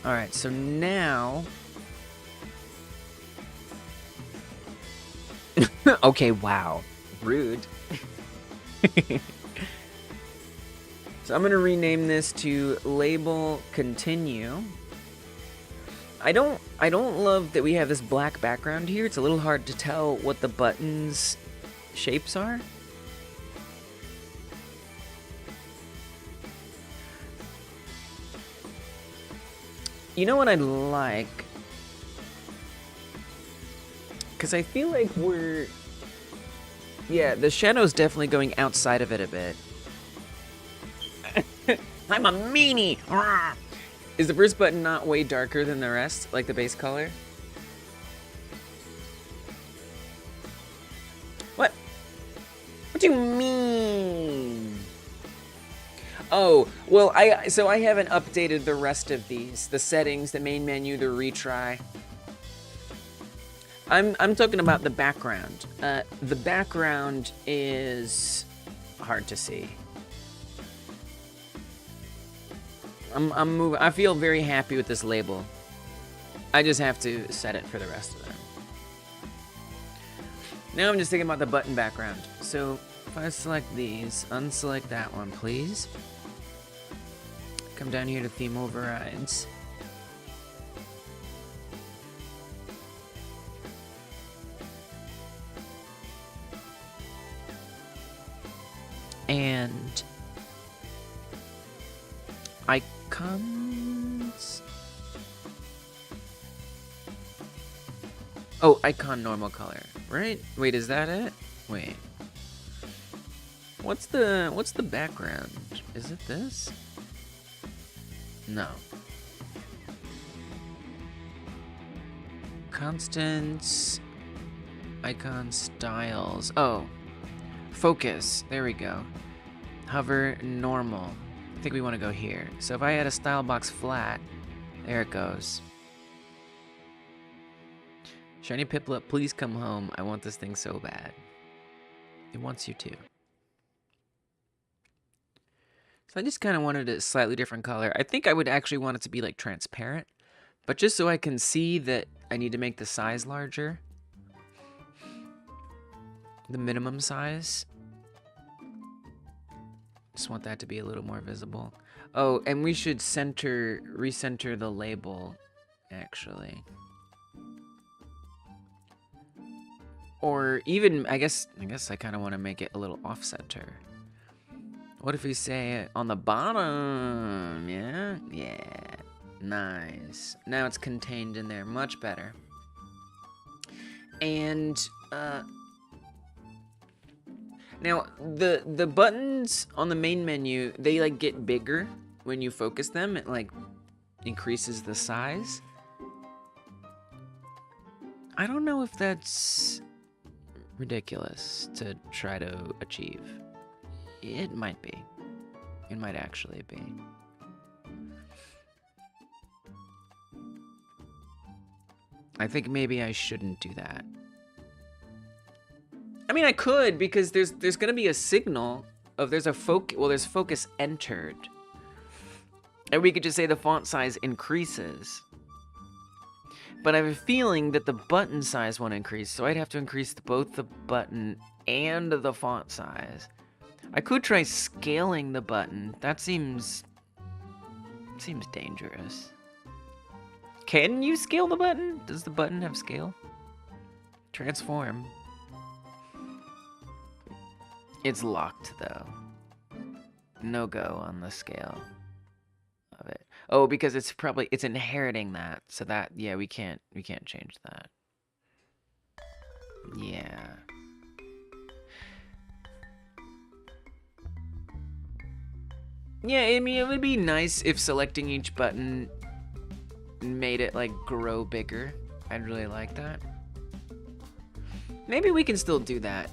[SPEAKER 1] Alright, so now... Okay, wow. Rude. So I'm gonna rename this to label continue. I don't love that we have this black background here. It's a little hard to tell what the buttons shapes are. You know what I'd like? Because I feel like we're... Yeah, the shadow's definitely going outside of it a bit. I'm a meanie! Is the first button not way darker than the rest, like the base color? What? What do you mean? Oh, well, so I haven't updated the rest of these. The settings, the main menu, the retry. I'm talking about the background. The background is hard to see. I'm moving. I feel very happy with this label. I just have to set it for the rest of them. Now I'm just thinking about the button background. So if I select these, unselect that one, please. Come down here to theme overrides. And icons. Oh, icon normal color, right? Wait, is that it? Wait. What's the background? Is it this? No. Constants, icon styles. Oh, focus. There we go. Hover normal. I think we want to go here. So if I had a style box flat, there it goes. Shiny Piplup, please come home. I want this thing so bad. It wants you too. So I just kind of wanted a slightly different color. I think I would actually want it to be like transparent, but just so I can see that I need to make the size larger. The minimum size. Just want that to be a little more visible. Oh, and we should recenter the label, actually. Or even, I guess I kind of want to make it a little off-center. What if we say it on the bottom? Yeah? Yeah. Nice. Now it's contained in there. Much better. And, now, the buttons on the main menu, they, like, get bigger when you focus them. It, like, increases the size. I don't know if that's ridiculous to try to achieve. It might be. It might actually be. I think maybe I shouldn't do that. I mean, I could, because there's gonna be a signal of there's focus entered. And we could just say the font size increases. But I have a feeling that the button size won't increase, so I'd have to increase both the button and the font size. I could try scaling the button. That seems dangerous. Can you scale the button? Does the button have scale? Transform. It's locked though. No go on the scale of it. Oh, because it's inheriting that. So that, yeah, we can't change that. Yeah. Yeah, I mean, it would be nice if selecting each button made it, like, grow bigger. I'd really like that. Maybe we can still do that.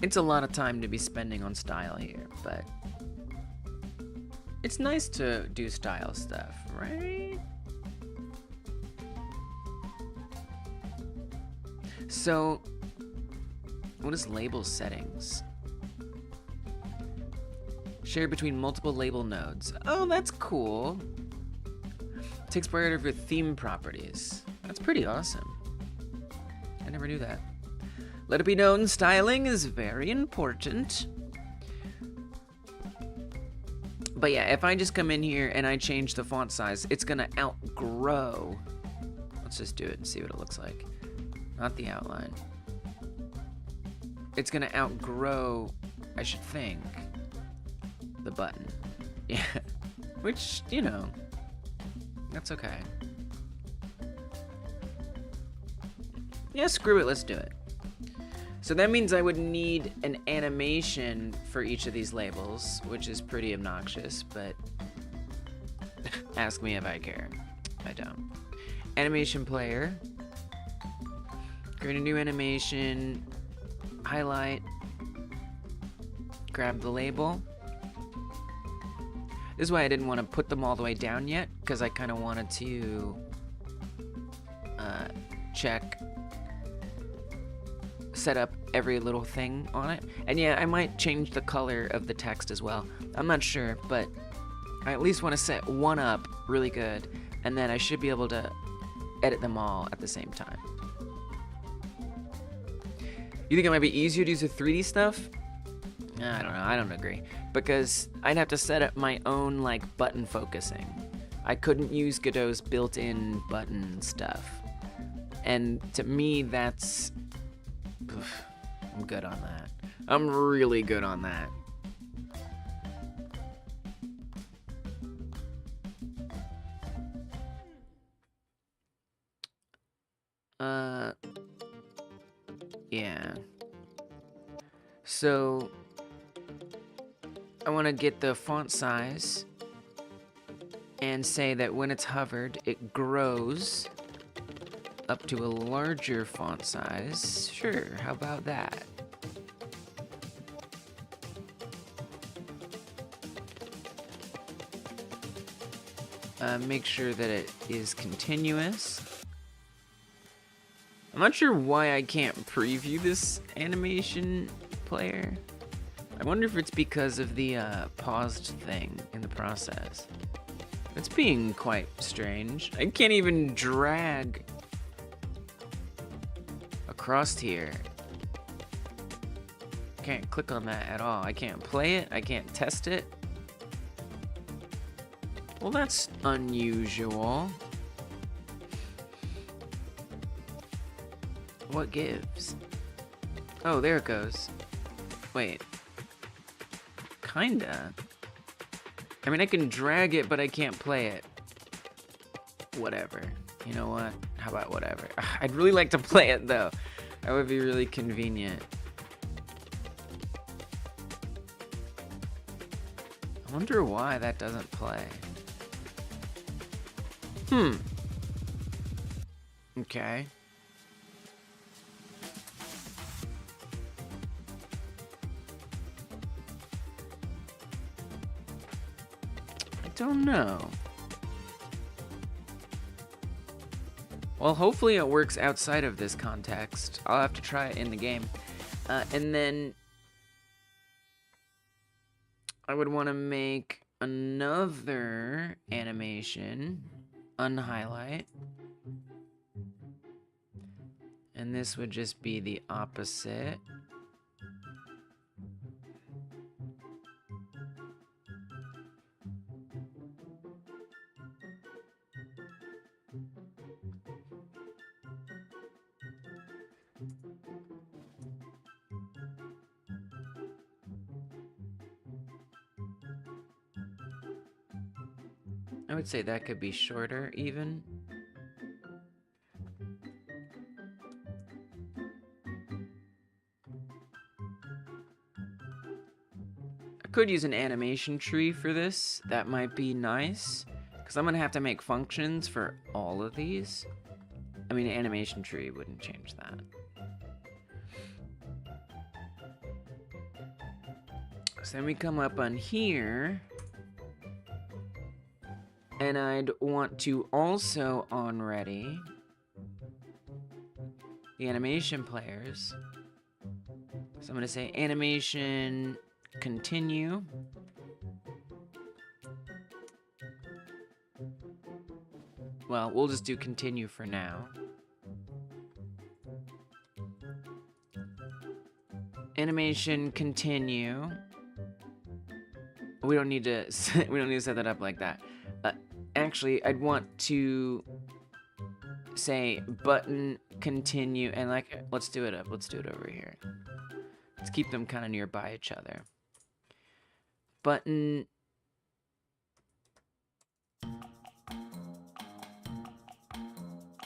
[SPEAKER 1] It's a lot of time to be spending on style here, but it's nice to do style stuff, right? So, what is label settings? Shared between multiple label nodes. Oh, that's cool. Takes priority over theme properties. That's pretty awesome. I never knew that. Let it be known, styling is very important. But yeah, if I just come in here and I change the font size, it's gonna outgrow. Let's just do it and see what it looks like. Not the outline. It's gonna outgrow, I should think, the button. Yeah, which, you know, that's okay. Yeah, screw it, let's do it. So that means I would need an animation for each of these labels, which is pretty obnoxious, but ask me if I care. I don't. Animation player. Create a new animation. Highlight. Grab the label. This is why I didn't want to put them all the way down yet, because I kind of wanted to set up every little thing on it. And yeah, I might change the color of the text as well. I'm not sure, but I at least want to set one up really good, and then I should be able to edit them all at the same time. You think it might be easier to use the 3D stuff? I don't know, I don't agree. Because I'd have to set up my own, like, button focusing. I couldn't use Godot's built-in button stuff. And to me, that's... I'm good on that. I'm really good on that. Yeah. So, I want to get the font size and say that when it's hovered, it grows up to a larger font size. Sure, how about that? make sure that it is continuous. I'm not sure why I can't preview this animation player. I wonder if it's because of the paused thing in the process. It's being quite strange. I can't even drag across here. Can't click on that at all. I can't play it. I can't test it. Well, that's unusual. What gives? Oh, there it goes. Wait. Kinda. I mean, I can drag it, but I can't play it. Whatever. You know what? How about whatever? I'd really like to play it, though. That would be really convenient. I wonder why that doesn't play. Okay. I don't know. Well, hopefully it works outside of this context. I'll have to try it in the game. And then I would want to make another animation, unhighlight. And this would just be the opposite. I would say that could be shorter even. I could use an animation tree for this. That might be nice, because I'm gonna have to make functions for all of these. I mean, an animation tree wouldn't change that. So then we come up on here, and I'd want to also on ready the animation players. So I'm gonna say animation continue. Well, we'll just do continue for now. Animation continue. We don't need to set that up like that. Actually, I'd want to say button continue, and like, let's do it over here. Let's keep them kind of nearby each other. Button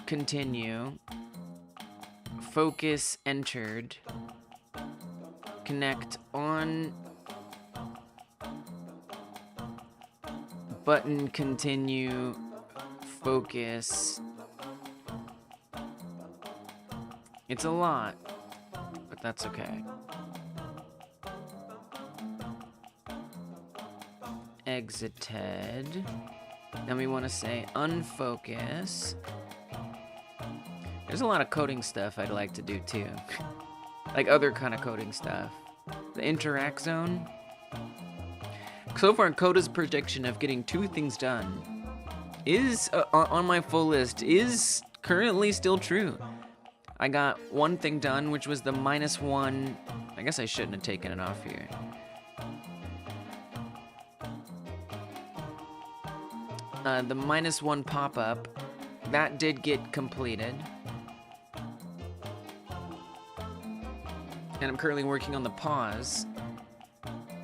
[SPEAKER 1] continue, focus entered, connect on, button continue, focus. It's a lot, but that's okay. Exited. Then we want to say unfocus. There's a lot of coding stuff I'd like to do too. Like other kind of coding stuff. The interact zone. So far, Coda's prediction of getting 2 things done is on my full list is currently still true. I got 1 thing done, which was the -1. I guess I shouldn't have taken it off here. The -1 pop-up, that did get completed. And I'm currently working on the pause.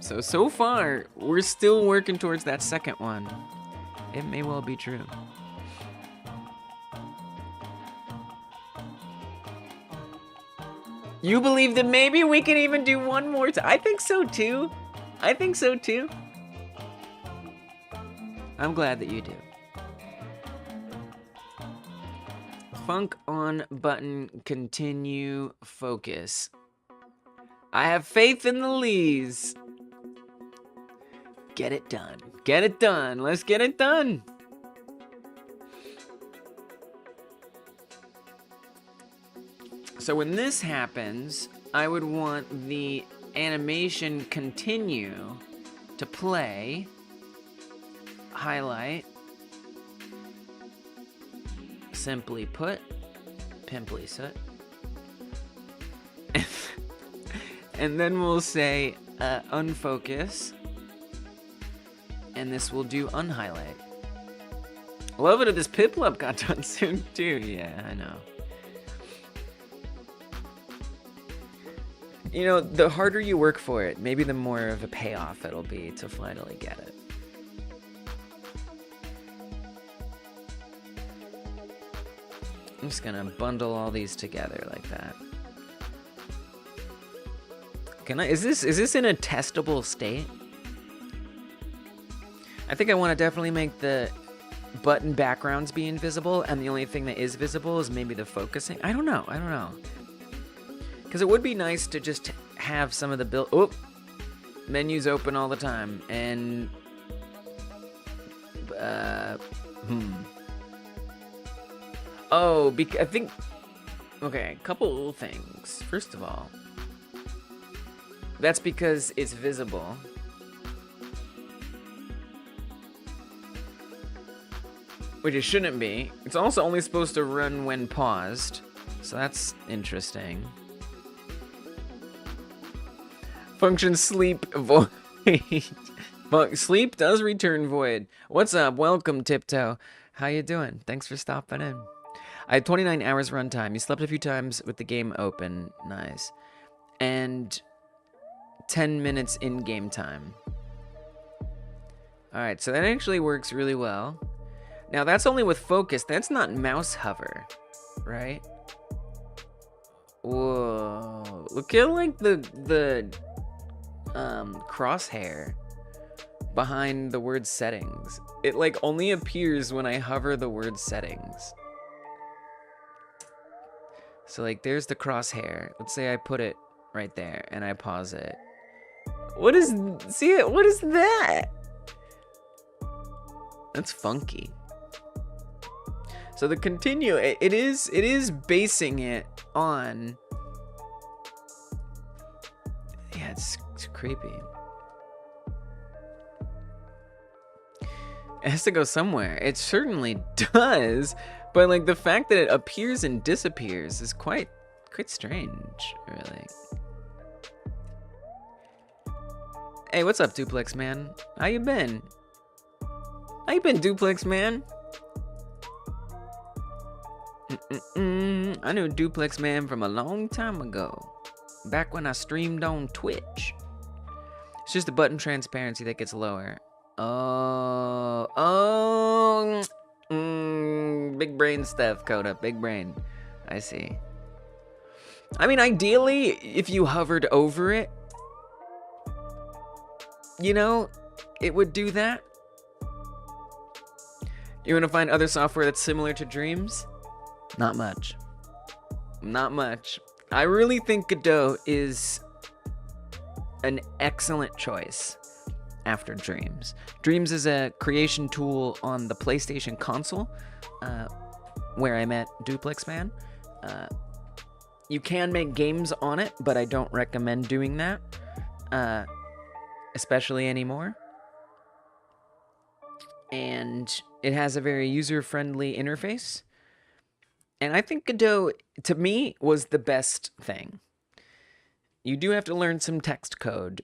[SPEAKER 1] So far, we're still working towards that second one. It may well be true. You believe that maybe we can even do 1 more time? I think so too. I think so too. I'm glad that you do. Funk on button, continue, focus. I have faith in the Lees. Get it done. Get it done. Let's get it done. So when this happens, I would want the animation continue to play, highlight, simply put, pimply soot, and then we'll say unfocus, and this will do unhighlight. Love it if this piplup got done soon too. Yeah, I know. You know, the harder you work for it, maybe the more of a payoff it'll be to finally get it. I'm just gonna bundle all these together like that. Can I, is this in a testable state? I think I want to definitely make the button backgrounds be invisible, and the only thing that is visible is maybe the focusing. I don't know. Because it would be nice to just have some of the menus open all the time, and I think, okay, a couple things. First of all, that's because it's visible. Which it shouldn't be. It's also only supposed to run when paused, so that's interesting. Function sleep void. Sleep does return void. What's up? Welcome, Tiptoe. How you doing? Thanks for stopping in. I had 29 hours runtime. You slept a few times with the game open. Nice. And 10 minutes in-game time. Alright, so that actually works really well. Now, that's only with focus. That's not mouse hover, right? Whoa. Look at, like, the crosshair behind the word settings. It, like, only appears when I hover the word settings. So, like, there's the crosshair. Let's say I put it right there, and I pause it. What is... See it? What is that? That's funky. So the continue, it is basing it on... Yeah, it's creepy. It has to go somewhere. It certainly does, but like the fact that it appears and disappears is quite strange, really. Hey, what's up, Duplex Man? How you been? How you been, Duplex Man? I knew Duplex Man from a long time ago. Back when I streamed on Twitch. It's just the button transparency that gets lower. Big brain stuff, Coda. Big brain. I see. I mean, ideally, if you hovered over it, you know, it would do that. You want to find other software that's similar to Dreams? Not much. Not much. I really think Godot is an excellent choice after Dreams. Dreams is a creation tool on the PlayStation console, where I met Duplex Man. You can make games on it, but I don't recommend doing that, especially anymore. And it has a very user-friendly interface. And I think Godot, to me, was the best thing. You do have to learn some text code.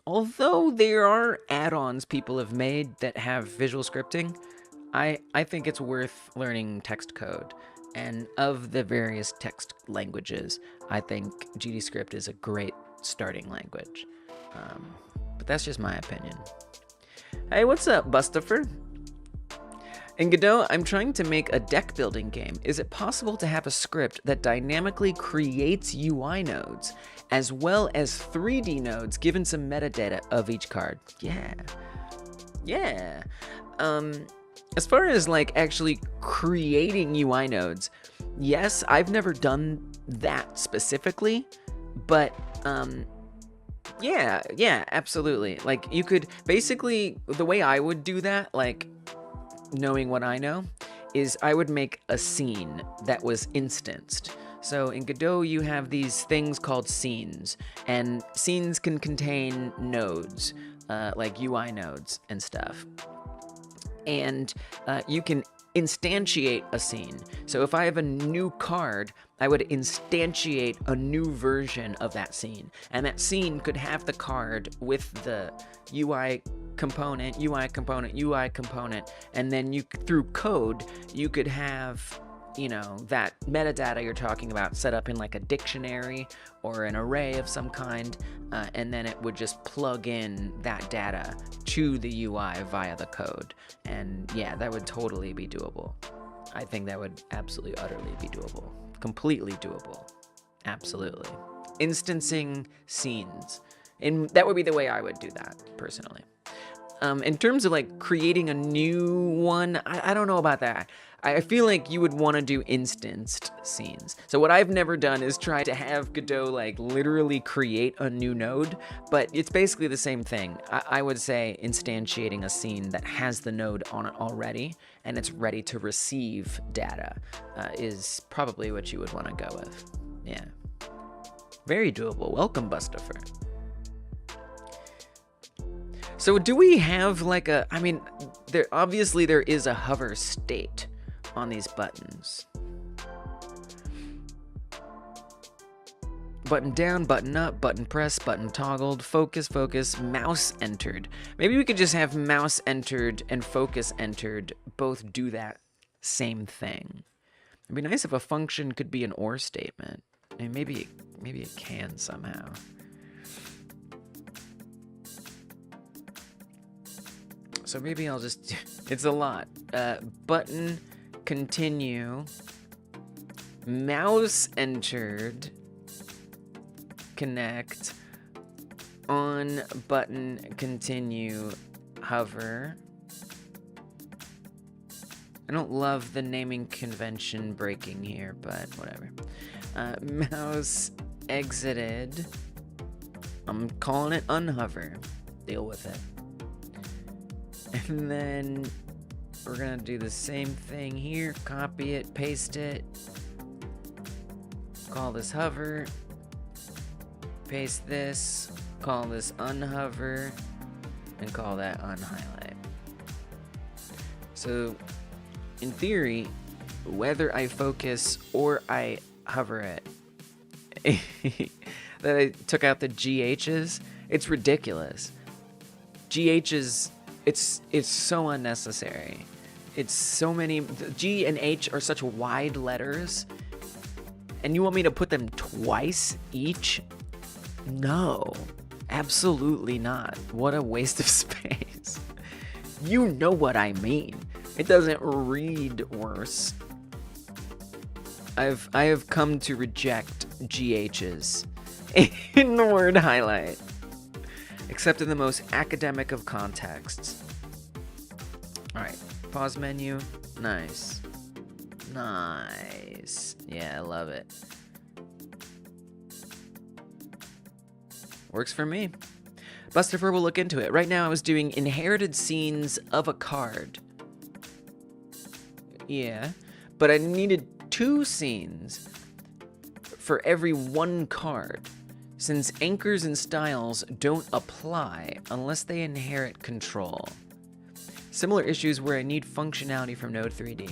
[SPEAKER 1] Although there are add-ons people have made that have visual scripting, I think it's worth learning text code. And of the various text languages, I think GDScript is a great starting language. But that's just my opinion. Hey, what's up, Bustifer? In Godot, I'm trying to make a deck building game. Is it possible to have a script that dynamically creates UI nodes, as well as 3D nodes given some metadata of each card? Yeah. Yeah. As far as like actually creating UI nodes, yes, I've never done that specifically, but yeah, absolutely. Like you could basically, the way I would do that, like knowing what I know, is I would make a scene that was instanced. So in Godot, you have these things called scenes, and scenes can contain nodes, like UI nodes and stuff. And you can instantiate a scene. So if I have a new card, I would instantiate a new version of that scene. And that scene could have the card with the UI component, and then you, through code, you could have, you know, that metadata you're talking about set up in like a dictionary or an array of some kind, and then it would just plug in that data to the UI via the code. And yeah, that would totally be doable. I think that would absolutely, utterly be doable. Completely doable. Absolutely. Instancing scenes. And that would be the way I would do that, personally. In terms of like creating a new one, I don't know about that. I feel like you would want to do instanced scenes. So what I've never done is try to have Godot like literally create a new node, but it's basically the same thing. I would say instantiating a scene that has the node on it already and it's ready to receive data is probably what you would want to go with. Yeah. Very doable. Welcome, Bustafer. So do we have like a, I mean, obviously there is a hover state on these buttons. Button down, button up, button press, button toggled, focus, mouse entered. Maybe we could just have mouse entered and focus entered both do that same thing. It'd be nice if a function could be an or statement. I mean, maybe it can somehow. So maybe I'll just, it's a lot. Button, continue, mouse entered, connect, on button, continue, hover. I don't love the naming convention breaking here, but whatever. Mouse exited. I'm calling it unhover. Deal with it. And then we're gonna do the same thing here. Copy it, paste it. Call this hover. Paste this. Call this unhover. And call that unhighlight. So, in theory, whether I focus or I hover it, that I took out the GHs, it's ridiculous. GHs, it's so unnecessary. It's so many, G and H are such wide letters, and you want me to put them twice each? No, absolutely not. What a waste of space. You know what I mean. It doesn't read worse. I have come to reject GHs in the word highlight, except in the most academic of contexts. All right, pause menu. Nice. Nice. Yeah, I love it. Works for me. Bustafer will look into it. Right now I was doing inherited scenes of a card. Yeah, but I needed 2 scenes for every 1 card, since anchors and styles don't apply unless they inherit control. Similar issues where I need functionality from Node 3D.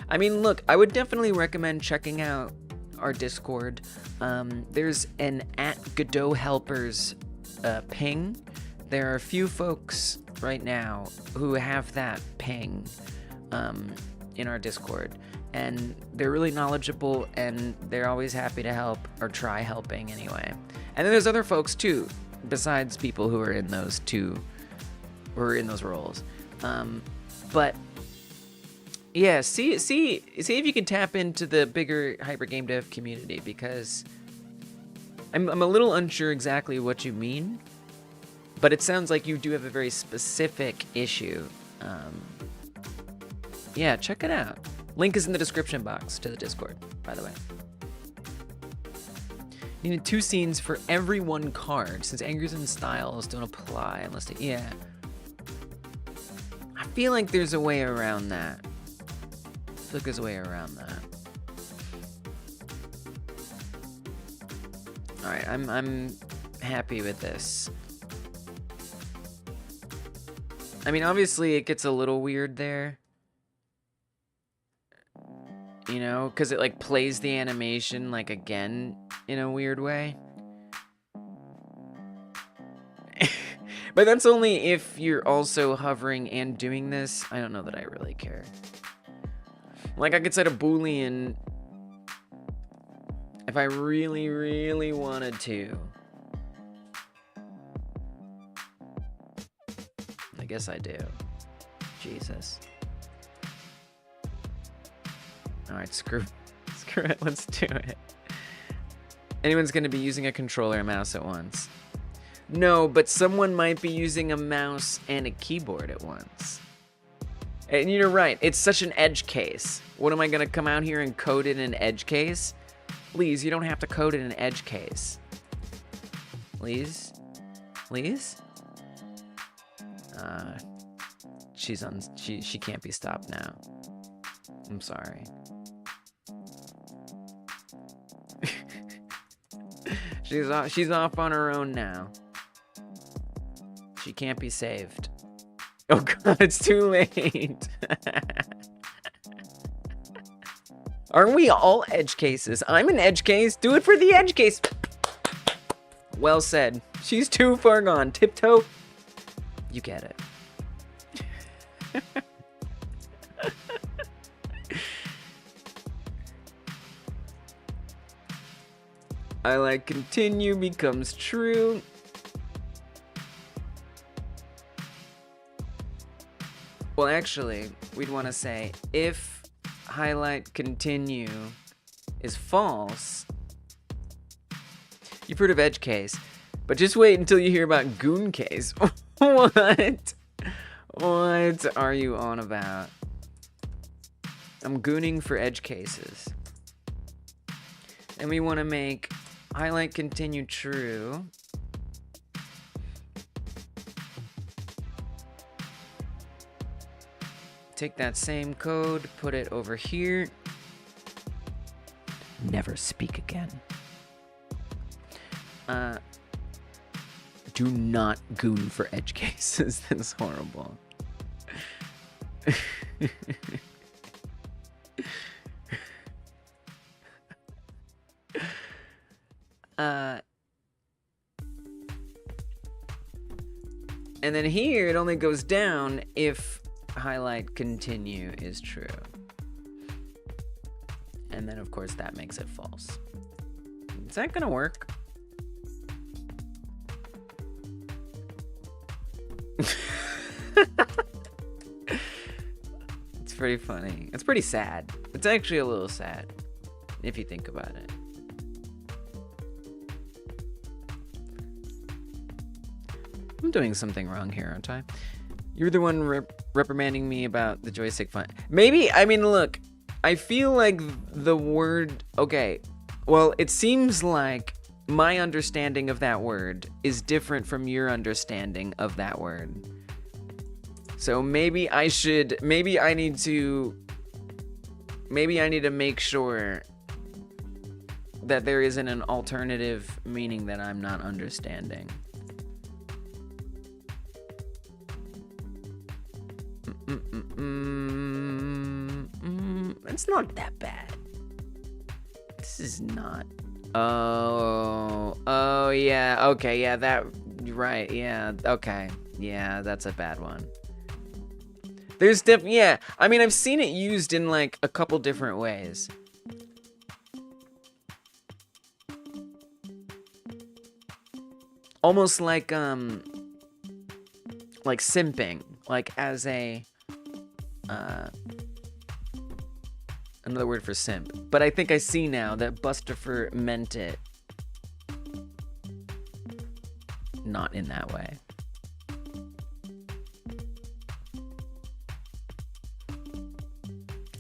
[SPEAKER 1] I mean, look, I would definitely recommend checking out our Discord. There's an @Godot Helpers ping. There are a few folks right now who have that ping in our Discord, and they're really knowledgeable, and they're always happy to help, or try helping anyway. And then there's other folks too, besides people who are in those roles. But yeah, see if you can tap into the bigger hyper game dev community, because I'm a little unsure exactly what you mean, but it sounds like you do have a very specific issue. Yeah, check it out. Link is in the description box to the Discord, by the way. You need 2 scenes for every 1 card, since anchors and styles don't apply unless they, yeah. I feel like there's a way around that. I feel like there's a way around that. All right, I'm happy with this. I mean, obviously it gets a little weird there. You know, because it like plays the animation like again in a weird way. But that's only if you're also hovering and doing this. I don't know that I really care. Like, I could set a Boolean if I really, really wanted to. I guess I do. Jesus. Alright, screw it, let's do it. Anyone's gonna be using a controller and mouse at once. No, but someone might be using a mouse and a keyboard at once. And you're right, it's such an edge case. What am I gonna come out here and code in an edge case? Please, you don't have to code in an edge case. Please? Please? She can't be stopped now. I'm sorry. She's off on her own now. She can't be saved. Oh god, it's too late. Aren't we all edge cases? I'm an edge case. Do it for the edge case. Well said. She's too far gone. Tiptoe. You get it. I like continue becomes true. Well, actually, we'd want to say if highlight continue is false. You've heard of edge case, but just wait until you hear about goon case. What? What are you on about? I'm gooning for edge cases. And we want to make highlight continue true. Take that same code, put it over here. Never speak again. Do not goon for edge cases. That's horrible. And then here it only goes down if highlight continue is true. And then of course that makes it false. Is that gonna work? It's pretty funny. It's pretty sad. It's actually a little sad if you think about it. I'm doing something wrong here, aren't I? You're the one reprimanding me about the joystick font. Maybe, I mean, look, I feel like the word, okay, well, it seems like my understanding of that word is different from your understanding of that word. So maybe I need to make sure that there isn't an alternative meaning that I'm not understanding. It's not that bad. This is not. Oh yeah. Okay, yeah, that. Right. Yeah. Okay. Yeah, that's a bad one. There's yeah. I mean, I've seen it used in like a couple different ways. Almost like simping, like as a another word for simp. But I think I see now that Bustafer meant it not in that way.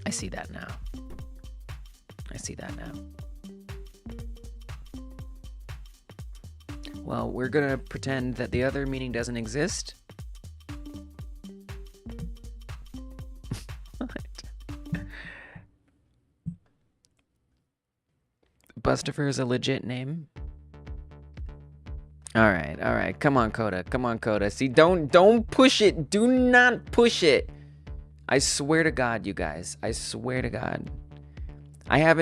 [SPEAKER 1] I see that now. I see that now. Well, we're gonna pretend that the other meaning doesn't exist. Bustafer is a legit name. All right. Come on, Coda. See, don't push it. Do not push it. I swear to God, you guys. I swear to God. I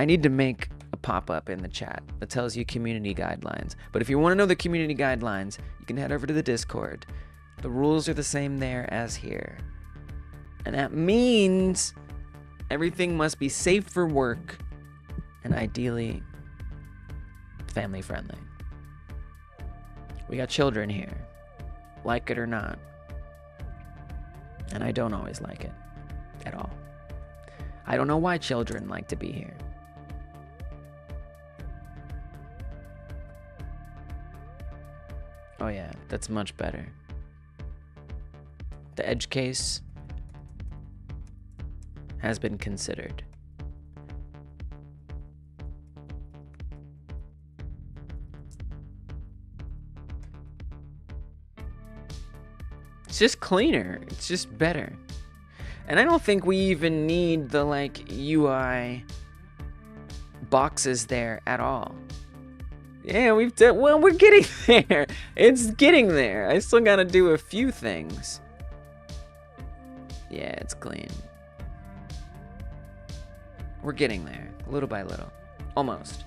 [SPEAKER 1] need to make a pop-up in the chat that tells you community guidelines. But if you want to know the community guidelines, you can head over to the Discord. The rules are the same there as here. And that means everything must be safe for work and ideally family friendly. We got children here, like it or not. And I don't always like it at all. I don't know why children like to be here. Oh yeah, that's much better. The edge case has been considered. It's just cleaner. It's just better. And I don't think we even need the like UI boxes there at all. Yeah, we've done, well, we're getting there. It's getting there. I still gotta do a few things. Yeah, it's clean. We're getting there, little by little. Almost.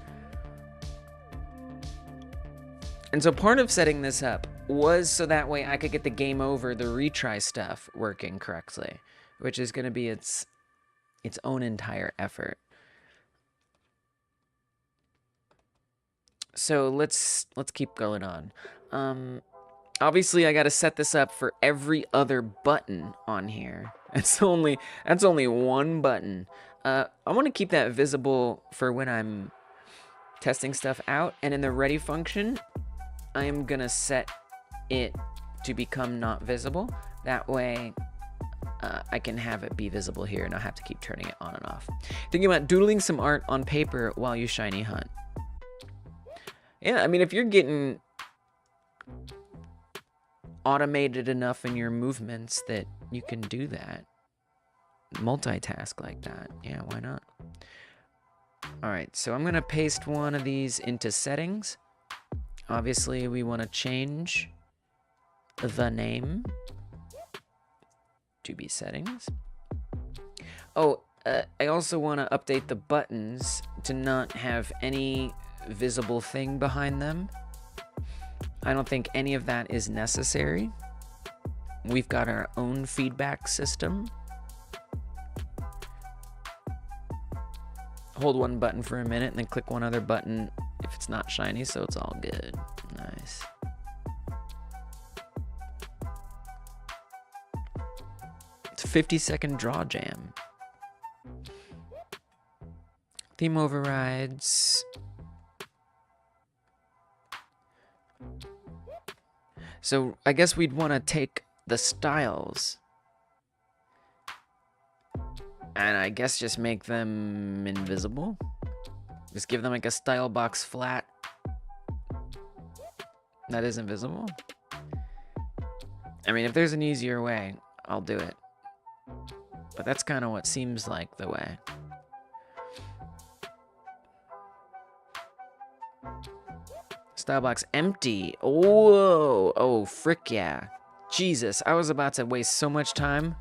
[SPEAKER 1] And so part of setting this up was so that way I could get the game over, the retry stuff working correctly, which is going to be its own entire effort. So let's keep going on. Obviously I got to set this up for every other button on here. That's only one button. I want to keep that visible for when I'm testing stuff out, and in the ready function, I am gonna set it to become not visible. That way, I can have it be visible here, and I'll have to keep turning it on and off. Thinking about doodling some art on paper while you shiny hunt. Yeah, I mean, if you're getting automated enough in your movements that you can do that, multitask like that, yeah, why not? All right, so I'm gonna paste one of these into settings. Obviously, we want to change the name to be settings. Oh, I also want to update the buttons to not have any visible thing behind them. I don't think any of that is necessary. We've got our own feedback system. Hold one button for a minute and then click one other button if it's not shiny, so it's all good. Nice. It's a 50-second draw jam. Theme overrides. So I guess we'd want to take the styles and I guess just make them invisible. Just give them like a style box flat that is invisible. I mean, if there's an easier way, I'll do it. But that's kind of what seems like the way. Style box empty. Whoa. Oh, frick yeah. Jesus, I was about to waste so much time.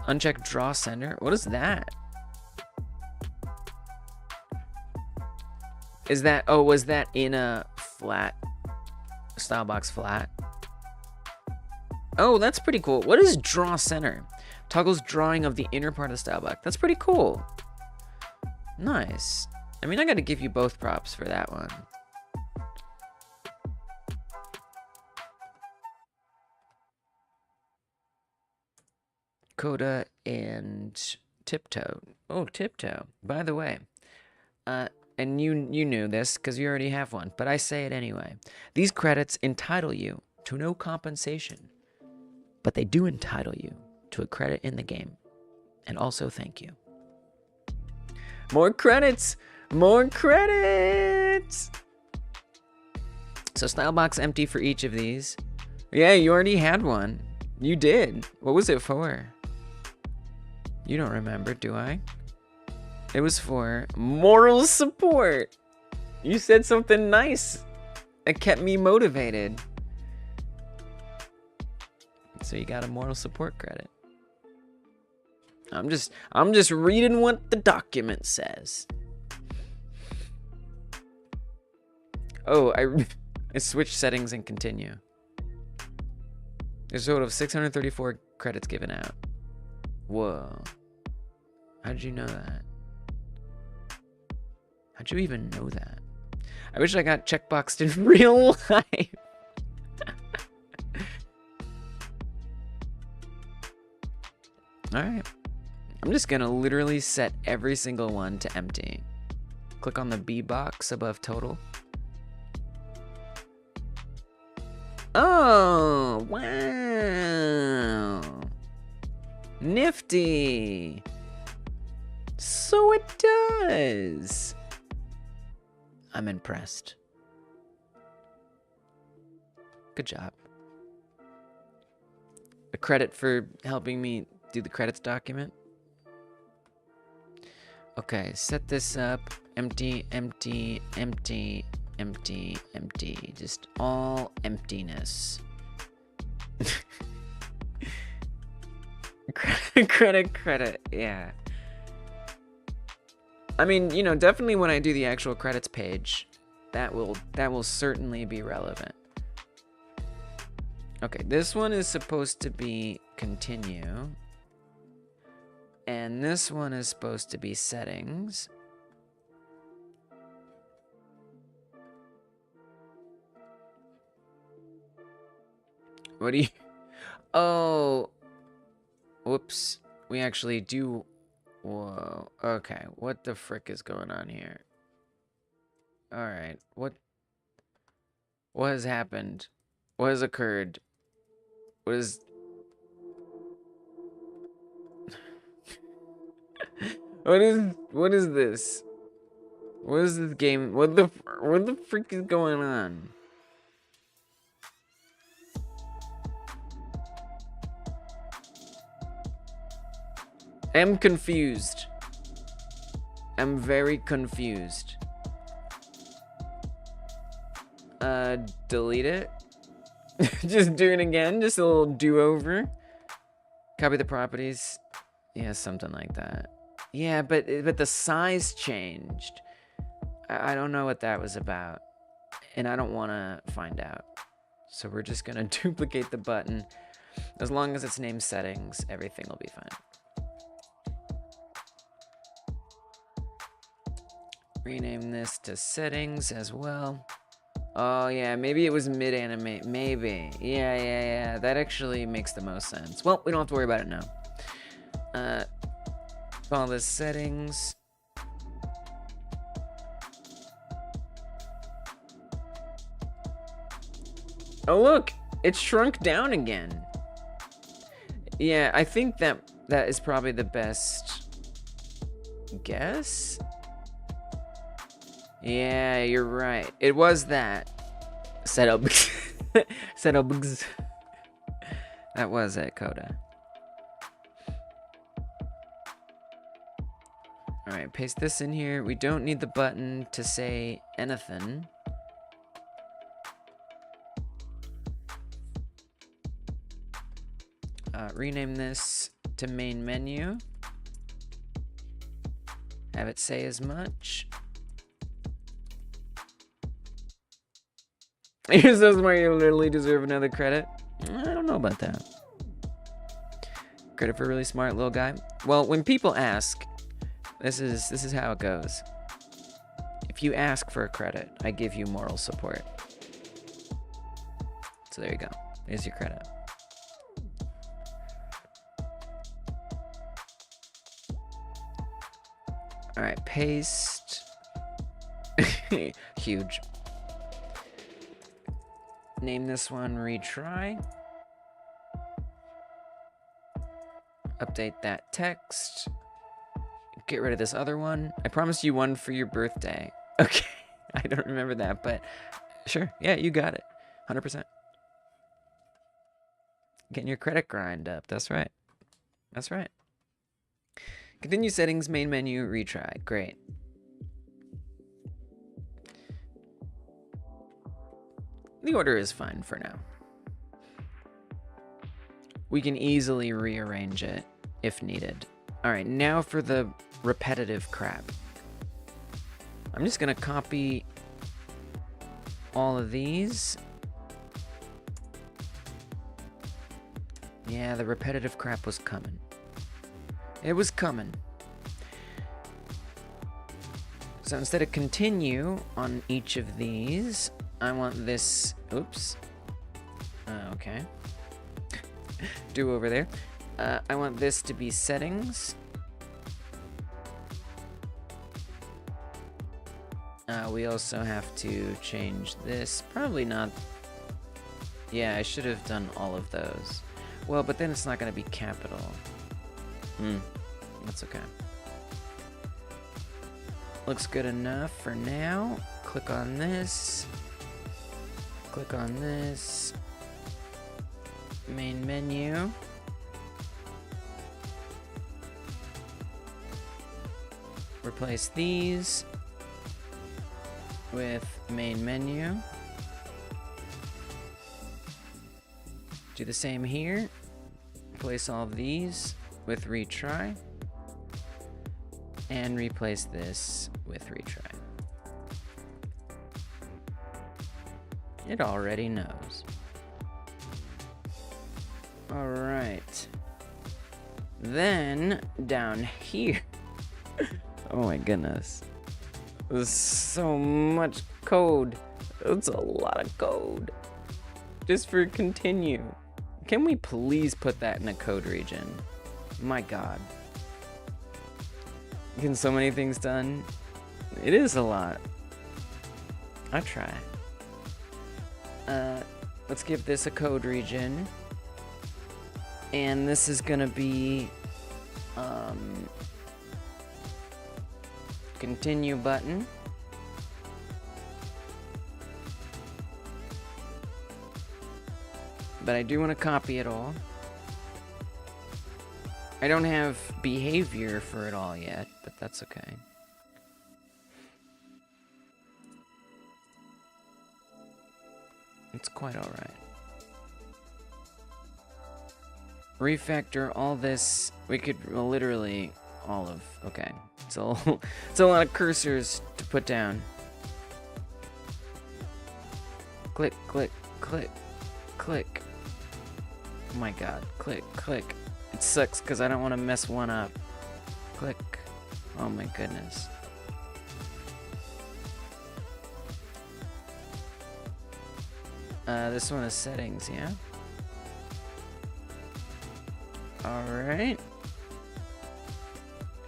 [SPEAKER 1] Uncheck draw center. What is that? Is that, oh, was that in a flat, style box flat? Oh, that's pretty cool. What is draw center? Toggles drawing of the inner part of the style box. That's pretty cool. Nice. I mean, I gotta give you both props for that one. Coda and Tiptoe. Oh, Tiptoe. By the way, and you knew this because you already have one, but I say it anyway. These credits entitle you to no compensation, but they do entitle you to a credit in the game. And also thank you. More credits! More credits! So style box empty for each of these. Yeah, you already had one. You did. What was it for? You don't remember, do I? It was for moral support. You said something nice It kept me motivated. So you got a moral support credit. I'm just reading what the document says. Oh, I switched settings and continue. There's a total of 634 credits given out. Whoa. How'd you know that? How'd you even know that? I wish I got checkboxed in real life. Alright. I'm just gonna literally set every single one to empty. Click on the B box above total. Oh, wow. Nifty. So it does. I'm impressed. Good job. A credit for helping me do the credits document. Okay, set this up. Empty, empty, empty, empty, empty. Just all emptiness. Credit, yeah. I mean, you know, definitely when I do the actual credits page, that will certainly be relevant. Okay, this one is supposed to be continue. And this one is supposed to be settings. What do you... Oh. Whoops. We actually do... Whoa. Okay, what the frick is going on here? Alright, what has happened? What has occurred? What is... What is this? What is this game? What the frick is going on? I'm confused. I'm very confused. Delete it. Just do it again. Just a little do-over. Copy the properties. Yeah, something like that. Yeah, but the size changed. I don't know what that was about. And I don't want to find out. So we're just going to duplicate the button. As long as it's named settings, everything will be fine. Rename this to settings as well. Oh, yeah, maybe it was mid-animate. Maybe. Yeah. That actually makes the most sense. Well, we don't have to worry about it now. Call this settings. Oh, look! It shrunk down again. Yeah, I think that is probably the best guess. Yeah, you're right. It was that. Setup. Setups. That was it, Coda. Alright, paste this in here. We don't need the button to say anything. Rename this to main menu. Have it say as much. You're so smart, you literally deserve another credit. I don't know about that. Credit for a really smart little guy. Well, when people ask, this is how it goes. If you ask for a credit, I give you moral support. So there you go. There's your credit. All right, paste. Huge. Name this one retry. Update that text. Get rid of this other one. I promised you one for your birthday. Okay. I don't remember that, but sure. Yeah, you got it. 100%. Getting your credit grind up. That's right. That's right. Continue settings, main menu, retry. Great. The order is fine for now. We can easily rearrange it if needed. All right, now for the repetitive crap. I'm just gonna copy all of these. Yeah, the repetitive crap was coming. It was coming. So instead of continue on each of these, I want this, oops. Okay. Do over there. I want this to be settings. We also have to change this. Probably not. Yeah, I should have done all of those. Well, but then it's not going to be capital. That's okay. Looks good enough for now. Click on this. Click on this. Main menu. Replace these with main menu. Do the same here. Replace all of these with retry. And replace this with retry. It already knows. All right. Then down here. Oh my goodness. There's so much code. It's a lot of code. Just for continue. Can we please put that in a code region? My God. Getting so many things done. It is a lot. I try. Let's give this a code region. And this is gonna be continue button. But I do want to copy it all. I don't have behavior for it all yet, but that's okay. It's quite alright. Refactor all this. We could literally all of. Okay. So it's a lot of cursors to put down. Click, click, click, click. Oh my God. Click, click. It sucks because I don't want to mess one up. Click. Oh my goodness. This one is settings, yeah? Alright.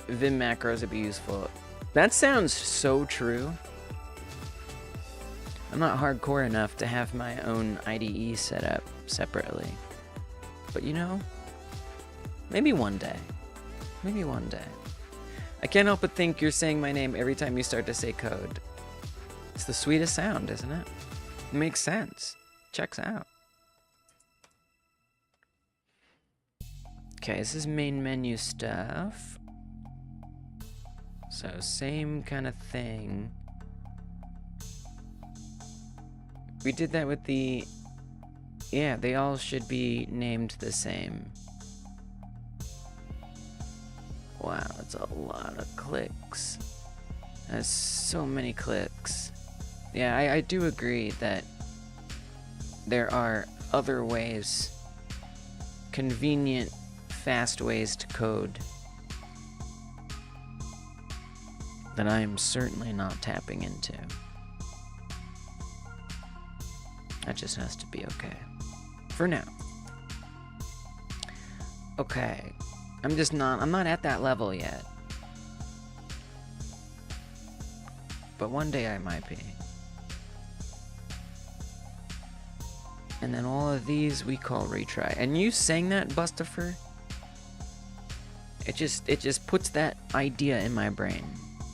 [SPEAKER 1] Vim macros would be useful. That sounds so true. I'm not hardcore enough to have my own IDE set up separately. But you know, maybe one day. Maybe one day. I can't help but think you're saying my name every time you start to say code. It's the sweetest sound, isn't it? It makes sense. Checks out. Okay, this is main menu stuff. So same kind of thing. We did that with the... Yeah, they all should be named the same. Wow, that's a lot of clicks. That's so many clicks. Yeah, I do agree that there are other ways, convenient, fast ways to code that I am certainly not tapping into. That just has to be okay. For now. Okay. I'm not at that level yet. But one day I might be. And then all of these we call retry. And you saying that, Bustifer, it just puts that idea in my brain.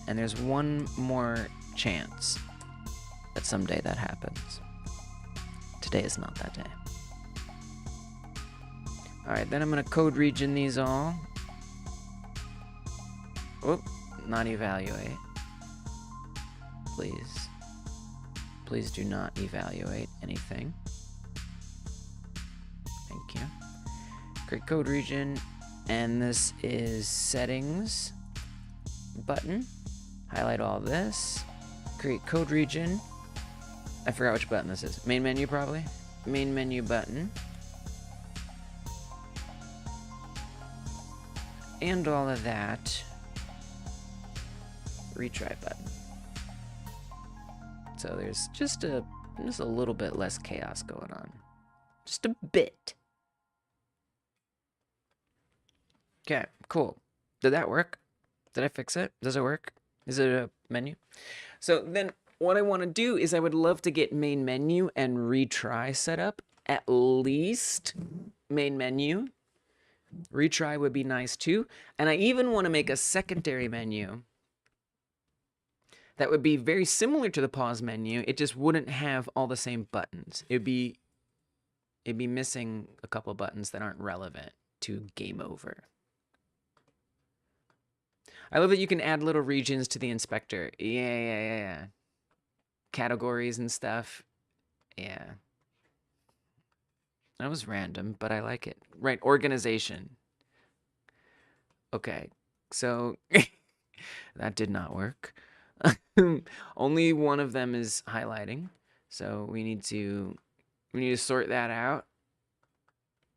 [SPEAKER 1] And there's one more chance that someday that happens. Today is not that day. Alright, then I'm gonna code region these all. Oh, not evaluate. Please. Please do not evaluate anything. Thank you. Create code region, and this is settings button. Highlight all this. Create code region. I forgot which button this is. Main menu, probably. Main menu button. And all of that. Retry button. So there's just a little bit less chaos going on. Just a bit. Okay, cool. Did that work? Did I fix it? Does it work? Is it a menu? So then what I want to do is I would love to get main menu and retry set up. At least main menu. Retry would be nice too. And I even want to make a secondary menu that would be very similar to the pause menu. It just wouldn't have all the same buttons. It'd be missing a couple buttons that aren't relevant to game over. I love that you can add little regions to the inspector. Yeah. Categories and stuff. Yeah. That was random, but I like it. Right, organization. Okay, so that did not work. Only one of them is highlighting, so we need to sort that out.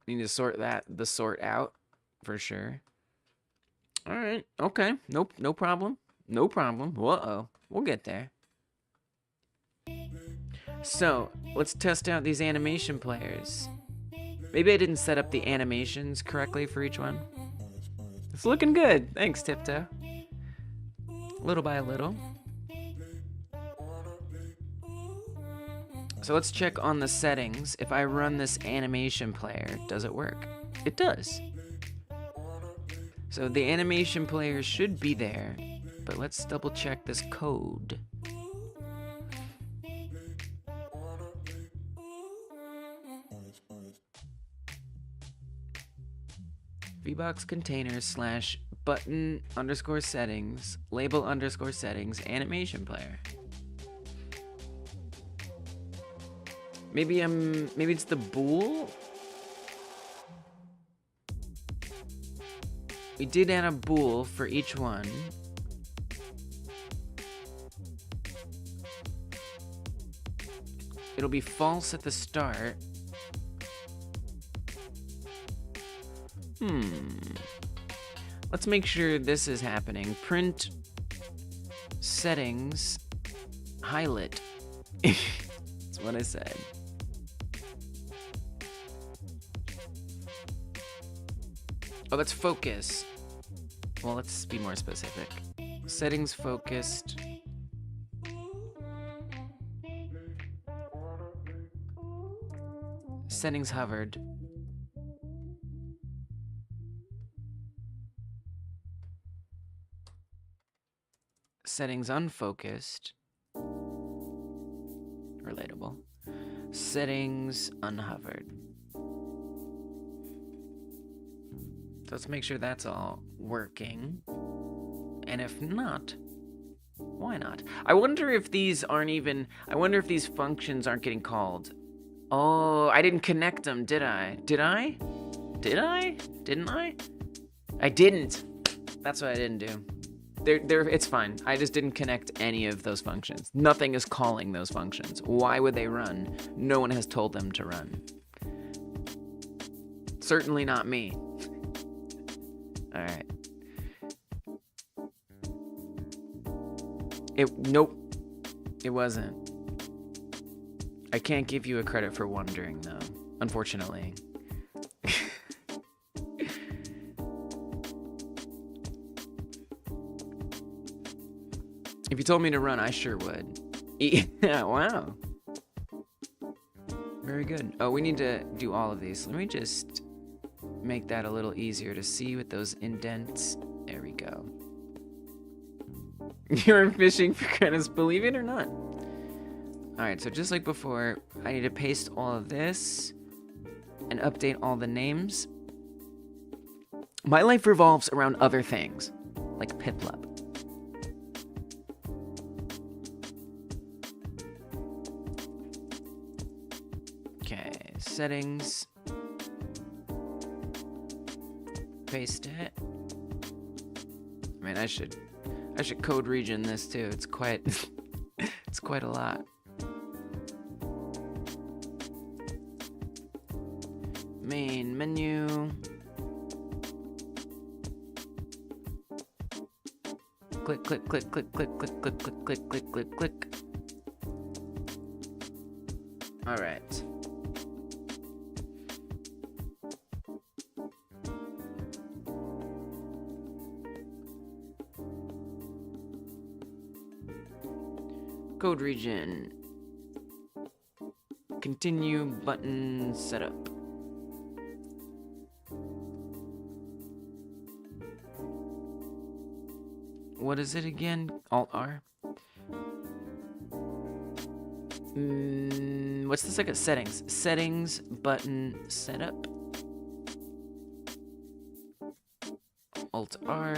[SPEAKER 1] We need to sort the sort out for sure. All right, okay, nope, no problem, no problem. Uh-oh, we'll get there. So let's test out these animation players. Maybe I didn't set up the animations correctly for each one. It's looking good. Thanks, Tiptoe. Little by little. So let's check on the settings. If I run this animation player, does it work? It does. So the animation player should be there, but let's double check this code. VBox container / button _ settings, label _ settings, animation player. Maybe it's the bool? We did add a bool for each one. It'll be false at the start. Let's make sure this is happening. Print settings highlight. That's what I said. Oh, that's focus. Well, let's be more specific. Settings focused. Settings hovered. Settings unfocused. Relatable. Settings unhovered. So let's make sure that's all working. And if not, why not? I wonder if these functions aren't getting called. Oh, I didn't connect them, did I? Did I? Didn't I? I didn't. That's what I didn't do. It's fine. I just didn't connect any of those functions. Nothing is calling those functions. Why would they run? No one has told them to run. Certainly not me. All right. Nope. It wasn't. I can't give you a credit for wondering, though, unfortunately. If you told me to run, I sure would. Yeah, wow. Very good. Oh, we need to do all of these. Let me just make that a little easier to see with those indents. There we go. You're fishing for credits, believe it or not. Alright, so just like before, I need to paste all of this and update all the names. My life revolves around other things, like Piplup. Okay, settings. Paste it. I mean, I should code region this too. It's quite it's quite a lot. Main menu. Click, click, click, click, click, click, click, click, click, click, click, click. All right. Code region. Continue button setup. What is it again? Alt R. What's the second? Settings. Settings button setup. Alt R.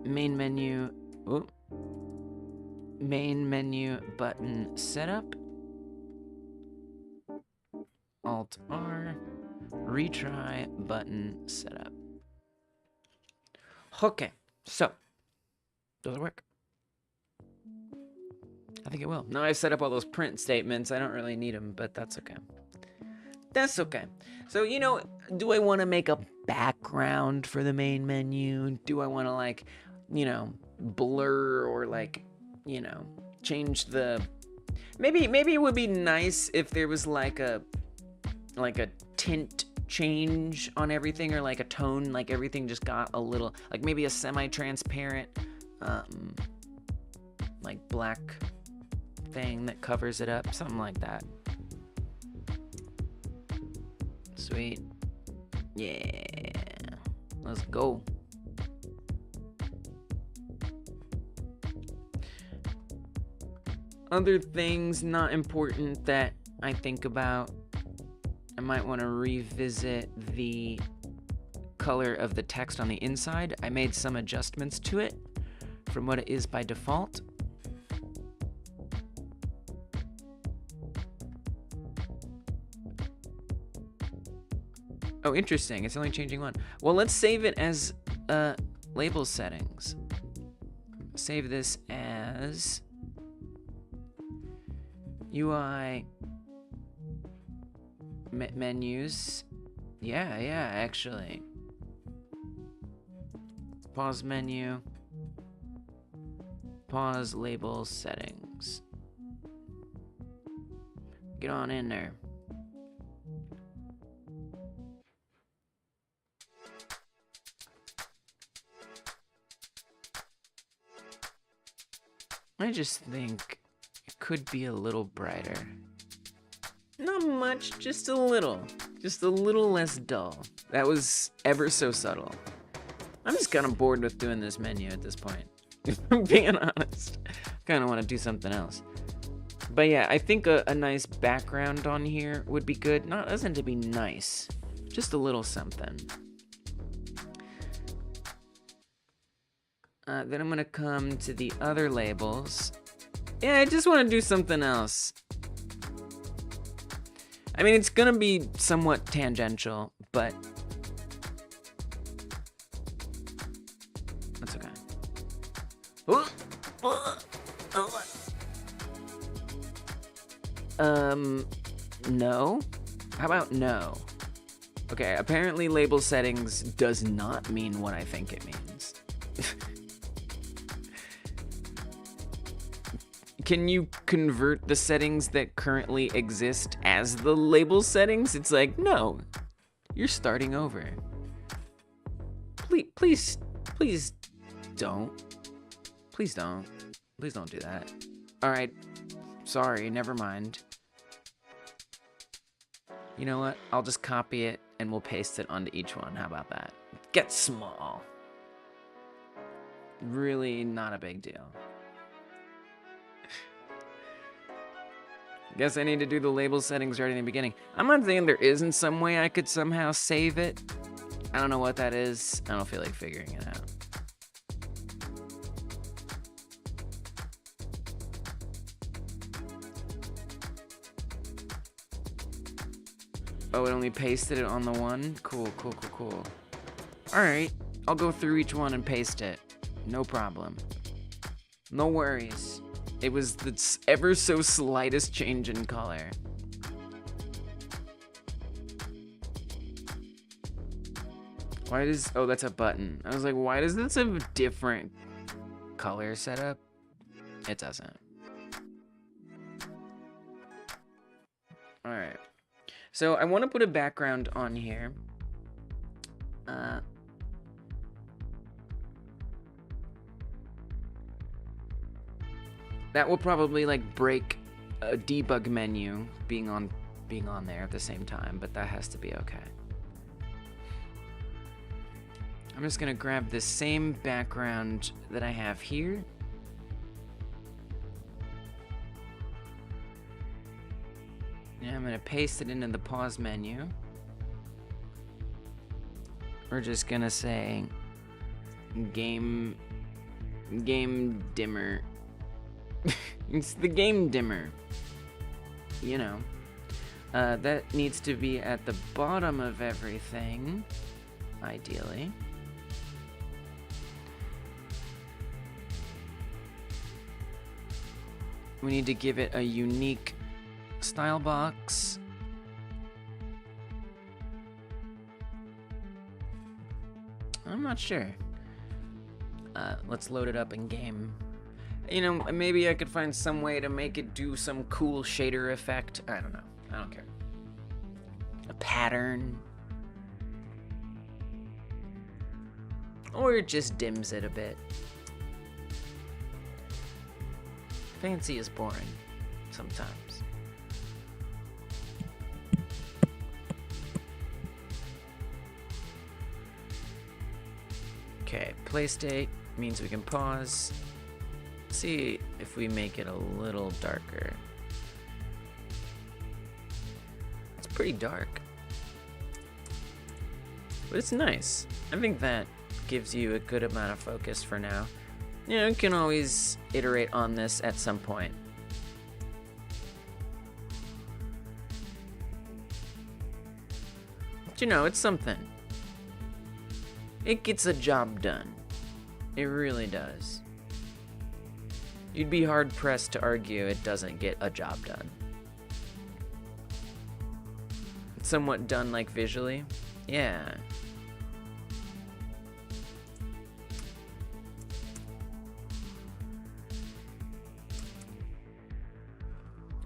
[SPEAKER 1] Main menu. Oh. Main menu button setup. Alt R. Retry button setup. Okay, so does it work? I think it will. Now I've set up all those print statements. I don't really need them, but that's okay. That's okay. So, you know, do I want to make a background for the main menu? Do I want to, like, you know, blur or, like, you know, change the... Maybe it would be nice if there was, like a tint change on everything, or, like, a tone, like, everything just got a little... Like, maybe a semi-transparent, like, black thing that covers it up. Something like that. Sweet. Yeah. Let's go. Other things not important that I think about. I might want to revisit the color of the text on the inside. I made some adjustments to it from what it is by default. Oh, interesting. It's only changing one. Well, let's save it as label settings. Save this as UI menus. Yeah, actually. Pause menu. Pause label settings. Get on in there. I just think it could be a little brighter. Not much, just a little. Just a little less dull. That was ever so subtle. I'm just kind of bored with doing this menu at this point. If I'm being honest. Kind of want to do something else. But yeah, I think a nice background on here would be good. Not doesn't to be nice. Just a little something. Then I'm going to come to the other labels. Yeah, I just want to do something else. I mean, it's going to be somewhat tangential, but that's okay. No? How about no? Okay, apparently label settings does not mean what I think it means. Can you convert the settings that currently exist as the label settings? It's like, no, you're starting over. Please don't. Please don't. Please don't do that. All right, sorry, never mind. You know what? I'll just copy it and we'll paste it onto each one. How about that? Get small. Really not a big deal. Guess I need to do the label settings right in the beginning. I'm not thinking there isn't some way I could somehow save it. I don't know what that is. I don't feel like figuring it out. Oh, it only pasted it on the one? Cool, cool, cool, cool. Alright, I'll go through each one and paste it. No problem. No worries. It was the ever so slightest change in color. Why does... Oh, that's a button. I was like, why does this have a different color setup? It doesn't. Alright. So I want to put a background on here. That will probably like break a debug menu being on there at the same time, but that has to be okay. I'm just gonna grab this same background that I have here. And I'm gonna paste it into the pause menu. We're just gonna say game dimmer. It's the game dimmer. You know. That needs to be at the bottom of everything, ideally. We need to give it a unique style box. I'm not sure. Let's load it up in game. You know, maybe I could find some way to make it do some cool shader effect. I don't know. I don't care. A pattern. Or it just dims it a bit. Fancy is boring sometimes. Okay, play state means we can pause. Let's see if we make it a little darker. It's pretty dark, but it's nice. I think that gives you a good amount of focus for now. You know, you can always iterate on this at some point. But you know, it's something. It gets a job done. It really does. You'd be hard-pressed to argue it doesn't get a job done. It's somewhat done, like, visually. Yeah.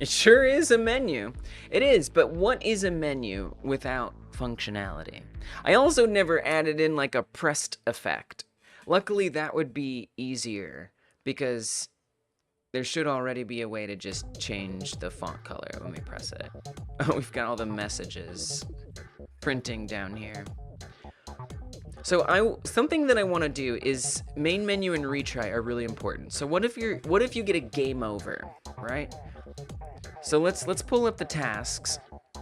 [SPEAKER 1] It sure is a menu. It is, but what is a menu without functionality? I also never added in like a pressed effect. Luckily, that would be easier because there should already be a way to just change the font color when we press it. Oh, we've got all the messages printing down here. So something that I want to do is main menu and retry are really important. So what if you get a game over, right? So let's pull up the tasks.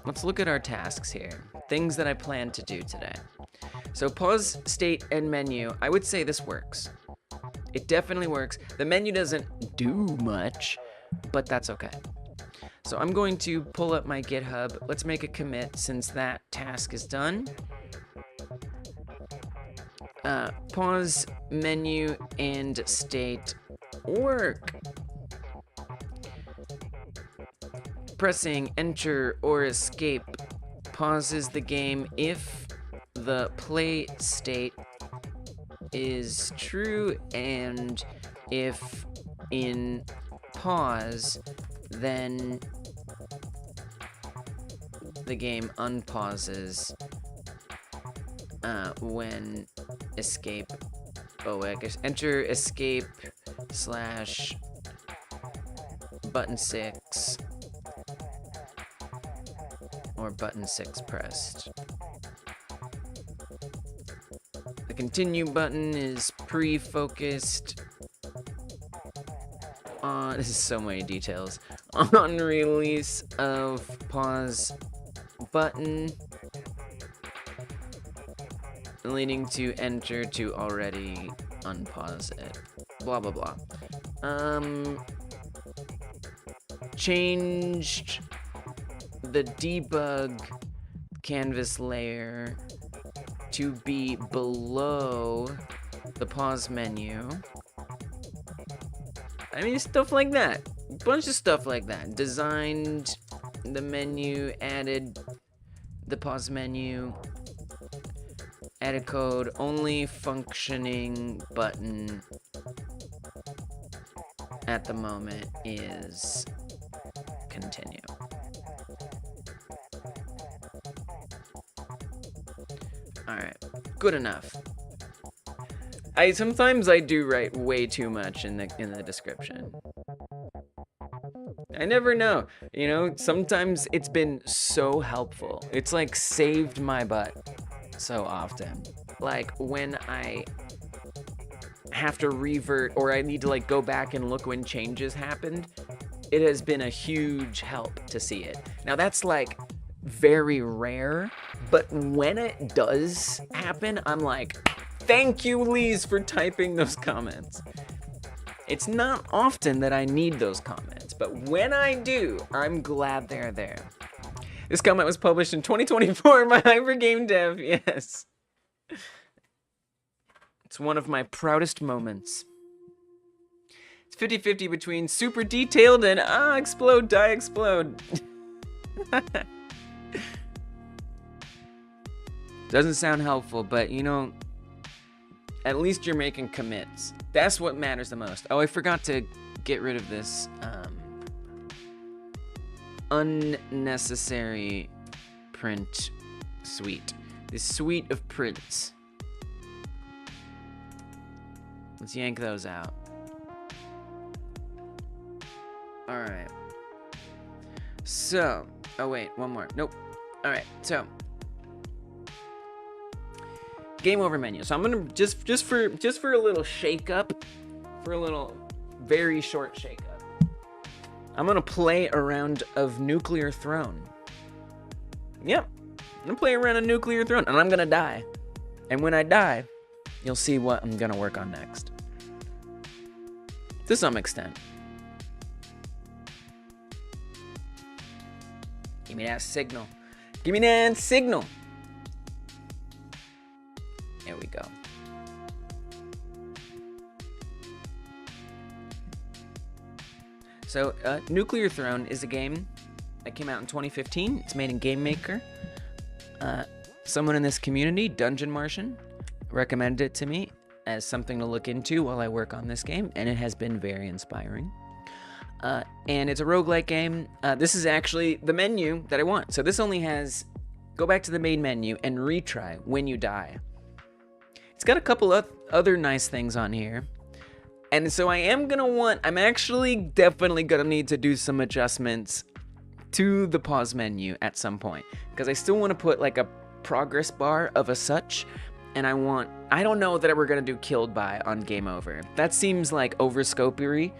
[SPEAKER 1] Let's look at our tasks here. Things that I plan to do today. So pause, state, and menu. I would say this works. It definitely works. The menu doesn't do much, but that's okay. So I'm going to pull up my GitHub. Let's make a commit since that task is done. Pause, menu, and state work. Pressing enter or escape pauses the game if the play state is true, and if in pause, then the game unpauses when escape. Oh, I guess enter escape / button 6 or button 6 pressed. The continue button is pre-focused on, this is so many details, on release of pause button, leading to enter to already unpause it. Blah, blah, blah. Changed the debug canvas layer to be below the pause menu. I mean, stuff like that. Bunch of stuff like that. Designed the menu, added the pause menu, added code, only functioning button at the moment is continue. Alright, good enough. Sometimes I do write way too much in the description. I never know. You know, sometimes it's been so helpful. It's like saved my butt so often. Like when I have to revert or I need to like go back and look when changes happened, it has been a huge help to see it. Now that's like very rare, but when it does happen, I'm like, thank you, Lise, for typing those comments. It's not often that I need those comments, but when I do, I'm glad they're there. This comment was published in 2024 by Hyper Game Dev, yes. It's one of my proudest moments. It's 50-50 between super detailed and explode, die, explode. Doesn't sound helpful, but you know, at least you're making commits. That's what matters the most. Oh, I forgot to get rid of this unnecessary print suite. This suite of prints. Let's yank those out. Alright. So, oh wait, one more. Nope. Alright, so game over menu. So I'm gonna just for a little shake up, for a little very short shake up, I'm gonna play a round of Nuclear Throne. Yep, I'm gonna play around a Nuclear Throne, and I'm gonna die. And when I die, you'll see what I'm gonna work on next. To some extent. Give me that signal. Give me that signal. There we go. So, Nuclear Throne is a game that came out in 2015. It's made in Game Maker. Someone in this community, Dungeon Martian, recommended it to me as something to look into while I work on this game, and it has been very inspiring. And it's a roguelike game. This is actually the menu that I want. So this only has, go back to the main menu and retry when you die. It's got a couple of other nice things on here. And so I'm actually definitely gonna need to do some adjustments to the pause menu at some point. Because I still wanna put like a progress bar of a such. And I don't know that we're gonna do killed by on game over. That seems like overscopery,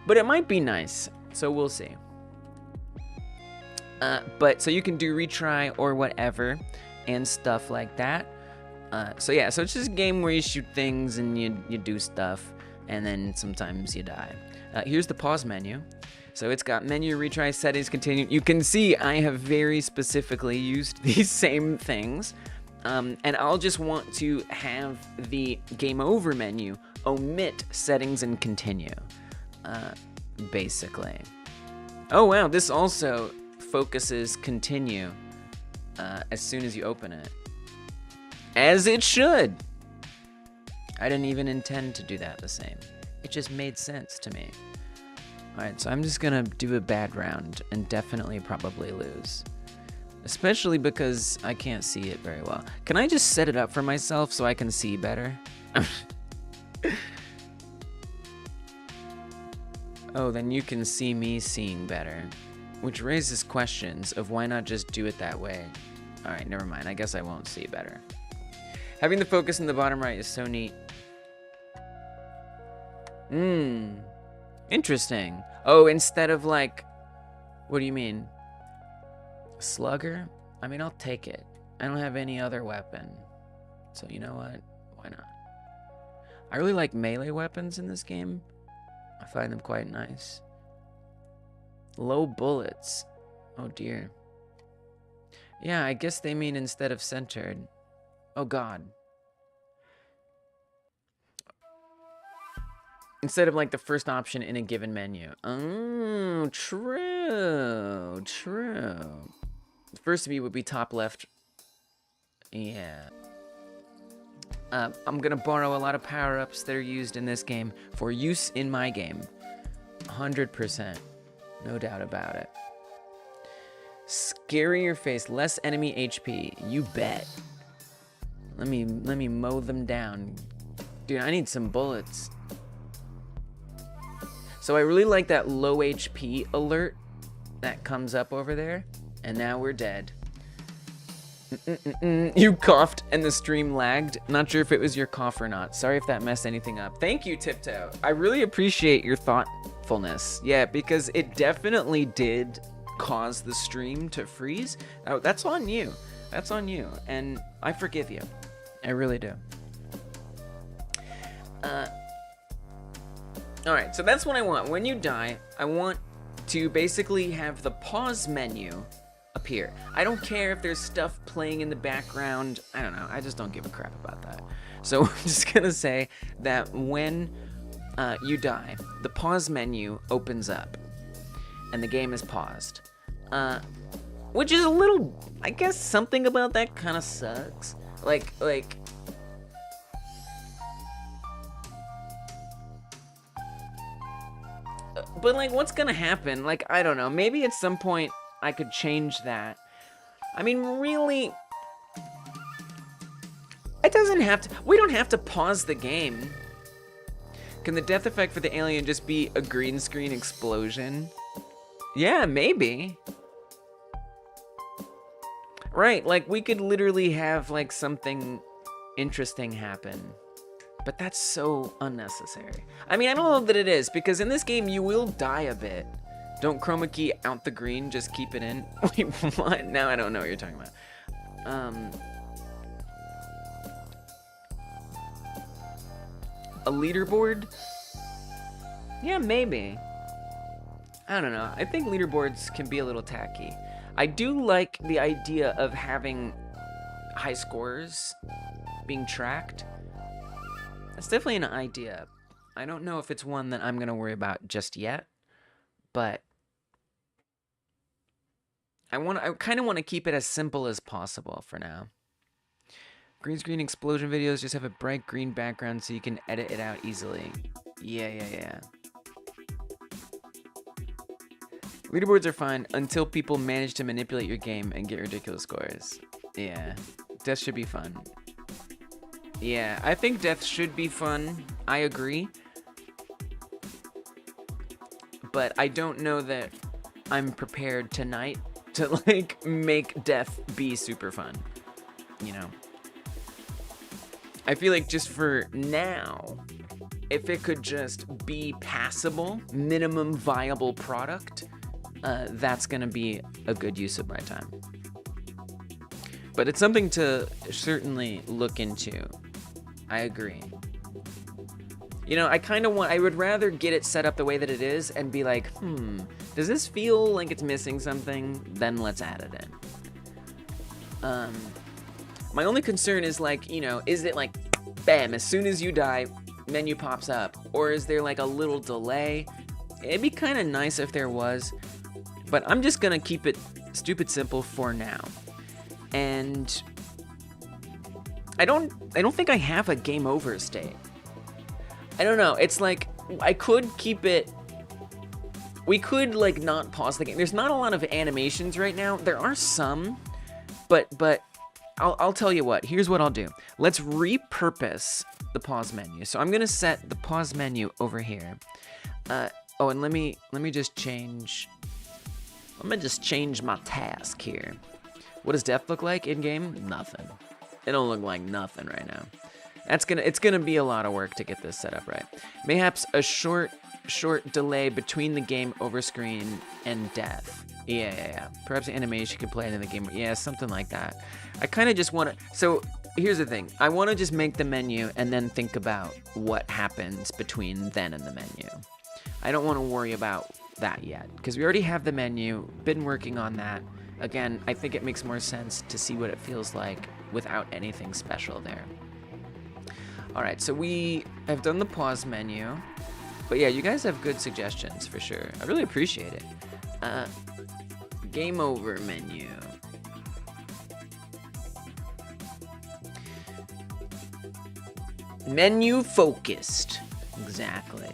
[SPEAKER 1] but it might be nice. So we'll see. But so you can do retry or whatever and stuff like that. So yeah, so it's just a game where you shoot things and you do stuff, and then sometimes you die. Here's the pause menu. So it's got menu, retry, settings, continue. You can see I have very specifically used these same things. And I'll just want to have the game over menu omit settings and continue, basically. Oh wow, this also focuses continue as soon as you open it. As it should. I didn't even intend to do that the same. It just made sense to me. Alright, so I'm just gonna do a bad round and definitely probably lose. Especially because I can't see it very well. Can I just set it up for myself so I can see better? Oh, then you can see me seeing better. Which raises questions of why not just do it that way. Alright, never mind. I guess I won't see better. Having the focus in the bottom right is so neat. Interesting. Oh, instead of like... What do you mean? Slugger? I mean, I'll take it. I don't have any other weapon. So you know what? Why not? I really like melee weapons in this game. I find them quite nice. Low bullets. Oh dear. Yeah, I guess they mean instead of centered. Oh god. Instead of like the first option in a given menu. Oh, true. True. The first view would be top left. Yeah. I'm gonna borrow a lot of power-ups that are used in this game for use in my game. 100%. No doubt about it. Scarier face, less enemy HP. You bet. Let me mow them down. Dude, I need some bullets. So I really like that low HP alert that comes up over there. And now we're dead. You coughed and the stream lagged. Not sure if it was your cough or not. Sorry if that messed anything up. Thank you, Tiptoe. I really appreciate your thoughtfulness. Yeah, because it definitely did cause the stream to freeze. Oh, that's on you. That's on you. And I forgive you. I really do. Alright, so that's what I want. When you die, I want to basically have the pause menu appear. I don't care if there's stuff playing in the background. I don't know. I just don't give a crap about that. So I'm just gonna say that when you die, the pause menu opens up and the game is paused. Which is a little, I guess something about that kind of sucks. Like, but like, what's gonna happen? Like, I don't know. Maybe at some point I could change that. I mean, really, it doesn't have to, we don't have to pause the game. Can the death effect for the alien just be a green screen explosion? Yeah, maybe. Right, like we could literally have like something interesting happen. But that's so unnecessary. I mean, I don't know that it is, because in this game you will die a bit. Don't chroma key out the green, just keep it in. Wait, what? Now I don't know what you're talking about. A leaderboard? Yeah, maybe. I don't know. I think leaderboards can be a little tacky. I do like the idea of having high scores being tracked. That's definitely an idea. I don't know if it's one that I'm going to worry about just yet, but I kind of want to keep it as simple as possible for now. Green screen explosion videos just have a bright green background so you can edit it out easily. Yeah. Leaderboards are fine until people manage to manipulate your game and get ridiculous scores. Yeah, death should be fun. Yeah, I think death should be fun. I agree. But I don't know that I'm prepared tonight to like make death be super fun. You know? I feel like just for now, if it could just be passable, minimum viable product, that's gonna be a good use of my time. But it's something to certainly look into. I agree. You know, I would rather get it set up the way that it is and be like, does this feel like it's missing something? Then let's add it in. My only concern is like, you know, is it like, bam, as soon as you die, menu pops up? Or is there like a little delay? It'd be kind of nice if there was, but I'm just gonna keep it stupid simple for now. And I don't think I have a game over state. I don't know. It's like I could keep it. We could like not pause the game. There's not a lot of animations right now. There are some, but I'll tell you what. Here's what I'll do. Let's repurpose the pause menu. So I'm gonna set the pause menu over here. Oh, and let me just change. I'm gonna just change my task here. What does death look like in game? Nothing. It don't look like nothing right now. It's gonna be a lot of work to get this set up right. Mayhaps a short delay between the game over screen and death. Yeah. Perhaps animation could play into the game. Yeah, something like that. I kind of just want to. So here's the thing. I want to just make the menu and then think about what happens between then and the menu. I don't want to worry about that yet because we already have the menu. Been working on that. Again, I think it makes more sense to see what it feels like without anything special there. All right, so we have done the pause menu. But yeah, you guys have good suggestions for sure. I really appreciate it. Game over menu. Menu focused. Exactly.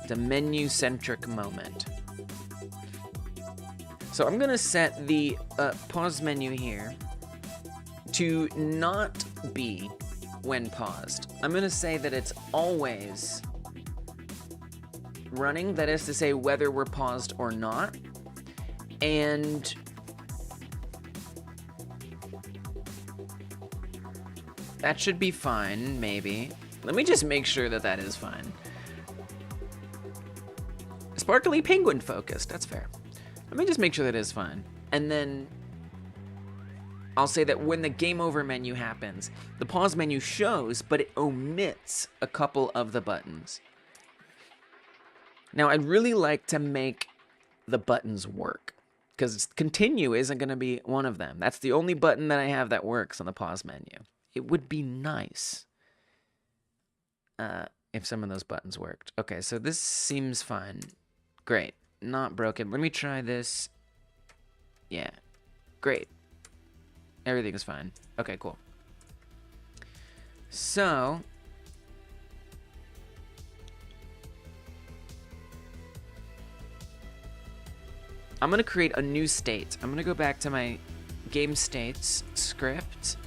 [SPEAKER 1] The menu-centric moment. So I'm gonna set the pause menu here to not be when paused. I'm gonna say that it's always running, that is to say whether we're paused or not, and that should be fine, maybe. Let me just make sure that that is fine. Sparkly penguin focused, that's fair. Let me just make sure that is fine. And then I'll say that when the game over menu happens, the pause menu shows, but it omits a couple of the buttons. Now, I'd really like to make the buttons work, because continue isn't going to be one of them. That's the only button that I have that works on the pause menu. It would be nice if some of those buttons worked. Okay, so this seems fine. Great. Not broken. Let me try this. Yeah. Great. Everything is fine. Okay, cool. So I'm going to create a new state. I'm going to go back to my game states script.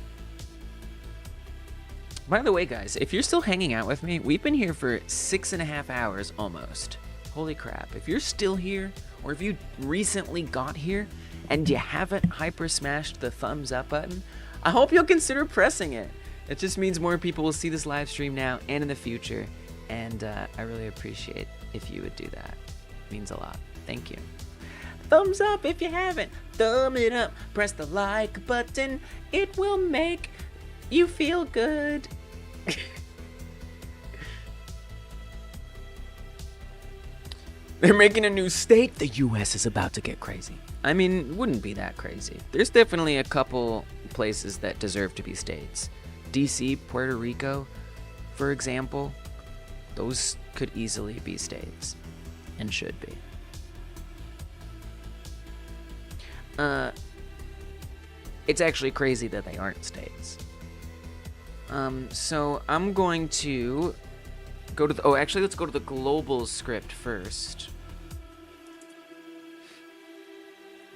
[SPEAKER 1] By the way, guys, if you're still hanging out with me, we've been here for 6.5 hours almost. Holy crap. If you're still here, or if you recently got here and you haven't hyper smashed the thumbs up button, I hope you'll consider pressing it. It just means more people will see this live stream now and in the future, and I really appreciate if you would do that. It means a lot. Thank you. Thumbs up if you haven't. Thumb it up. Press the like button. It will make you feel good. They're making a new state. The US is about to get crazy. I mean, it wouldn't be that crazy. There's definitely a couple places that deserve to be states. DC, Puerto Rico, for example. Those could easily be states. And should be. It's actually crazy that they aren't states. So I'm going to go to the, oh, actually, let's go to the global script first.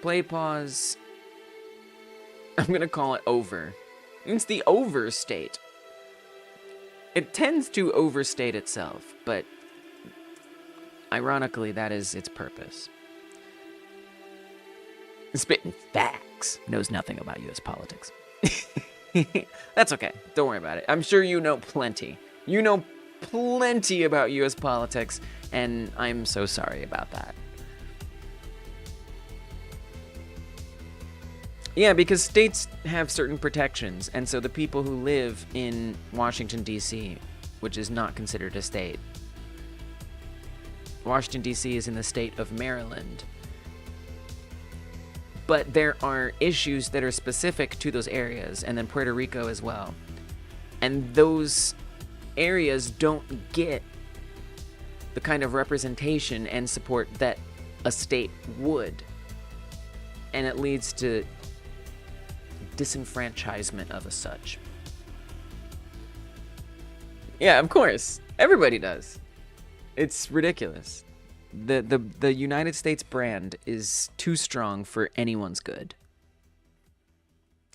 [SPEAKER 1] Play pause. I'm gonna call it over. It's the over state. It tends to overstate itself, but ironically, that is its purpose. Spitting facts. Knows nothing about U.S. politics. That's okay. Don't worry about it. I'm sure you know plenty. You know plenty about U.S. politics, and I'm so sorry about that. Yeah, because states have certain protections, and so the people who live in Washington, D.C., which is not considered a state. Washington, D.C. is in the state of Maryland. But there are issues that are specific to those areas, and then Puerto Rico as well. And those areas don't get the kind of representation and support that a state would. And it leads to disenfranchisement of as such. Yeah, of course. Everybody does. It's ridiculous. The United States brand is too strong for anyone's good.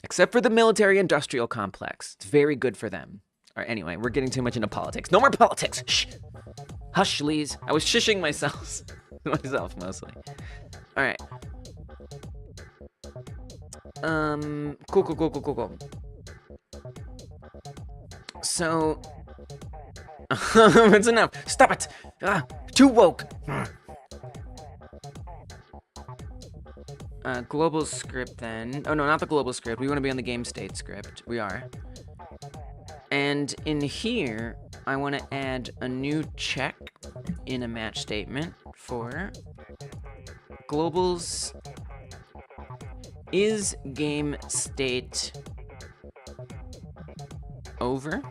[SPEAKER 1] Except for the military-industrial complex. It's very good for them. All right, anyway, we're getting too much into politics. No more politics! Shh! Hush, please. I was shushing myself. Myself, mostly. All right. Cool. So, it's enough. Stop it. Too woke. Global script then. Oh no, not the global script. We want to be on the game state script. We are. And in here, I want to add a new check in a match statement for globals Is game state over?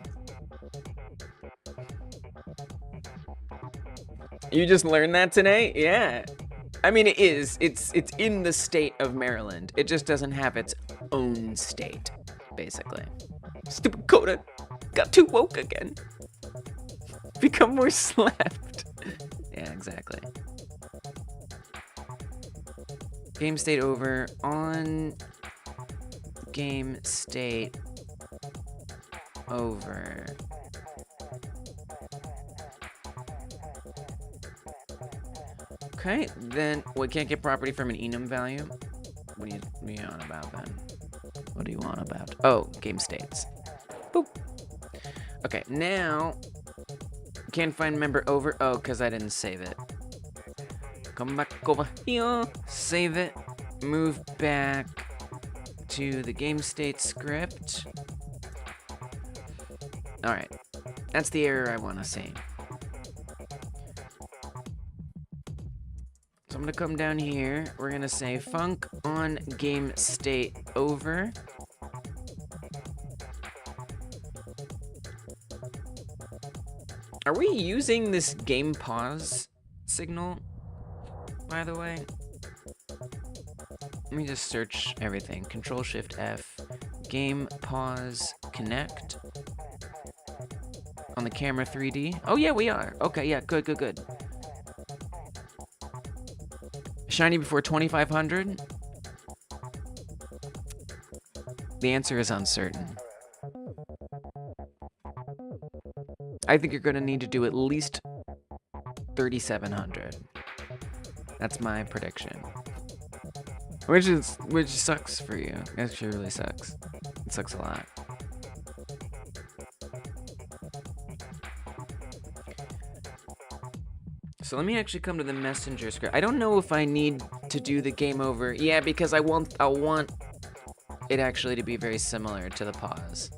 [SPEAKER 1] You just learned that today? Yeah. I mean, it is. It's in the state of Maryland. It just doesn't have its own state, basically. Stupid Coda got too woke again. Become more slept. Yeah, exactly. Game state over on game state over. Okay, then we can't get property from an enum value. What are you on about then? What do you want about? Oh, game states. Boop. Okay, now can't find member over. Oh, because I didn't save it. Come back over here, save it, move back to the game state script. All right, that's the error I want to see. So I'm gonna come down here. We're gonna say func on game state over. Are we using this game pause signal, by the way? Let me just search everything. Control Shift F, game pause connect. On the camera 3D. Oh yeah, we are. Okay, yeah, good. Shiny before 2500? The answer is uncertain. I think you're gonna need to do at least 3700. That's my prediction. Which sucks for you. It actually really sucks. It sucks a lot. So let me actually come to the messenger script. I don't know if I need to do the game over. Yeah, because I want it actually to be very similar to the pause.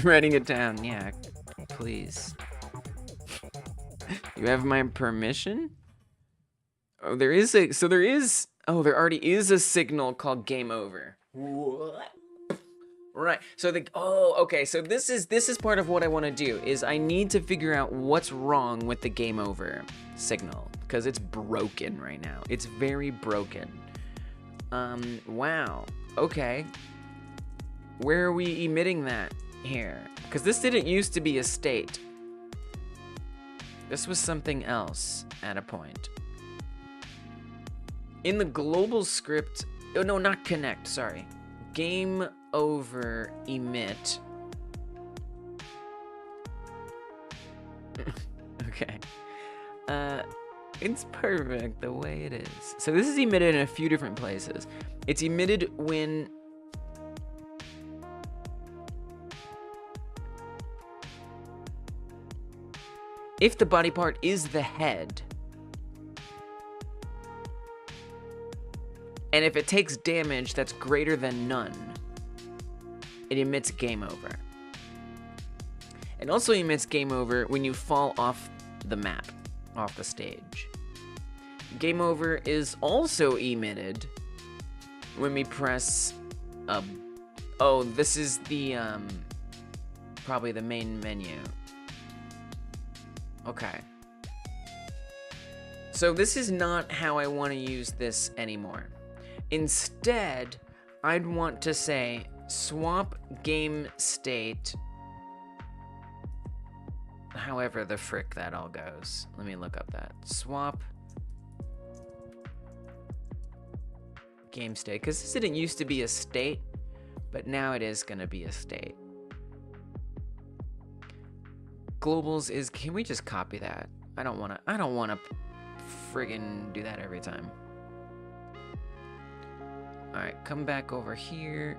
[SPEAKER 1] Writing it down, yeah, please. You have my permission? Oh, there already is a signal called game over. What? Right. So okay. So this is part of what I want to do is I need to figure out what's wrong with the game over signal because it's broken right now. It's very broken. Wow. Okay. Where are we emitting that here? Because this didn't used to be a state. This was something else at a point. In the global script, oh no, not connect, sorry. Game over emit. Okay. It's perfect the way it is. So this is emitted in a few different places. It's emitted when if the body part is the head, and if it takes damage that's greater than none, it emits game over. It also emits game over when you fall off the map, off the stage. Game over is also emitted when we press, oh, this is the, probably the main menu. Okay. So this is not how I want to use this anymore. Instead, I'd want to say swap game state, however the frick that all goes. Let me look up that. Swap game state, because this didn't used to be a state, but now it is going to be a state. Globals is, can we just copy that? I don't want to friggin' do that every time. All right, come back over here.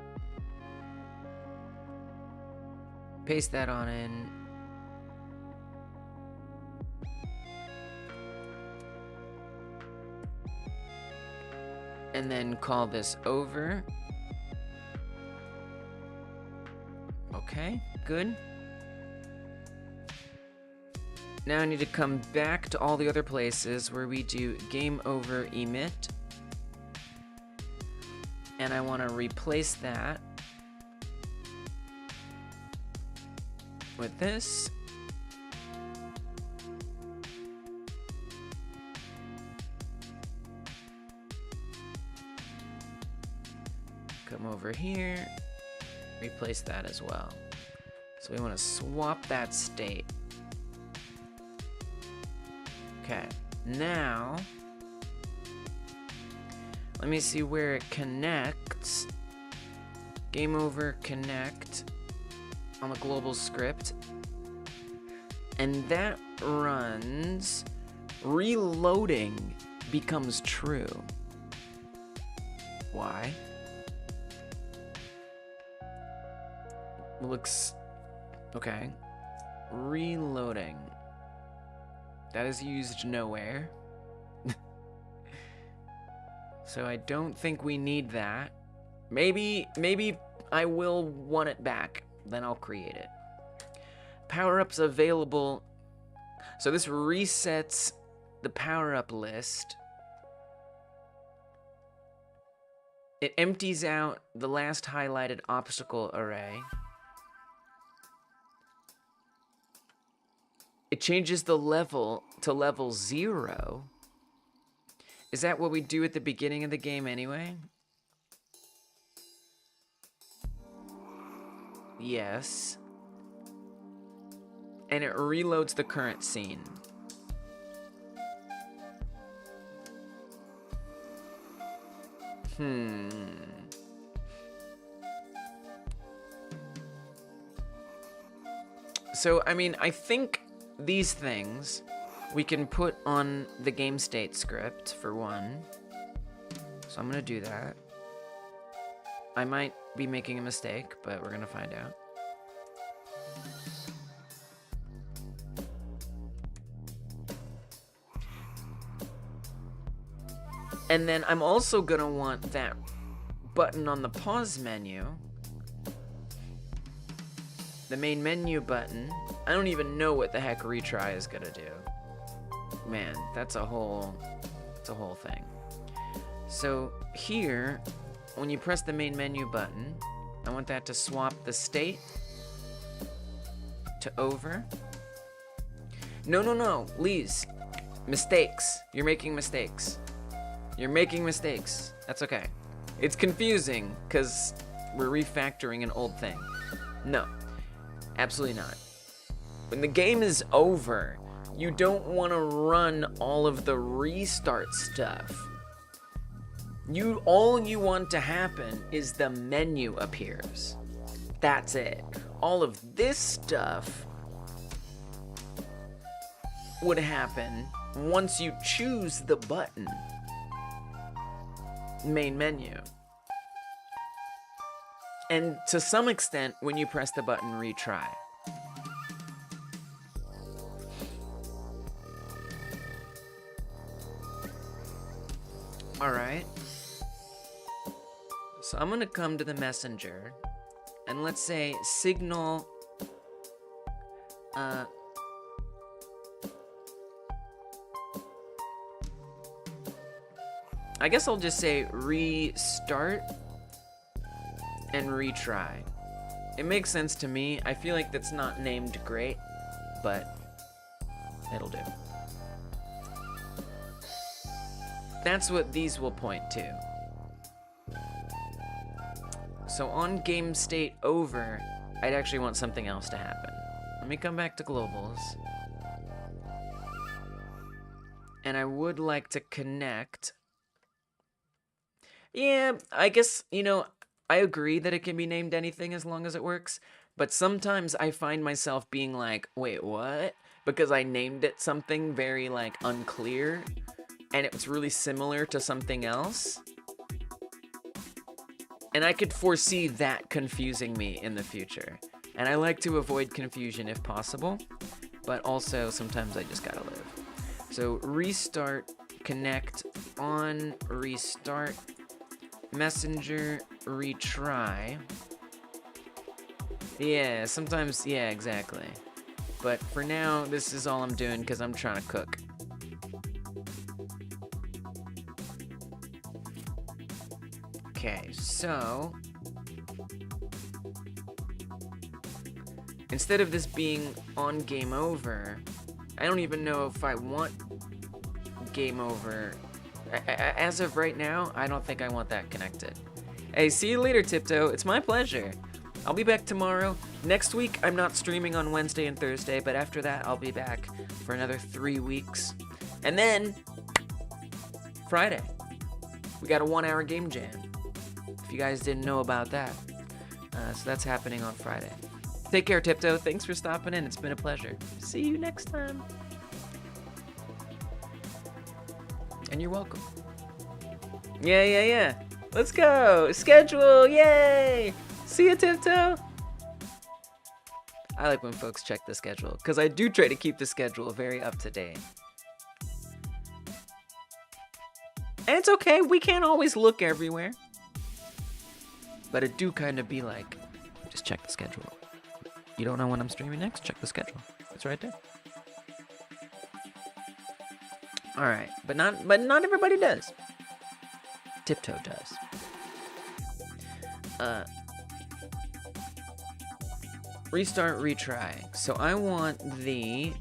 [SPEAKER 1] Paste that on in. And then call this over. Okay, good. Now I need to come back to all the other places where we do game over emit. And I want to replace that with this. Come over here, replace that as well. So we want to swap that state. Okay, now let me see where it connects. Game over, connect on the global script. And that runs, reloading becomes true. Why? Looks, okay. Reloading. That is used nowhere. So I don't think we need that. Maybe I will want it back. Then I'll create it. Power-ups available. So this resets the power-up list. It empties out the last highlighted obstacle array. It changes the level to level 0. Is that what we do at the beginning of the game anyway? Yes. And it reloads the current scene. So, I mean, I think these things we can put on the game state script for one. So I'm gonna do that. I might be making a mistake, but we're gonna find out. And then I'm also gonna want that button on the pause menu. The main menu button. I don't even know what the heck retry is gonna do. Man, that's a whole thing. So here, when you press the main menu button, I want that to swap the state to over. No, Lise. Mistakes. You're making mistakes. You're making mistakes. That's okay. It's confusing because we're refactoring an old thing. No, absolutely not. When the game is over, you don't want to run all of the restart stuff. All you want to happen is the menu appears. That's it. All of this stuff would happen once you choose the button. Main menu. And to some extent, when you press the button retry. Alright. So I'm gonna come to the messenger, and let's say signal, I guess I'll just say restart and retry. It makes sense to me. I feel like that's not named great, but it'll do. That's what these will point to. So on game state over, I'd actually want something else to happen. Let me come back to globals. And I would like to connect. Yeah, I guess, I agree that it can be named anything as long as it works, but sometimes I find myself being like, wait, what? Because I named it something very, unclear, and it was really similar to something else. And I could foresee that confusing me in the future. And I like to avoid confusion if possible, but also sometimes I just gotta live. So restart, connect, on, restart, messenger, retry. Yeah, sometimes, yeah, exactly. But for now, this is all I'm doing because I'm trying to cook. Okay, So instead of this being on game over, I don't even know if I want game over. As of right now, I don't think I want that connected. Hey, see you later, Tiptoe. It's my pleasure. I'll be back tomorrow. Next week, I'm not streaming on Wednesday and Thursday, but after that, I'll be back for another 3 weeks. And then, Friday, we got a 1-hour game jam. If you guys didn't know about that. So that's happening on Friday. Take care, Tiptoe. Thanks for stopping in. It's been a pleasure. See you next time. And you're welcome. Yeah. Let's go. Schedule. Yay. See ya, Tiptoe. I like when folks check the schedule, because I do try to keep the schedule very up to date. And it's okay. We can't always look everywhere. But it do kind of be like, just check the schedule. You don't know when I'm streaming next? Check the schedule. It's right there. All right, but not everybody does. Tiptoe does. Restart, retry. So I want the...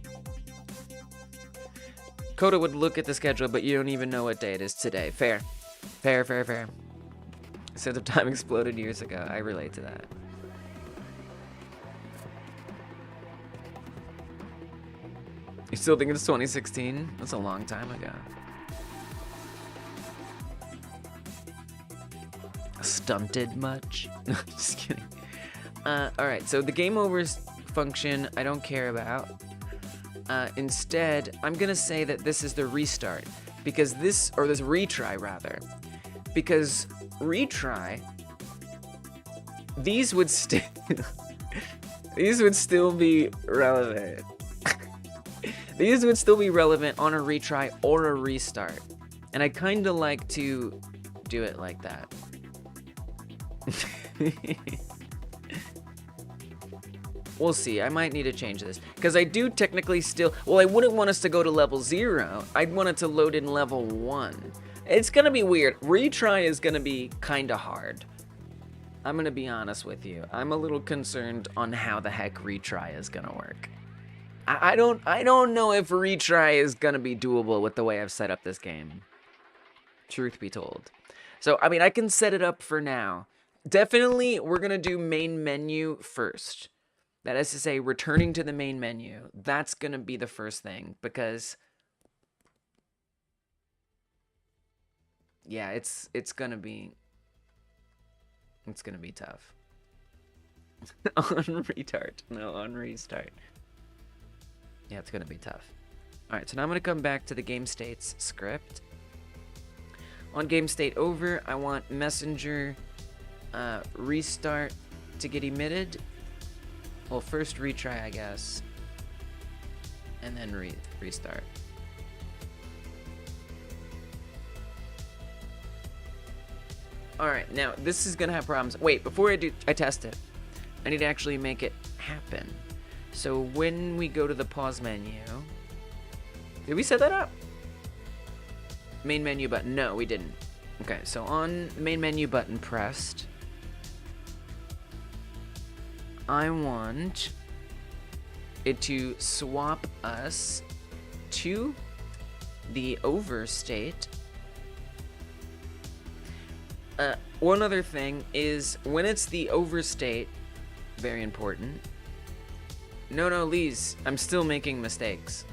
[SPEAKER 1] Coda would look at the schedule, but you don't even know what day it is today. Fair. Sense of time exploded years ago. I relate to that. You still think it's 2016? That's a long time ago. Stunted much? No, just kidding. Alright, so the game overs function I don't care about. Instead, I'm gonna say that this is the restart. Because this retry rather. Because retry, these would still be relevant. These would still be relevant on a retry or a restart. And I kind of like to do it like that. We'll see. I might need to change this. Because I do technically still... Well, I wouldn't want us to go to level 0. I'd want it to load in level 1. It's going to be weird. Retry is going to be kind of hard. I'm going to be honest with you. I'm a little concerned on how the heck retry is going to work. I don't know if retry is gonna be doable with the way I've set up this game. Truth be told. So, I mean, I can set it up for now. Definitely, we're gonna do main menu first. That is to say, returning to the main menu. That's gonna be the first thing, because... Yeah, it's gonna be tough. On retard. No, on restart. Yeah, it's going to be tough. Alright, so now I'm going to come back to the game states script. On game state over, I want messenger restart to get emitted. Well, first retry, I guess. And then restart. Alright, now this is going to have problems. Wait, before I test it, I need to actually make it happen. So when we go to the pause menu, did we set that up? Main menu button, no, we didn't. Okay, so on main menu button pressed, I want it to swap us to the over state. One other thing is when it's the over state, very important. No, Lise, I'm still making mistakes.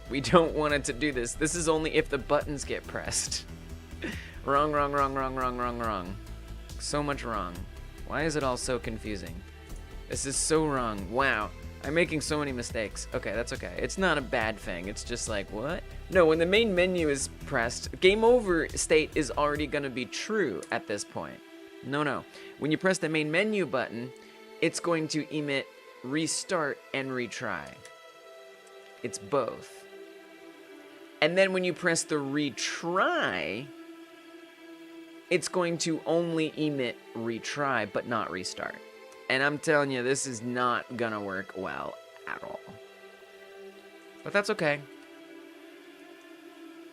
[SPEAKER 1] We don't want it to do this. This is only if the buttons get pressed. Wrong. So much wrong. Why is it all so confusing? This is so wrong. Wow. I'm making so many mistakes. Okay, that's okay. It's not a bad thing. It's just like, what? No, when the main menu is pressed, game over state is already going to be true at this point. No. When you press the main menu button, it's going to emit restart and retry. It's both. And then when you press the retry, it's going to only emit retry but not restart. And I'm telling you, this is not gonna work well at all. But that's okay.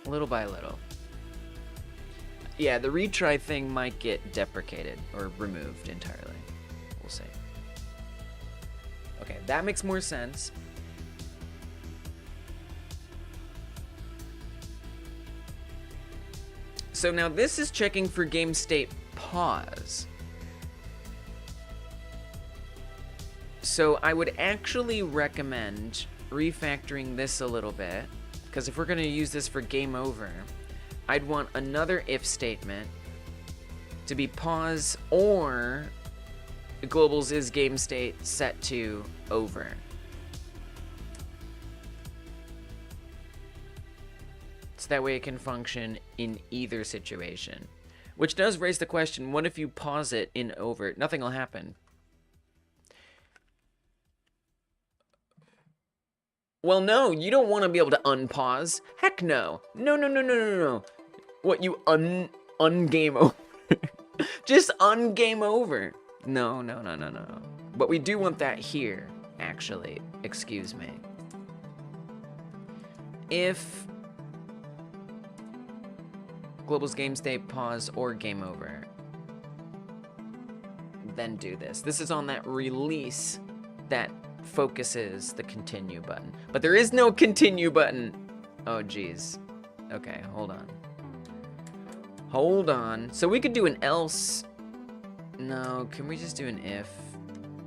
[SPEAKER 1] Little by little. Yeah, the retry thing might get deprecated or removed entirely. We'll see. Okay, that makes more sense. So now this is checking for game state pause. So I would actually recommend refactoring this a little bit, because if we're going to use this for game over, I'd want another if statement to be pause or globals is game state set to over. So that way it can function in either situation. Which does raise the question, what if you pause it in over? Nothing will happen. Well, no, you don't want to be able to unpause. Heck no. No. What, you ungame over? Just ungame over. No. But we do want that here, actually. Excuse me. If global's game state pause or game over, then do this. This is on that release that focuses the continue button. But there is no continue button. Oh, geez. Okay, hold on. So we could do an else. No, can we just do an if?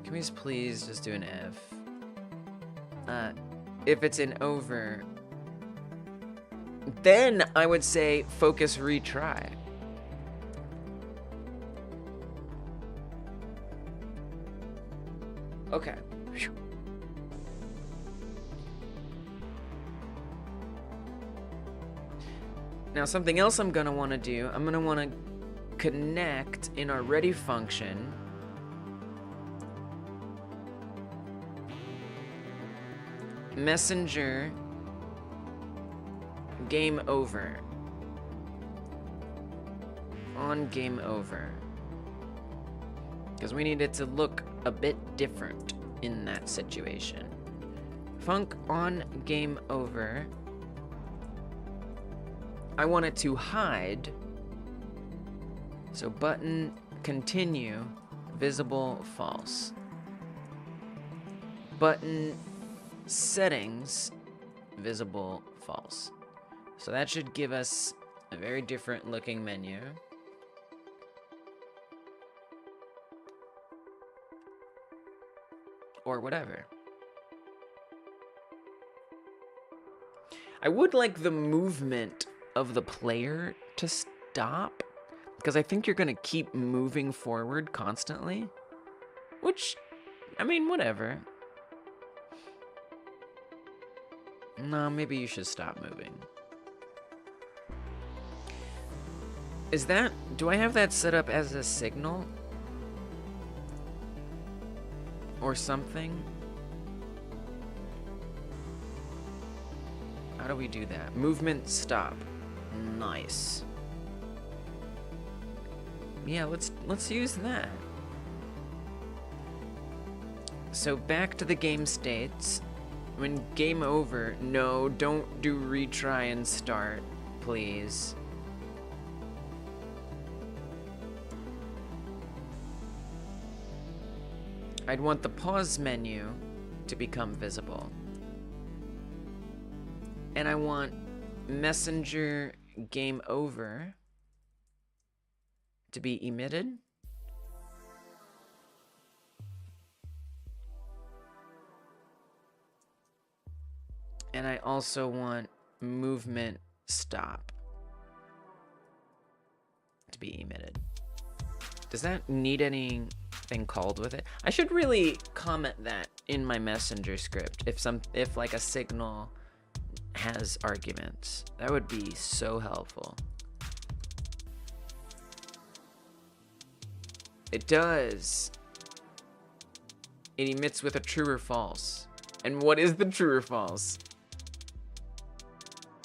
[SPEAKER 1] Can we just please just do an if? If it's an over, then I would say focus retry. Okay. Whew. Now something else I'm gonna want to do, I'm gonna want to connect in our ready function messenger game over on game over, because we need it to look a bit different in that situation. Func on game over, I want it to hide, so button continue visible false. Button settings visible false. So that should give us a very different looking menu. Or whatever. I would like the movement of the player to stop, because I think you're going to keep moving forward constantly. Which, I mean, whatever. No, maybe you should stop moving. Is that... do I have that set up as a signal? Or something? How do we do that? Movement stop. Nice. Yeah, let's use that. So back to the game states. When game over, no, don't do retry and start, please. I'd want the pause menu to become visible. And I want messenger game over to be emitted. And I also want movement stop to be emitted. Does that need anything called with it? I should really comment that in my messenger script if like a signal has arguments. That would be so helpful. It does. It emits with a true or false. And what is the true or false?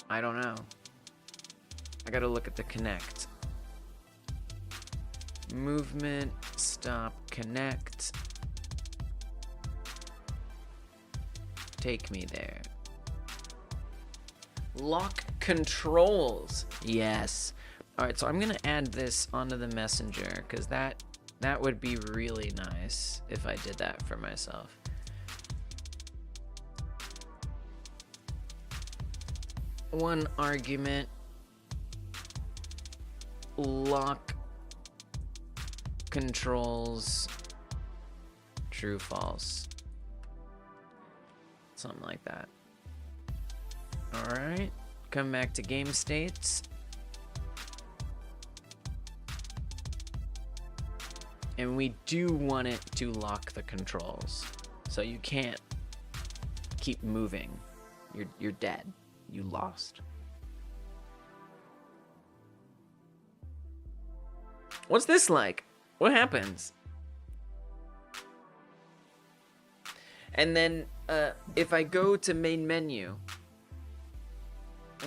[SPEAKER 1] I don't know. I gotta look at the connect. Movement, stop, connect. Take me there. Lock controls. Yes. All right, so I'm gonna add this onto the messenger because that would be really nice if I did that for myself. One argument, lock controls, true, false, something like that. All right, come back to game states. And we do want it to lock the controls. So you can't keep moving. You're dead. You lost. What's this like? What happens? And then if I go to main menu,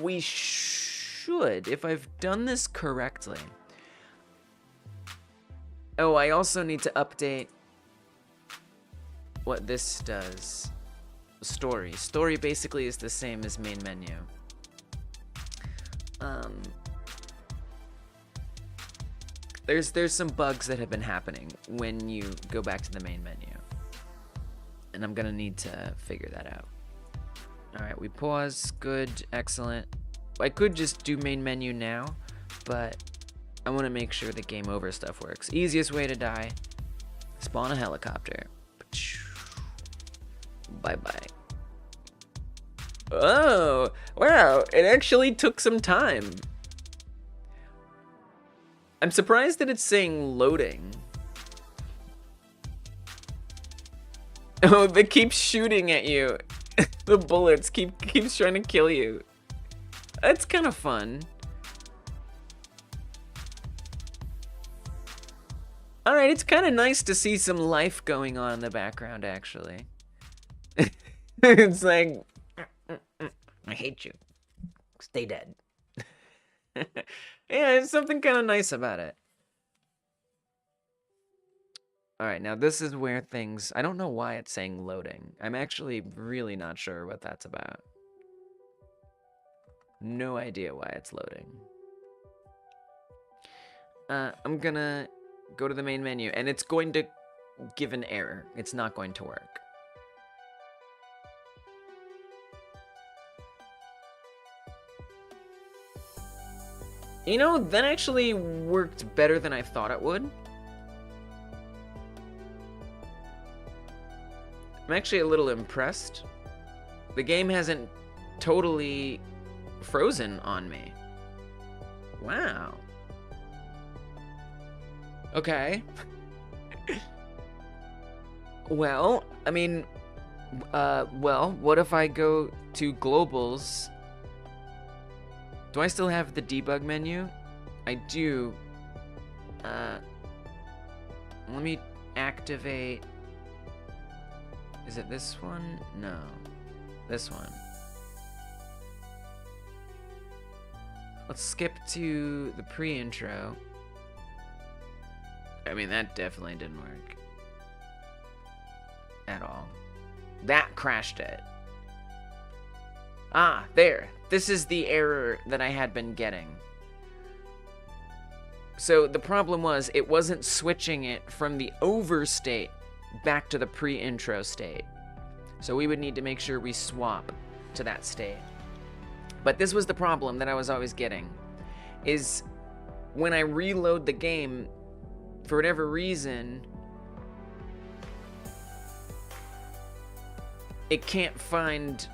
[SPEAKER 1] we should, if I've done this correctly. Oh, I also need to update what this does. Story. Story basically is the same as main menu. There's some bugs that have been happening when you go back to the main menu. And I'm gonna need to figure that out. Alright, we pause. Good, excellent. I could just do main menu now, but I want to make sure the game over stuff works. Easiest way to die, spawn a helicopter. Bye-bye. Oh, wow, it actually took some time. I'm surprised that it's saying loading. Oh, it keeps shooting at you. The bullets keeps trying to kill you. That's kind of fun. Alright, it's kind of nice to see some life going on in the background, actually. It's like, I hate you. Stay dead. Yeah, there's something kind of nice about it. Alright, now this is where things... I don't know why it's saying loading. I'm actually really not sure what that's about. No idea why it's loading. I'm gonna go to the main menu, and it's going to give an error. It's not going to work. You know, that actually worked better than I thought it would. I'm actually a little impressed. The game hasn't totally frozen on me. Wow. Okay. Well, I mean, well, what if I go to globals? Do I still have the debug menu? I do. Let me activate. Is it this one? No. This one. Let's skip to the pre-intro. I mean, that definitely didn't work. At all. That crashed it. Ah, there. This is the error that I had been getting. So the problem was, it wasn't switching it from the over state back to the pre-intro state. So we would need to make sure we swap to that state. But this was the problem that I was always getting, is when I reload the game, for whatever reason, it can't find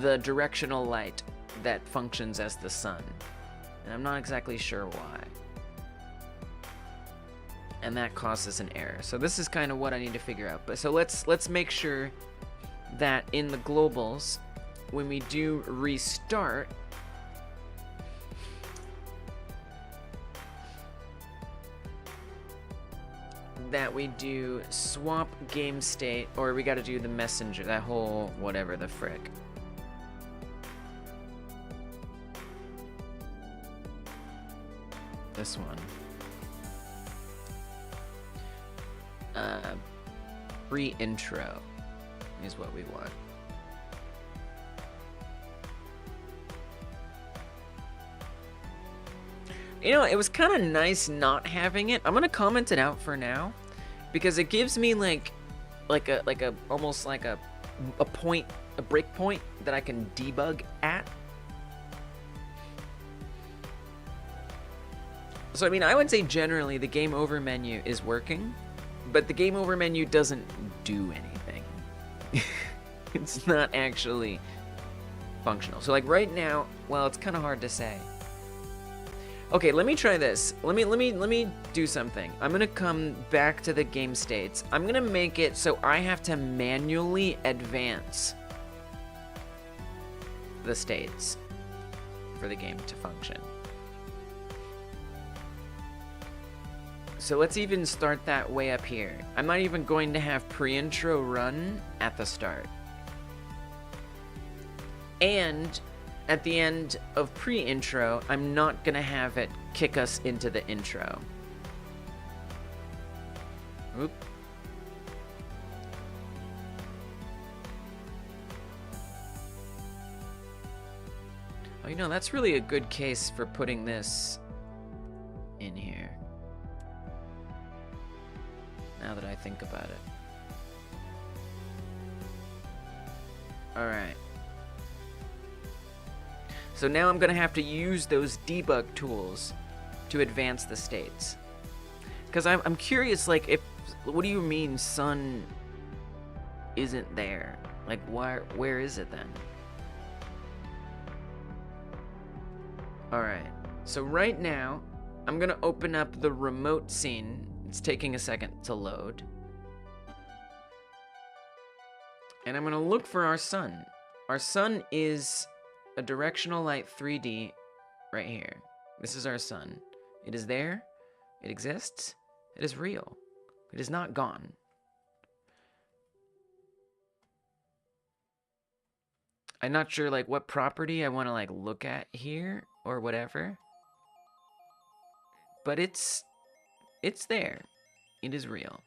[SPEAKER 1] the directional light that functions as the sun. And I'm not exactly sure why. And that causes an error. So this is kind of what I need to figure out. But so let's make sure that in the globals, when we do restart, that we do swap game state, or we got to do the messenger, that whole whatever the frick. This one. Pre-intro is what we want. You know, it was kind of nice not having it. I'm gonna comment it out for now, because it gives me almost like a break point that I can debug at. So I mean, I would say generally the game over menu is working, but the game over menu doesn't do anything. It's not actually functional. So like right now, well, it's kind of hard to say. Okay, let me try this. Let me do something. I'm gonna come back to the game states. I'm gonna make it so I have to manually advance the states for the game to function. So let's even start that way up here. I'm not even going to have pre-intro run at the start. And at the end of pre-intro, I'm not gonna have it kick us into the intro. Oop. Oh, you know, that's really a good case for putting this in here. Now that I think about it. All right. So now I'm gonna have to use those debug tools to advance the states. Because I'm curious, like, what do you mean sun isn't there? Like, where is it then? Alright, so right now, I'm gonna open up the remote scene. It's taking a second to load. And I'm gonna look for our sun. Our sun is a directional light 3D right here. This is our sun. It is there. It exists. It is real. It is not gone. I'm not sure like what property I want to like look at here or whatever. But it's there. It is real.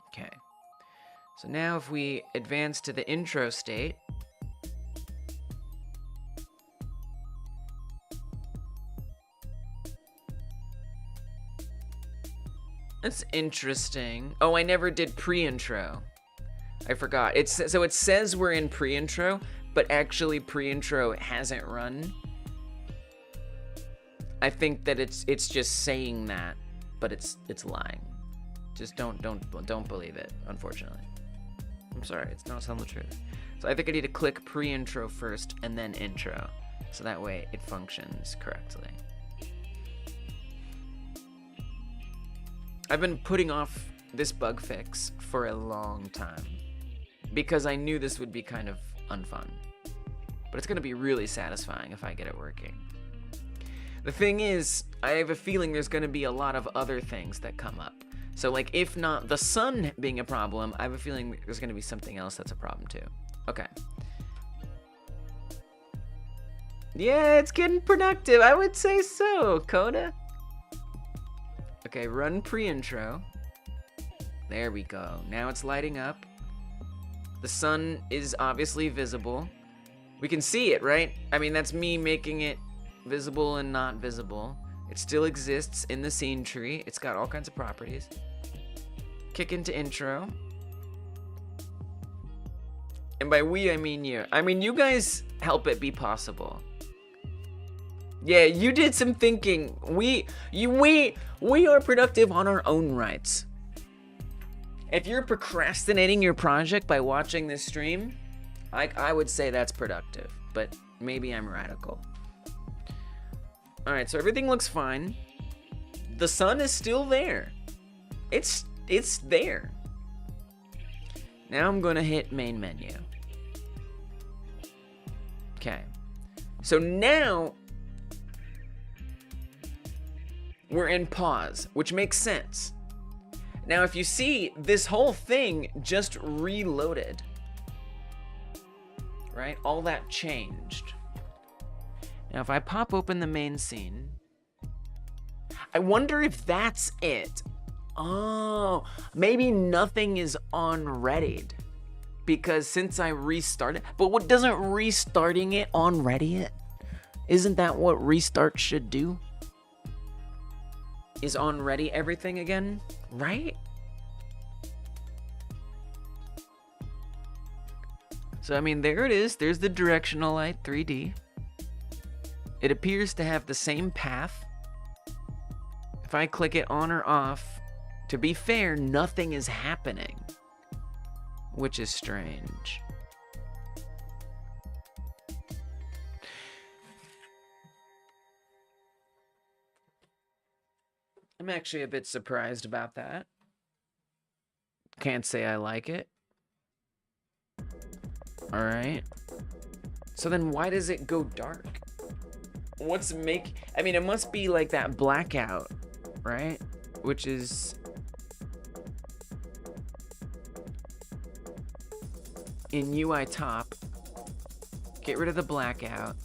[SPEAKER 1] Okay. So now if we advance to the intro state, that's interesting. Oh, I never did pre-intro. I forgot. So it says we're in pre-intro, but actually pre-intro hasn't run. I think that it's just saying that, but it's lying. Just don't believe it, unfortunately. I'm sorry, it's not telling the truth. So I think I need to click pre-intro first and then intro, so that way it functions correctly. I've been putting off this bug fix for a long time because I knew this would be kind of unfun. But it's gonna be really satisfying if I get it working. The thing is, I have a feeling there's gonna be a lot of other things that come up. So like, if not the sun being a problem, I have a feeling there's gonna be something else that's a problem too. Okay. Yeah, it's getting productive, I would say so, Coda. Okay, run pre-intro. There we go. Now it's lighting up. The sun is obviously visible. We can see it, right? I mean, that's me making it visible and not visible. It still exists in the scene tree. It's got all kinds of properties. Kick into intro. And by we, I mean you. I mean, you guys help it be possible. Yeah, you did some thinking. We are productive on our own rights. If you're procrastinating your project by watching this stream, I would say that's productive, but maybe I'm radical. All right, so everything looks fine. The sun is still there. It's there. Now I'm gonna hit main menu. Okay, so now we're in pause, which makes sense. Now, if you see, this whole thing just reloaded, right? All that changed. Now, if I pop open the main scene, I wonder if that's it. Oh, maybe nothing is unreadied because since I restarted, but what doesn't restarting it unready it? Isn't that what restart should do? Is on ready everything again, right? So, I mean, there it is. There's the directional light 3D. It appears to have the same path. If I click it on or off, to be fair, nothing is happening, which is strange. I'm actually a bit surprised about that. Can't say I like it. All right. So then why does it go dark? What's make... I mean, it must be like that blackout, right? Which is... in UI top. Get rid of the blackout.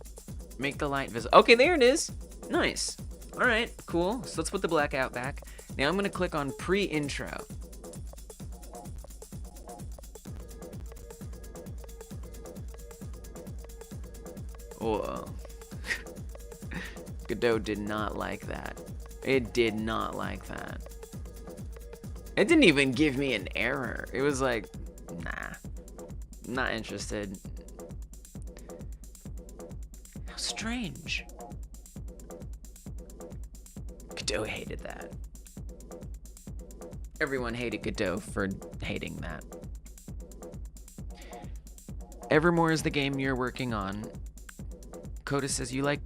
[SPEAKER 1] Make the light visible. Okay, there it is. Nice. All right, cool. So let's put the blackout back. Now I'm going to click on pre-intro. Whoa. Godot did not like that. It did not like that. It didn't even give me an error. It was like, nah, not interested. How strange. Godot hated that. Everyone hated Godot for hating that. Evermore is the game you're working on. Coda says you'd like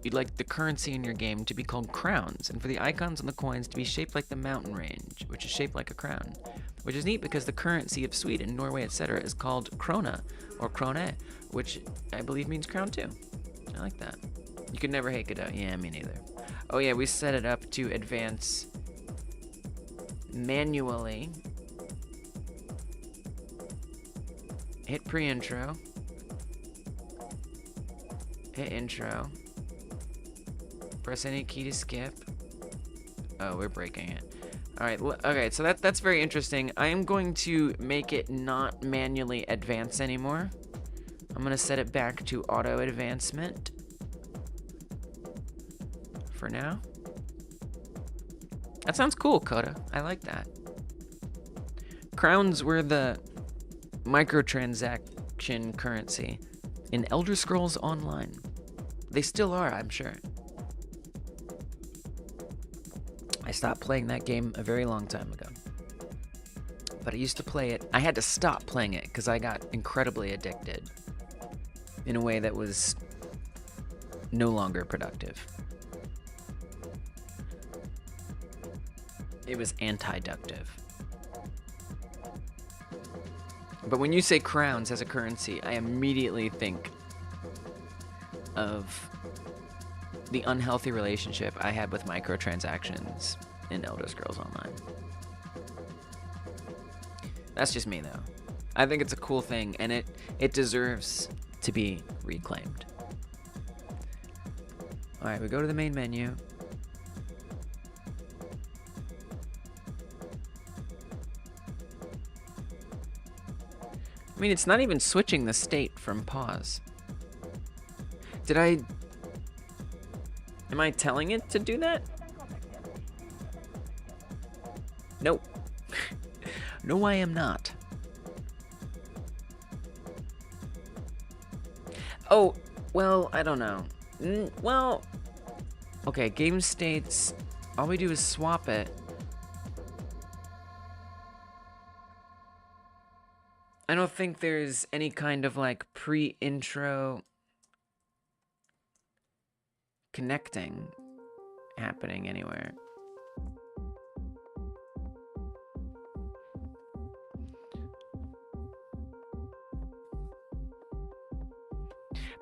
[SPEAKER 1] the currency in your game to be called crowns, and for the icons on the coins to be shaped like the mountain range, which is shaped like a crown. Which is neat because the currency of Sweden, Norway, etc. is called krona, or krone, which I believe means crown too. I like that. You could never hate Godot. Yeah, me neither. Oh yeah, we set it up to advance manually. Hit pre-intro. Hit intro. Press any key to skip. Oh, we're breaking it. Alright, okay, so that's very interesting. I am going to make it not manually advance anymore. I'm going to set it back to auto advancement. For now. That sounds cool, Coda. I like that. Crowns were the microtransaction currency in Elder Scrolls Online. They still are, I'm sure. I stopped playing that game a very long time ago. But I used to play it. I had to stop playing it because I got incredibly addicted in a way that was no longer productive. It was anti-ductive. But when you say crowns as a currency, I immediately think of the unhealthy relationship I had with microtransactions in Elder Scrolls Online. That's just me, though. I think it's a cool thing, and it deserves to be reclaimed. Alright, we go to the main menu. I mean, it's not even switching the state from pause. Am I telling it to do that? Nope. No, I am not. Oh, well, I don't know. Well, okay, game states, all we do is swap it. I don't think there's any kind of like pre-intro connecting happening anywhere.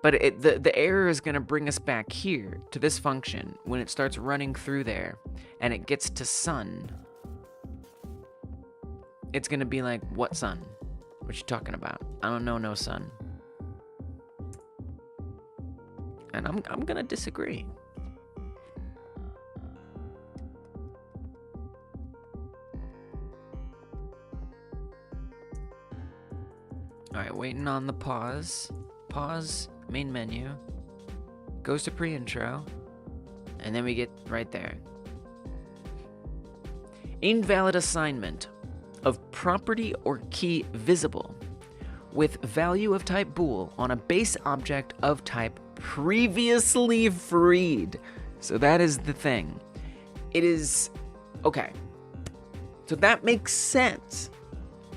[SPEAKER 1] But the error is going to bring us back here to this function when it starts running through there and it gets to sun. It's going to be like, what sun? What you talking about? I don't know no sun. And I'm gonna disagree. Alright, waiting on the pause. Pause, main menu. goes to pre-intro, and then we get right there. Invalid assignment of property or key visible with value of type bool on a base object of type previously freed. So that is the thing. It is, okay. So that makes sense,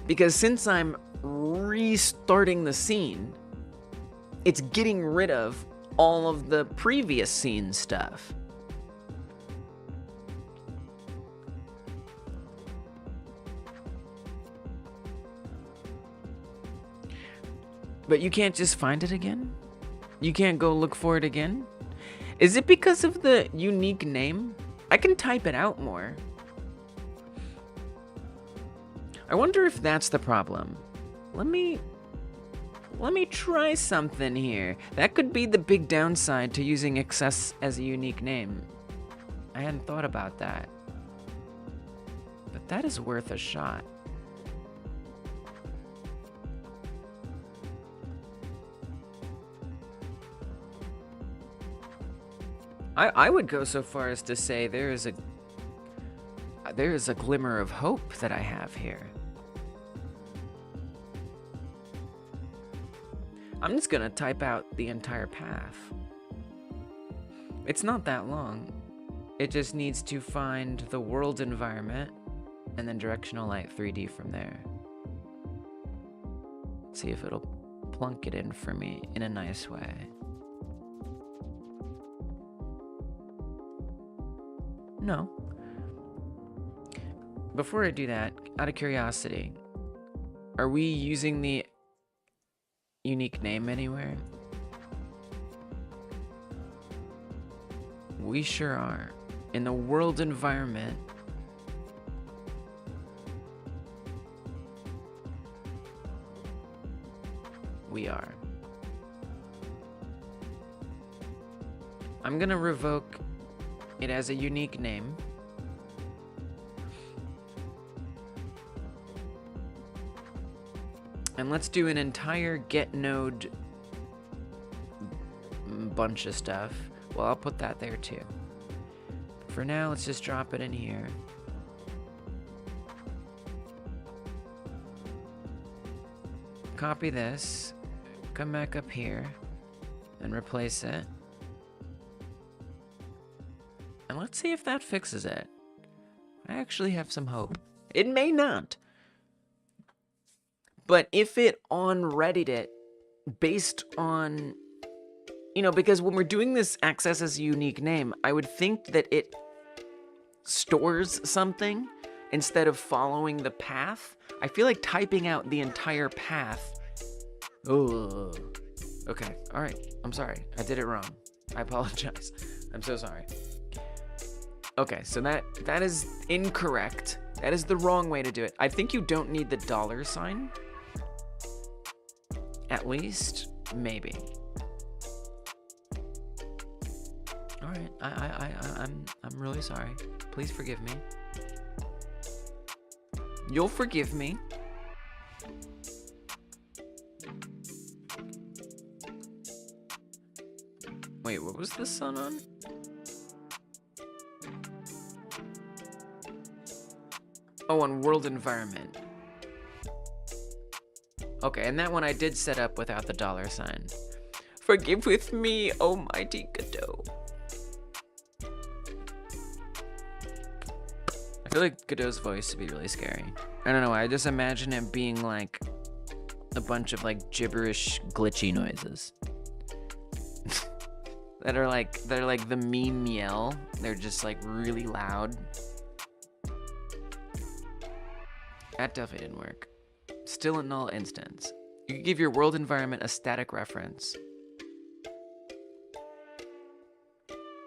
[SPEAKER 1] because since I'm restarting the scene, it's getting rid of all of the previous scene stuff. But you can't just find it again? You can't go look for it again? Is it because of the unique name? I can type it out more. I wonder if that's the problem. Let me try something here. That could be the big downside to using excess as a unique name. I hadn't thought about that. But that is worth a shot. I would go so far as to say there is a glimmer of hope that I have here. I'm just gonna type out the entire path. It's not that long. It just needs to find the world environment and then directional light 3D from there. See if it'll plunk it in for me in a nice way. No. Before I do that, out of curiosity, are we using the unique name anywhere? We sure are. In the world environment, we are. I'm gonna revoke it as a unique name. And let's do an entire get node bunch of stuff. Well, I'll put that there too. For now, let's just drop it in here. Copy this, come back up here, and replace it. And let's see if that fixes it. I actually have some hope. It may not. But if it on-readied it based on, you know, because when we're doing this access as a unique name, I would think that it stores something instead of following the path. I feel like typing out the entire path. Oh, okay. All right. I'm sorry. I did it wrong. I apologize. I'm so sorry. Okay, so that is incorrect. That is the wrong way to do it. I think you don't need the $sign. At least, maybe. All right, I'm really sorry. Please forgive me. You'll forgive me. Wait, what was the sun on? Oh, on world environment. Okay, and that one I did set up without the $sign. Forgive with me, almighty Godot. I feel like Godot's voice would be really scary. I don't know, I just imagine it being like a bunch of like gibberish glitchy noises. They're like the meme yell. They're just like really loud. That definitely didn't work. Still a null instance. You could give your world environment a static reference.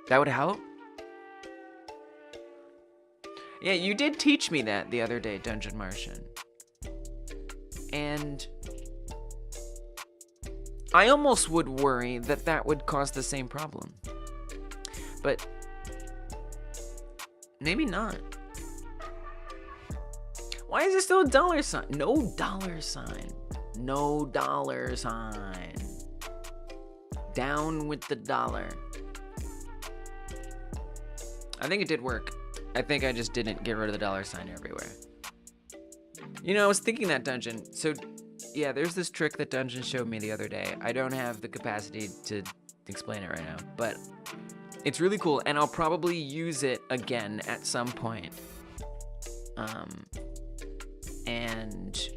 [SPEAKER 1] That would help? Yeah, you did teach me that the other day, Dungeon Martian. And I almost would worry that that would cause the same problem. But maybe not. Why is there still a $sign? No $sign. No $sign. Down with the dollar. I think it did work. I think I just didn't get rid of the dollar sign everywhere. You know, I was thinking that Dungeon. So, yeah, there's this trick that Dungeon showed me the other day. I don't have the capacity to explain it right now, but it's really cool, and I'll probably use it again at some point. And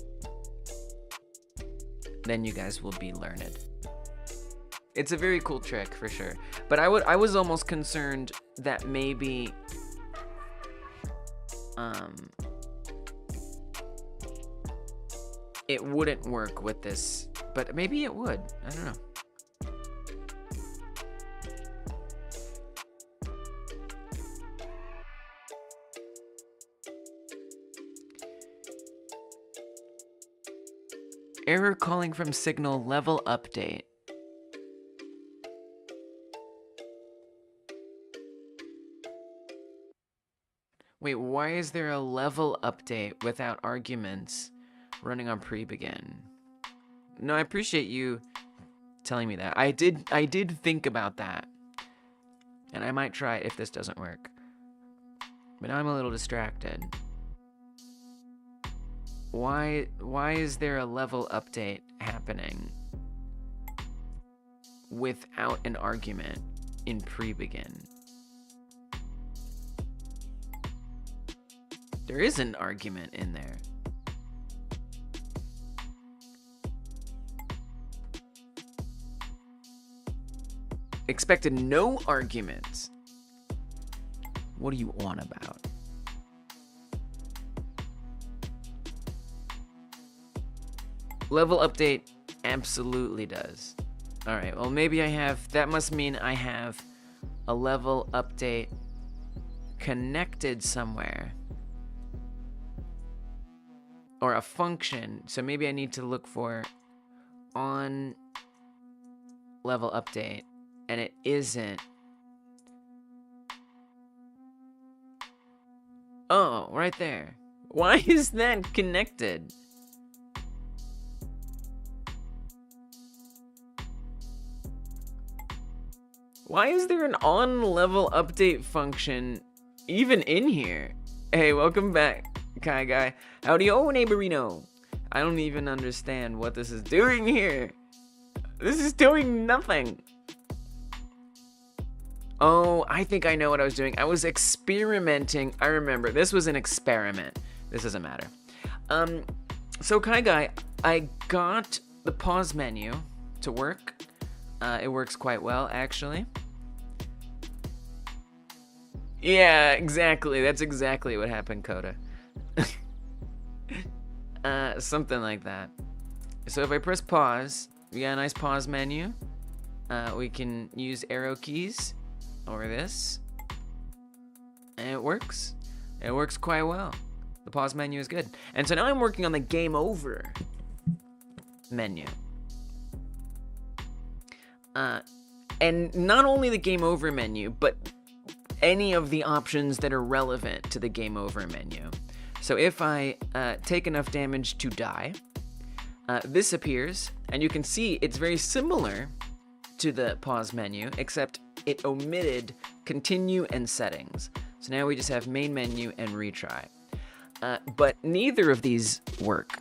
[SPEAKER 1] then you guys will be learned. It's a very cool trick for sure. But I was almost concerned that maybe it wouldn't work with this, but maybe it would. I don't know. Error calling from signal level update. Wait, why is there a level update without arguments running on pre-begin? No, I appreciate you telling me that. I did think about that. And I might try it if this doesn't work. But now I'm a little distracted. Why is there a level update happening without an argument in pre-begin? There is an argument in there. Expected no arguments. What are you on about? Level update absolutely does. All right, well, maybe I have, that must mean I have a level update connected somewhere. Or a function. So maybe I need to look for on level update, and it isn't. Oh, right there. Why is that connected? Why is there an on level update function even in here? Hey, welcome back, Kai Guy. Howdy, oh, neighborino. I don't even understand what this is doing here. This is doing nothing. Oh, I think I know what I was doing. I was experimenting. I remember. This was an experiment. This doesn't matter. So Kai Guy, I got the pause menu to work. It works quite well, actually. Yeah, exactly. That's exactly what happened, Coda. Something like that. So if I press pause, we got a nice pause menu. We can use arrow keys over this. And it works. It works quite well. The pause menu is good. And so now I'm working on the game over menu. And not only the game over menu, but any of the options that are relevant to the game over menu. So if I take enough damage to die, this appears, and you can see it's very similar to the pause menu, except it omitted continue and settings. So now we just have main menu and retry. But neither of these work.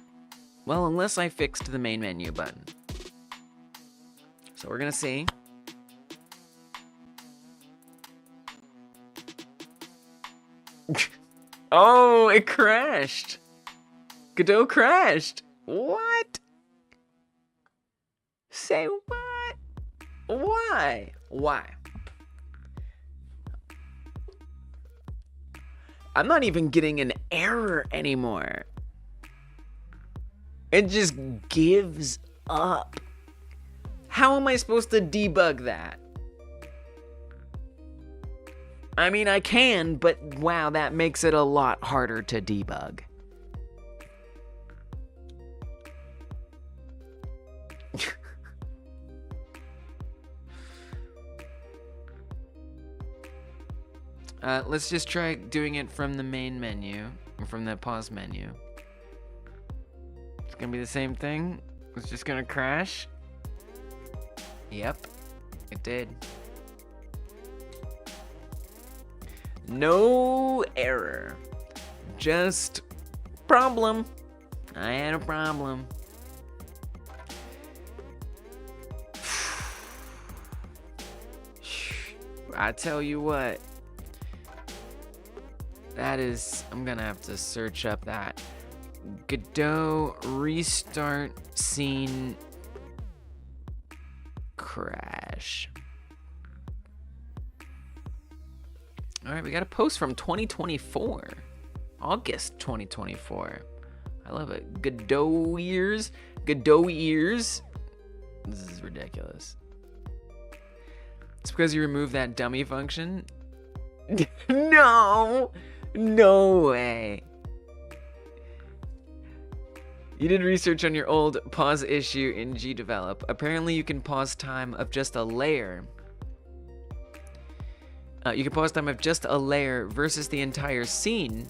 [SPEAKER 1] Well, unless I fixed the main menu button. So we're gonna see. Oh, it crashed. Godot crashed. What? Say what? Why? Why? I'm not even getting an error anymore. It just gives up. How am I supposed to debug that? I mean, I can, but wow, that makes it a lot harder to debug. Let's just try doing it from the main menu, or from the pause menu. It's gonna be the same thing. It's just gonna crash. Yep. It did. No error. Just problem. I had a problem. I tell you what. That is, I'm gonna have to search up that. Godot restart scene crash. All right, we got a post from 2024. August 2024. I love it. Godot ears. Godot ears. This is ridiculous. It's because you removed that dummy function? No! No way. You did research on your old pause issue in GDevelop. Apparently you can pause time of just a layer. You can pause time of just a layer versus the entire scene,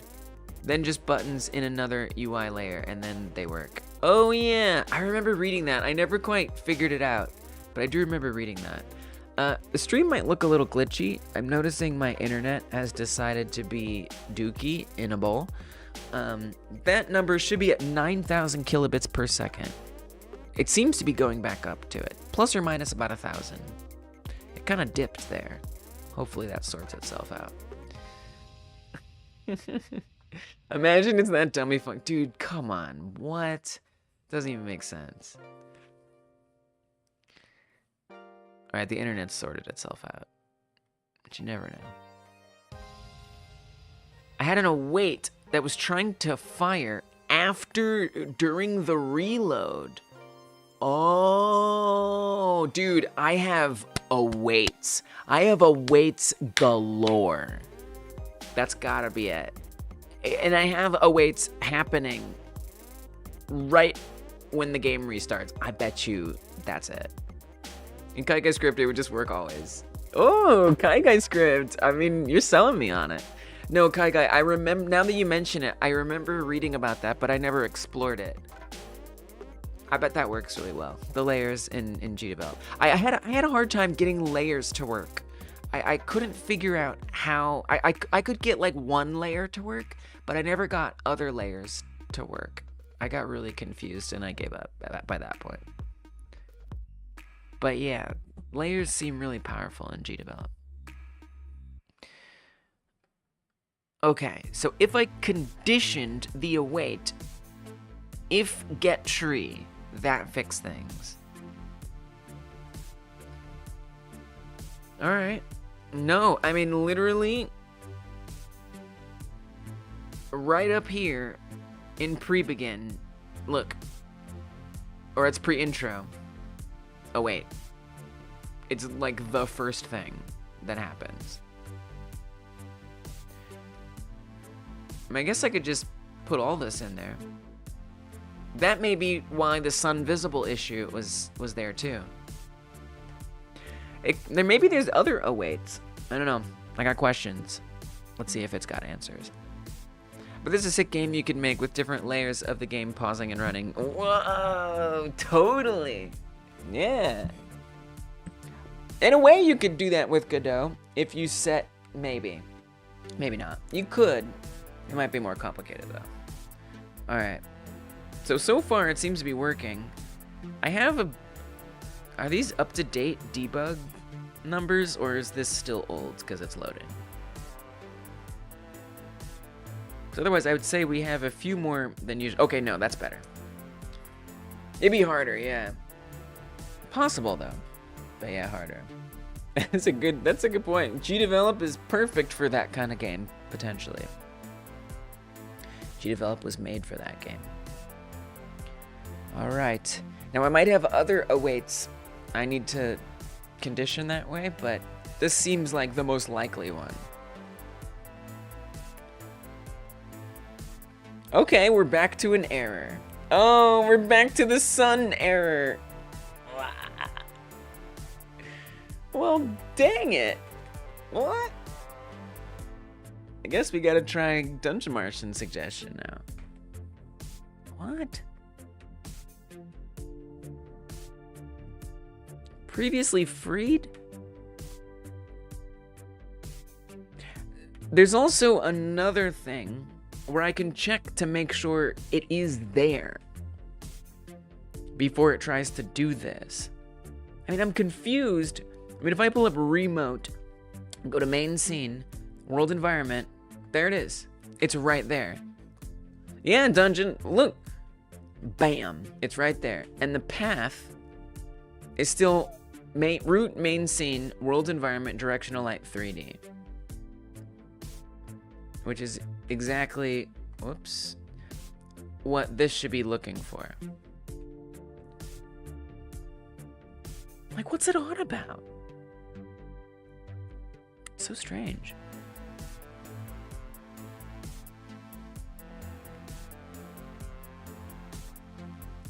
[SPEAKER 1] then just buttons in another UI layer, and then they work. Oh yeah, I remember reading that. I never quite figured it out, but I do remember reading that. The stream might look a little glitchy. I'm noticing my internet has decided to be dookie in a bowl. That number should be at 9,000 kilobits per second. It seems to be going back up to it, plus or minus about 1,000. It kind of dipped there. Hopefully that sorts itself out. Imagine it's that dummy funk. Dude, come on. What? Doesn't even make sense. Alright, the internet sorted itself out. But you never know. I had an await that was trying to fire during the reload. Oh, dude, I have awaits. I have awaits galore. That's gotta be it. And I have awaits happening right when the game restarts. I bet you that's it. In Kaikai script, it would just work always. Oh, Kaikai script. I mean, you're selling me on it. No, Kaikai, I remember, now that you mention it, I remember reading about that, but I never explored it. I bet that works really well. The layers in GDevelop. I had a hard time getting layers to work. I couldn't figure out how. I could get like one layer to work, but I never got other layers to work. I got really confused and I gave up by that point. But yeah, layers seem really powerful in GDevelop. Okay, so if I conditioned the await, if get tree, that fixed things. Alright. No, I mean literally right up here in pre-begin, look. Or it's pre-intro. Oh wait. It's like the first thing that happens. I guess I could just put all this in there. That may be why the sun visible issue was there too. Maybe there's other awaits. I don't know. I got questions. Let's see if it's got answers. But this is a sick game you could make with different layers of the game pausing and running. Whoa, totally. Yeah. In a way, you could do that with Godot if you set maybe. Maybe not. You could. It might be more complicated though. Alright. So far it seems to be working. I have a... Are these up-to-date debug numbers, or is this still old because it's loading? So otherwise, I would say we have a few more than usual. Okay, no, that's better. It'd be harder, yeah. Possible though, but yeah, harder. That's a good point. GDevelop is perfect for that kind of game, potentially. GDevelop was made for that game. All right. Now I might have other awaits I need to condition that way, but this seems like the most likely one. Okay, we're back to an error. Oh, we're back to the sun error. Well, dang it. What? I guess we gotta try Dungeon Martian suggestion now. What? Previously freed? There's also another thing where I can check to make sure it is there before it tries to do this. I mean, I'm confused. I mean, if I pull up remote, go to main scene, world environment, there it is. It's right there. Yeah, dungeon, look. Bam, it's right there. And the path is still root, main scene, world environment, directional light 3D. Which is exactly, whoops, what this should be looking for. Like, what's it on about? So strange.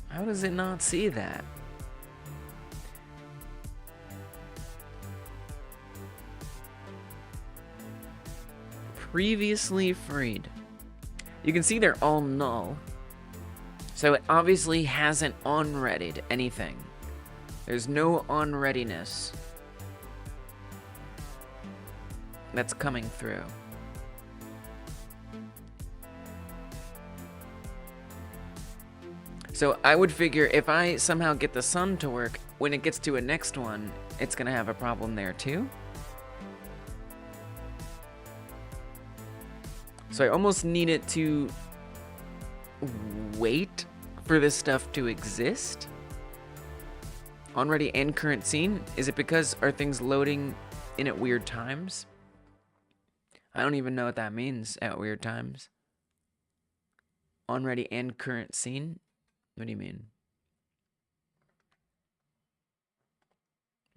[SPEAKER 1] How does it not see that? Previously freed. You can see they're all null. So it obviously hasn't on-readied anything. There's no on-readiness that's coming through. So I would figure if I somehow get the sun to work, when it gets to a next one, it's gonna have a problem there too. So I almost need it to wait for this stuff to exist. On-ready and current scene? Is it because are things loading in at weird times? I don't even know what that means, at weird times. On-ready and current scene? What do you mean?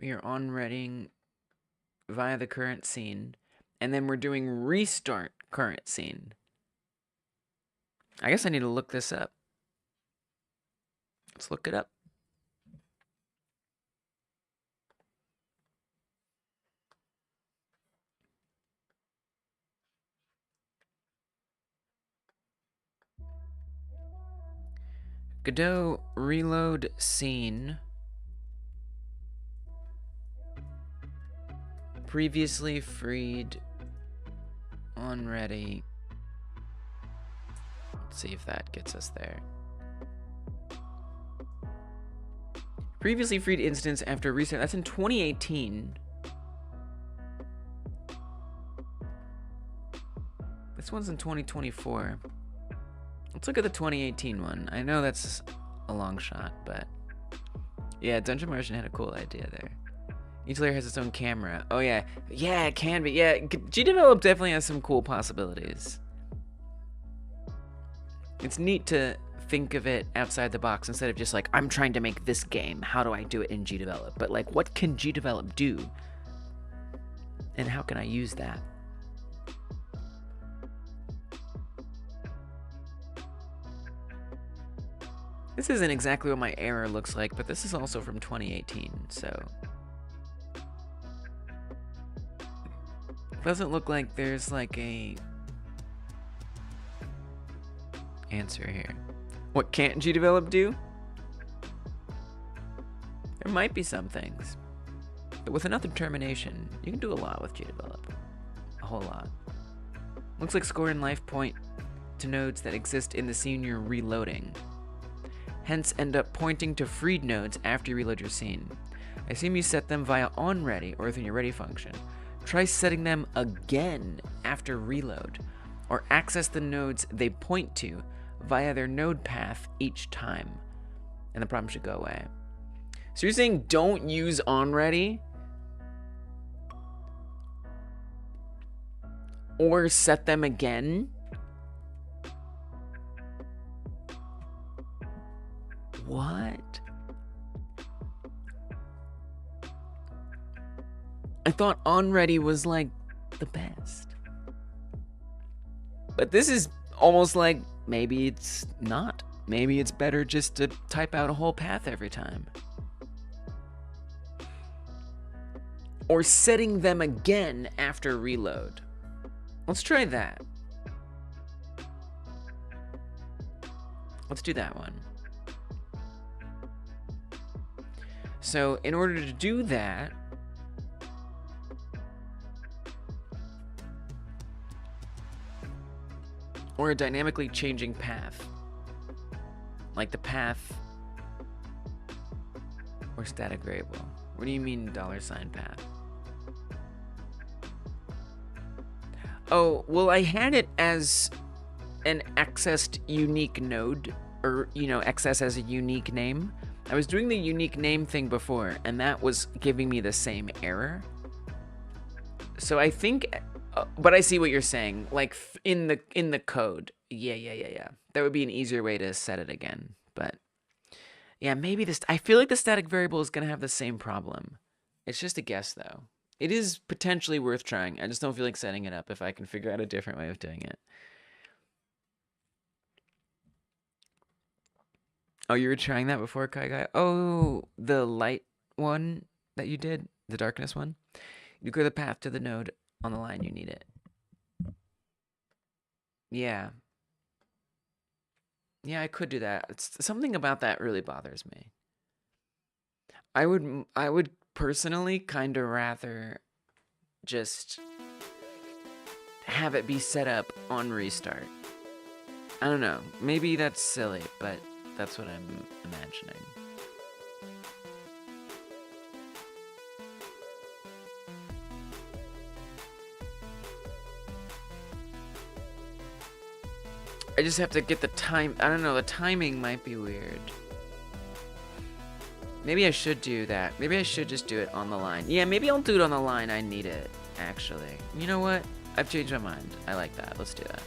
[SPEAKER 1] We are on-readying via the current scene, and then we're doing restart current scene. I guess I need to look this up. Let's look it up. Godot reload scene. Previously freed. On ready. Let's see if that gets us there. Previously freed instance after reset. That's in 2018. This one's in 2024. Let's look at the 2018 one. I know that's a long shot, but yeah, Dungeon Martian had a cool idea there. Each layer has its own camera. Oh yeah, yeah, it can be. Yeah, GDevelop definitely has some cool possibilities. It's neat to think of it outside the box instead of just like, I'm trying to make this game. How do I do it in GDevelop? But like, what can GDevelop do? And how can I use that? This isn't exactly what my error looks like, but this is also from 2018, so it doesn't look like there's like a answer here. What can't GDevelop do? There might be some things, but with enough determination, you can do a lot with GDevelop. A whole lot. Looks like score and life point to nodes that exist in the scene you're reloading. Hence end up pointing to freed nodes after you reload your scene. I assume you set them via onReady or within your ready function. Try setting them again after reload, or access the nodes they point to via their node path each time, and the problem should go away. So you're saying don't use onReady? Or set them again? What? I thought onReady was like the best. But this is almost like maybe it's not. Maybe it's better just to type out a whole path every time. Or setting them again after reload. Let's try that. Let's do that one. So in order to do that, Or a dynamically changing path. Like the path or static variable. What do you mean $sign path? Oh, well, I had it as an accessed unique node, or, you know, access as a unique name. I was doing the unique name thing before, and that was giving me the same error. So I think, but I see what you're saying. Like in the code, yeah. That would be an easier way to set it again. But yeah, maybe this. I feel like the static variable is gonna have the same problem. It's just a guess, though. It is potentially worth trying. I just don't feel like setting it up if I can figure out a different way of doing it. Oh, you were trying that before, Kai Guy? Oh, the light one that you did? The darkness one? You go the path to the node on the line you need it. Yeah. Yeah, I could do that. It's something about that really bothers me. I would personally kind of rather just have it be set up on restart. I don't know. Maybe that's silly, but that's what I'm imagining. I just have to get the time. I don't know. The timing might be weird. Maybe I should do that. Maybe I should just do it on the line. Yeah, maybe I'll do it on the line. I need it, actually. You know what? I've changed my mind. I like that. Let's do that.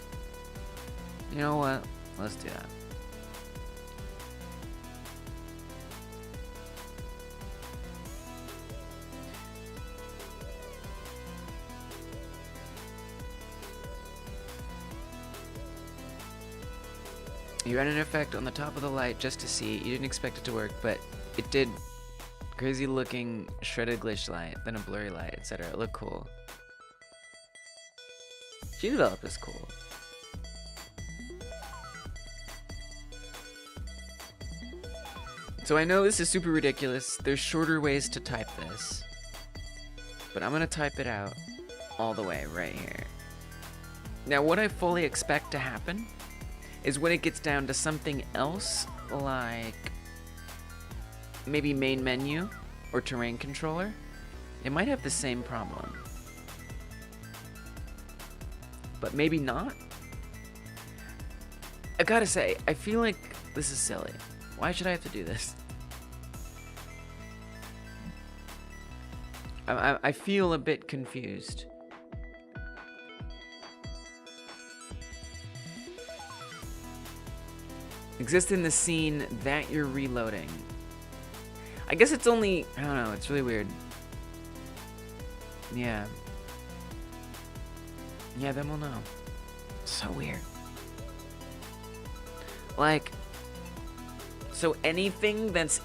[SPEAKER 1] You know what? Let's do that. You ran an effect on the top of the light just to see. You didn't expect it to work, but it did. Crazy looking shredded glitch light, then a blurry light, etc. It looked cool. G-Develop is cool. So I know this is super ridiculous. There's shorter ways to type this. But I'm gonna type it out all the way right here. Now what I fully expect to happen is when it gets down to something else, like maybe main menu or terrain controller, it might have the same problem. But maybe not. I gotta say, I feel like this is silly. Why should I have to do this? I feel a bit confused. Exist in the scene that you're reloading. I guess it's only, I don't know, it's really weird. Yeah. Yeah, then we'll know. So weird. Like, so anything that's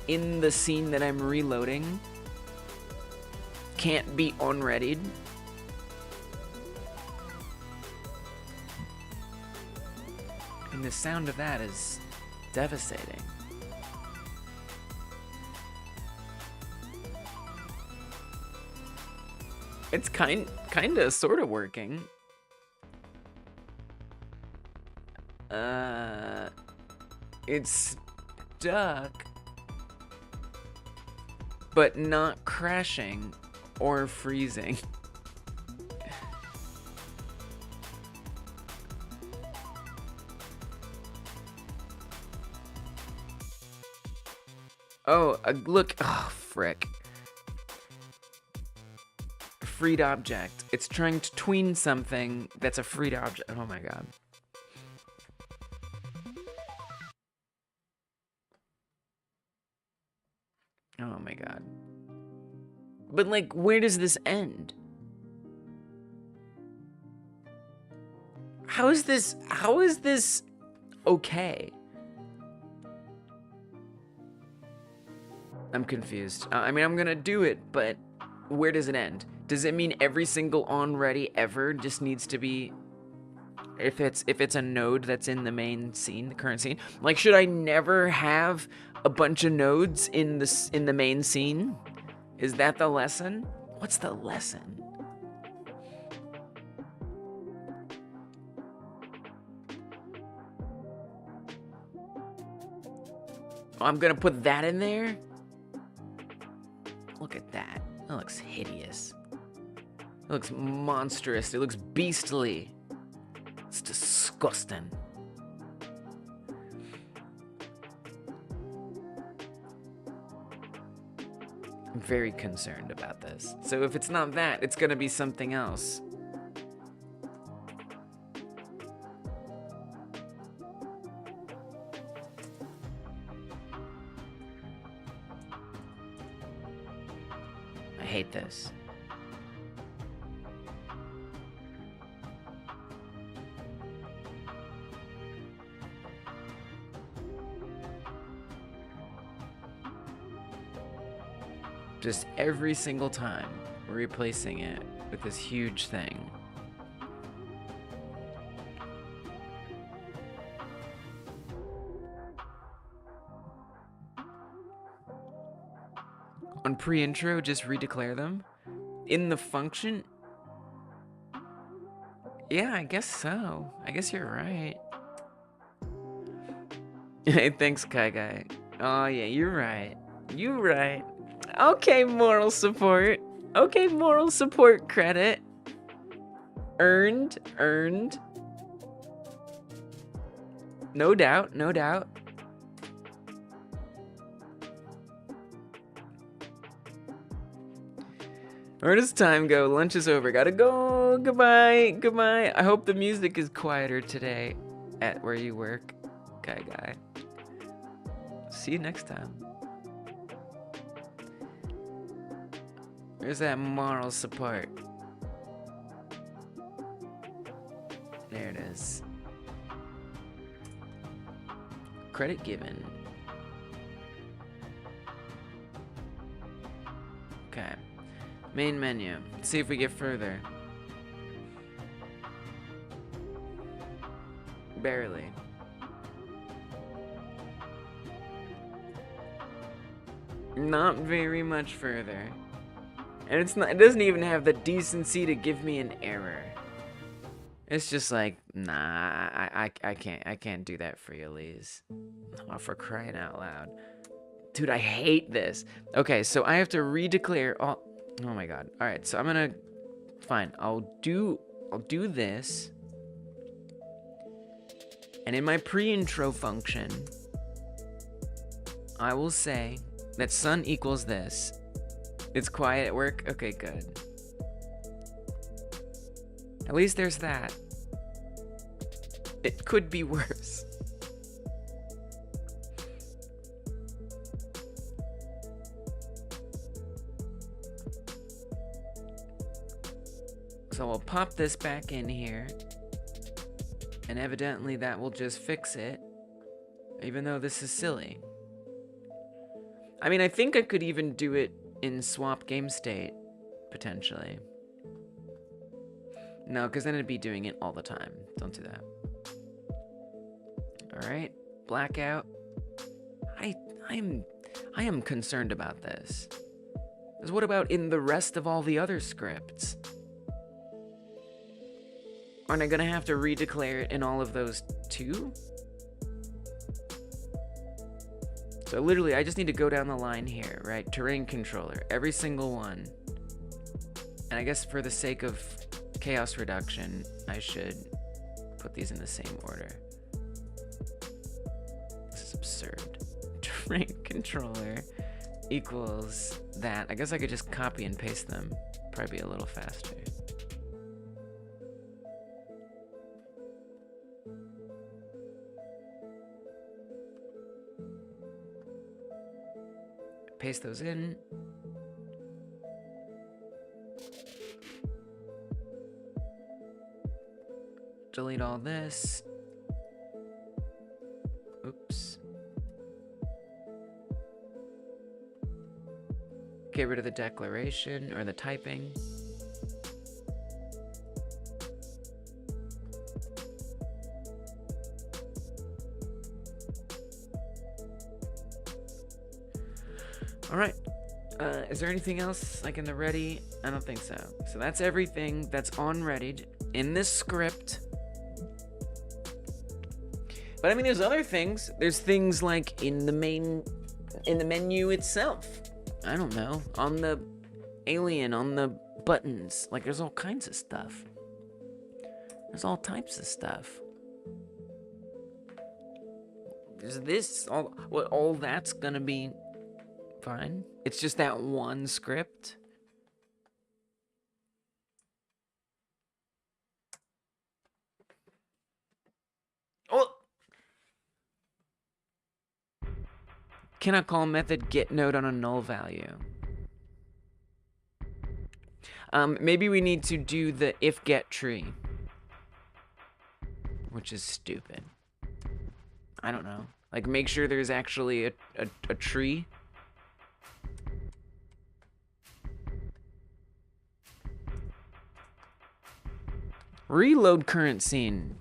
[SPEAKER 1] in the scene that I'm reloading can't be unreadied. And the sound of that is devastating. It's kinda sorta working. It's stuck, but not crashing or freezing. Oh, look. Oh, frick. Freed object. It's trying to tween something that's a freed object. Oh my god. Oh my god. But like, where does this end? How is this okay? I'm confused. I mean, I'm gonna do it, but where does it end? Does it mean every single on-ready ever just needs to be, if it's a node that's in the main scene, the current scene? Like, should I never have a bunch of nodes in the main scene? Is that the lesson? What's the lesson? Oh, I'm gonna put that in there? Look at that. That looks hideous. It looks monstrous. It looks beastly. It's disgusting. I'm very concerned about this. So if it's not that, it's gonna be something else. I hate this. Just every single time, we're replacing it with this huge thing. On pre-intro, just redeclare them. In the function? Yeah, I guess so. I guess you're right. Hey, thanks, Kai Guy. Oh yeah, you're right. You're right. Okay, moral support. Okay, moral support credit. Earned. No doubt, no doubt. Where does time go? Lunch is over. Gotta go. Goodbye. Goodbye. I hope the music is quieter today at where you work, Guy. See you next time. Where's that moral support? There it is. Credit given. Okay. Main menu. Let's see if we get further. Barely. Not very much further. And it's not, it doesn't even have the decency to give me an error. It's just like, nah, I can't do that for you, Liz. Oh, for crying out loud. Dude, I hate this. Okay, so I have to redeclare all, oh my god. All right, so I'm gonna, fine, I'll do this. And in my pre-intro function, I will say that sun equals this. It's quiet at work? Okay, good. At least there's that. It could be worse. So I'll pop this back in here. And evidently that will just fix it. Even though this is silly. I mean, I think I could even do it in swap game state, potentially. No, because then it'd be doing it all the time. Don't do that. Alright, blackout. I am concerned about this. Because what about in the rest of all the other scripts? Aren't I gonna have to redeclare it in all of those too? So literally, I just need to go down the line here, right? Terrain controller, every single one. And I guess for the sake of chaos reduction, I should put these in the same order. This is absurd. Terrain controller equals that. I guess I could just copy and paste them. Probably be a little faster. Paste those in. Delete all this. Oops. Get rid of the declaration or the typing. All right, is there anything else like in the ready? I don't think so. So that's everything that's on ready in this script. But I mean, there's other things. There's things like in the menu itself. I don't know, on the alien, on the buttons. Like, there's all kinds of stuff. There's all types of stuff. There's this, all that's gonna be fine. It's just that one script. Oh! Cannot call method get node on a null value. Maybe we need to do the if get tree, which is stupid. I don't know. Like, make sure there's actually a tree. Reload current scene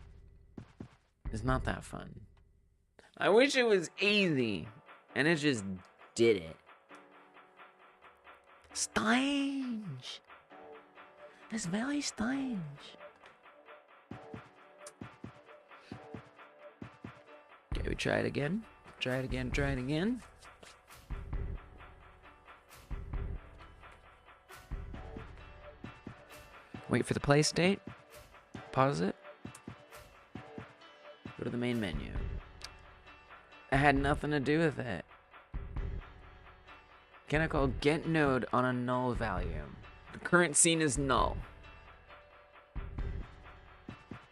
[SPEAKER 1] is not that fun. I wish it was easy, and it just did it. Strange. It's very strange. Okay, we try it again. Try it again, try it again. Wait for the play state. Pause it. Go to the main menu. It had nothing to do with it. Can I call get node on a null value? The current scene is null.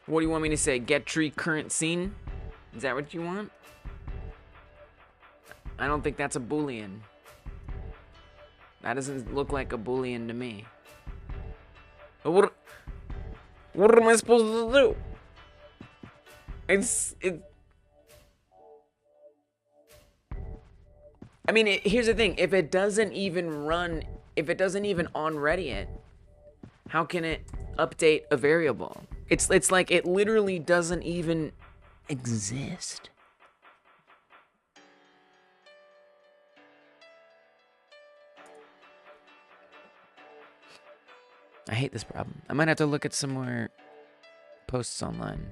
[SPEAKER 1] What do you want me to say? Get tree current scene? Is that what you want? I don't think that's a Boolean. That doesn't look like a Boolean to me. What am I supposed to do? I mean, here's the thing. If it doesn't even run, if it doesn't even on-ready it, how can it update a variable? It's like it literally doesn't even exist. I hate this problem. I might have to look at some more posts online.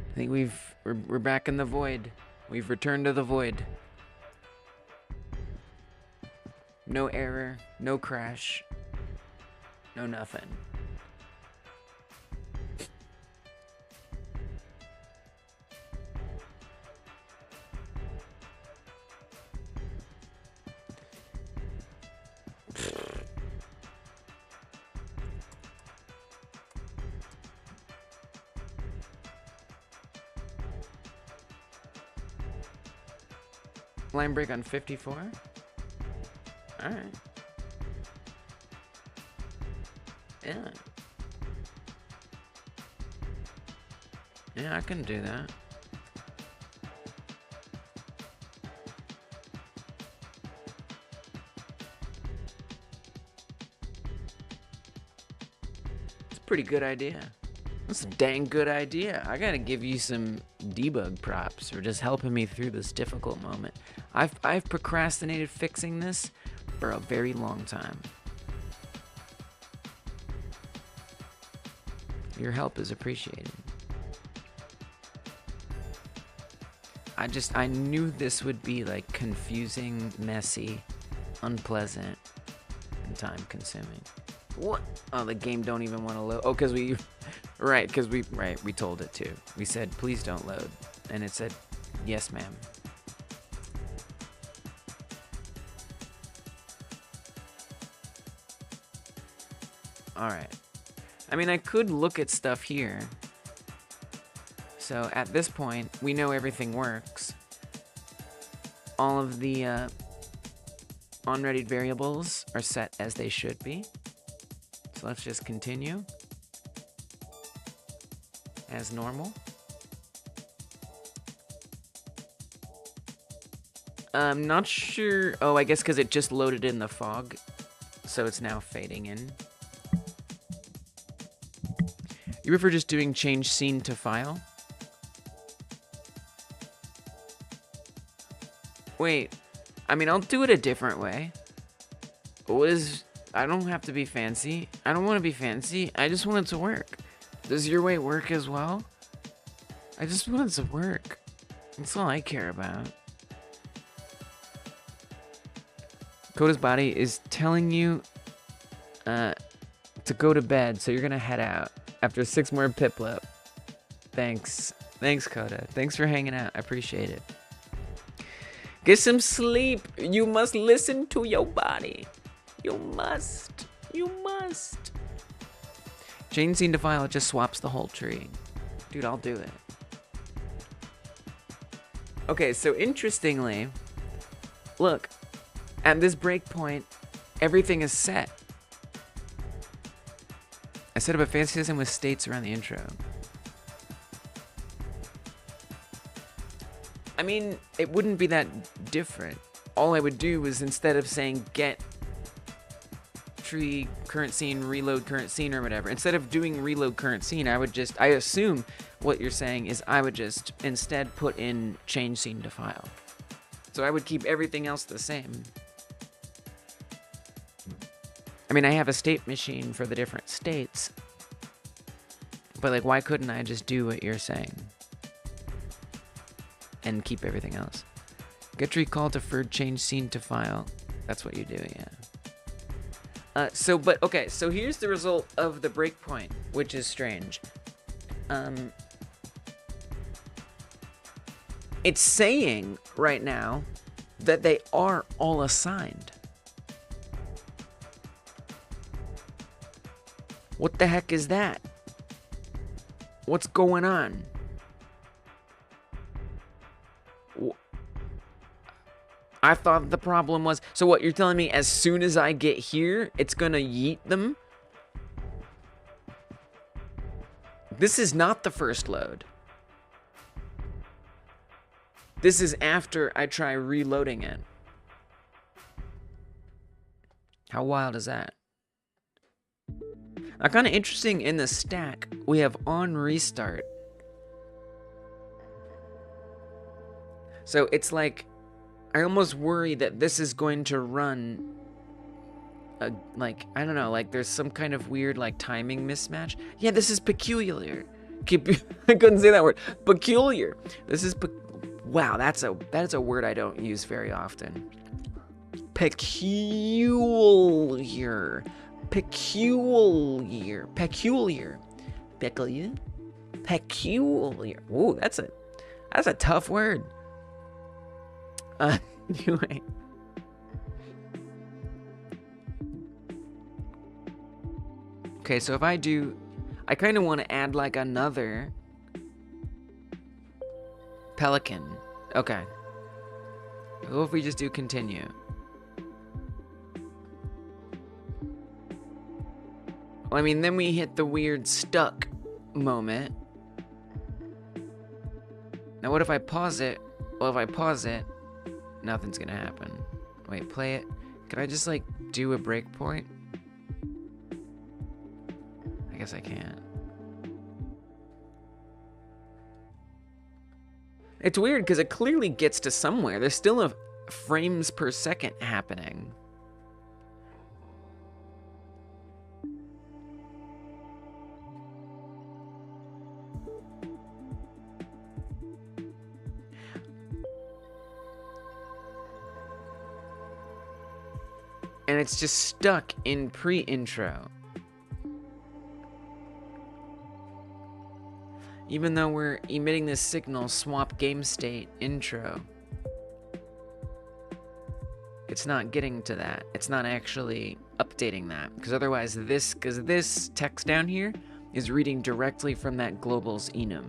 [SPEAKER 1] I think we're back in the void. We've returned to the void. No error, no crash, no nothing. Line break on 54? Alright. Yeah. Yeah, I can do that. It's a pretty good idea. That's a dang good idea. I gotta give you some debug props for just helping me through this difficult moment. I've procrastinated fixing this for a very long time. Your help is appreciated. I knew this would be like confusing, messy, unpleasant, and time consuming. What? Oh, the game don't even want to load. Oh, because we told it to. We said, please don't load. And it said, yes, ma'am. Alright. I mean, I could look at stuff here. So at this point, we know everything works. All of the on-ready variables are set as they should be. So let's just continue as normal. I'm not sure. Oh, I guess because it just loaded in the fog. So it's now fading in. You prefer just doing change scene to file? Wait, I mean, I'll do it a different way. What is I don't have to be fancy. I don't want to be fancy. I just want it to work. Does your way work as well? I just want it to work. That's all I care about. Coda's body is telling you to go to bed, so you're gonna head out after 6 more Piplup. Thanks. Thanks, Coda. Thanks for hanging out. I appreciate it. Get some sleep. You must listen to your body. You must. You must. Change scene to file, it just swaps the whole tree. Dude, I'll do it. Okay, so interestingly, look, at this breakpoint, everything is set. I set up a fancy system with states around the intro. I mean, it wouldn't be that different. All I would do is instead of saying get tree current scene, reload current scene or whatever, instead of doing reload current scene, I assume what you're saying is I would just instead put in change scene to file. So I would keep everything else the same. I mean, I have a state machine for the different states, but like, why couldn't I just do what you're saying and keep everything else? Get tree call deferred change scene to file. That's what you do, yeah. So here's the result of the breakpoint, which is strange. It's saying right now that they are all assigned. What the heck is that? What's going on? I thought the problem was... So what, you're telling me as soon as I get here, it's gonna yeet them? This is not the first load. This is after I try reloading it. How wild is that? Now, kind of interesting, in the stack, we have on restart. So it's like... I almost worry that this is going to run, like, I don't know, like there's some kind of weird, like, timing mismatch. Yeah, this is peculiar. I couldn't say that word. Peculiar. This is, wow, that's a word I don't use very often. Peculiar. Peculiar. Peculiar. Peculiar. Peculiar. Ooh, that's a tough word. Anyway. Okay, so if I kind of want to add like another pelican. Okay. What if we just do continue? Well, I mean, then we hit the weird stuck moment. Now, what if I pause it? Well, if I pause it, nothing's gonna happen. Wait, play it. Could I just like do a breakpoint? I guess I can't. It's weird because it clearly gets to somewhere. There's still a frames per second happening. And it's just stuck in pre-intro. Even though we're emitting this signal, swap game state intro. It's not getting to that. It's not actually updating that. Because otherwise this text down here is reading directly from that global's enum.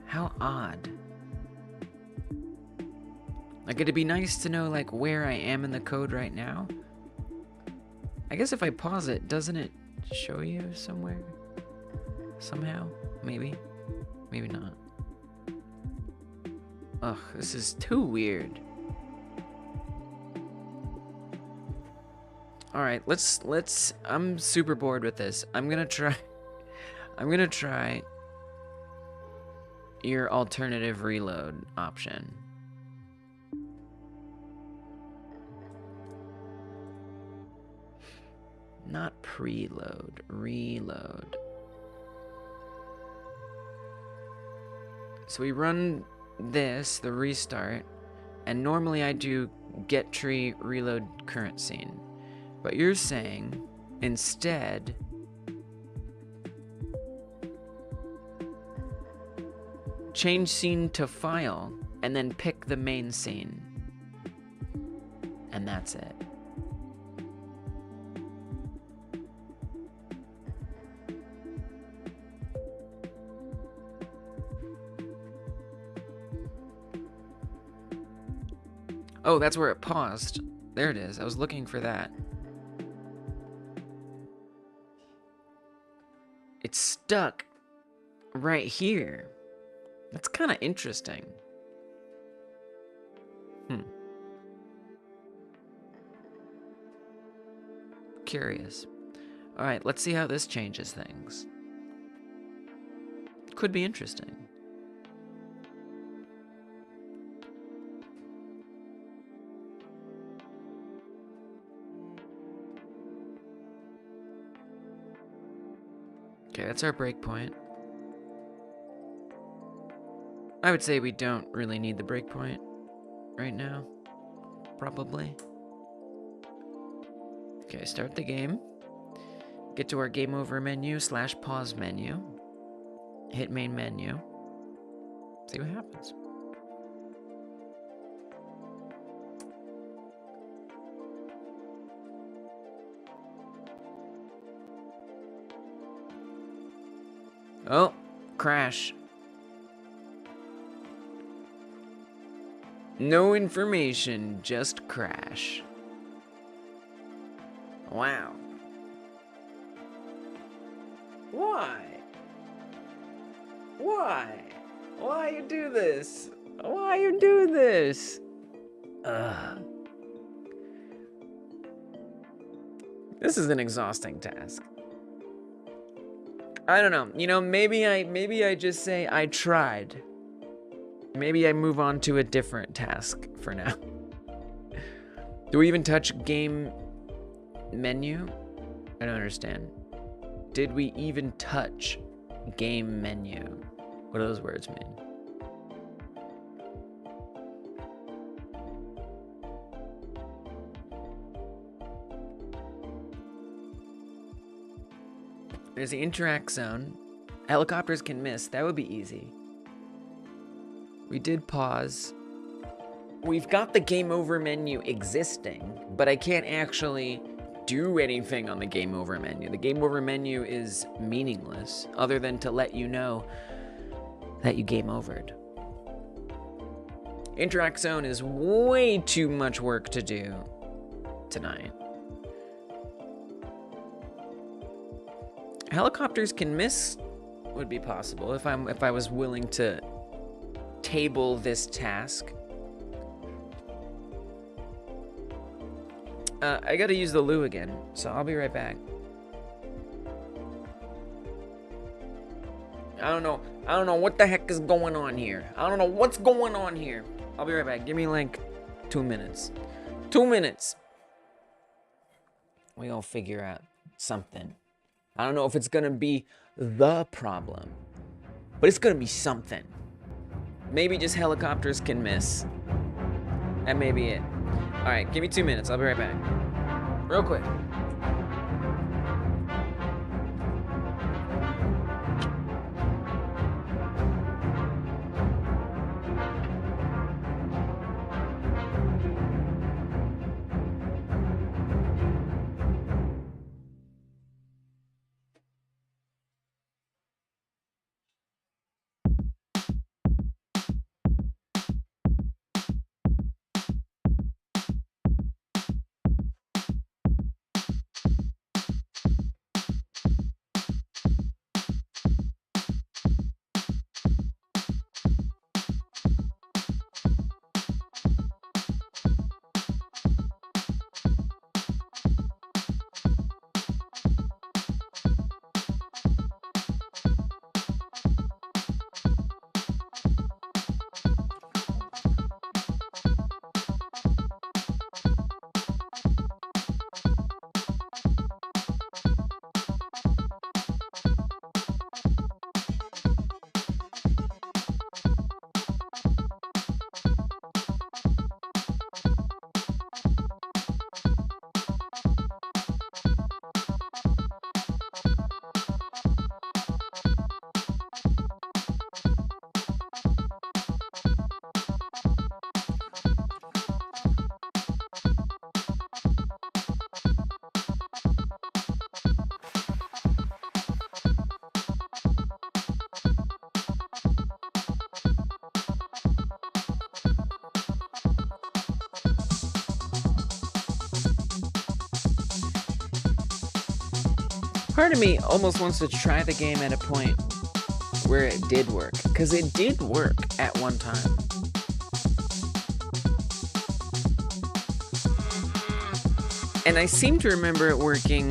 [SPEAKER 1] How odd. Like, it'd be nice to know, like, where I am in the code right now. I guess if I pause it, doesn't it show you somewhere? Somehow? Maybe? Maybe not. Ugh, this is too weird. Alright, let's... I'm super bored with this. I'm gonna try... your alternative reload option. Not preload, reload. So we run this, the restart, and normally I do get tree reload current scene. But you're saying instead change scene to file and then pick the main scene. And that's it. Oh, that's where it paused. There it is. I was looking for that. It's stuck right here. That's kind of interesting. Curious. All right, let's see how this changes things. Could be interesting. Okay, that's our breakpoint. I would say we don't really need the breakpoint right now. Probably. Okay, start the game. Get to our game over menu / pause menu. Hit main menu. See what happens. Oh, crash. No information, just crash. Wow. Why? Why? Why you do this? Why you do this? Ugh. This is an exhausting task. I don't know. You know, maybe I just say I tried. Maybe I move on to a different task for now. Do we even touch game menu? I don't understand. Did we even touch game menu? What do those words mean? There's the interact zone. Helicopters can miss. That would be easy. We did pause. We've got the game over menu existing, but I can't actually do anything on the game over menu. The game over menu is meaningless, other than to let you know that you game overed. Interact zone is way too much work to do tonight. Helicopters can miss would be possible if I was willing to table this task. I gotta use the loo again, so I'll be right back. I don't know what the heck is going on here. I don't know what's going on here. I'll be right back. Give me like 2 minutes. 2 minutes. We all figure out something. I don't know if it's gonna be the problem, but it's gonna be something. Maybe just helicopters can miss. That may be it. All right, give me 2 minutes. I'll be right back. Real quick. Part of me almost wants to try the game at a point where it did work, because it did work at one time. And I seem to remember it working,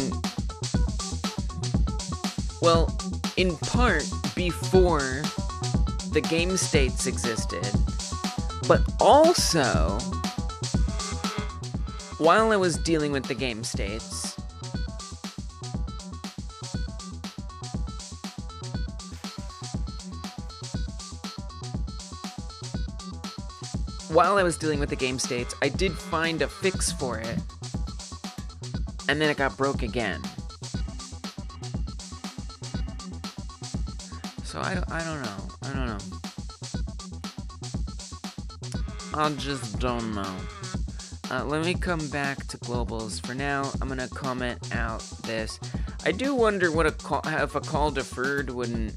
[SPEAKER 1] well, in part before the game states existed, but also while I was dealing with the game states. I did find a fix for it, and then it got broke again. So I don't know. I just don't know. Let me come back to globals. For now, I'm gonna comment out this. I do wonder what if a call deferred wouldn't.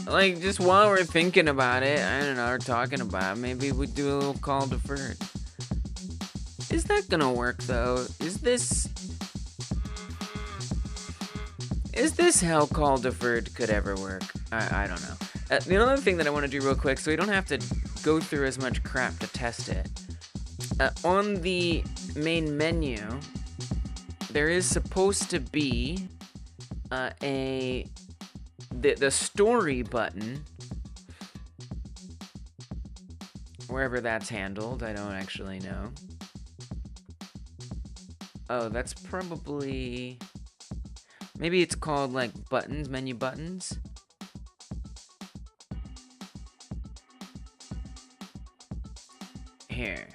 [SPEAKER 1] Like, just while we're thinking about it, I don't know, or talking about it, maybe we do a little call deferred. Is that gonna work, though? Is this how call deferred could ever work? I don't know. The other thing that I want to do real quick, so we don't have to go through as much crap to test it. On the main menu, there is supposed to be the story button, wherever that's handled, I don't actually know. Oh, that's probably, maybe it's called like buttons, menu buttons. Here.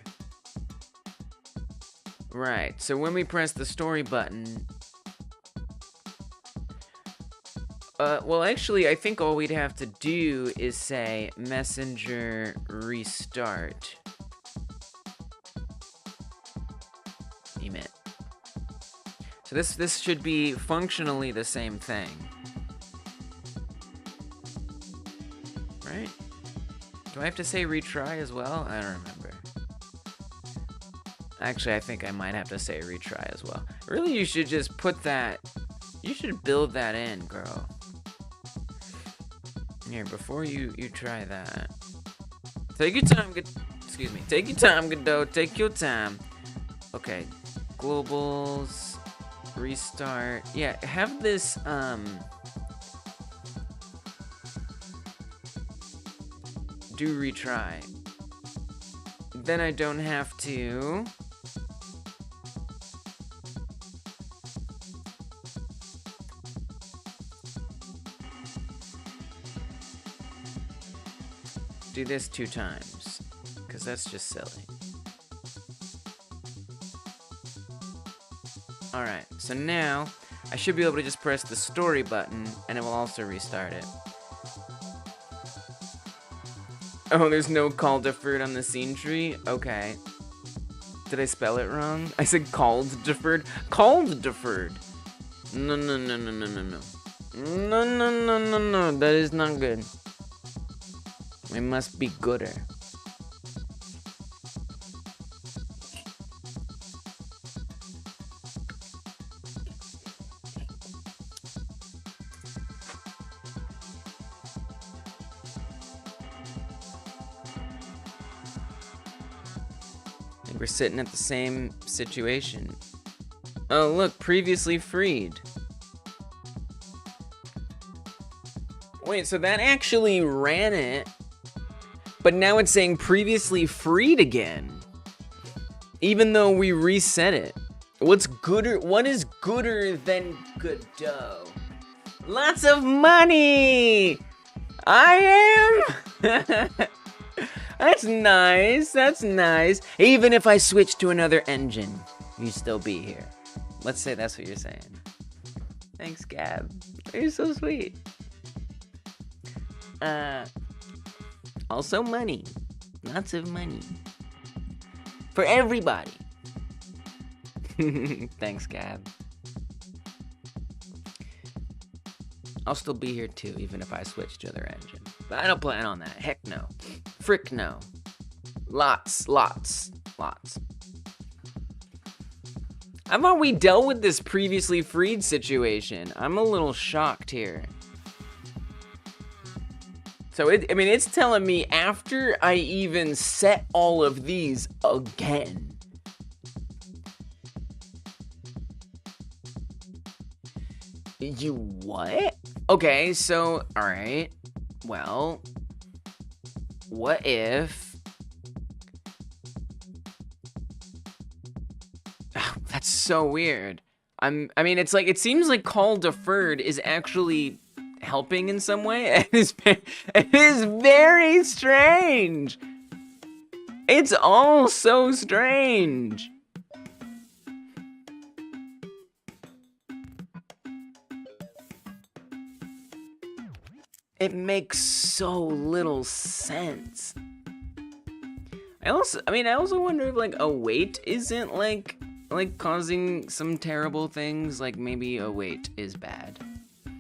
[SPEAKER 1] Right, so when we press the story button, well, actually, I think all we'd have to do is say messenger restart. Emit. So this should be functionally the same thing. Right? Do I have to say retry as well? I don't remember. Actually, I think I might have to say retry as well. Really, you should just put that, you should build that in, girl. Here, before you try that. Take your time, excuse me. Take your time, Godot. Take your time. Okay. Globals. Restart. Yeah, have this, do retry. Then I don't have to do this 2 times, because that's just silly. Alright, so now I should be able to just press the story button and it will also restart it. Oh, there's no call deferred on the scene tree? Okay. Did I spell it wrong? I said called deferred? Called deferred! No. No. That is not good. We must be gooder. I think we're sitting at the same situation. Oh, look, previously freed. Wait, so that actually ran it, but now it's saying previously freed again, even though we reset it. What's gooder? What is gooder than Godot? Lots of money! I am! That's nice, that's nice. Even if I switch to another engine, you'd still be here. Let's say that's what you're saying. Thanks, Gab. You're so sweet. Also money. Lots of money. For everybody. Thanks, Gab. I'll still be here too, even if I switch to other engine. But I don't plan on that. Heck no. Frick no. Lots. I thought we dealt with this previously freed situation. I'm a little shocked here. So I mean, it's telling me after I even set all of these again. You what? Okay, so, all right. Well, what if... Oh, that's so weird. I mean, it's like, it seems like call deferred is actually helping in some way. It is very strange. It's all so strange. It makes so little sense. I also wonder if like await isn't like causing some terrible things. Like maybe await is bad. I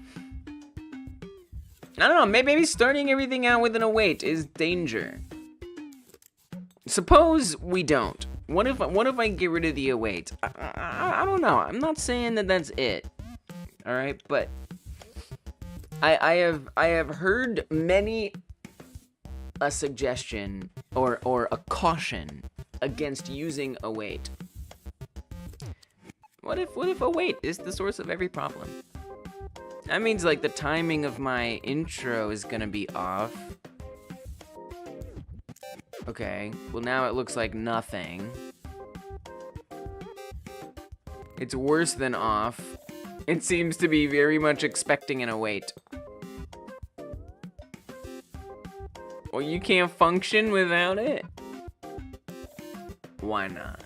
[SPEAKER 1] don't know. Maybe starting everything out with an await is danger. Suppose we don't. What if I get rid of the await? I don't know. I'm not saying that that's it. All right, but. I have heard many a suggestion or a caution against using await. What if await is the source of every problem? That means like the timing of my intro is gonna be off. Okay, well now it looks like nothing. It's worse than off. It seems to be very much expecting an await. Well, you can't function without it? Why not?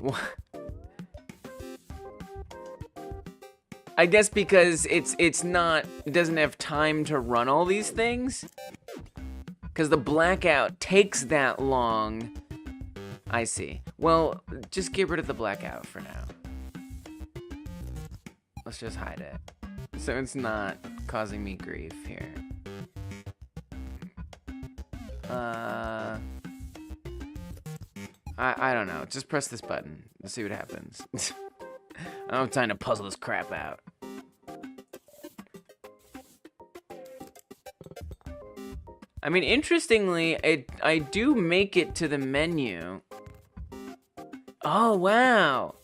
[SPEAKER 1] What? I guess because it doesn't have time to run all these things? Because the blackout takes that long. I see. Well, just get rid of the blackout for now. Let's just hide it. So it's not causing me grief here. I don't know. Just press this button. Let's see what happens. I don't have time to puzzle this crap out. I mean, interestingly, I do make it to the menu. Oh, wow.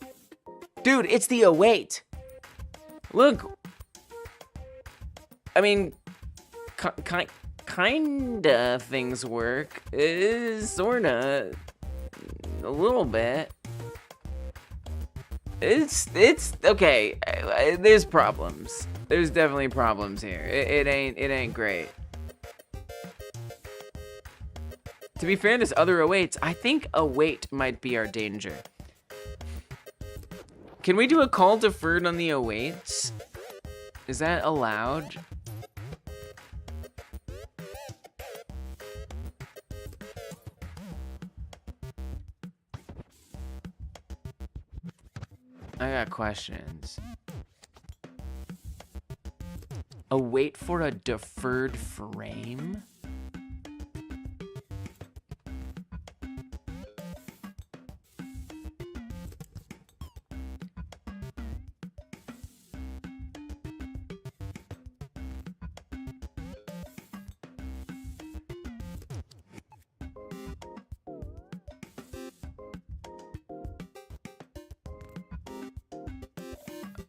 [SPEAKER 1] Dude, it's the await. Look. I mean, kinda things work. Sorta. A little bit. It's okay. There's problems. There's definitely problems here. It ain't great. To be fair, this other awaits. I think await might be our danger. Can we do a call deferred on the awaits? Is that allowed? I got questions. Await for a deferred frame?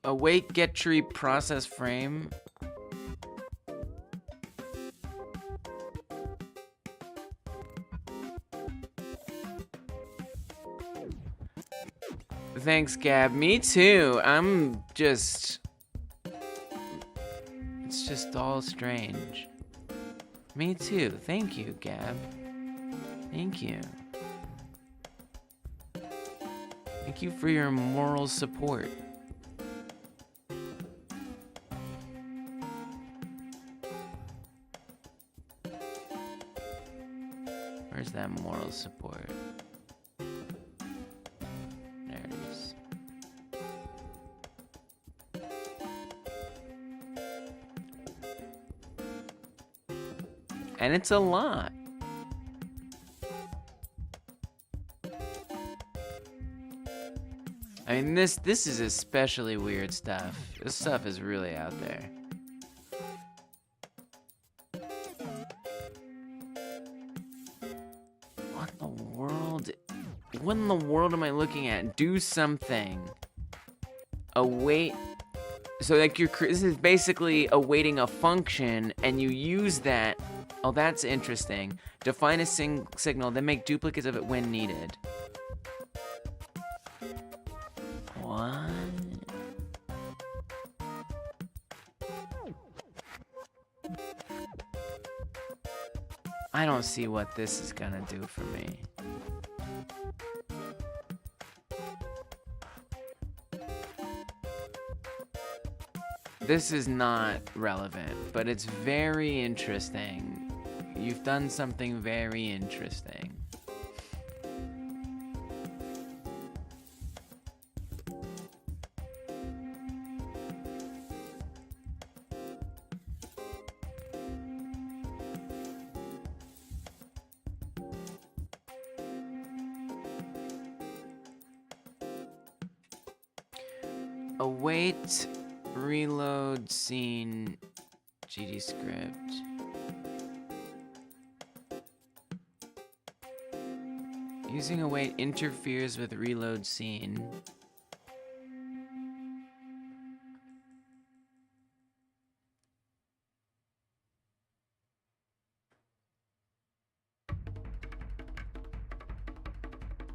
[SPEAKER 1] Await get tree process frame. Thanks, Gab. Me too. It's just all strange. Me too. Thank you, Gab. Thank you. Thank you for your moral support. Where's that moral support? There it is. And it's a lot. I mean, this is especially weird stuff. This stuff is really out there. What in the world? What in the world am I looking at? Do something. Await. So like this is basically awaiting a function, and you use that. Oh, that's interesting. Define a signal, then make duplicates of it when needed. What? I don't see what this is gonna do for me. This is not relevant, but it's very interesting. You've done something very interesting. Await reload scene GD script. Using await interferes with reload scene.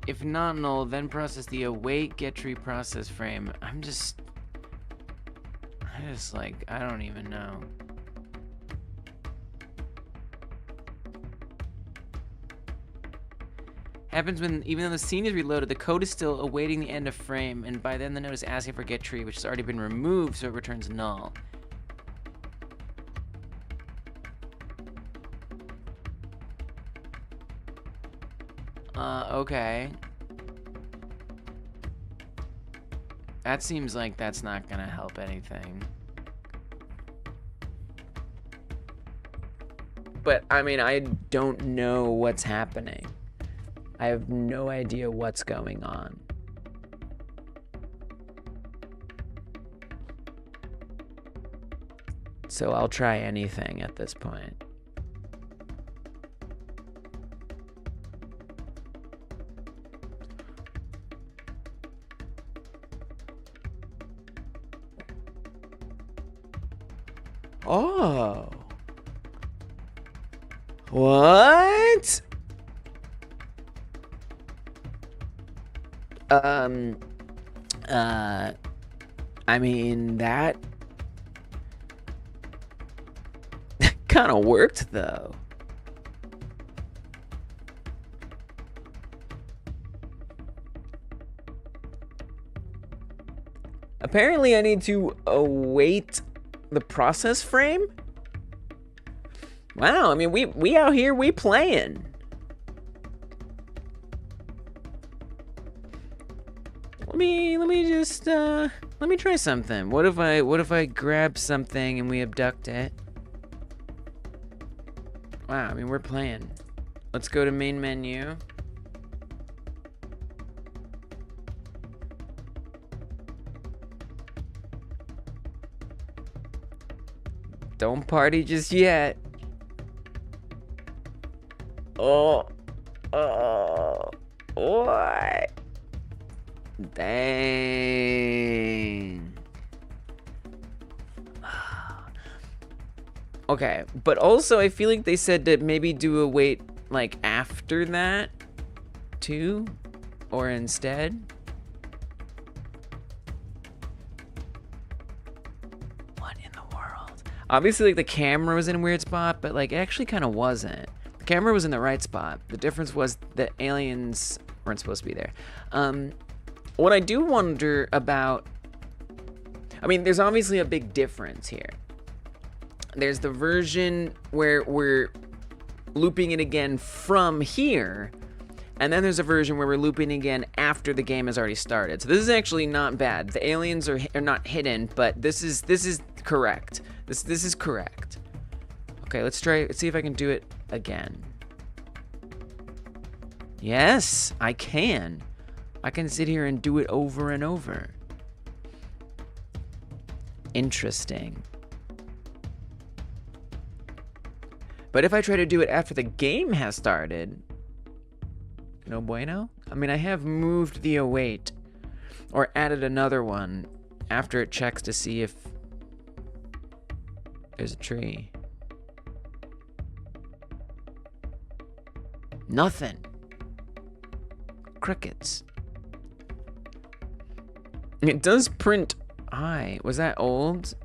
[SPEAKER 1] If not null, then process the await get tree process frame. I just like, I don't even know. Happens when, even though the scene is reloaded, the code is still awaiting the end of frame, and by then the node is asking for get tree, which has already been removed, so it returns null. Okay. That seems like that's not gonna help anything. But, I mean, I don't know what's happening. I have no idea what's going on. So I'll try anything at this point. Oh. What? I mean, that kind of worked, though. Apparently, I need to await the process frame? Wow, I mean, we out here, we playing. Let me just let me try something. What if I grab something and we abduct it? Wow, I mean, we're playing. Let's go to main menu. Don't party just yet. Oh, what? Dang. Okay, but also I feel like they said to maybe do a wait like after that too, or instead. What in the world? Obviously, like, the camera was in a weird spot, but like it actually kind of wasn't. The camera was in the right spot. The difference was the aliens weren't supposed to be there. What I do wonder about, I mean, there's obviously a big difference here. There's the version where we're looping it again from here, and then there's a version where we're looping again after the game has already started. So this is actually not bad. The aliens are not hidden, but this is correct. This is correct. Okay, let's see if I can do it again. Yes, I can. I can sit here and do it over and over. Interesting. But if I try to do it after the game has started, no bueno. I mean, I have moved the await or added another one after it checks to see if there's a tree. Nothing. Crickets. It does print high. Was that old?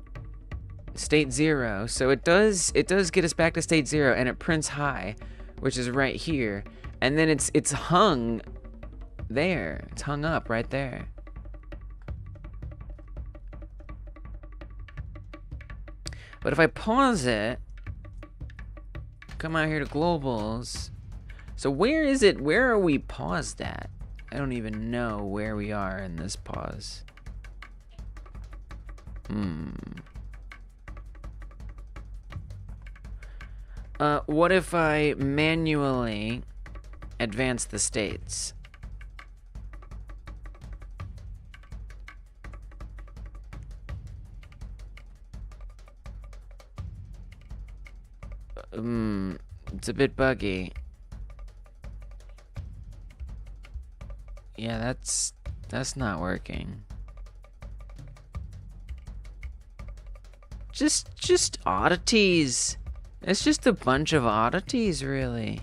[SPEAKER 1] State 0. So it does get us back to state 0, and it prints high, which is right here. And then it's hung there. It's hung up right there. But if I pause it, come out here to globals. So where is it? Where are we paused at? I don't even know where we are in this pause. What if I manually advance the states? It's a bit buggy. Yeah, that's not working. Just oddities. It's just a bunch of oddities, really.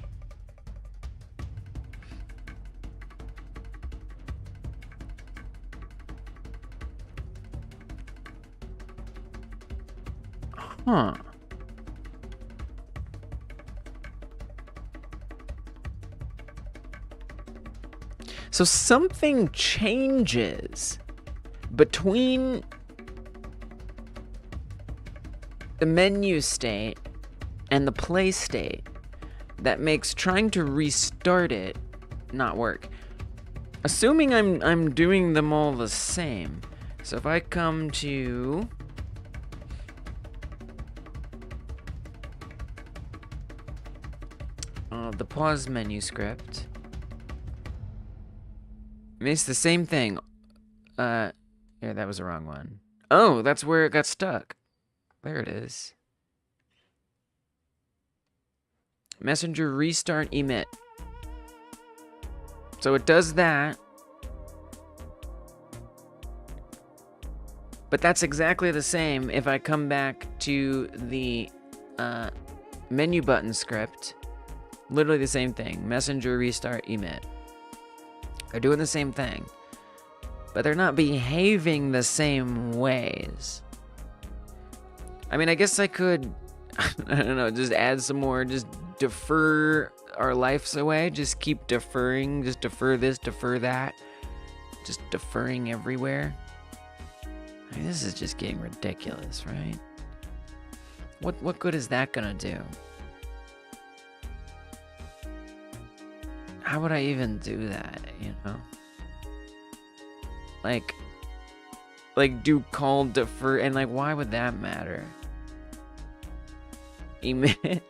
[SPEAKER 1] Huh. So something changes between the menu state and the play state that makes trying to restart it not work. Assuming I'm doing them all the same. So if I come to the pause menu script, I mean, it's the same thing. Yeah, that was the wrong one. Oh, that's where it got stuck. There it is. Messenger restart emit. So it does that. But that's exactly the same if I come back to the menu button script. Literally the same thing. Messenger restart emit. They're doing the same thing. But they're not behaving the same ways. I mean, I guess I could, I don't know, just add some more, just defer our lives away. Just keep deferring, just defer this, defer that. Just deferring everywhere. I mean, this is just getting ridiculous, right? What good is that gonna do? How would I even do that, you know? Like do call defer, and like, why would that matter? Emit?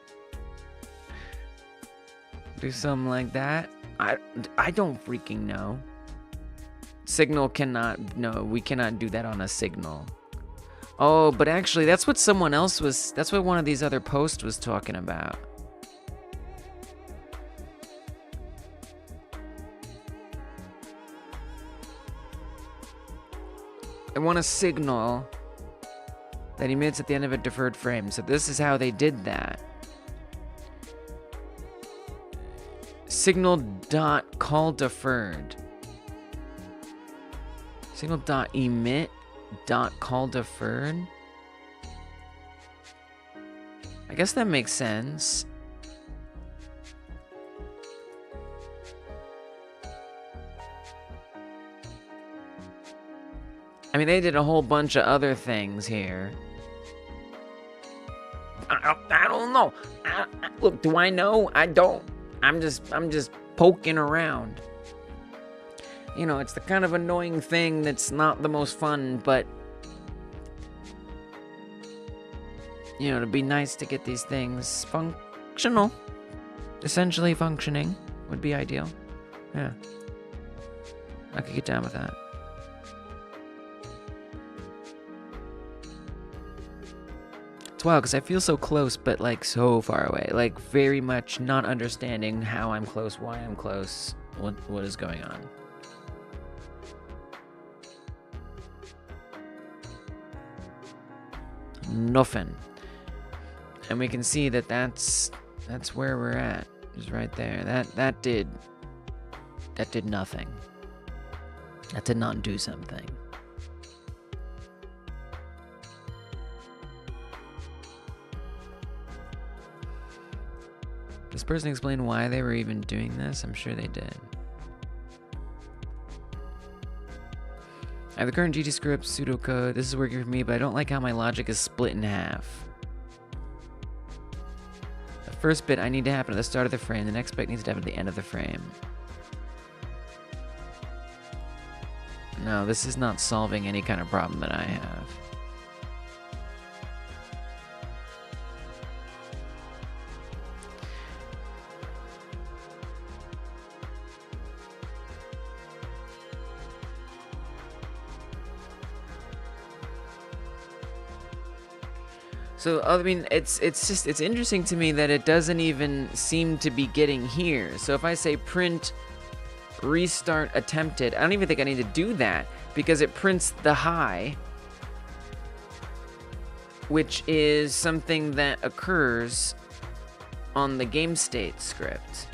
[SPEAKER 1] Do something like that? I don't freaking know. Signal cannot, no, we cannot do that on a signal. Oh, but actually, that's what someone else was, that's what one of these other posts was talking about. I want a signal that emits at the end of a deferred frame. So this is how they did that. Signal dot call deferred. Signal dot emit dot call deferred. I guess that makes sense. I mean, they did a whole bunch of other things here. I don't know. Look, do I know? I don't. I'm just poking around. You know, it's the kind of annoying thing that's not the most fun, but you know, it'd be nice to get these things functional. Essentially functioning would be ideal. Yeah. I could get down with that. It's wild because I feel so close, but like so far away. Like very much not understanding how I'm close, why I'm close, what is going on. Nothing. And we can see that that's where we're at. Just right there. That did nothing. That did not do something. Does this person explain why they were even doing this? I'm sure they did. I have the current GT script pseudocode. This is working for me, but I don't like how my logic is split in half. The first bit I need to happen at the start of the frame. The next bit needs to happen at the end of the frame. No, this is not solving any kind of problem that I have. So, I mean, it's interesting to me that it doesn't even seem to be getting here. So if I say print restart attempted, I don't even think I need to do that because it prints the high, which is something that occurs on the game state script.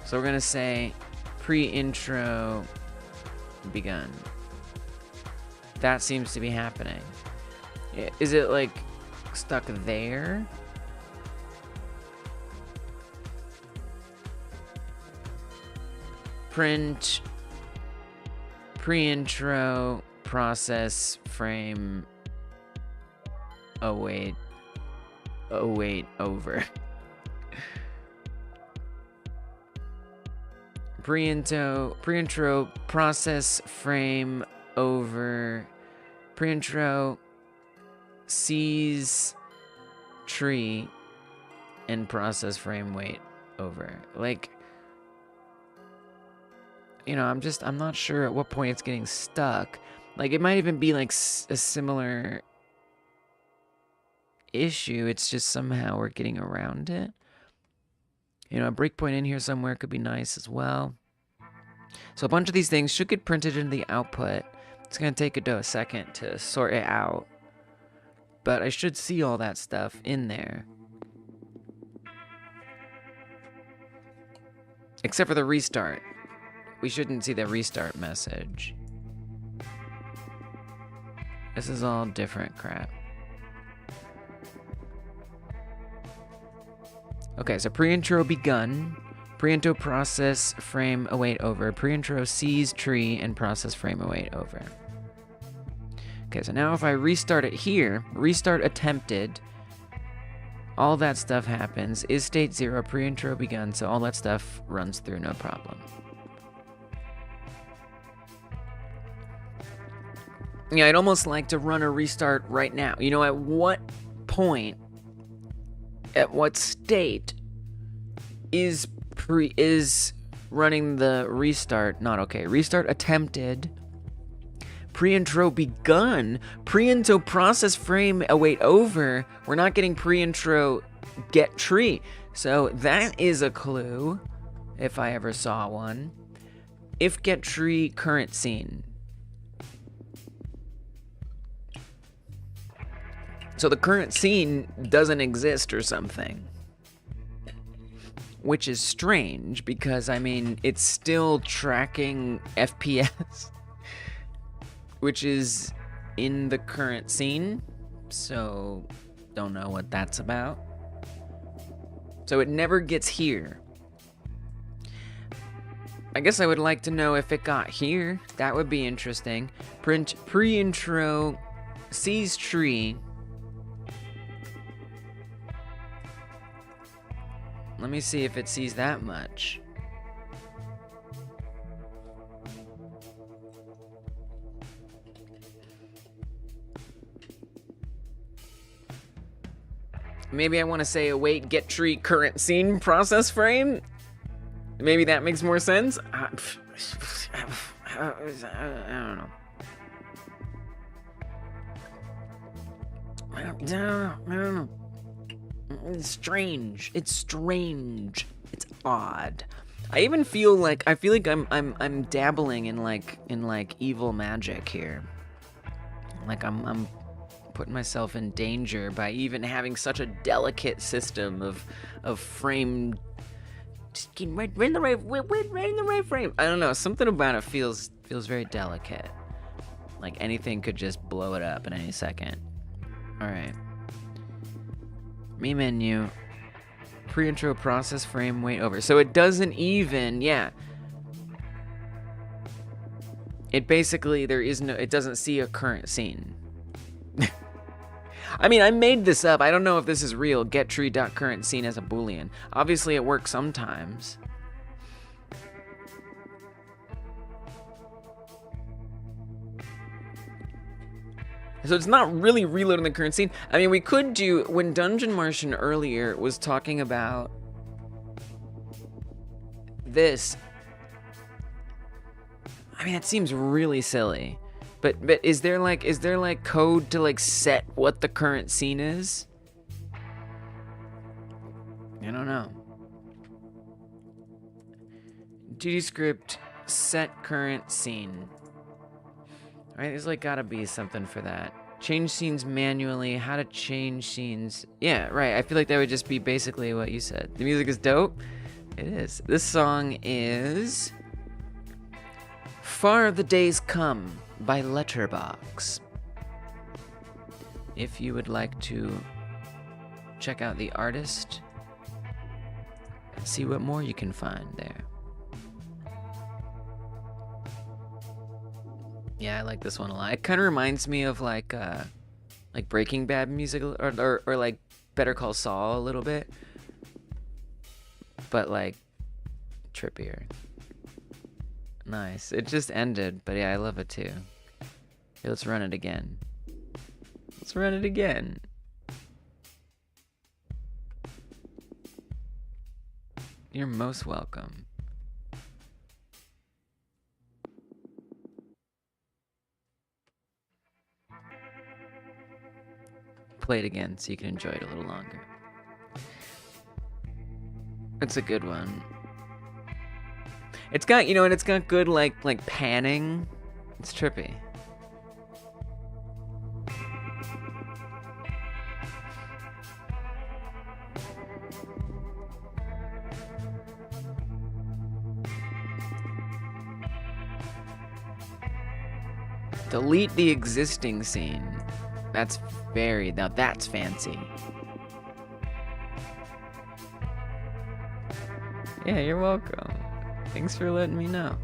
[SPEAKER 1] So we're gonna say pre-intro begun. That seems to be happening. Is it like stuck there? Print pre-intro process frame await over. Pre-intro process frame over. Pre-intro sees tree and process frame wait over. Like, you know, I'm not sure at what point it's getting stuck. Like, it might even be like a similar issue. It's just somehow we're getting around it. You know, a breakpoint in here somewhere could be nice as well. So a bunch of these things should get printed into the output. It's going to take Godot a second to sort it out. But I should see all that stuff in there. Except for the restart. We shouldn't see the restart message. This is all different crap. Okay, so pre-intro begun. Pre-intro process frame await over. Pre-intro sees tree and process frame await over. Okay, so now if I restart it here, restart attempted, all that stuff happens. Is state 0, pre-intro begun, so all that stuff runs through, no problem. Yeah, I'd almost like to run a restart right now. You know, at what point, at what state is running the restart not okay? Restart attempted. Pre-intro begun. Pre-intro process frame await over. We're not getting pre-intro get tree. So that is a clue, if I ever saw one. If get tree current scene. So the current scene doesn't exist or something. Which is strange because, I mean, it's still tracking FPS. Which is in the current scene. So, don't know what that's about. So it never gets here. I guess I would like to know if it got here. That would be interesting. Print pre-intro sees tree. Let me see if it sees that much. Maybe I want to say await get tree current scene process frame. Maybe that makes more sense. I don't know. I don't know. It's strange. It's strange. It's odd. I even feel like I'm dabbling in like evil magic here. Like I'm putting myself in danger by even having such a delicate system of frame. Just getting right in the right frame. I don't know. Something about it feels very delicate. Like anything could just blow it up in any second. All right. Me menu. Pre-intro process frame wait over. So it doesn't even, yeah. It basically, it doesn't see a current scene. I mean, I made this up. I don't know if this is real. Get tree.current scene as a boolean. Obviously it works sometimes. So it's not really reloading the current scene. I mean, we could do, when Dungeon Martian earlier was talking about this, I mean, it seems really silly. But is there like code to like set what the current scene is? I don't know. GD script set current scene. Right, there's like gotta be something for that. Change scenes manually, how to change scenes. Yeah, right, I feel like that would just be basically what you said. The music is dope. It is. This song is Far the Days Come by Letterbox. If you would like to check out the artist and see what more you can find there. Yeah, I like this one a lot. It kind of reminds me of like Breaking Bad music or like Better Call Saul a little bit, but like trippier. Nice. It just ended, but yeah, I love it too. Okay, let's run it again. Let's run it again. You're most welcome. Play it again so you can enjoy it a little longer. It's a good one. It's got, and it's got good like panning. It's trippy. Delete the existing scene. Now that's fancy. Yeah, you're welcome. Thanks for letting me know.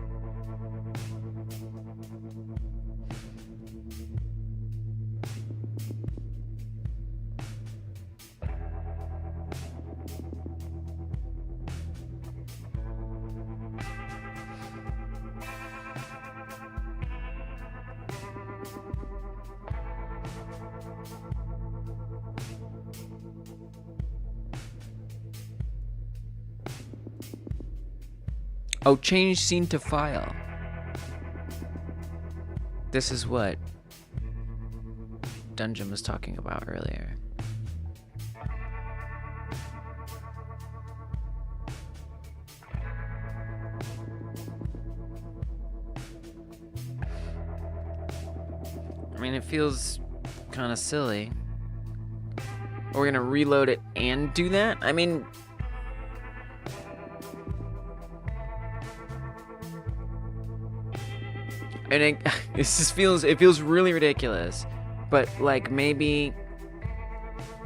[SPEAKER 1] Oh, change scene to file. This is what Dungeon was talking about earlier. I mean, it feels kind of silly. Are we gonna reload it and do that? I mean, and it just feels really ridiculous. But like maybe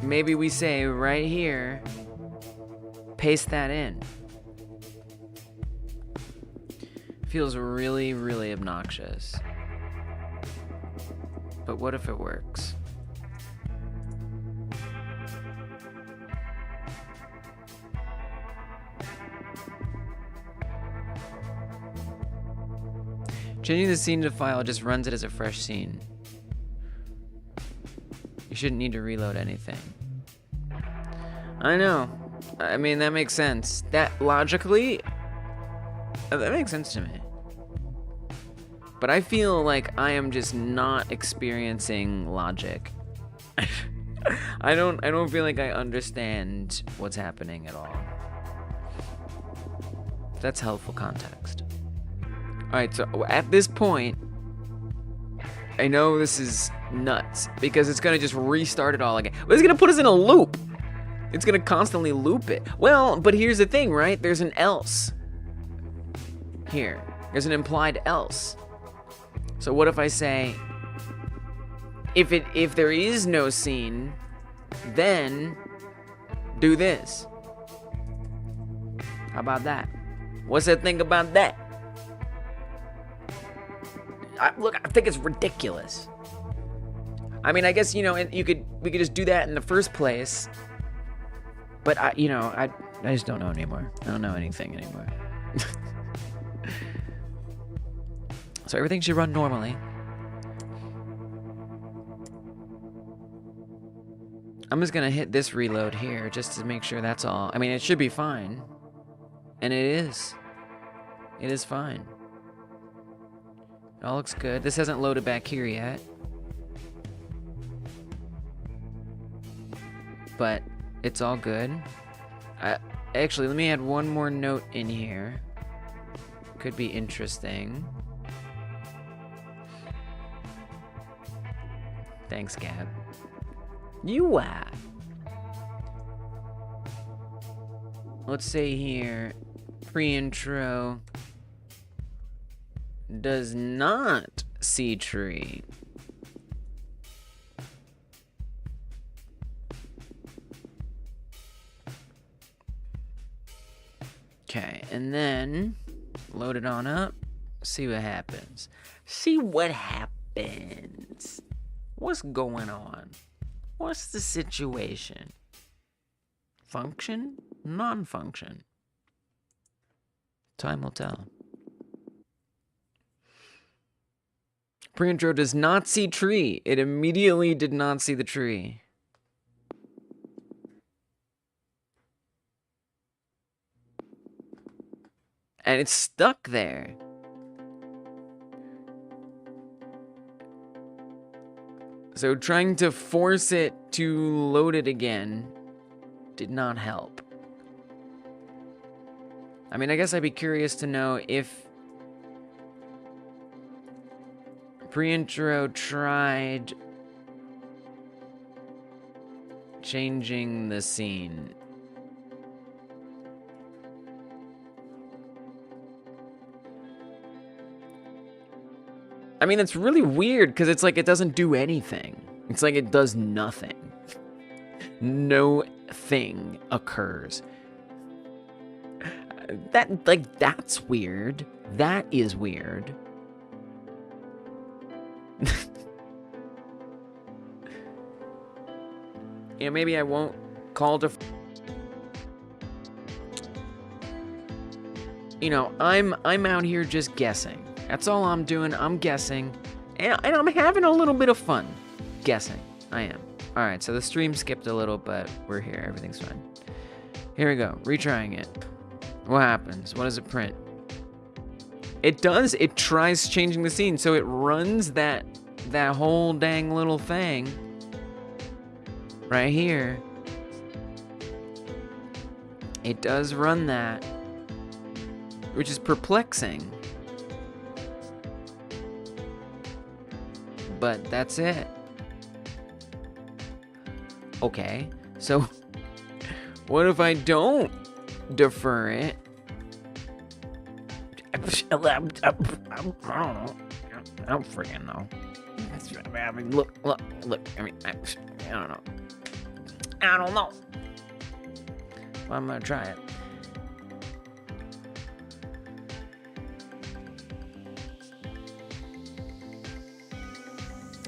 [SPEAKER 1] we say right here, paste that in. Feels really, really obnoxious. But what if it works? Changing the scene to file just runs it as a fresh scene. You shouldn't need to reload anything. I know. I mean, that makes sense. That logically, that makes sense to me. But I feel like I am just not experiencing logic. I don't feel like I understand what's happening at all. That's helpful context. Alright, so at this point, I know this is nuts because it's gonna just restart it all again. But it's gonna put us in a loop. It's gonna constantly loop it. Well, but here's the thing, right? There's an else here. There's an implied else. So what if I say, if there is no scene, then do this. How about that? What's that thing about that? Look, I think it's ridiculous. I mean, I guess, you know, we could just do that in the first place. But I just don't know anymore. I don't know anything anymore. So everything should run normally. I'm just gonna hit this reload here just to make sure that's all. I mean, it should be fine. And it is. It is fine. It all looks good. This hasn't loaded back here yet. But it's all good. Actually, let me add one more note in here. Could be interesting. Thanks, Gab. You are. Let's say here, pre-intro does not see tree. Okay, and then load it on up, see what happens. See what happens. What's going on? What's the situation? Function? Non-function? Time will tell. Pre-intro does not see tree. It immediately did not see the tree. And it's stuck there. So trying to force it to load it again did not help. I mean, I guess I'd be curious to know if pre-intro tried changing the scene. I mean, it's really weird because it's like it doesn't do anything. It's like it does nothing. No thing occurs. That's weird. That is weird. Yeah, maybe I won't call to... You know, I'm out here just guessing. That's all I'm doing. I'm guessing. And I'm having a little bit of fun guessing. I am. Alright, so the stream skipped a little, but we're here. Everything's fine. Here we go. Retrying it. What happens? What does it print? It does. It tries changing the scene. So it runs that whole dang little thing right here. It does run that, which is perplexing. But that's it. Okay, so what if I don't defer it? I don't know. I don't freaking know. I mean, look. I mean, I don't know. I don't know. Well, I'm gonna try it.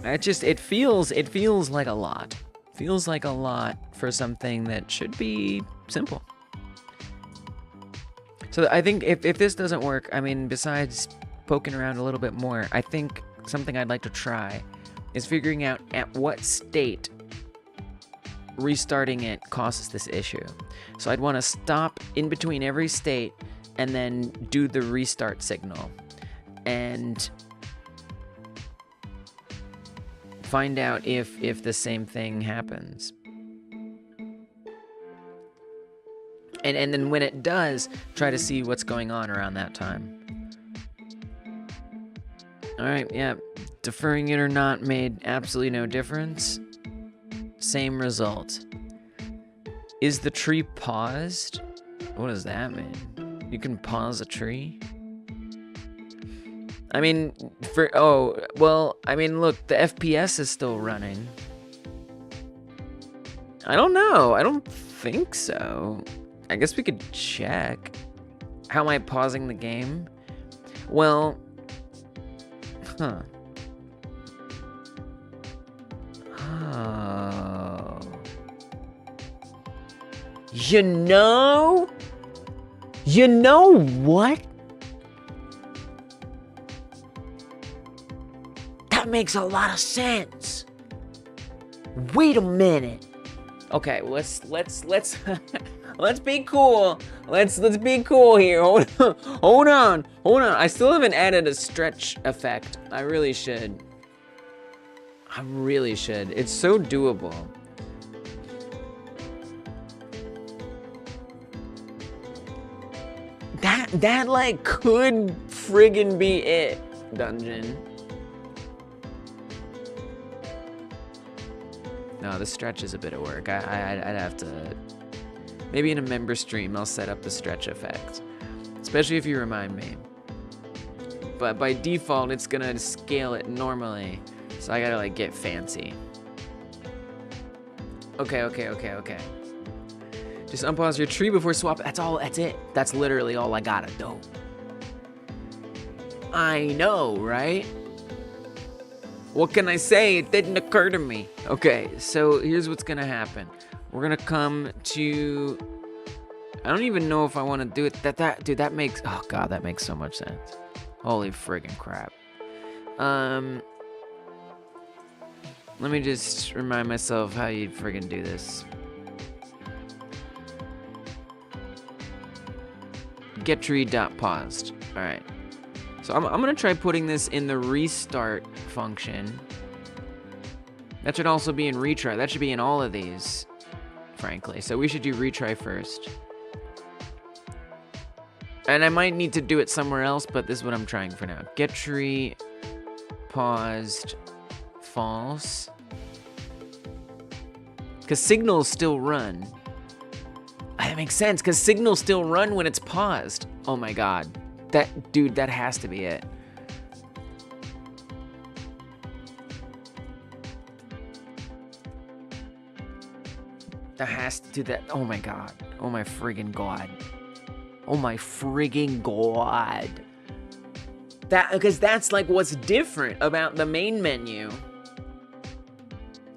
[SPEAKER 1] It feels like a lot. Feels like a lot for something that should be simple. So I think if this doesn't work, I mean, besides poking around a little bit more, I think something I'd like to try is figuring out at what state restarting it causes this issue. So I'd want to stop in between every state and then do the restart signal and find out if the same thing happens. And then when it does, try to see what's going on around that time. Alright, yeah. Deferring it or not made absolutely no difference. Same result. Is the tree paused? What does that mean? You can pause a tree? I mean, I mean, look, the FPS is still running. I don't know. I don't think so. I guess we could check. How am I pausing the game? Well, huh. Oh. You know what? That makes a lot of sense. Wait a minute. Okay, let's let's be cool. Let's be cool here. Hold on. I still haven't added a stretch effect. I really should. It's so doable. That like could friggin' be it, dungeon. No, the stretch is a bit of work. I'd have to. Maybe in a member stream, I'll set up the stretch effect. Especially if you remind me. But by default, it's gonna scale it normally. So I gotta like get fancy. Okay. Just unpause your tree before swap. That's it. That's literally all I gotta do. I know, right? What can I say? It didn't occur to me. Okay, so here's what's gonna happen. We're gonna come to, I don't even know if I want to do it. Dude, that makes, oh god, that makes so much sense. Holy friggin' crap. Let me just remind myself how you friggin' do this. Get tree.paused. All right. So I'm gonna try putting this in the restart function. That should also be in retry. That should be in all of these, frankly. So we should do retry first. And I might need to do it somewhere else, but this is what I'm trying for now. Get tree paused false. Because signals still run. That makes sense, because signals still run when it's paused. Oh my god. That has to be it. That has to do that. Oh my god. Oh my friggin' god. Oh my friggin' god. Because that's like what's different about the main menu.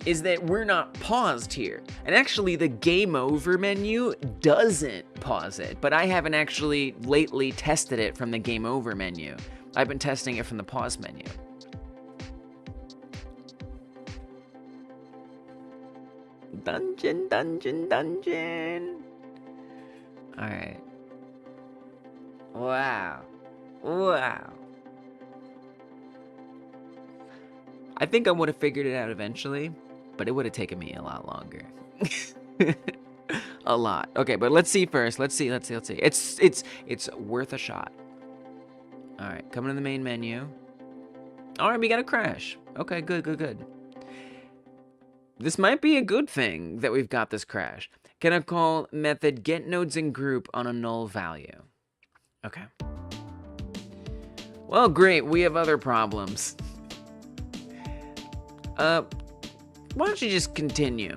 [SPEAKER 1] Is that we're not paused here. And actually the game over menu doesn't pause it, but I haven't actually lately tested it from the game over menu. I've been testing it from the pause menu. Dungeon. All right. Wow. I think I would have figured it out eventually, but it would have taken me a lot longer. A lot. Okay, but let's see first. Let's see. It's worth a shot. All right, coming to the main menu. All right, we got a crash. Okay, good. This might be a good thing that we've got this crash. Can I call method get nodes in group on a null value? Okay. Well, great. We have other problems. Why don't you just continue?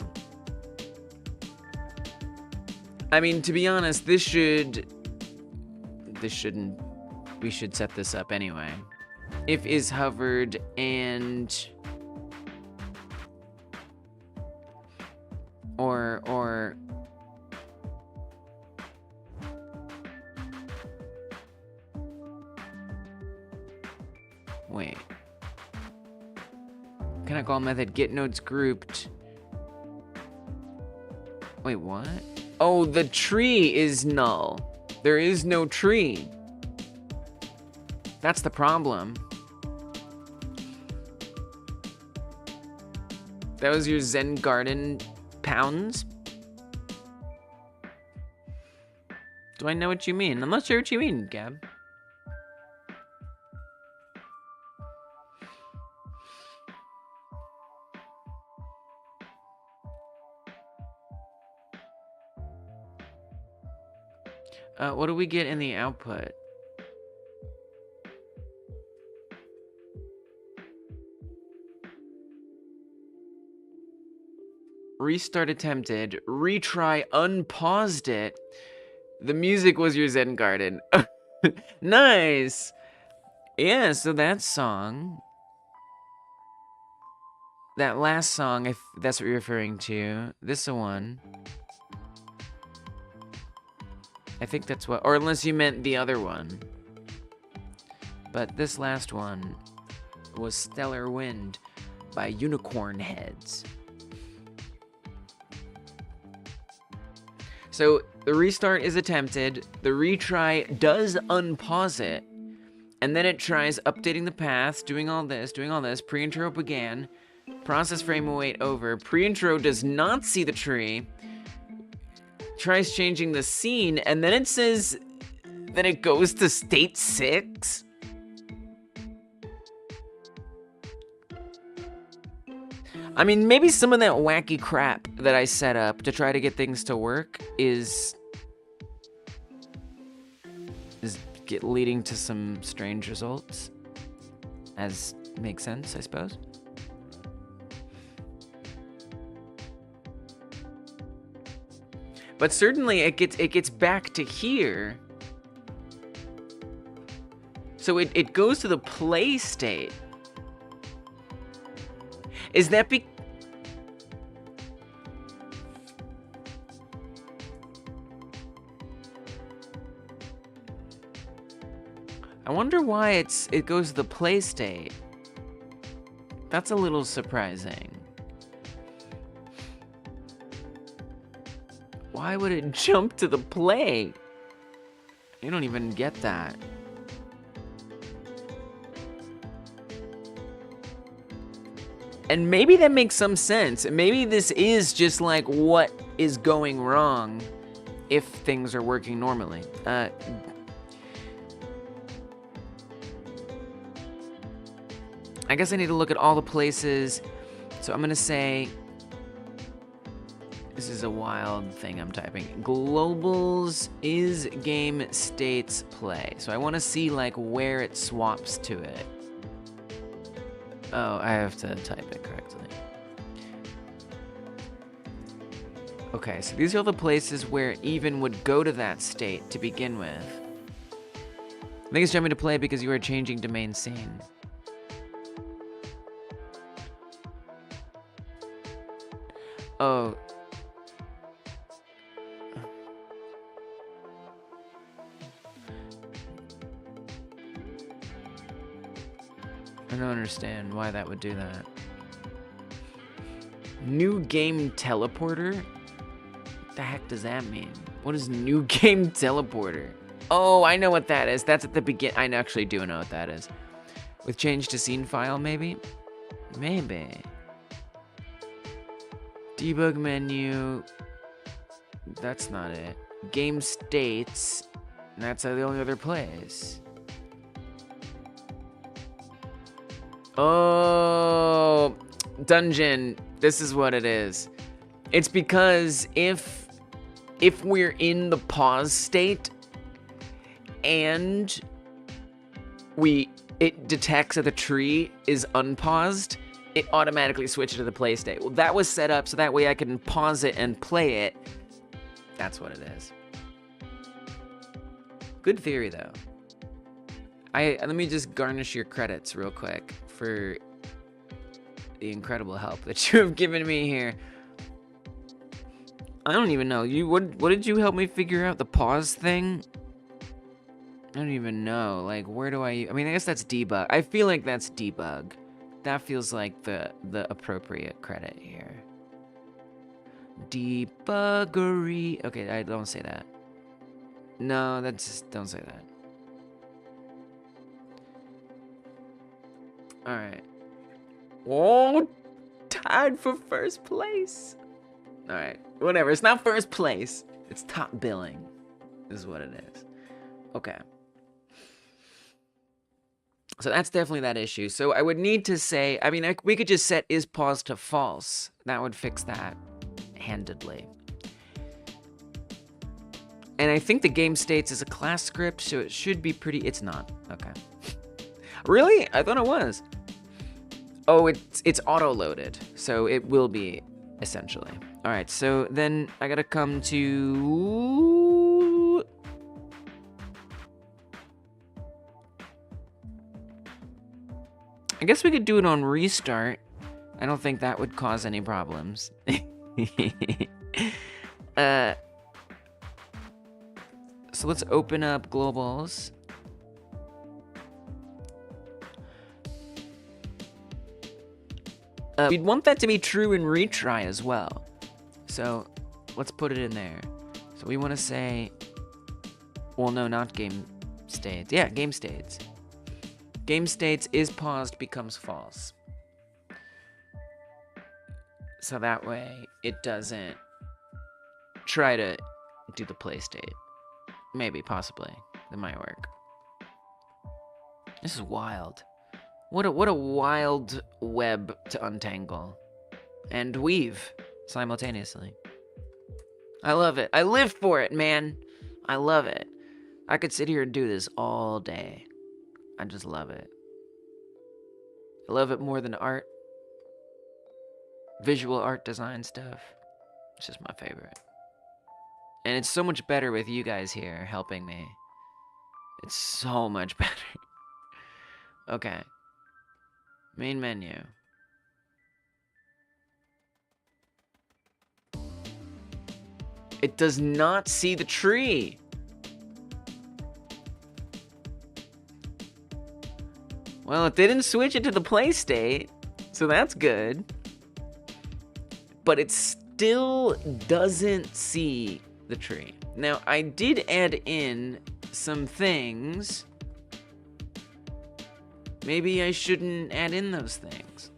[SPEAKER 1] I mean, to be honest, we should set this up anyway. If is hovered and or wait. Can I call method get nodes grouped? Wait, what? Oh, the tree is null. There is no tree. That's the problem. That was your Zen Garden pounds? Do I know what you mean? I'm not sure what you mean, Gab. What do we get in the output? Restart attempted. Retry, unpaused it. The music was your Zen Garden. Nice! Yeah, so that song... That last song, if that's what you're referring to. This one. I think that's what... Or unless you meant the other one. But this last one was Stellar Wind by Unicorn Heads. So the restart is attempted, the retry does unpause it, and then it tries updating the path, doing all this, pre-intro began, process frame await over, pre-intro does not see the tree, tries changing the scene, and then it says that it goes to state 6? I mean, maybe some of that wacky crap that I set up to try to get things to work is leading to some strange results, as makes sense, I suppose. But certainly it gets back to here. So it goes to the play state. Is that I wonder why it goes to the play state. That's a little surprising. Why would it jump to the play? I don't even get that. And maybe that makes some sense. Maybe this is just like what is going wrong if things are working normally. I guess I need to look at all the places. So I'm gonna say, this is a wild thing I'm typing. Globals is game states play. So I wanna see like where it swaps to it. Oh, I have to type it correctly. Okay, so these are all the places where it even would go to that state to begin with. I think it's jumping to play because you are changing domain scene. Oh. I don't understand why that would do that. New game teleporter? What the heck does that mean? What is new game teleporter? Oh, I know what that is. That's at the begin. I actually do know what that is. With change to scene file, maybe? Maybe. Debug menu. That's not it. Game states. That's the only other place. Oh, dungeon. This is what it is. It's because if we're in the pause state and it detects that the tree is unpaused, it automatically switches to the play state. Well, that was set up so that way I can pause it and play it. That's what it is. Good theory, though. Let me just garnish your credits real quick for the incredible help that you have given me here. I don't even know. What did you help me figure out? The pause thing? I don't even know. Like, where do I mean, I guess that's debug. I feel like that's debug. That feels like the appropriate credit here. Debuggery. Okay, I don't say that. No, don't say that. Alright. Oh, tied for first place. Alright, whatever. It's not first place. It's top billing, is what it is. Okay. So that's definitely that issue. So I would need to say, I mean, we could just set is pause to false. That would fix that handedly. And I think the game states is a class script, so it should be pretty, it's not. Okay. Really? I thought it was. Oh, it's auto-loaded, so it will be, essentially. All right, so then I gotta come to... I guess we could do it on restart. I don't think that would cause any problems. So let's open up globals. We'd want that to be true in retry as well. So let's put it in there. So we want to say, well, no, not game states. Yeah, game states. Game states is paused becomes false. So that way it doesn't try to do the play state. Maybe, possibly. That might work. This is wild. What a wild web to untangle. And weave simultaneously. I love it. I live for it, man. I love it. I could sit here and do this all day. I just love it. I love it more than art. Visual art design stuff. It's just my favorite. And it's so much better with you guys here helping me. It's so much better. Okay. Main menu. It does not see the tree. Well, it didn't switch it to the play state, so that's good. But it still doesn't see the tree. Now, I did add in some things. Maybe I shouldn't add in those things.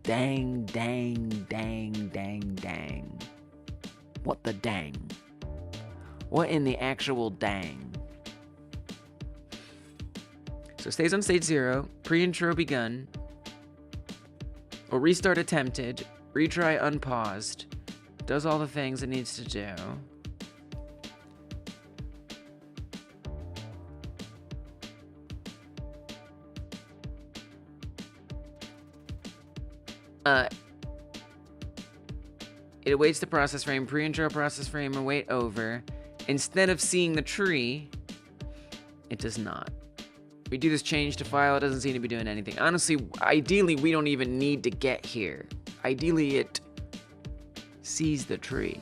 [SPEAKER 1] Dang, dang, dang, dang, dang. What the dang? What in the actual dang? So stays on state 0, pre-intro begun, or restart attempted, retry unpaused, does all the things it needs to do. It awaits the process frame, pre-intro process frame, await over. Instead of seeing the tree, it does not. We do this change to file, it doesn't seem to be doing anything. Honestly, ideally, we don't even need to get here. Ideally, it sees the tree.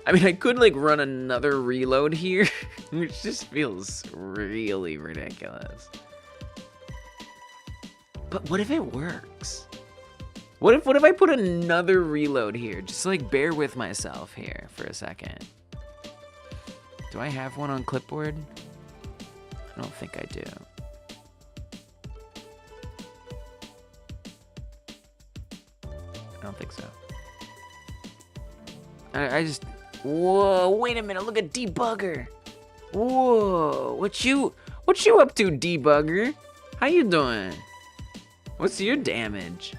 [SPEAKER 1] I mean, I could, like, run another reload here, which just feels really ridiculous. But what if it works? What if I put another reload here? Just like bear with myself here for a second. Do I have one on clipboard? I don't think I do. I don't think so. I just, whoa, wait a minute, look at debugger. Whoa, what you up to, debugger? How you doing? What's your damage?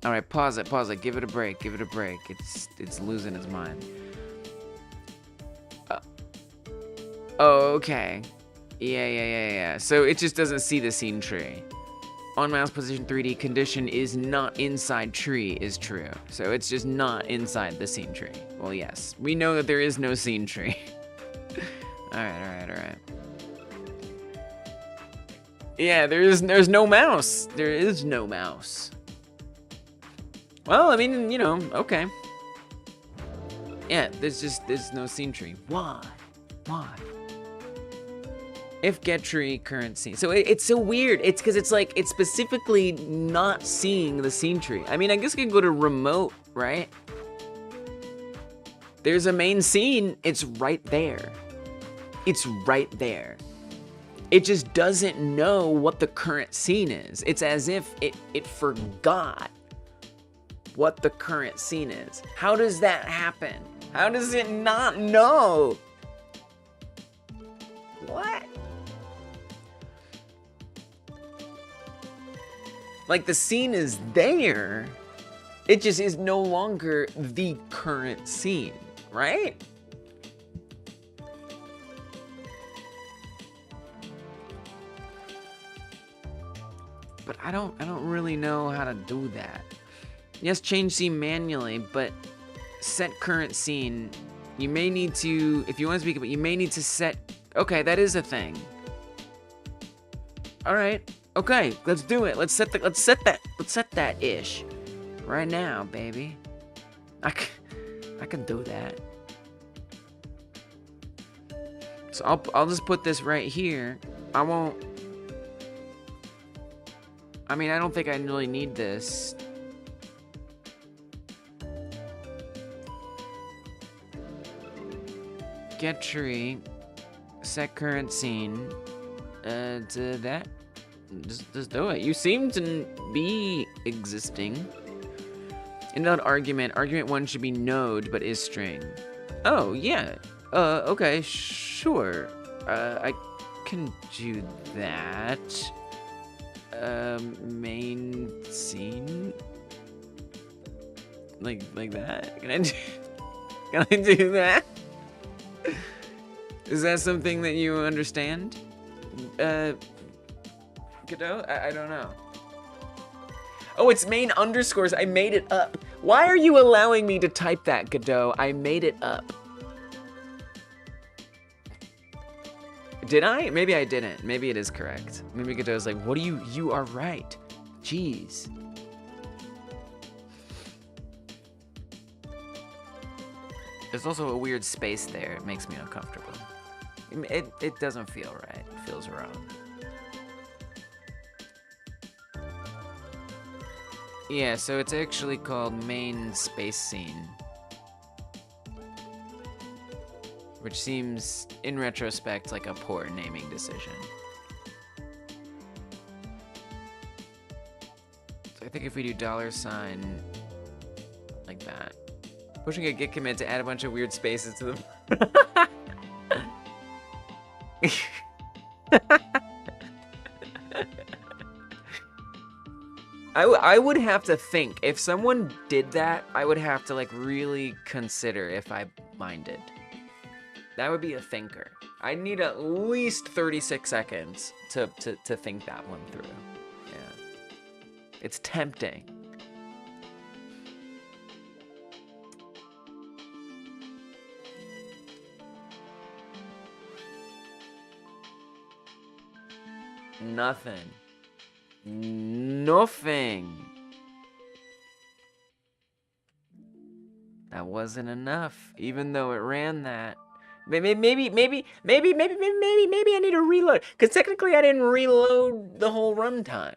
[SPEAKER 1] All right, pause it, give it a break, It's losing its mind. Oh, okay. Yeah. So it just doesn't see the scene tree. On mouse position 3D condition is not inside tree is true. So it's just not inside the scene tree. Well, yes, we know that there is no scene tree. All right. Yeah, there's no mouse. There is no mouse. Well, I mean, you know, okay. Yeah, there's no scene tree. Why? If get tree current scene. So it's so weird. It's because it's like, it's specifically not seeing the scene tree. I mean, I guess I can go to remote, right? There's a main scene. It's right there. It's right there. It just doesn't know what the current scene is. It's as if it forgot what the current scene is. How does that happen? How does it not know? What? Like, the scene is there. It just is no longer the current scene, right? But I don't really know how to do that. Yes, change scene manually, but set current scene. You may need to, if you want to speak about, you may need to set. Okay, that is a thing. All right. Okay, let's do it. Let's set that ish right now, baby. I can do that. So I'll just put this right here. I won't. I mean, I don't think I really need this. Get tree, set current scene, to that. Just do it. You seem to be existing. Invalid argument. Argument 1 should be node, but is string. Oh, yeah. Okay, sure. I can do that. Main scene? Like that? Can I do that? Is that something that you understand? Godot? I don't know. Oh, it's main underscores. I made it up. Why are you allowing me to type that, Godot? I made it up. Did I? Maybe I didn't. Maybe it is correct. Maybe Godot's like, what do you are right. Jeez. There's also a weird space there. It makes me uncomfortable. It doesn't feel right. It feels wrong. Yeah, so it's actually called main space scene. Which seems, in retrospect, like a poor naming decision. So I think if we do $, like that. Pushing a git commit to add a bunch of weird spaces to them. I would have to think. If someone did that, I would have to like really consider if I minded. That would be a thinker. I need at least 36 seconds to think that one through. Yeah. It's tempting. Nothing. Nothing. That wasn't enough, even though it ran that. Maybe I need to reload. Because technically I didn't reload the whole runtime.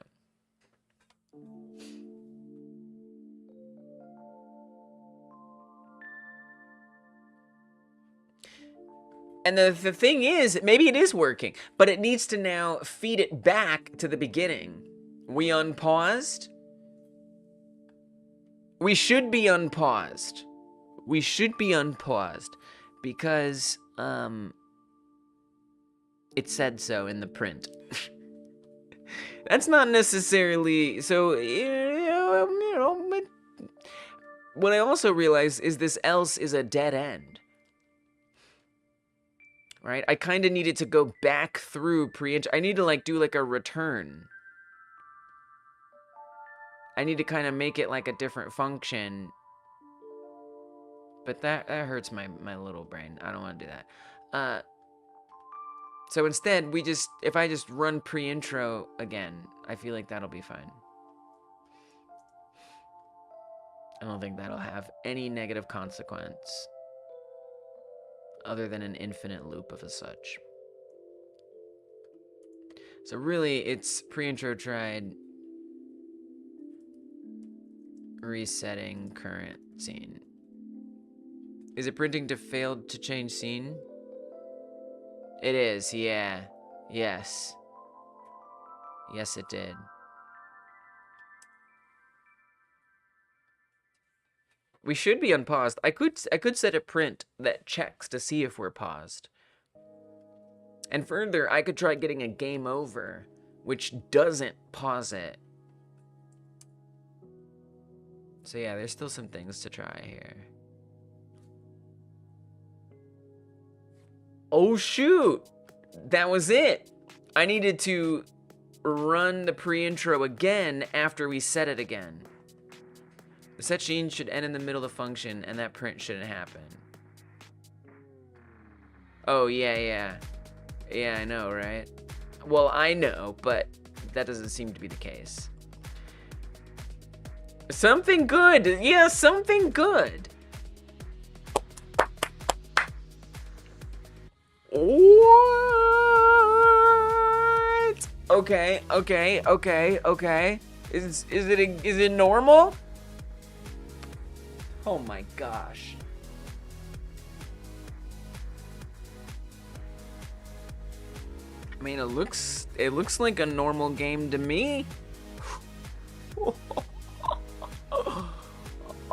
[SPEAKER 1] And the thing is, maybe it is working, but it needs to now feed it back to the beginning. We unpaused? We should be unpaused. We should be unpaused because it said so in the print. That's not necessarily so. What I also realized is this else is a dead end. Right? I kind of needed to go back through I need to like do like a return. I need to kind of make it like a different function. But that hurts my little brain. I don't want to do that. So instead, if I just run pre-intro again, I feel like that'll be fine. I don't think that'll have any negative consequence other than an infinite loop of a such. So really, it's pre-intro tried resetting current scene. Is it printing to failed to change scene? It is, yeah. Yes. Yes, it did. We should be unpaused. I could set a print that checks to see if we're paused. And further, I could try getting a game over, which doesn't pause it. So yeah, there's still some things to try here. Oh shoot! That was it! I needed to run the pre-intro again after we set it again. The set scene should end in the middle of the function, and that print shouldn't happen. Oh, yeah. Yeah, I know, right? Well, I know, but that doesn't seem to be the case. Something good! Yeah, something good! What? Okay. Is it normal? Oh my gosh. I mean, it looks like a normal game to me.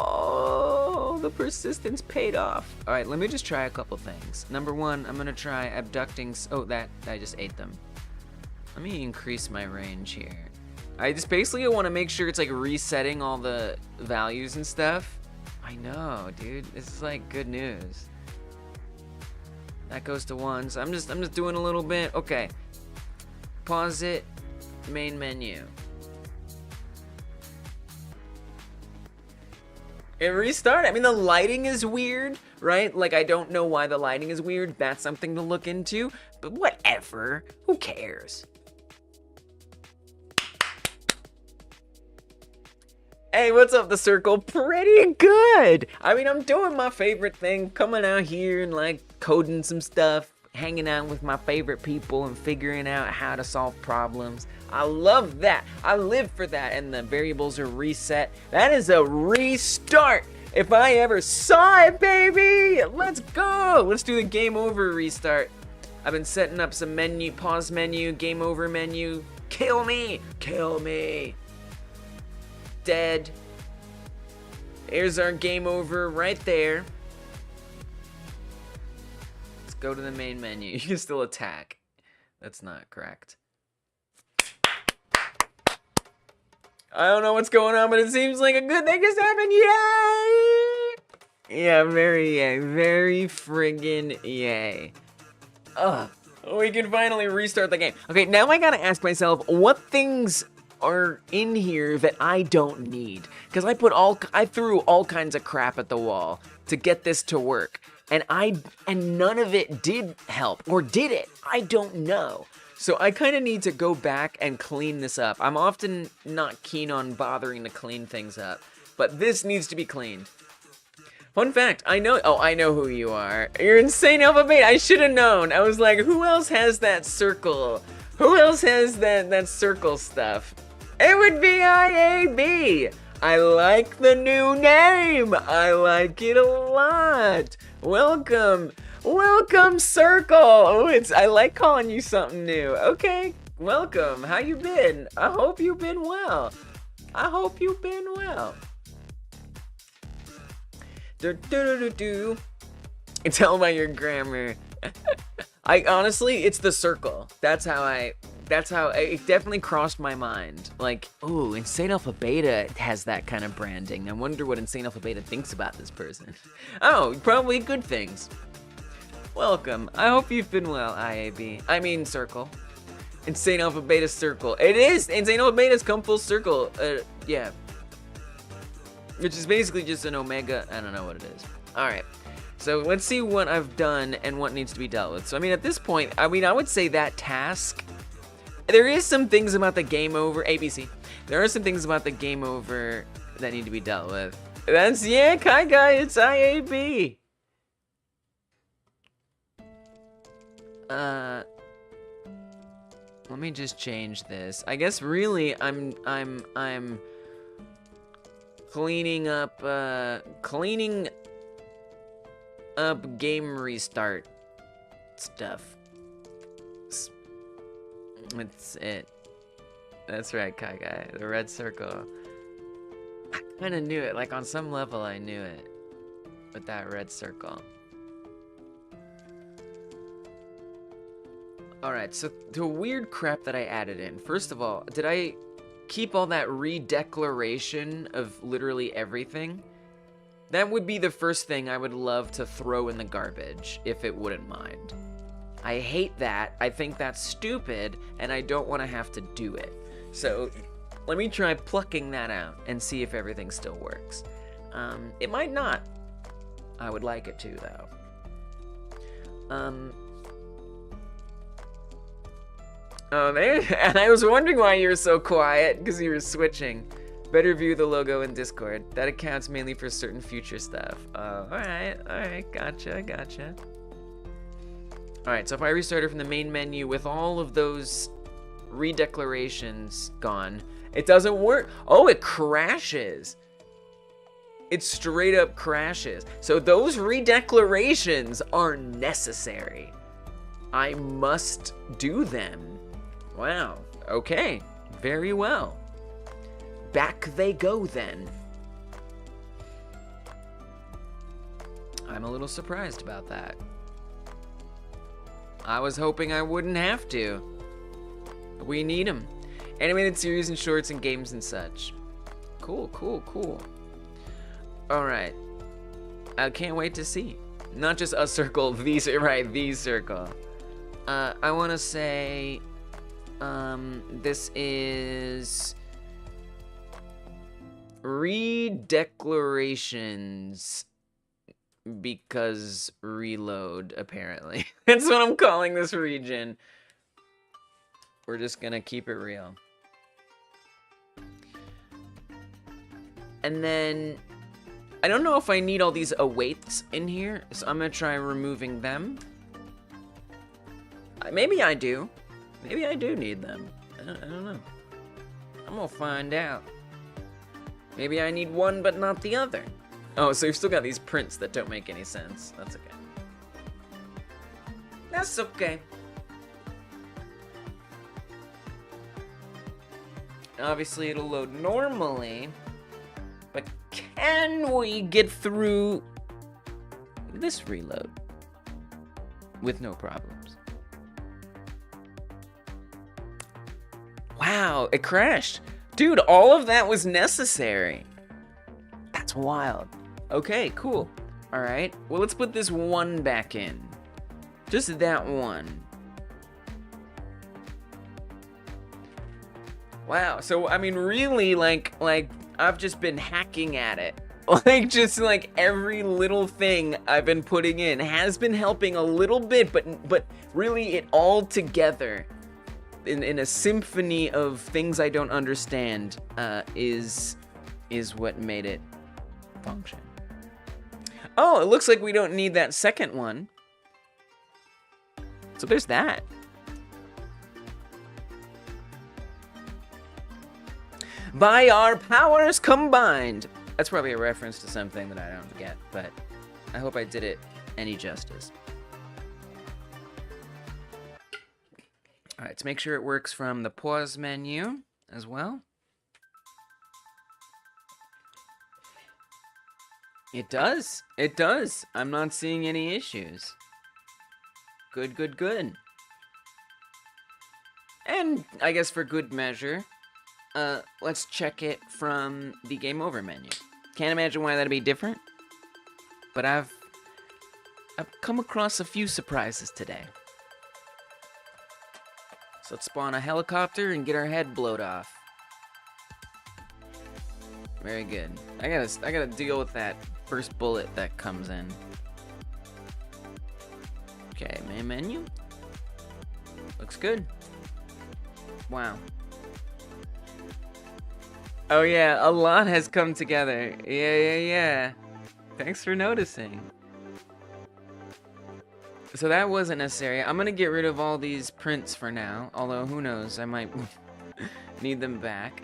[SPEAKER 1] Oh, the persistence paid off. All right, let me just try a couple things. Number one, I'm gonna try abducting. Oh, that I just ate them. Let me increase my range here. I just basically want to make sure it's like resetting all the values and stuff. I know, dude. This is like good news. That goes to 1, so I'm just doing a little bit. Okay. Pause it. Main menu. It restarted. I mean, the lighting is weird, right? Like, I don't know why the lighting is weird. That's something to look into. But whatever. Who cares? Hey, what's up, The Circle? Pretty good. I mean, I'm doing my favorite thing, coming out here and like coding some stuff, hanging out with my favorite people and figuring out how to solve problems. I love that. I live for that. And the variables are reset. That is a restart. If I ever saw it, baby. Let's go. Let's do the game over restart. I've been setting up some menu, pause menu, game over menu. Kill me. Kill me. Dead. Here's our game over right there. Let's go to the main menu. You can still attack. That's not correct. I don't know what's going on, but it seems like a good thing has happened. Yay! Yeah, very friggin' yay. Ugh. We can finally restart the game. Okay, now I gotta ask myself, what things are in here that I don't need? Because I threw all kinds of crap at the wall to get this to work, and none of it did help, or did it? I don't know. So I kind of need to go back and clean this up. I'm often not keen on bothering to clean things up, but this needs to be cleaned. Fun fact, I know who you are. You're Insane Alpha Beta. I should have known. I was like, who else has that circle? Who else has that circle stuff? It would be IAB. I like the new name. I like it a lot. Welcome, Circle. Oh, I like calling you something new. Okay, welcome. How you been? I hope you've been well. Tell by your grammar. I honestly, it's the circle. That's how it definitely crossed my mind. Like, ooh, Insane Alpha Beta has that kind of branding. I wonder what Insane Alpha Beta thinks about this person. Oh, probably good things. Welcome. I hope you've been well, IAB. I mean, Circle. Insane Alpha Beta Circle. It is! Insane Alpha Beta's come full circle. Yeah. Which is basically just an omega. I don't know what it is. Alright. So let's see what I've done and what needs to be dealt with. So, I mean, at this point, I would say that task. There is some things about the game over. ABC. There are some things about the game over that need to be dealt with. That's, yeah, Kai Guy, it's IAB. Let me just change this. I guess really I'm cleaning up game restart stuff. That's it. That's right, Kai Guy. The red circle. I kind of knew it. Like, on some level, I knew it. With that red circle. Alright, so the weird crap that I added in. First of all, did I keep all that redeclaration of literally everything? That would be the first thing I would love to throw in the garbage, if it wouldn't mind. I hate that. I think that's stupid, and I don't want to have to do it. So, let me try plucking that out and see if everything still works. It might not. I would like it to, though. Oh, there. And I was wondering why you were so quiet, because you were switching. Better view the logo in Discord. That accounts mainly for certain future stuff. Alright, gotcha. Alright, so if I restart it from the main menu with all of those redeclarations gone, it doesn't work. Oh, it crashes. It straight up crashes. So those redeclarations are necessary. I must do them. Wow, okay, very well. Back they go then. I'm a little surprised about that. I was hoping I wouldn't have to. We need them. Animated series and shorts and games and such. Cool. Alright. I can't wait to see. Not just a circle, the circle. I want to say... this is... redeclarations because reload, apparently. That's what I'm calling this region. We're just gonna keep it real. And then, I don't know if I need all these awaits in here, so I'm gonna try removing them. Maybe I do. Maybe I do need them. I don't know. I'm gonna find out. Maybe I need one but not the other. Oh, so you've still got these prints that don't make any sense. That's okay. That's okay. Obviously, it'll load normally. But can we get through this reload with no problems? Wow, it crashed. Dude, all of that was necessary. That's wild. Okay, cool. All right, well, let's put this one back in. Just that one. Wow, so, I mean, really, like, I've just been hacking at it. Like, just, like, every little thing I've been putting in has been helping a little bit, but really it all together in a symphony of things I don't understand is what made it function. Oh, it looks like we don't need that second one. So there's that. By our powers combined. That's probably a reference to something that I don't get, but I hope I did it any justice. All right, let's make sure it works from the pause menu as well. It does. It does. I'm not seeing any issues. Good, good, good. And I guess for good measure, let's check it from the game over menu. Can't imagine why that'd be different, but I've come across a few surprises today. So let's spawn a helicopter and get our head blowed off. Very good. I gotta deal with that first bullet that comes in. Okay, main menu. Looks good. Wow. Oh yeah, a lot has come together. Yeah. Thanks for noticing. So that wasn't necessary. I'm gonna get rid of all these prints for now, although who knows, I might need them back.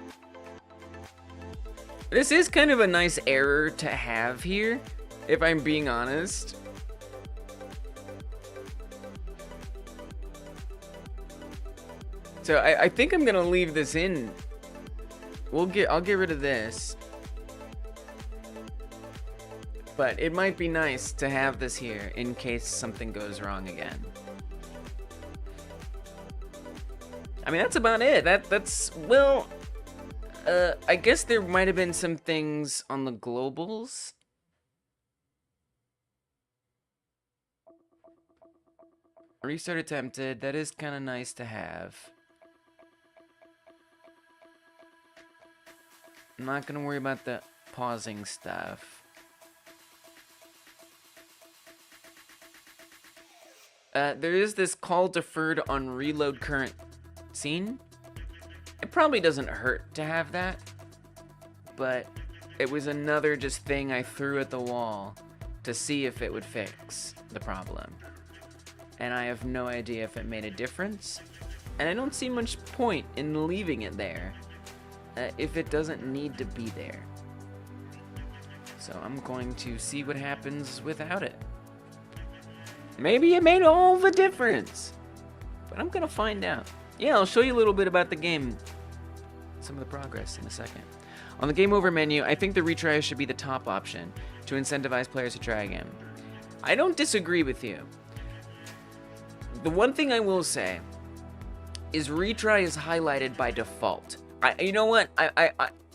[SPEAKER 1] This is kind of a nice error to have here, if I'm being honest. So I think I'm gonna leave this in. I'll get rid of this. But it might be nice to have this here in case something goes wrong again. I mean, that's about it. Well, I guess there might have been some things on the globals. Restart attempted. That is kind of nice to have. I'm not gonna worry about the pausing stuff. There is this call deferred on reload current scene. It probably doesn't hurt to have that, but it was another just thing I threw at the wall to see if it would fix the problem. And I have no idea if it made a difference, and I don't see much point in leaving it there if it doesn't need to be there. So I'm going to see what happens without it. Maybe it made all the difference, but I'm gonna find out. Yeah, I'll show you a little bit about the game, some of the progress in a second. On the game over menu, I think the retry should be the top option to incentivize players to try again. I don't disagree with you. The one thing I will say is retry is highlighted by default. You know what?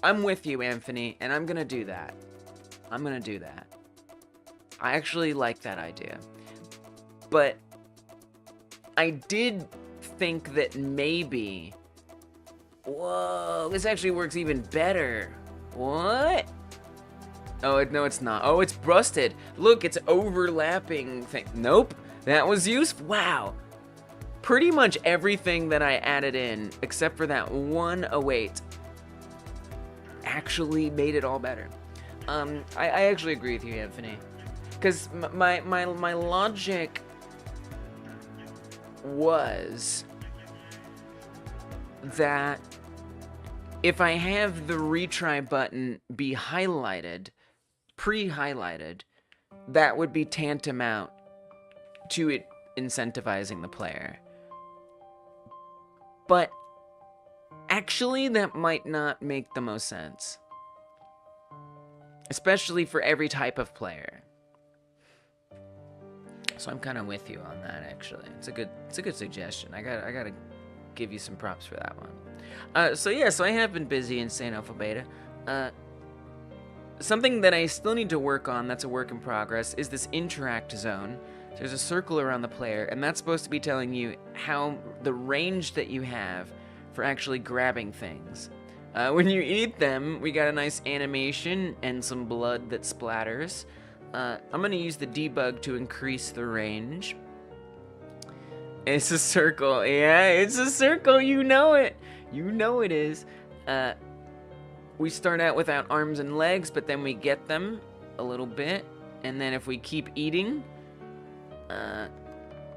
[SPEAKER 1] I'm with you, Anthony, and I'm gonna do that. I'm gonna do that. I actually like that idea. But I did think that maybe... Whoa, this actually works even better. What? Oh, no, it's not. Oh, it's busted. Look, it's overlapping thing. Nope, that was useful. Wow. Pretty much everything that I added in, except for that one await, actually made it all better. I actually agree with you, Anthony. Because my logic was that if I have the retry button be highlighted, pre-highlighted, that would be tantamount to it incentivizing the player. But actually, that might not make the most sense, especially for every type of player. So I'm kind of with you on that. Actually, it's a good suggestion. I gotta give you some props for that one. So yeah, so I have been busy in St. Alpha Beta. Something that I still need to work on, that's a work in progress, is this interact zone. There's a circle around the player, and that's supposed to be telling you how the range that you have for actually grabbing things. When you eat them, we got a nice animation and some blood that splatters. I'm gonna use the debug to increase the range. It's a circle. Yeah, it's a circle. You know it. You know it is. We start out without arms and legs, but then we get them a little bit. And then if we keep eating,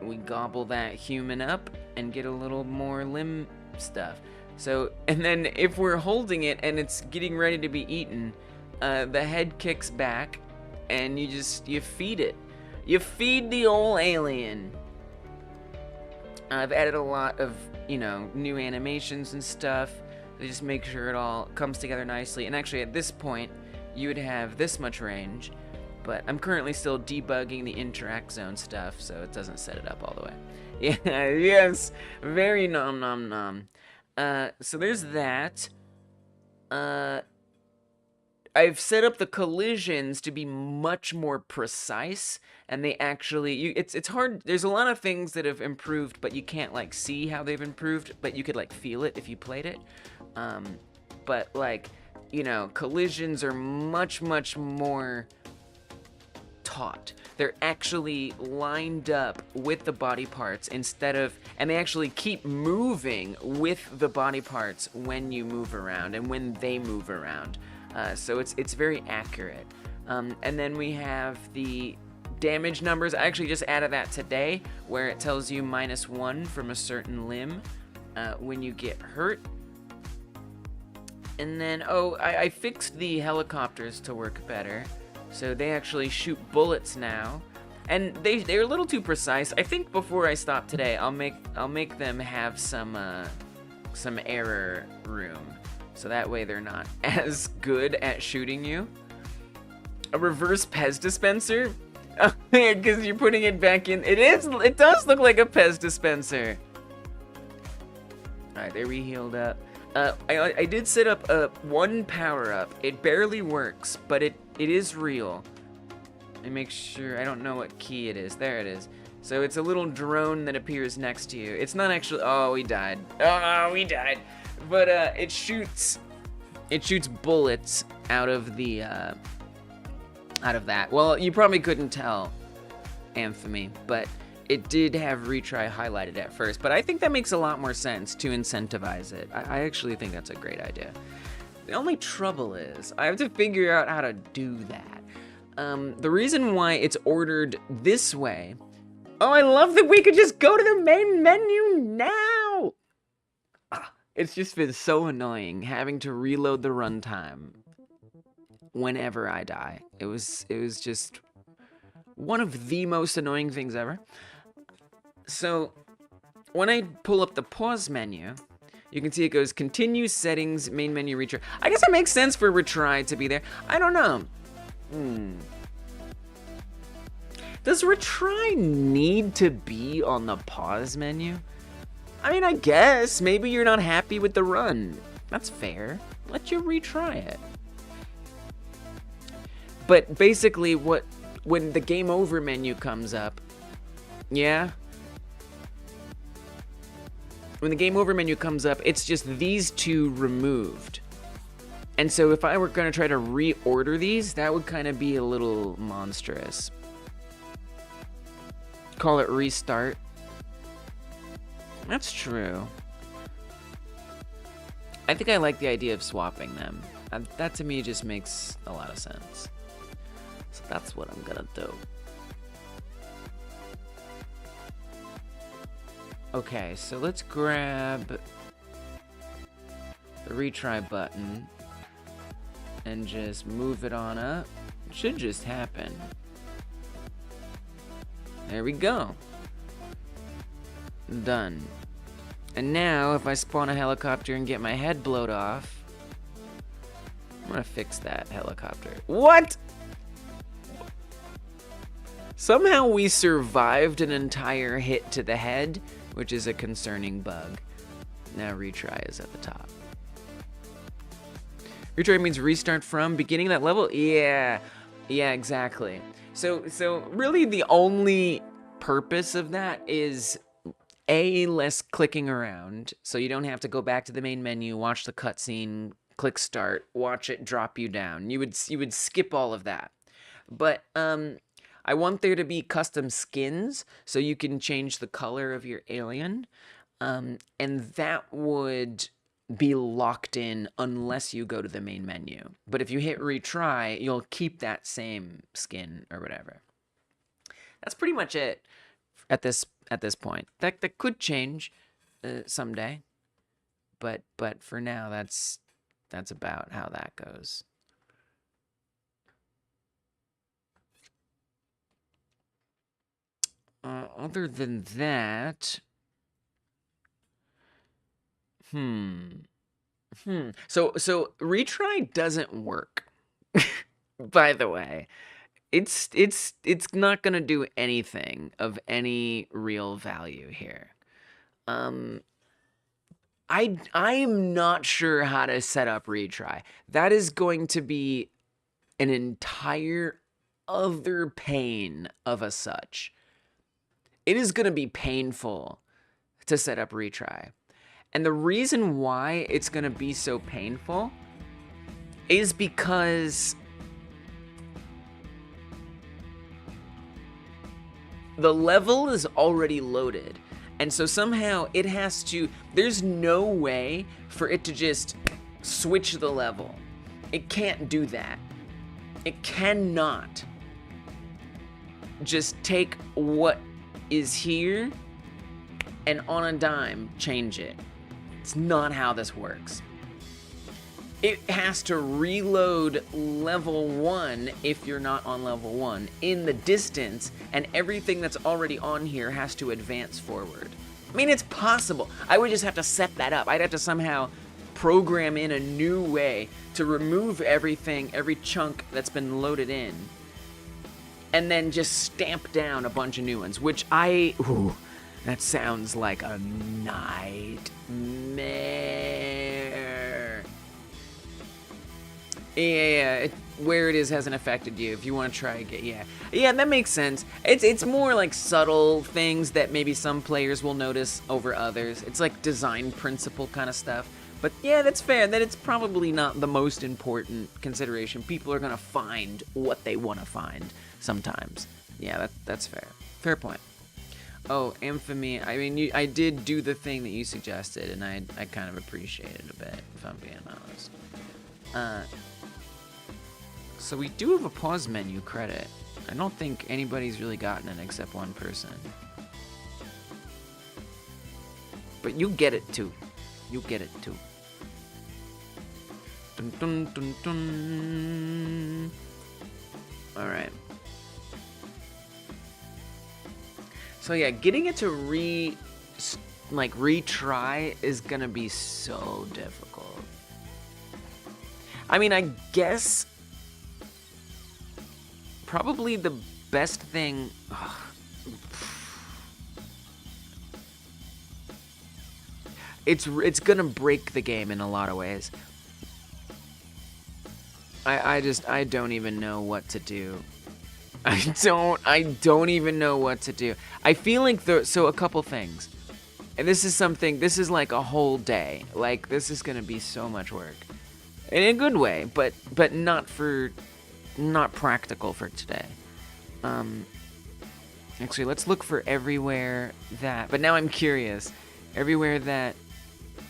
[SPEAKER 1] we gobble that human up and get a little more limb stuff. So, and then if we're holding it and it's getting ready to be eaten, the head kicks back and you feed it. You feed the old alien. I've added a lot of, new animations and stuff to just make sure it all comes together nicely. And actually at this point, you would have this much range, but I'm currently still debugging the interact zone stuff, so it doesn't set it up all the way. Yeah, yes, very nom nom nom. So there's that. I've set up the collisions to be much more precise, and they actually, it's hard, there's a lot of things that have improved, but you can't, see how they've improved, but you could, feel it if you played it. But, collisions are much, much more taut. They're actually lined up with the body parts instead of, and they actually keep moving with the body parts when you move around and when they move around. So it's very accurate. And then we have the damage numbers. I actually just added that today, where it tells you -1 from a certain limb when you get hurt. And then, oh, I fixed the helicopters to work better, so they actually shoot bullets now. And they're a little too precise. I think before I stop today, I'll make them have some error room, so that way they're not as good at shooting you. A reverse Pez dispenser? Oh, yeah, because you're putting it back in. It does look like a Pez dispenser. All right, there we healed up. I did set up one power up. It barely works, but it is real. Let me make sure. I don't know what key it is. There it is. So it's a little drone that appears next to you. It's not actually. Oh, we died. Oh, we died. But it shoots bullets out of the out of that. Well, you probably couldn't tell, Anthony, but it did have retry highlighted at first. But I think that makes a lot more sense to incentivize it. I actually think that's a great idea. The only trouble is I have to figure out how to do that. The reason why it's ordered this way. Oh, I love that we could just go to the main menu now. It's just been so annoying having to reload the runtime whenever I die. It was just one of the most annoying things ever. So when I pull up the pause menu, you can see it goes continue settings, main menu retry. I guess it makes sense for retry to be there. I don't know. Does retry need to be on the pause menu? I mean, I guess maybe you're not happy with the run. That's fair. Let you retry it. But basically when the game over menu comes up, yeah? When the game over menu comes up, it's just these two removed. And so if I were going to try to reorder these, that would kind of be a little monstrous. Call it restart. That's true. I think I like the idea of swapping them. That to me just makes a lot of sense. So that's what I'm gonna do. Okay, so let's grab the retry button and just move it on up. It should just happen. There we go. Done. And now, if I spawn a helicopter and get my head blowed off, I'm gonna fix that helicopter. What? Somehow we survived an entire hit to the head, which is a concerning bug. Now retry is at the top. Retry means restart from beginning of that level? Yeah, exactly. So really the only purpose of that is less clicking around, so you don't have to go back to the main menu, watch the cutscene, click start, watch it drop you down. You would skip all of that. But I want there to be custom skins, so you can change the color of your alien, and that would be locked in unless you go to the main menu. But if you hit retry, you'll keep that same skin or whatever. That's pretty much it at this point. That could change someday, but for now, that's about how that goes. Other than that, So retry doesn't work. By the way, it's not gonna do anything of any real value here. I'm not sure how to set up retry. That is going to be an entire other pain of a such. It is going to be painful to set up retry. And the reason why it's going to be so painful is because the level is already loaded. And so somehow it has to, there's no way for it to just switch the level. It can't do that. It cannot. just take what is here and on a dime change it. It's not how this works. It has to reload level 1 if you're not on level 1 in the distance, and everything that's already on here has to advance forward. I mean, it's possible. I would just have to set that up. I'd have to somehow program in a new way to remove everything, every chunk that's been loaded in, and then just stamp down a bunch of new ones, which ooh, that sounds like a nightmare. Yeah, where it is hasn't affected you. If you want to try again, yeah, that makes sense. It's more like subtle things that maybe some players will notice over others. It's like design principle kind of stuff. But yeah, that's fair. That it's probably not the most important consideration. People are gonna find what they want to find sometimes. Yeah, that's fair. Fair point. Oh, infamy. I mean, I did do the thing that you suggested, and I kind of appreciate it a bit, if I'm being honest. So we do have a pause menu credit. I don't think anybody's really gotten it except one person. But you get it too. You get it too. Dun dun dun dun. Alright. So yeah, getting it to retry is gonna be so difficult. I mean, I guess probably the best thing. It's gonna break the game in a lot of ways. I don't even know what to do. I don't even know what to do. I feel like so a couple things. And this is like a whole day. Like, this is gonna be so much work. In a good way, but not practical for today. Actually, let's look for everywhere that, but now I'm curious. Everywhere that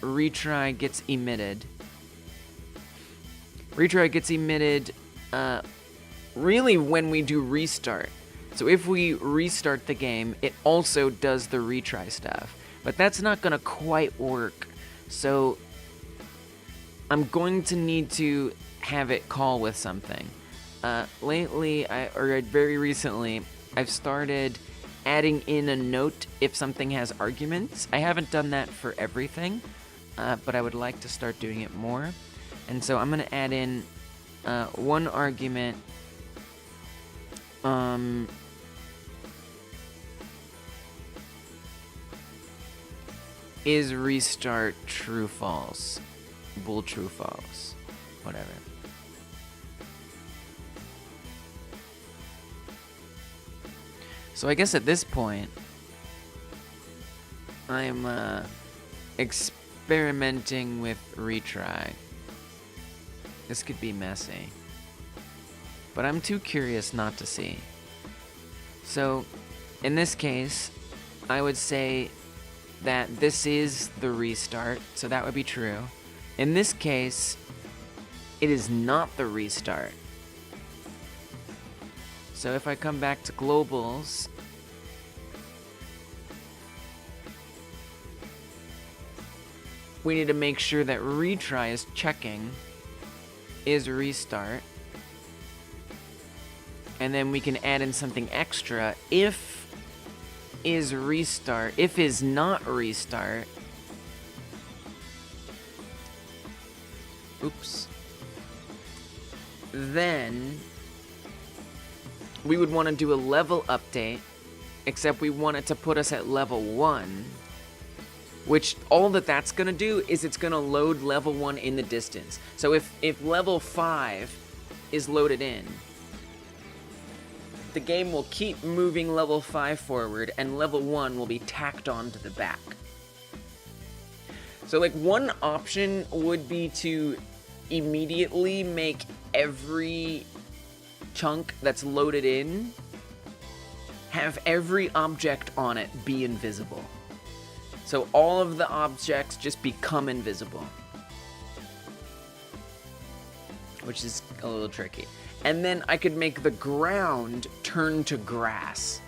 [SPEAKER 1] retry gets emitted. Retry gets emitted, really when we do restart. So if we restart the game, it also does the retry stuff. But that's not gonna quite work. So I'm going to need to have it call with something. Lately, very recently, I've started adding in a note if something has arguments. I haven't done that for everything, but I would like to start doing it more. And so I'm going to add in one argument. Is restart true false? Bool true false. Whatever. So I guess at this point, I'm experimenting with retry. This could be messy, but I'm too curious not to see. So in this case, I would say that this is the restart, so that would be true. In this case, it is not the restart. So if I come back to globals, we need to make sure that retry is checking is restart. And then we can add in something extra. If is restart, if is not restart. Oops. Then we would want to do a level update, except we want it to put us at level 1, which all that's going to do is it's going to load level 1 in the distance. So if level 5 is loaded in, the game will keep moving level 5 forward, and level 1 will be tacked on to the back. So like, one option would be to immediately make every chunk that's loaded in have every object on it be invisible. So all of the objects just become invisible, which is a little tricky. And then I could make the ground turn to grass,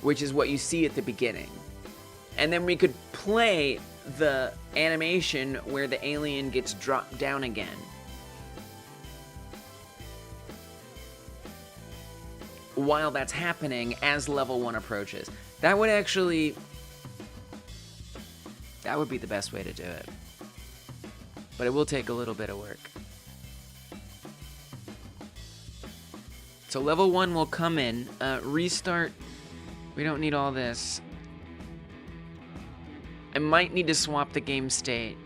[SPEAKER 1] which is what you see at the beginning. And then we could play the animation where the alien gets dropped down again. While that's happening as level 1 approaches. That would actually... That would be the best way to do it. But it will take a little bit of work. So level 1 will come in, restart. We don't need all this. I might need to swap the game state,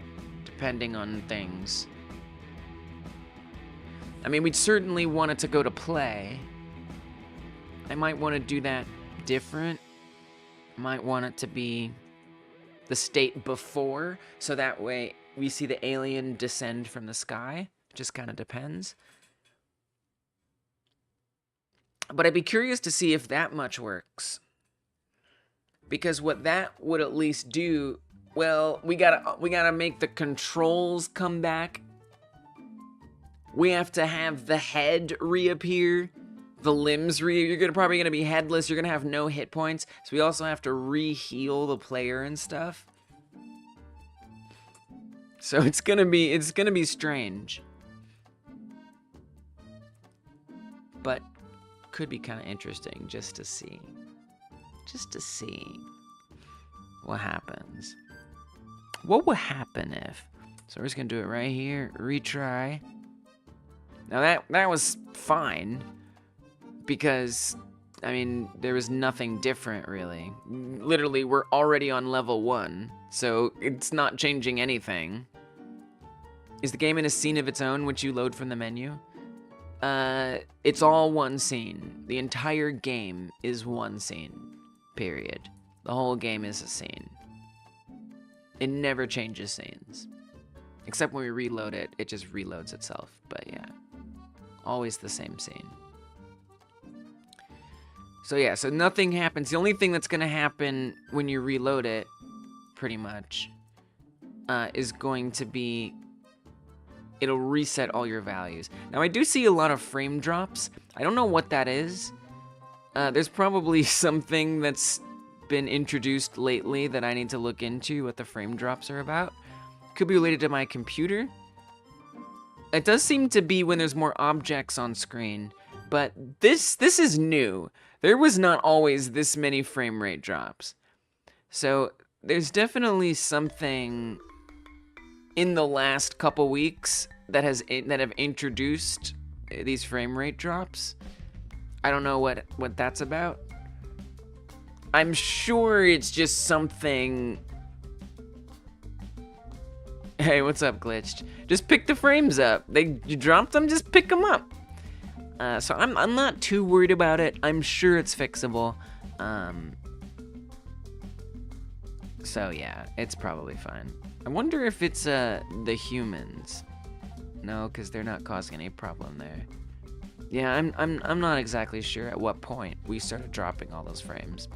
[SPEAKER 1] depending on things. I mean, we'd certainly want it to go to play. I might want to do that different. Might want it to be the state before, so that way we see the alien descend from the sky. Just kind of depends. But I'd be curious to see if that much works. Because what that would at least do, well, we gotta make the controls come back. We have to have the head reappear. The limbs you're probably gonna be headless. You're gonna have no hit points. So we also have to re-heal the player and stuff. So it's gonna be strange. But could be kind of interesting just to see. Just to see what happens. What would happen if? So we're just gonna do it right here. Retry. Now that was fine. Because, I mean, there was nothing different, really. Literally, we're already on level 1, so it's not changing anything. Is the game in a scene of its own, which you load from the menu? It's all one scene. The entire game is one scene, period. The whole game is a scene. It never changes scenes. Except when we reload it, it just reloads itself, but yeah. Always the same scene. So yeah, so nothing happens. The only thing that's going to happen when you reload it, pretty much, is going to be, it'll reset all your values. Now I do see a lot of frame drops. I don't know what that is. There's probably something that's been introduced lately that I need to look into what the frame drops are about. Could be related to my computer. It does seem to be when there's more objects on screen, but this is new. There was not always this many frame rate drops. So there's definitely something in the last couple weeks that have introduced these frame rate drops. I don't know what that's about. I'm sure it's just something. Hey, what's up, Glitched? Just pick the frames up. You dropped them, just pick them up. So I'm not too worried about it. I'm sure it's fixable. So yeah, it's probably fine. I wonder if it's the humans. No, because they're not causing any problem there. Yeah, I'm not exactly sure at what point we started dropping all those frames.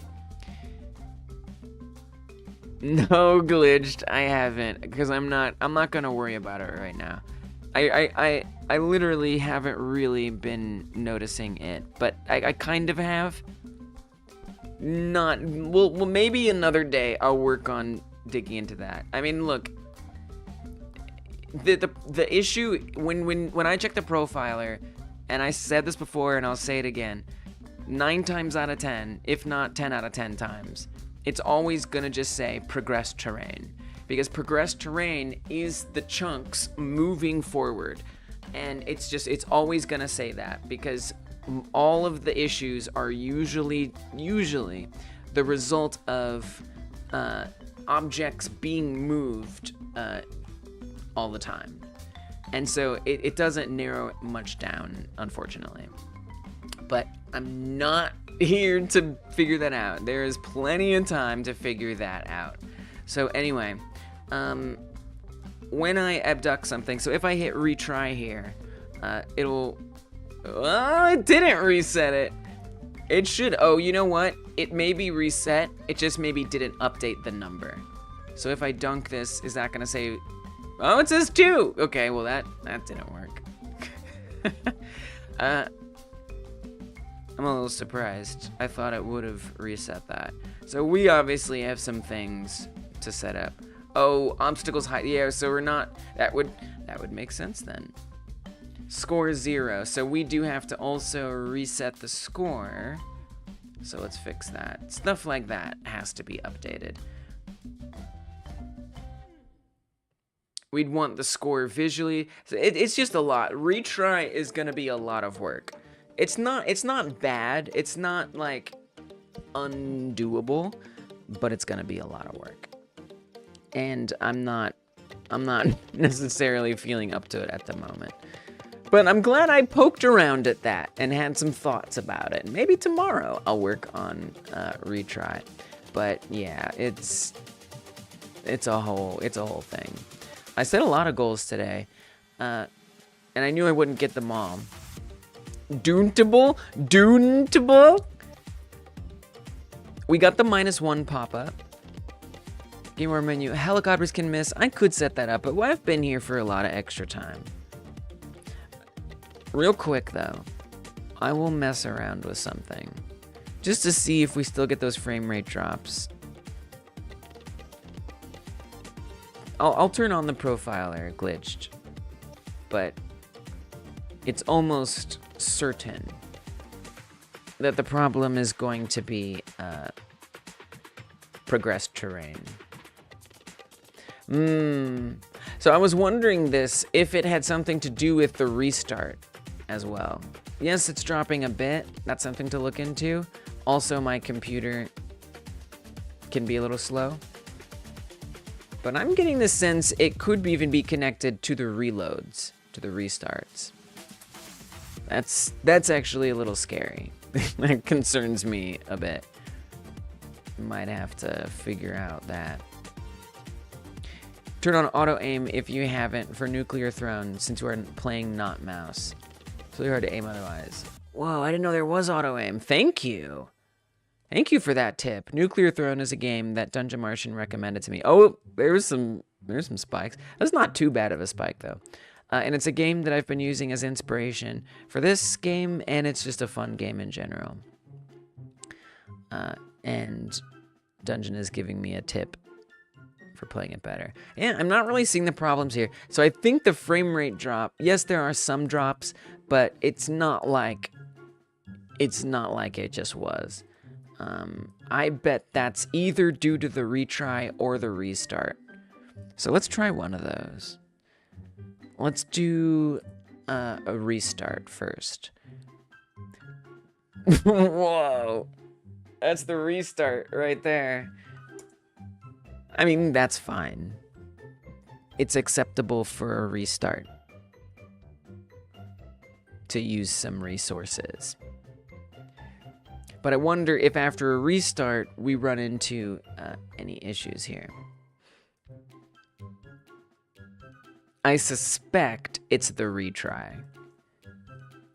[SPEAKER 1] No, Glitched, I haven't, because I'm not gonna worry about it right now. I literally haven't really been noticing it, but I kind of have. Well, maybe another day I'll work on digging into that. I mean, look, the issue when I check the profiler, and I said this before and I'll say it again, 9 times out of 10, if not 10 out of 10 times, it's always gonna just say progressed terrain. Because progressed terrain is the chunks moving forward. And it's always gonna say that, because all of the issues are usually the result of objects being moved all the time. And so it doesn't narrow much down, unfortunately. But I'm not here to figure that out. There is plenty of time to figure that out. So anyway, when I abduct something, so if I hit retry here, it'll, oh, it didn't reset it. It should, oh, you know what? It may be reset, it just maybe didn't update the number. So if I dunk this, is that gonna say, oh, it says 2. Okay, well that didn't work. I'm a little surprised. I thought it would have reset that. So we obviously have some things to set up. Oh, obstacles high. Yeah, so we're not. That would make sense then. Score 0. So we do have to also reset the score. So let's fix that. Stuff like that has to be updated. We'd want the score visually. It's just a lot. Retry is gonna be a lot of work. It's not bad. It's not like undoable, but it's gonna be a lot of work. And I'm not necessarily feeling up to it at the moment. But I'm glad I poked around at that and had some thoughts about it. Maybe tomorrow I'll work on retry. But yeah, it's a whole thing. I set a lot of goals today, and I knew I wouldn't get them all. Doontable. We got the -1 pop-up. Game over menu. Helicopters can miss. I could set that up, but I've been here for a lot of extra time. Real quick though, I will mess around with something just to see if we still get those frame rate drops. I'll turn on the profiler glitched, but it's almost certain that the problem is going to be progressed terrain. So I was wondering if it had something to do with the restart as well. Yes, it's dropping a bit. That's something to look into. Also, my computer can be a little slow. But I'm getting the sense it could even be connected to the reloads, to the restarts. That's actually a little scary. That concerns me a bit. Might have to figure out that. Turn on auto aim if you haven't for Nuclear Throne, since we're playing not mouse. It's really hard to aim otherwise. Whoa, I didn't know there was auto aim. Thank you. Thank you for that tip. Nuclear Throne is a game that Dungeon Martian recommended to me. Oh, there's some spikes. That's not too bad of a spike though. And it's a game that I've been using as inspiration for this game, and it's just a fun game in general. And Dungeon is giving me a tip for playing it better. Yeah, I'm not really seeing the problems here. So I think the frame rate drop, yes, there are some drops, but it's not like it just was. I bet that's either due to the retry or the restart. So let's try one of those. Let's do a restart first. Whoa. That's the restart right there. I mean, that's fine. It's acceptable for a restart to use some resources. But I wonder if after a restart, we run into any issues here. I suspect it's the retry.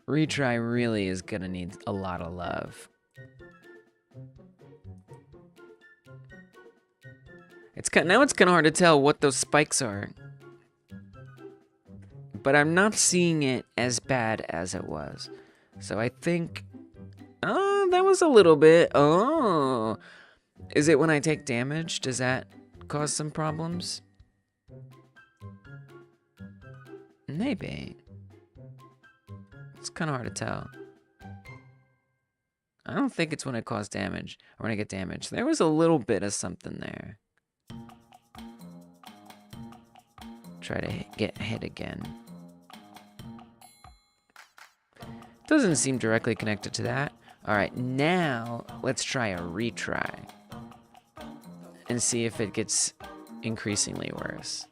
[SPEAKER 1] Retry really is gonna need a lot of love. Now it's kind of hard to tell what those spikes are. But I'm not seeing it as bad as it was. So I think... Oh, that was a little bit... Oh. Is it when I take damage? Does that cause some problems? Maybe. It's kind of hard to tell. I don't think it's when I cause damage or when I get damaged. There was a little bit of something there. Try to get hit again. Doesn't seem directly connected to that. Alright, now let's try a retry. And see if it gets increasingly worse.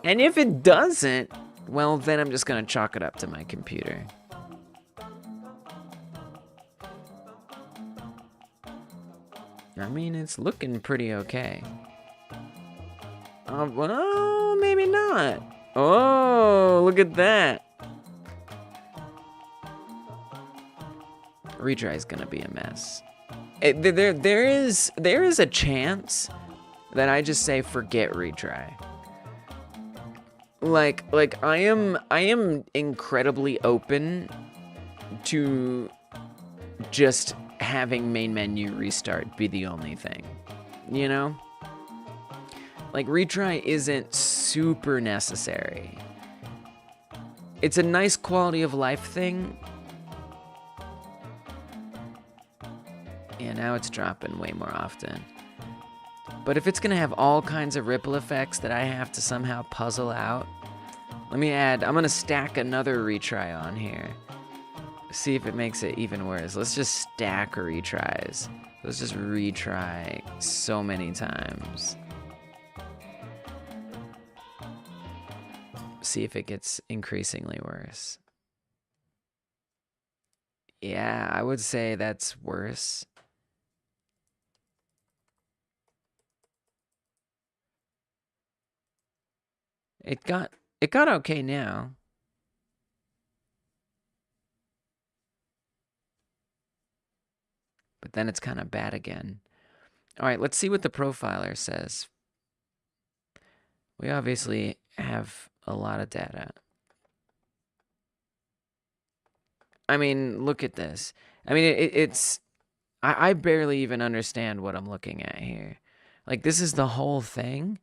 [SPEAKER 1] And if it doesn't, well, then I'm just gonna chalk it up to my computer. I mean, it's looking pretty okay. Well, maybe not. Oh, look at that. Retry is gonna be a mess. There is a chance that I just say forget retry. Like I am incredibly open to just having main menu restart be the only thing, you know? Like, retry isn't super necessary. It's a nice quality of life thing. Yeah, now it's dropping way more often. But if it's gonna have all kinds of ripple effects that I have to somehow puzzle out, I'm gonna stack another retry on here. See if it makes it even worse. Let's just stack retries. Let's just retry so many times. See if it gets increasingly worse. Yeah, I would say that's worse. It got okay now. But then it's kind of bad again. All right, let's see what the profiler says. We obviously have a lot of data. I mean, look at this. I mean, I barely even understand what I'm looking at here. Like, this is the whole thing.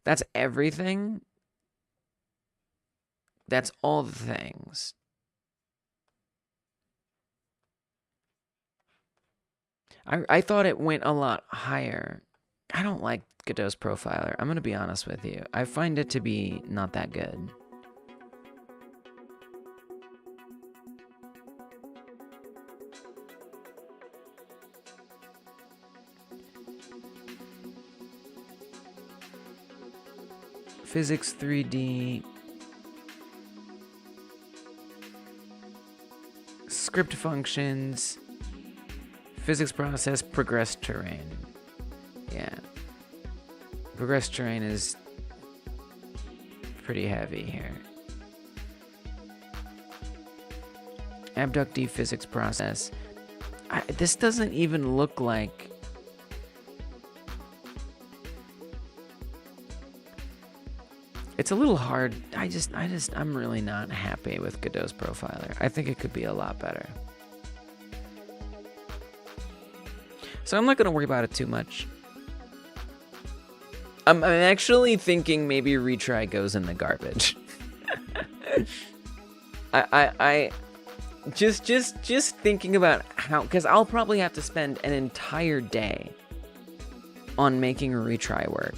[SPEAKER 1] That's everything. That's all the things. I thought it went a lot higher. I don't like Godot's profiler. I'm going to be honest with you. I find it to be not that good. Physics 3D. Script functions. Physics process, progressed terrain. Yeah. Progressed terrain is pretty heavy here. Abductee physics process. This doesn't even look like... It's a little hard. I'm really not happy with Godot's profiler. I think it could be a lot better. So I'm not going to worry about it too much. I'm actually thinking maybe retry goes in the garbage. I just thinking about how, because I'll probably have to spend an entire day on making a retry work.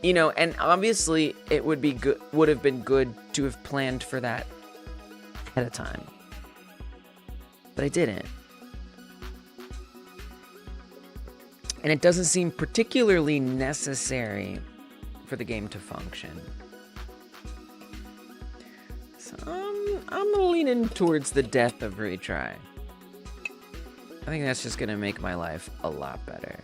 [SPEAKER 1] You know, and obviously it would have been good to have planned for that ahead of time. But I didn't. And it doesn't seem particularly necessary for the game to function. So I'm leaning towards the death of retry. I think that's just gonna make my life a lot better.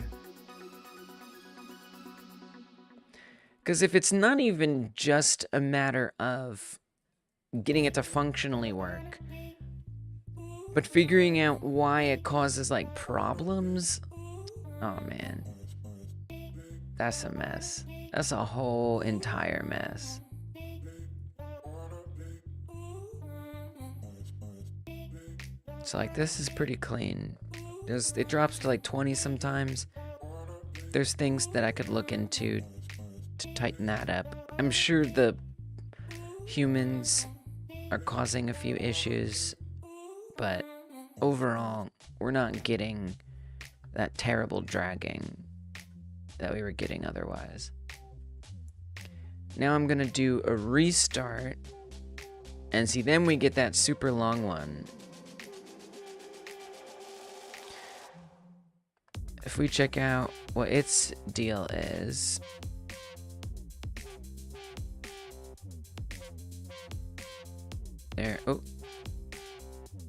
[SPEAKER 1] Because if it's not even just a matter of getting it to functionally work, but figuring out why it causes, like, problems, oh man, that's a mess. That's a whole entire mess. So, like, this is pretty clean. It drops to, like, 20 sometimes. There's things that I could look into to tighten that up. I'm sure the humans are causing a few issues, but overall, we're not getting that terrible dragging that we were getting otherwise. Now I'm gonna do a restart, and see, then we get that super long one. If we check out what its deal is, there,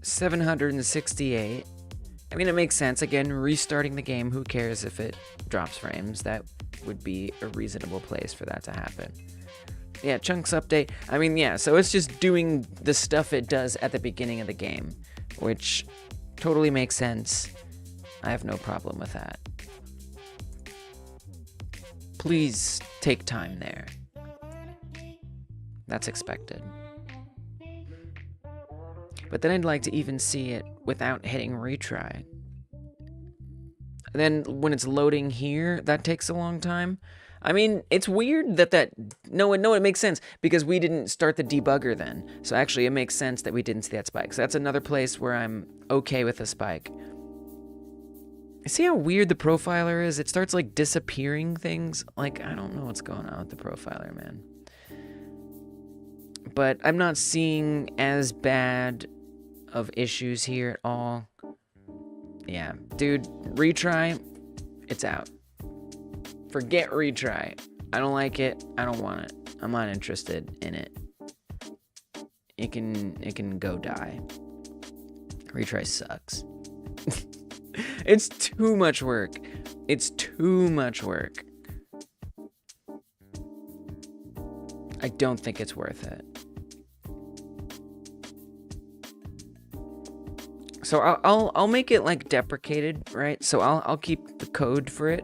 [SPEAKER 1] 768. I mean, it makes sense. Again, restarting the game, who cares if it drops frames? That would be a reasonable place for that to happen. Yeah, chunks update. I mean, yeah, so it's just doing the stuff it does at the beginning of the game, which totally makes sense. I have no problem with that. Please take time there. That's expected. But then I'd like to even see it without hitting retry. Then when it's loading here, that takes a long time. I mean, it's weird that no, it makes sense because we didn't start the debugger then. So actually it makes sense that we didn't see that spike. So that's another place where I'm okay with a spike. See how weird the profiler is? It starts like disappearing things. Like, I don't know what's going on with the profiler, man. But I'm not seeing as bad of issues here at all. Yeah, dude, retry, it's out. Forget retry. I don't like it. I don't want it. I'm not interested in it. It can go die. Retry sucks. It's too much work. It's too much work. I don't think it's worth it. So I'll make it like deprecated, right? So I'll keep the code for it,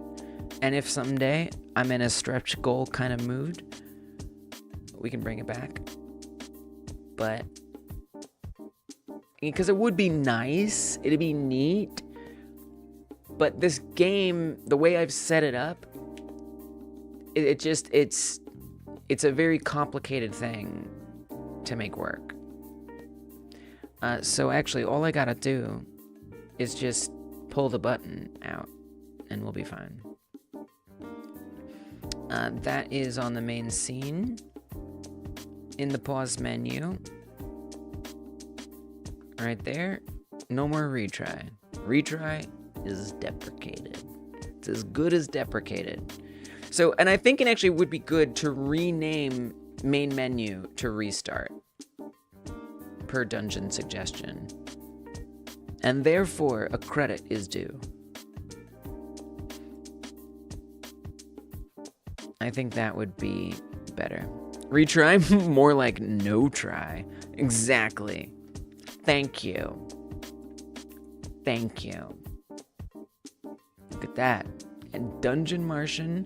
[SPEAKER 1] and if someday I'm in a stretch goal kind of mood, we can bring it back. But because it would be nice, it'd be neat. But this game, the way I've set it up, it's a very complicated thing to make work. So actually, all I gotta do is just pull the button out, and we'll be fine. That is on the main scene. In the pause menu. Right there. No more retry. Retry is deprecated. It's as good as deprecated. So, and I think it actually would be good to rename main menu to restart. Per dungeon suggestion. And therefore, a credit is due. I think that would be better. Retry? More like no try. Exactly. Thank you. Thank you. Look at that. And Dungeon Martian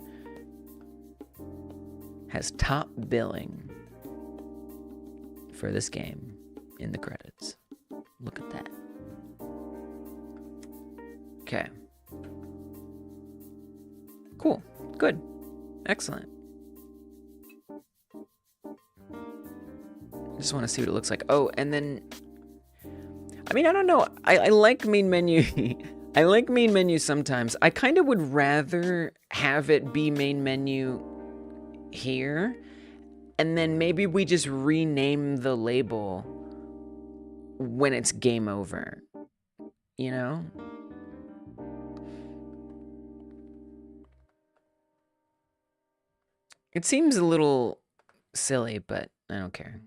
[SPEAKER 1] has top billing for this game in the credits. Look at that. Okay. Cool. Good. Excellent. I just want to see what it looks like. Oh, and then... I mean, I don't know. I like main menu. I like main menu sometimes. I kind of would rather have it be main menu here. And then maybe we just rename the label when it's game over. You know? It seems a little silly, but I don't care.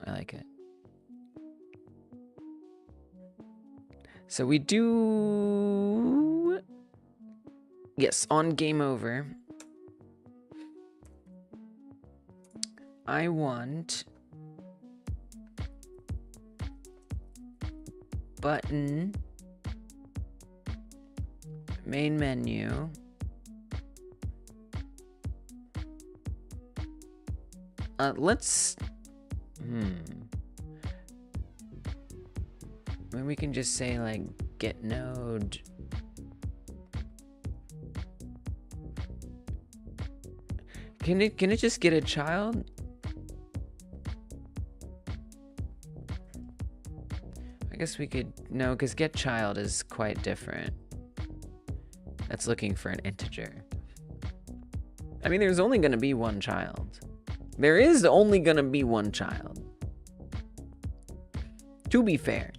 [SPEAKER 1] I like it. So we do... Yes, on game over. I want... button... main menu... let's... Maybe we can just say, like, get node... Can it just get a child? I guess we could... No, because get child is quite different. That's looking for an integer. I mean, there's only going to be one child. There is only going to be one child. To be fair.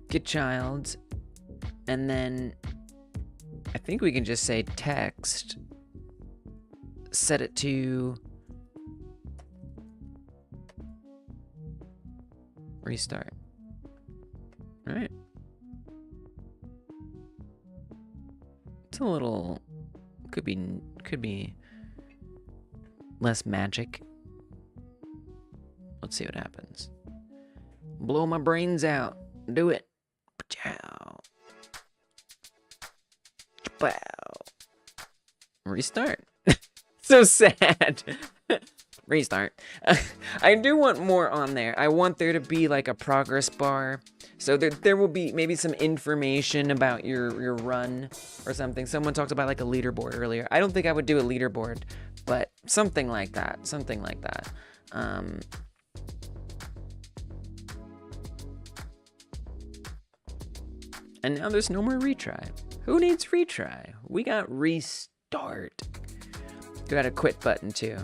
[SPEAKER 1] Get child. And then I think we can just say text. Set it to restart. All right. It's a little... Could be less magic. Let's see what happens. Blow my brains out. Do it. Ciao. Wow. Restart. So sad. Restart. I do want more on there. I want there to be like a progress bar. So there will be maybe some information about your run or something. Someone talked about like a leaderboard earlier. I don't think I would do a leaderboard, but something like that. Something like that. And now there's no more retry. Who needs retry? We got restart. We got a quit button too.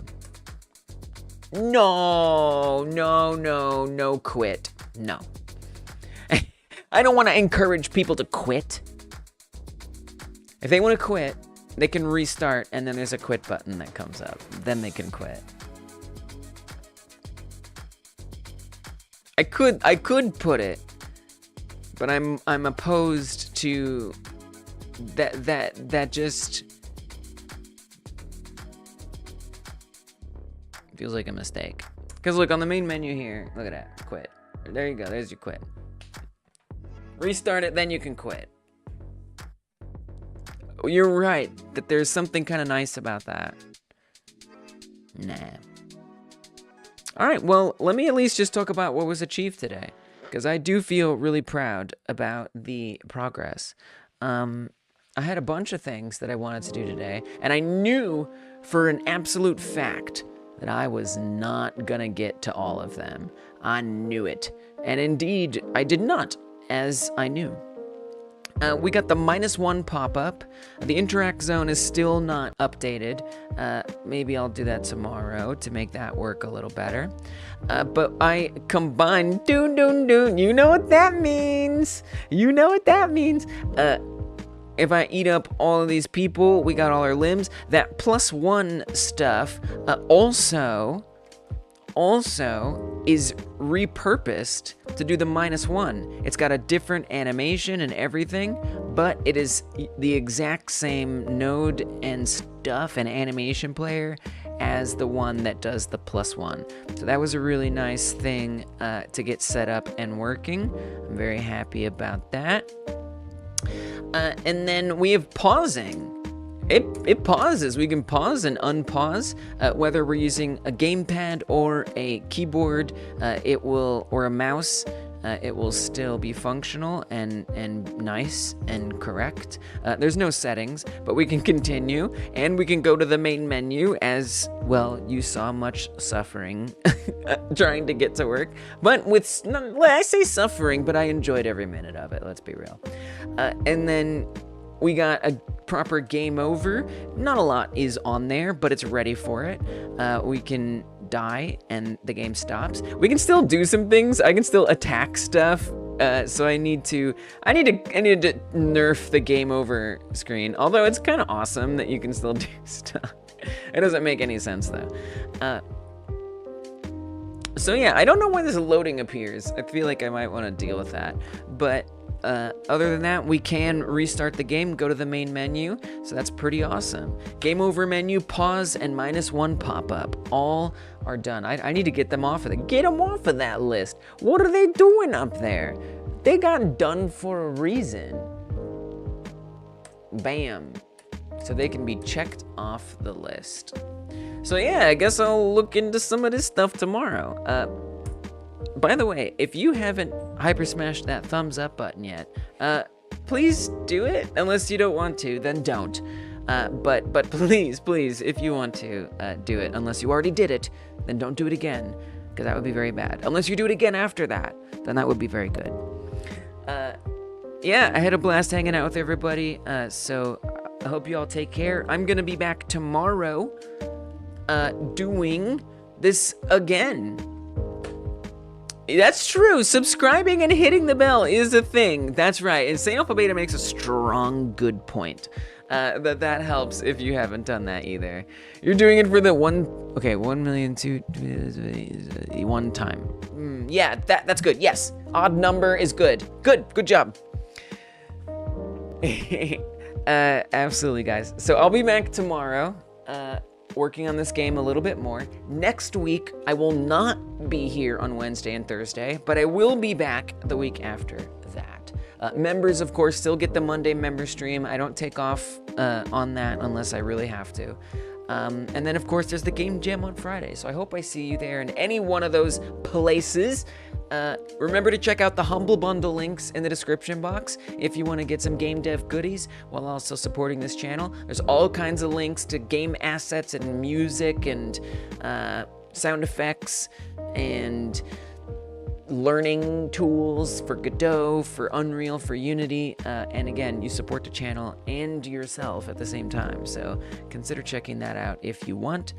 [SPEAKER 1] No quit. No. I don't want to encourage people to quit. If they want to quit, they can restart, and then there's a quit button that comes up. Then they can quit. I could put it, but I'm opposed to that just feels like a mistake. Because look, on the main menu here, look at that, quit. There you go, there's your quit. Restart it, then you can quit. You're right, that there's something kind of nice about that. Nah. Alright, well, let me at least just talk about what was achieved today. Because I do feel really proud about the progress. I had a bunch of things that I wanted to do today, and I knew for an absolute fact that I was not gonna get to all of them. I knew it. And indeed, I did not, as I knew. We got the -1 pop-up. The interact zone is still not updated. Maybe I'll do that tomorrow to make that work a little better. But I combined, you know what that means. You know what that means. If I eat up all of these people, we got all our limbs. That +1 stuff also is repurposed to do the -1. It's got a different animation and everything, but it is the exact same node and stuff and animation player as the one that does the +1. So that was a really nice thing to get set up and working. I'm very happy about that. And then we have pausing. It pauses. We can pause and unpause, whether we're using a gamepad or a keyboard, or a mouse. It will still be functional and nice and correct. There's no settings, but we can continue, and we can go to the main menu as, well, you saw much suffering trying to get to work. But I say suffering, but I enjoyed every minute of it, let's be real. And then we got a proper game over. Not a lot is on there, but it's ready for it. We can die and the game stops. We can still do some things. I can still attack stuff. So I need to nerf the game over screen. Although it's kind of awesome that you can still do stuff. It doesn't make any sense though. So yeah, I don't know why this loading appears. I feel like I might want to deal with that. But other than that, we can restart the game, go to the main menu, so that's pretty awesome. Game over menu, pause, and -1 pop-up. All are done. I need to get them off of it. Get them off of that list. What are they doing up there? They got done for a reason. Bam. So they can be checked off the list. So yeah, I guess I'll look into some of this stuff tomorrow. By the way, if you haven't hyper smashed that thumbs up button yet, please do it. Unless you don't want to, then don't. But please, if you want to do it, unless you already did it, then don't do it again, because that would be very bad. Unless you do it again after that, then that would be very good. Yeah, I had a blast hanging out with everybody, so I hope you all take care. I'm gonna be back tomorrow doing this again. That's true. Subscribing and hitting the bell is a thing. That's right. And St. Alpha Beta makes a strong, good point. That helps if you haven't done that either. You're doing it for the 1,000,002 one time. Yeah, that's good. Yes. Odd number is good. Good job. Absolutely, guys. So I'll be back tomorrow. Working on this game a little bit more. Next week, I will not be here on Wednesday and Thursday, but I will be back the week after that. Members, of course, still get the Monday member stream. I don't take off on that unless I really have to. And then, of course, there's the Game Jam on Friday. So I hope I see you there in any one of those places. Remember to check out the Humble Bundle links in the description box if you want to get some game dev goodies while also supporting this channel. There's all kinds of links to game assets and music and sound effects and learning tools for Godot, for Unreal, for Unity, and again, you support the channel and yourself at the same time, so consider checking that out if you want.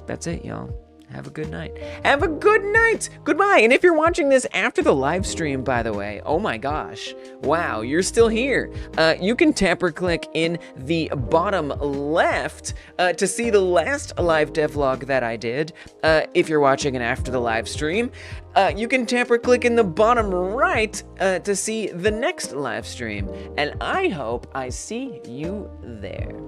[SPEAKER 1] That's it, y'all. Have a good night. Have a good night! Goodbye! And if you're watching this after the live stream, by the way, oh my gosh, wow, you're still here. You can tamper click in the bottom left to see the last live devlog that I did. If you're watching it after the live stream, you can tamper click in the bottom right to see the next live stream. And I hope I see you there.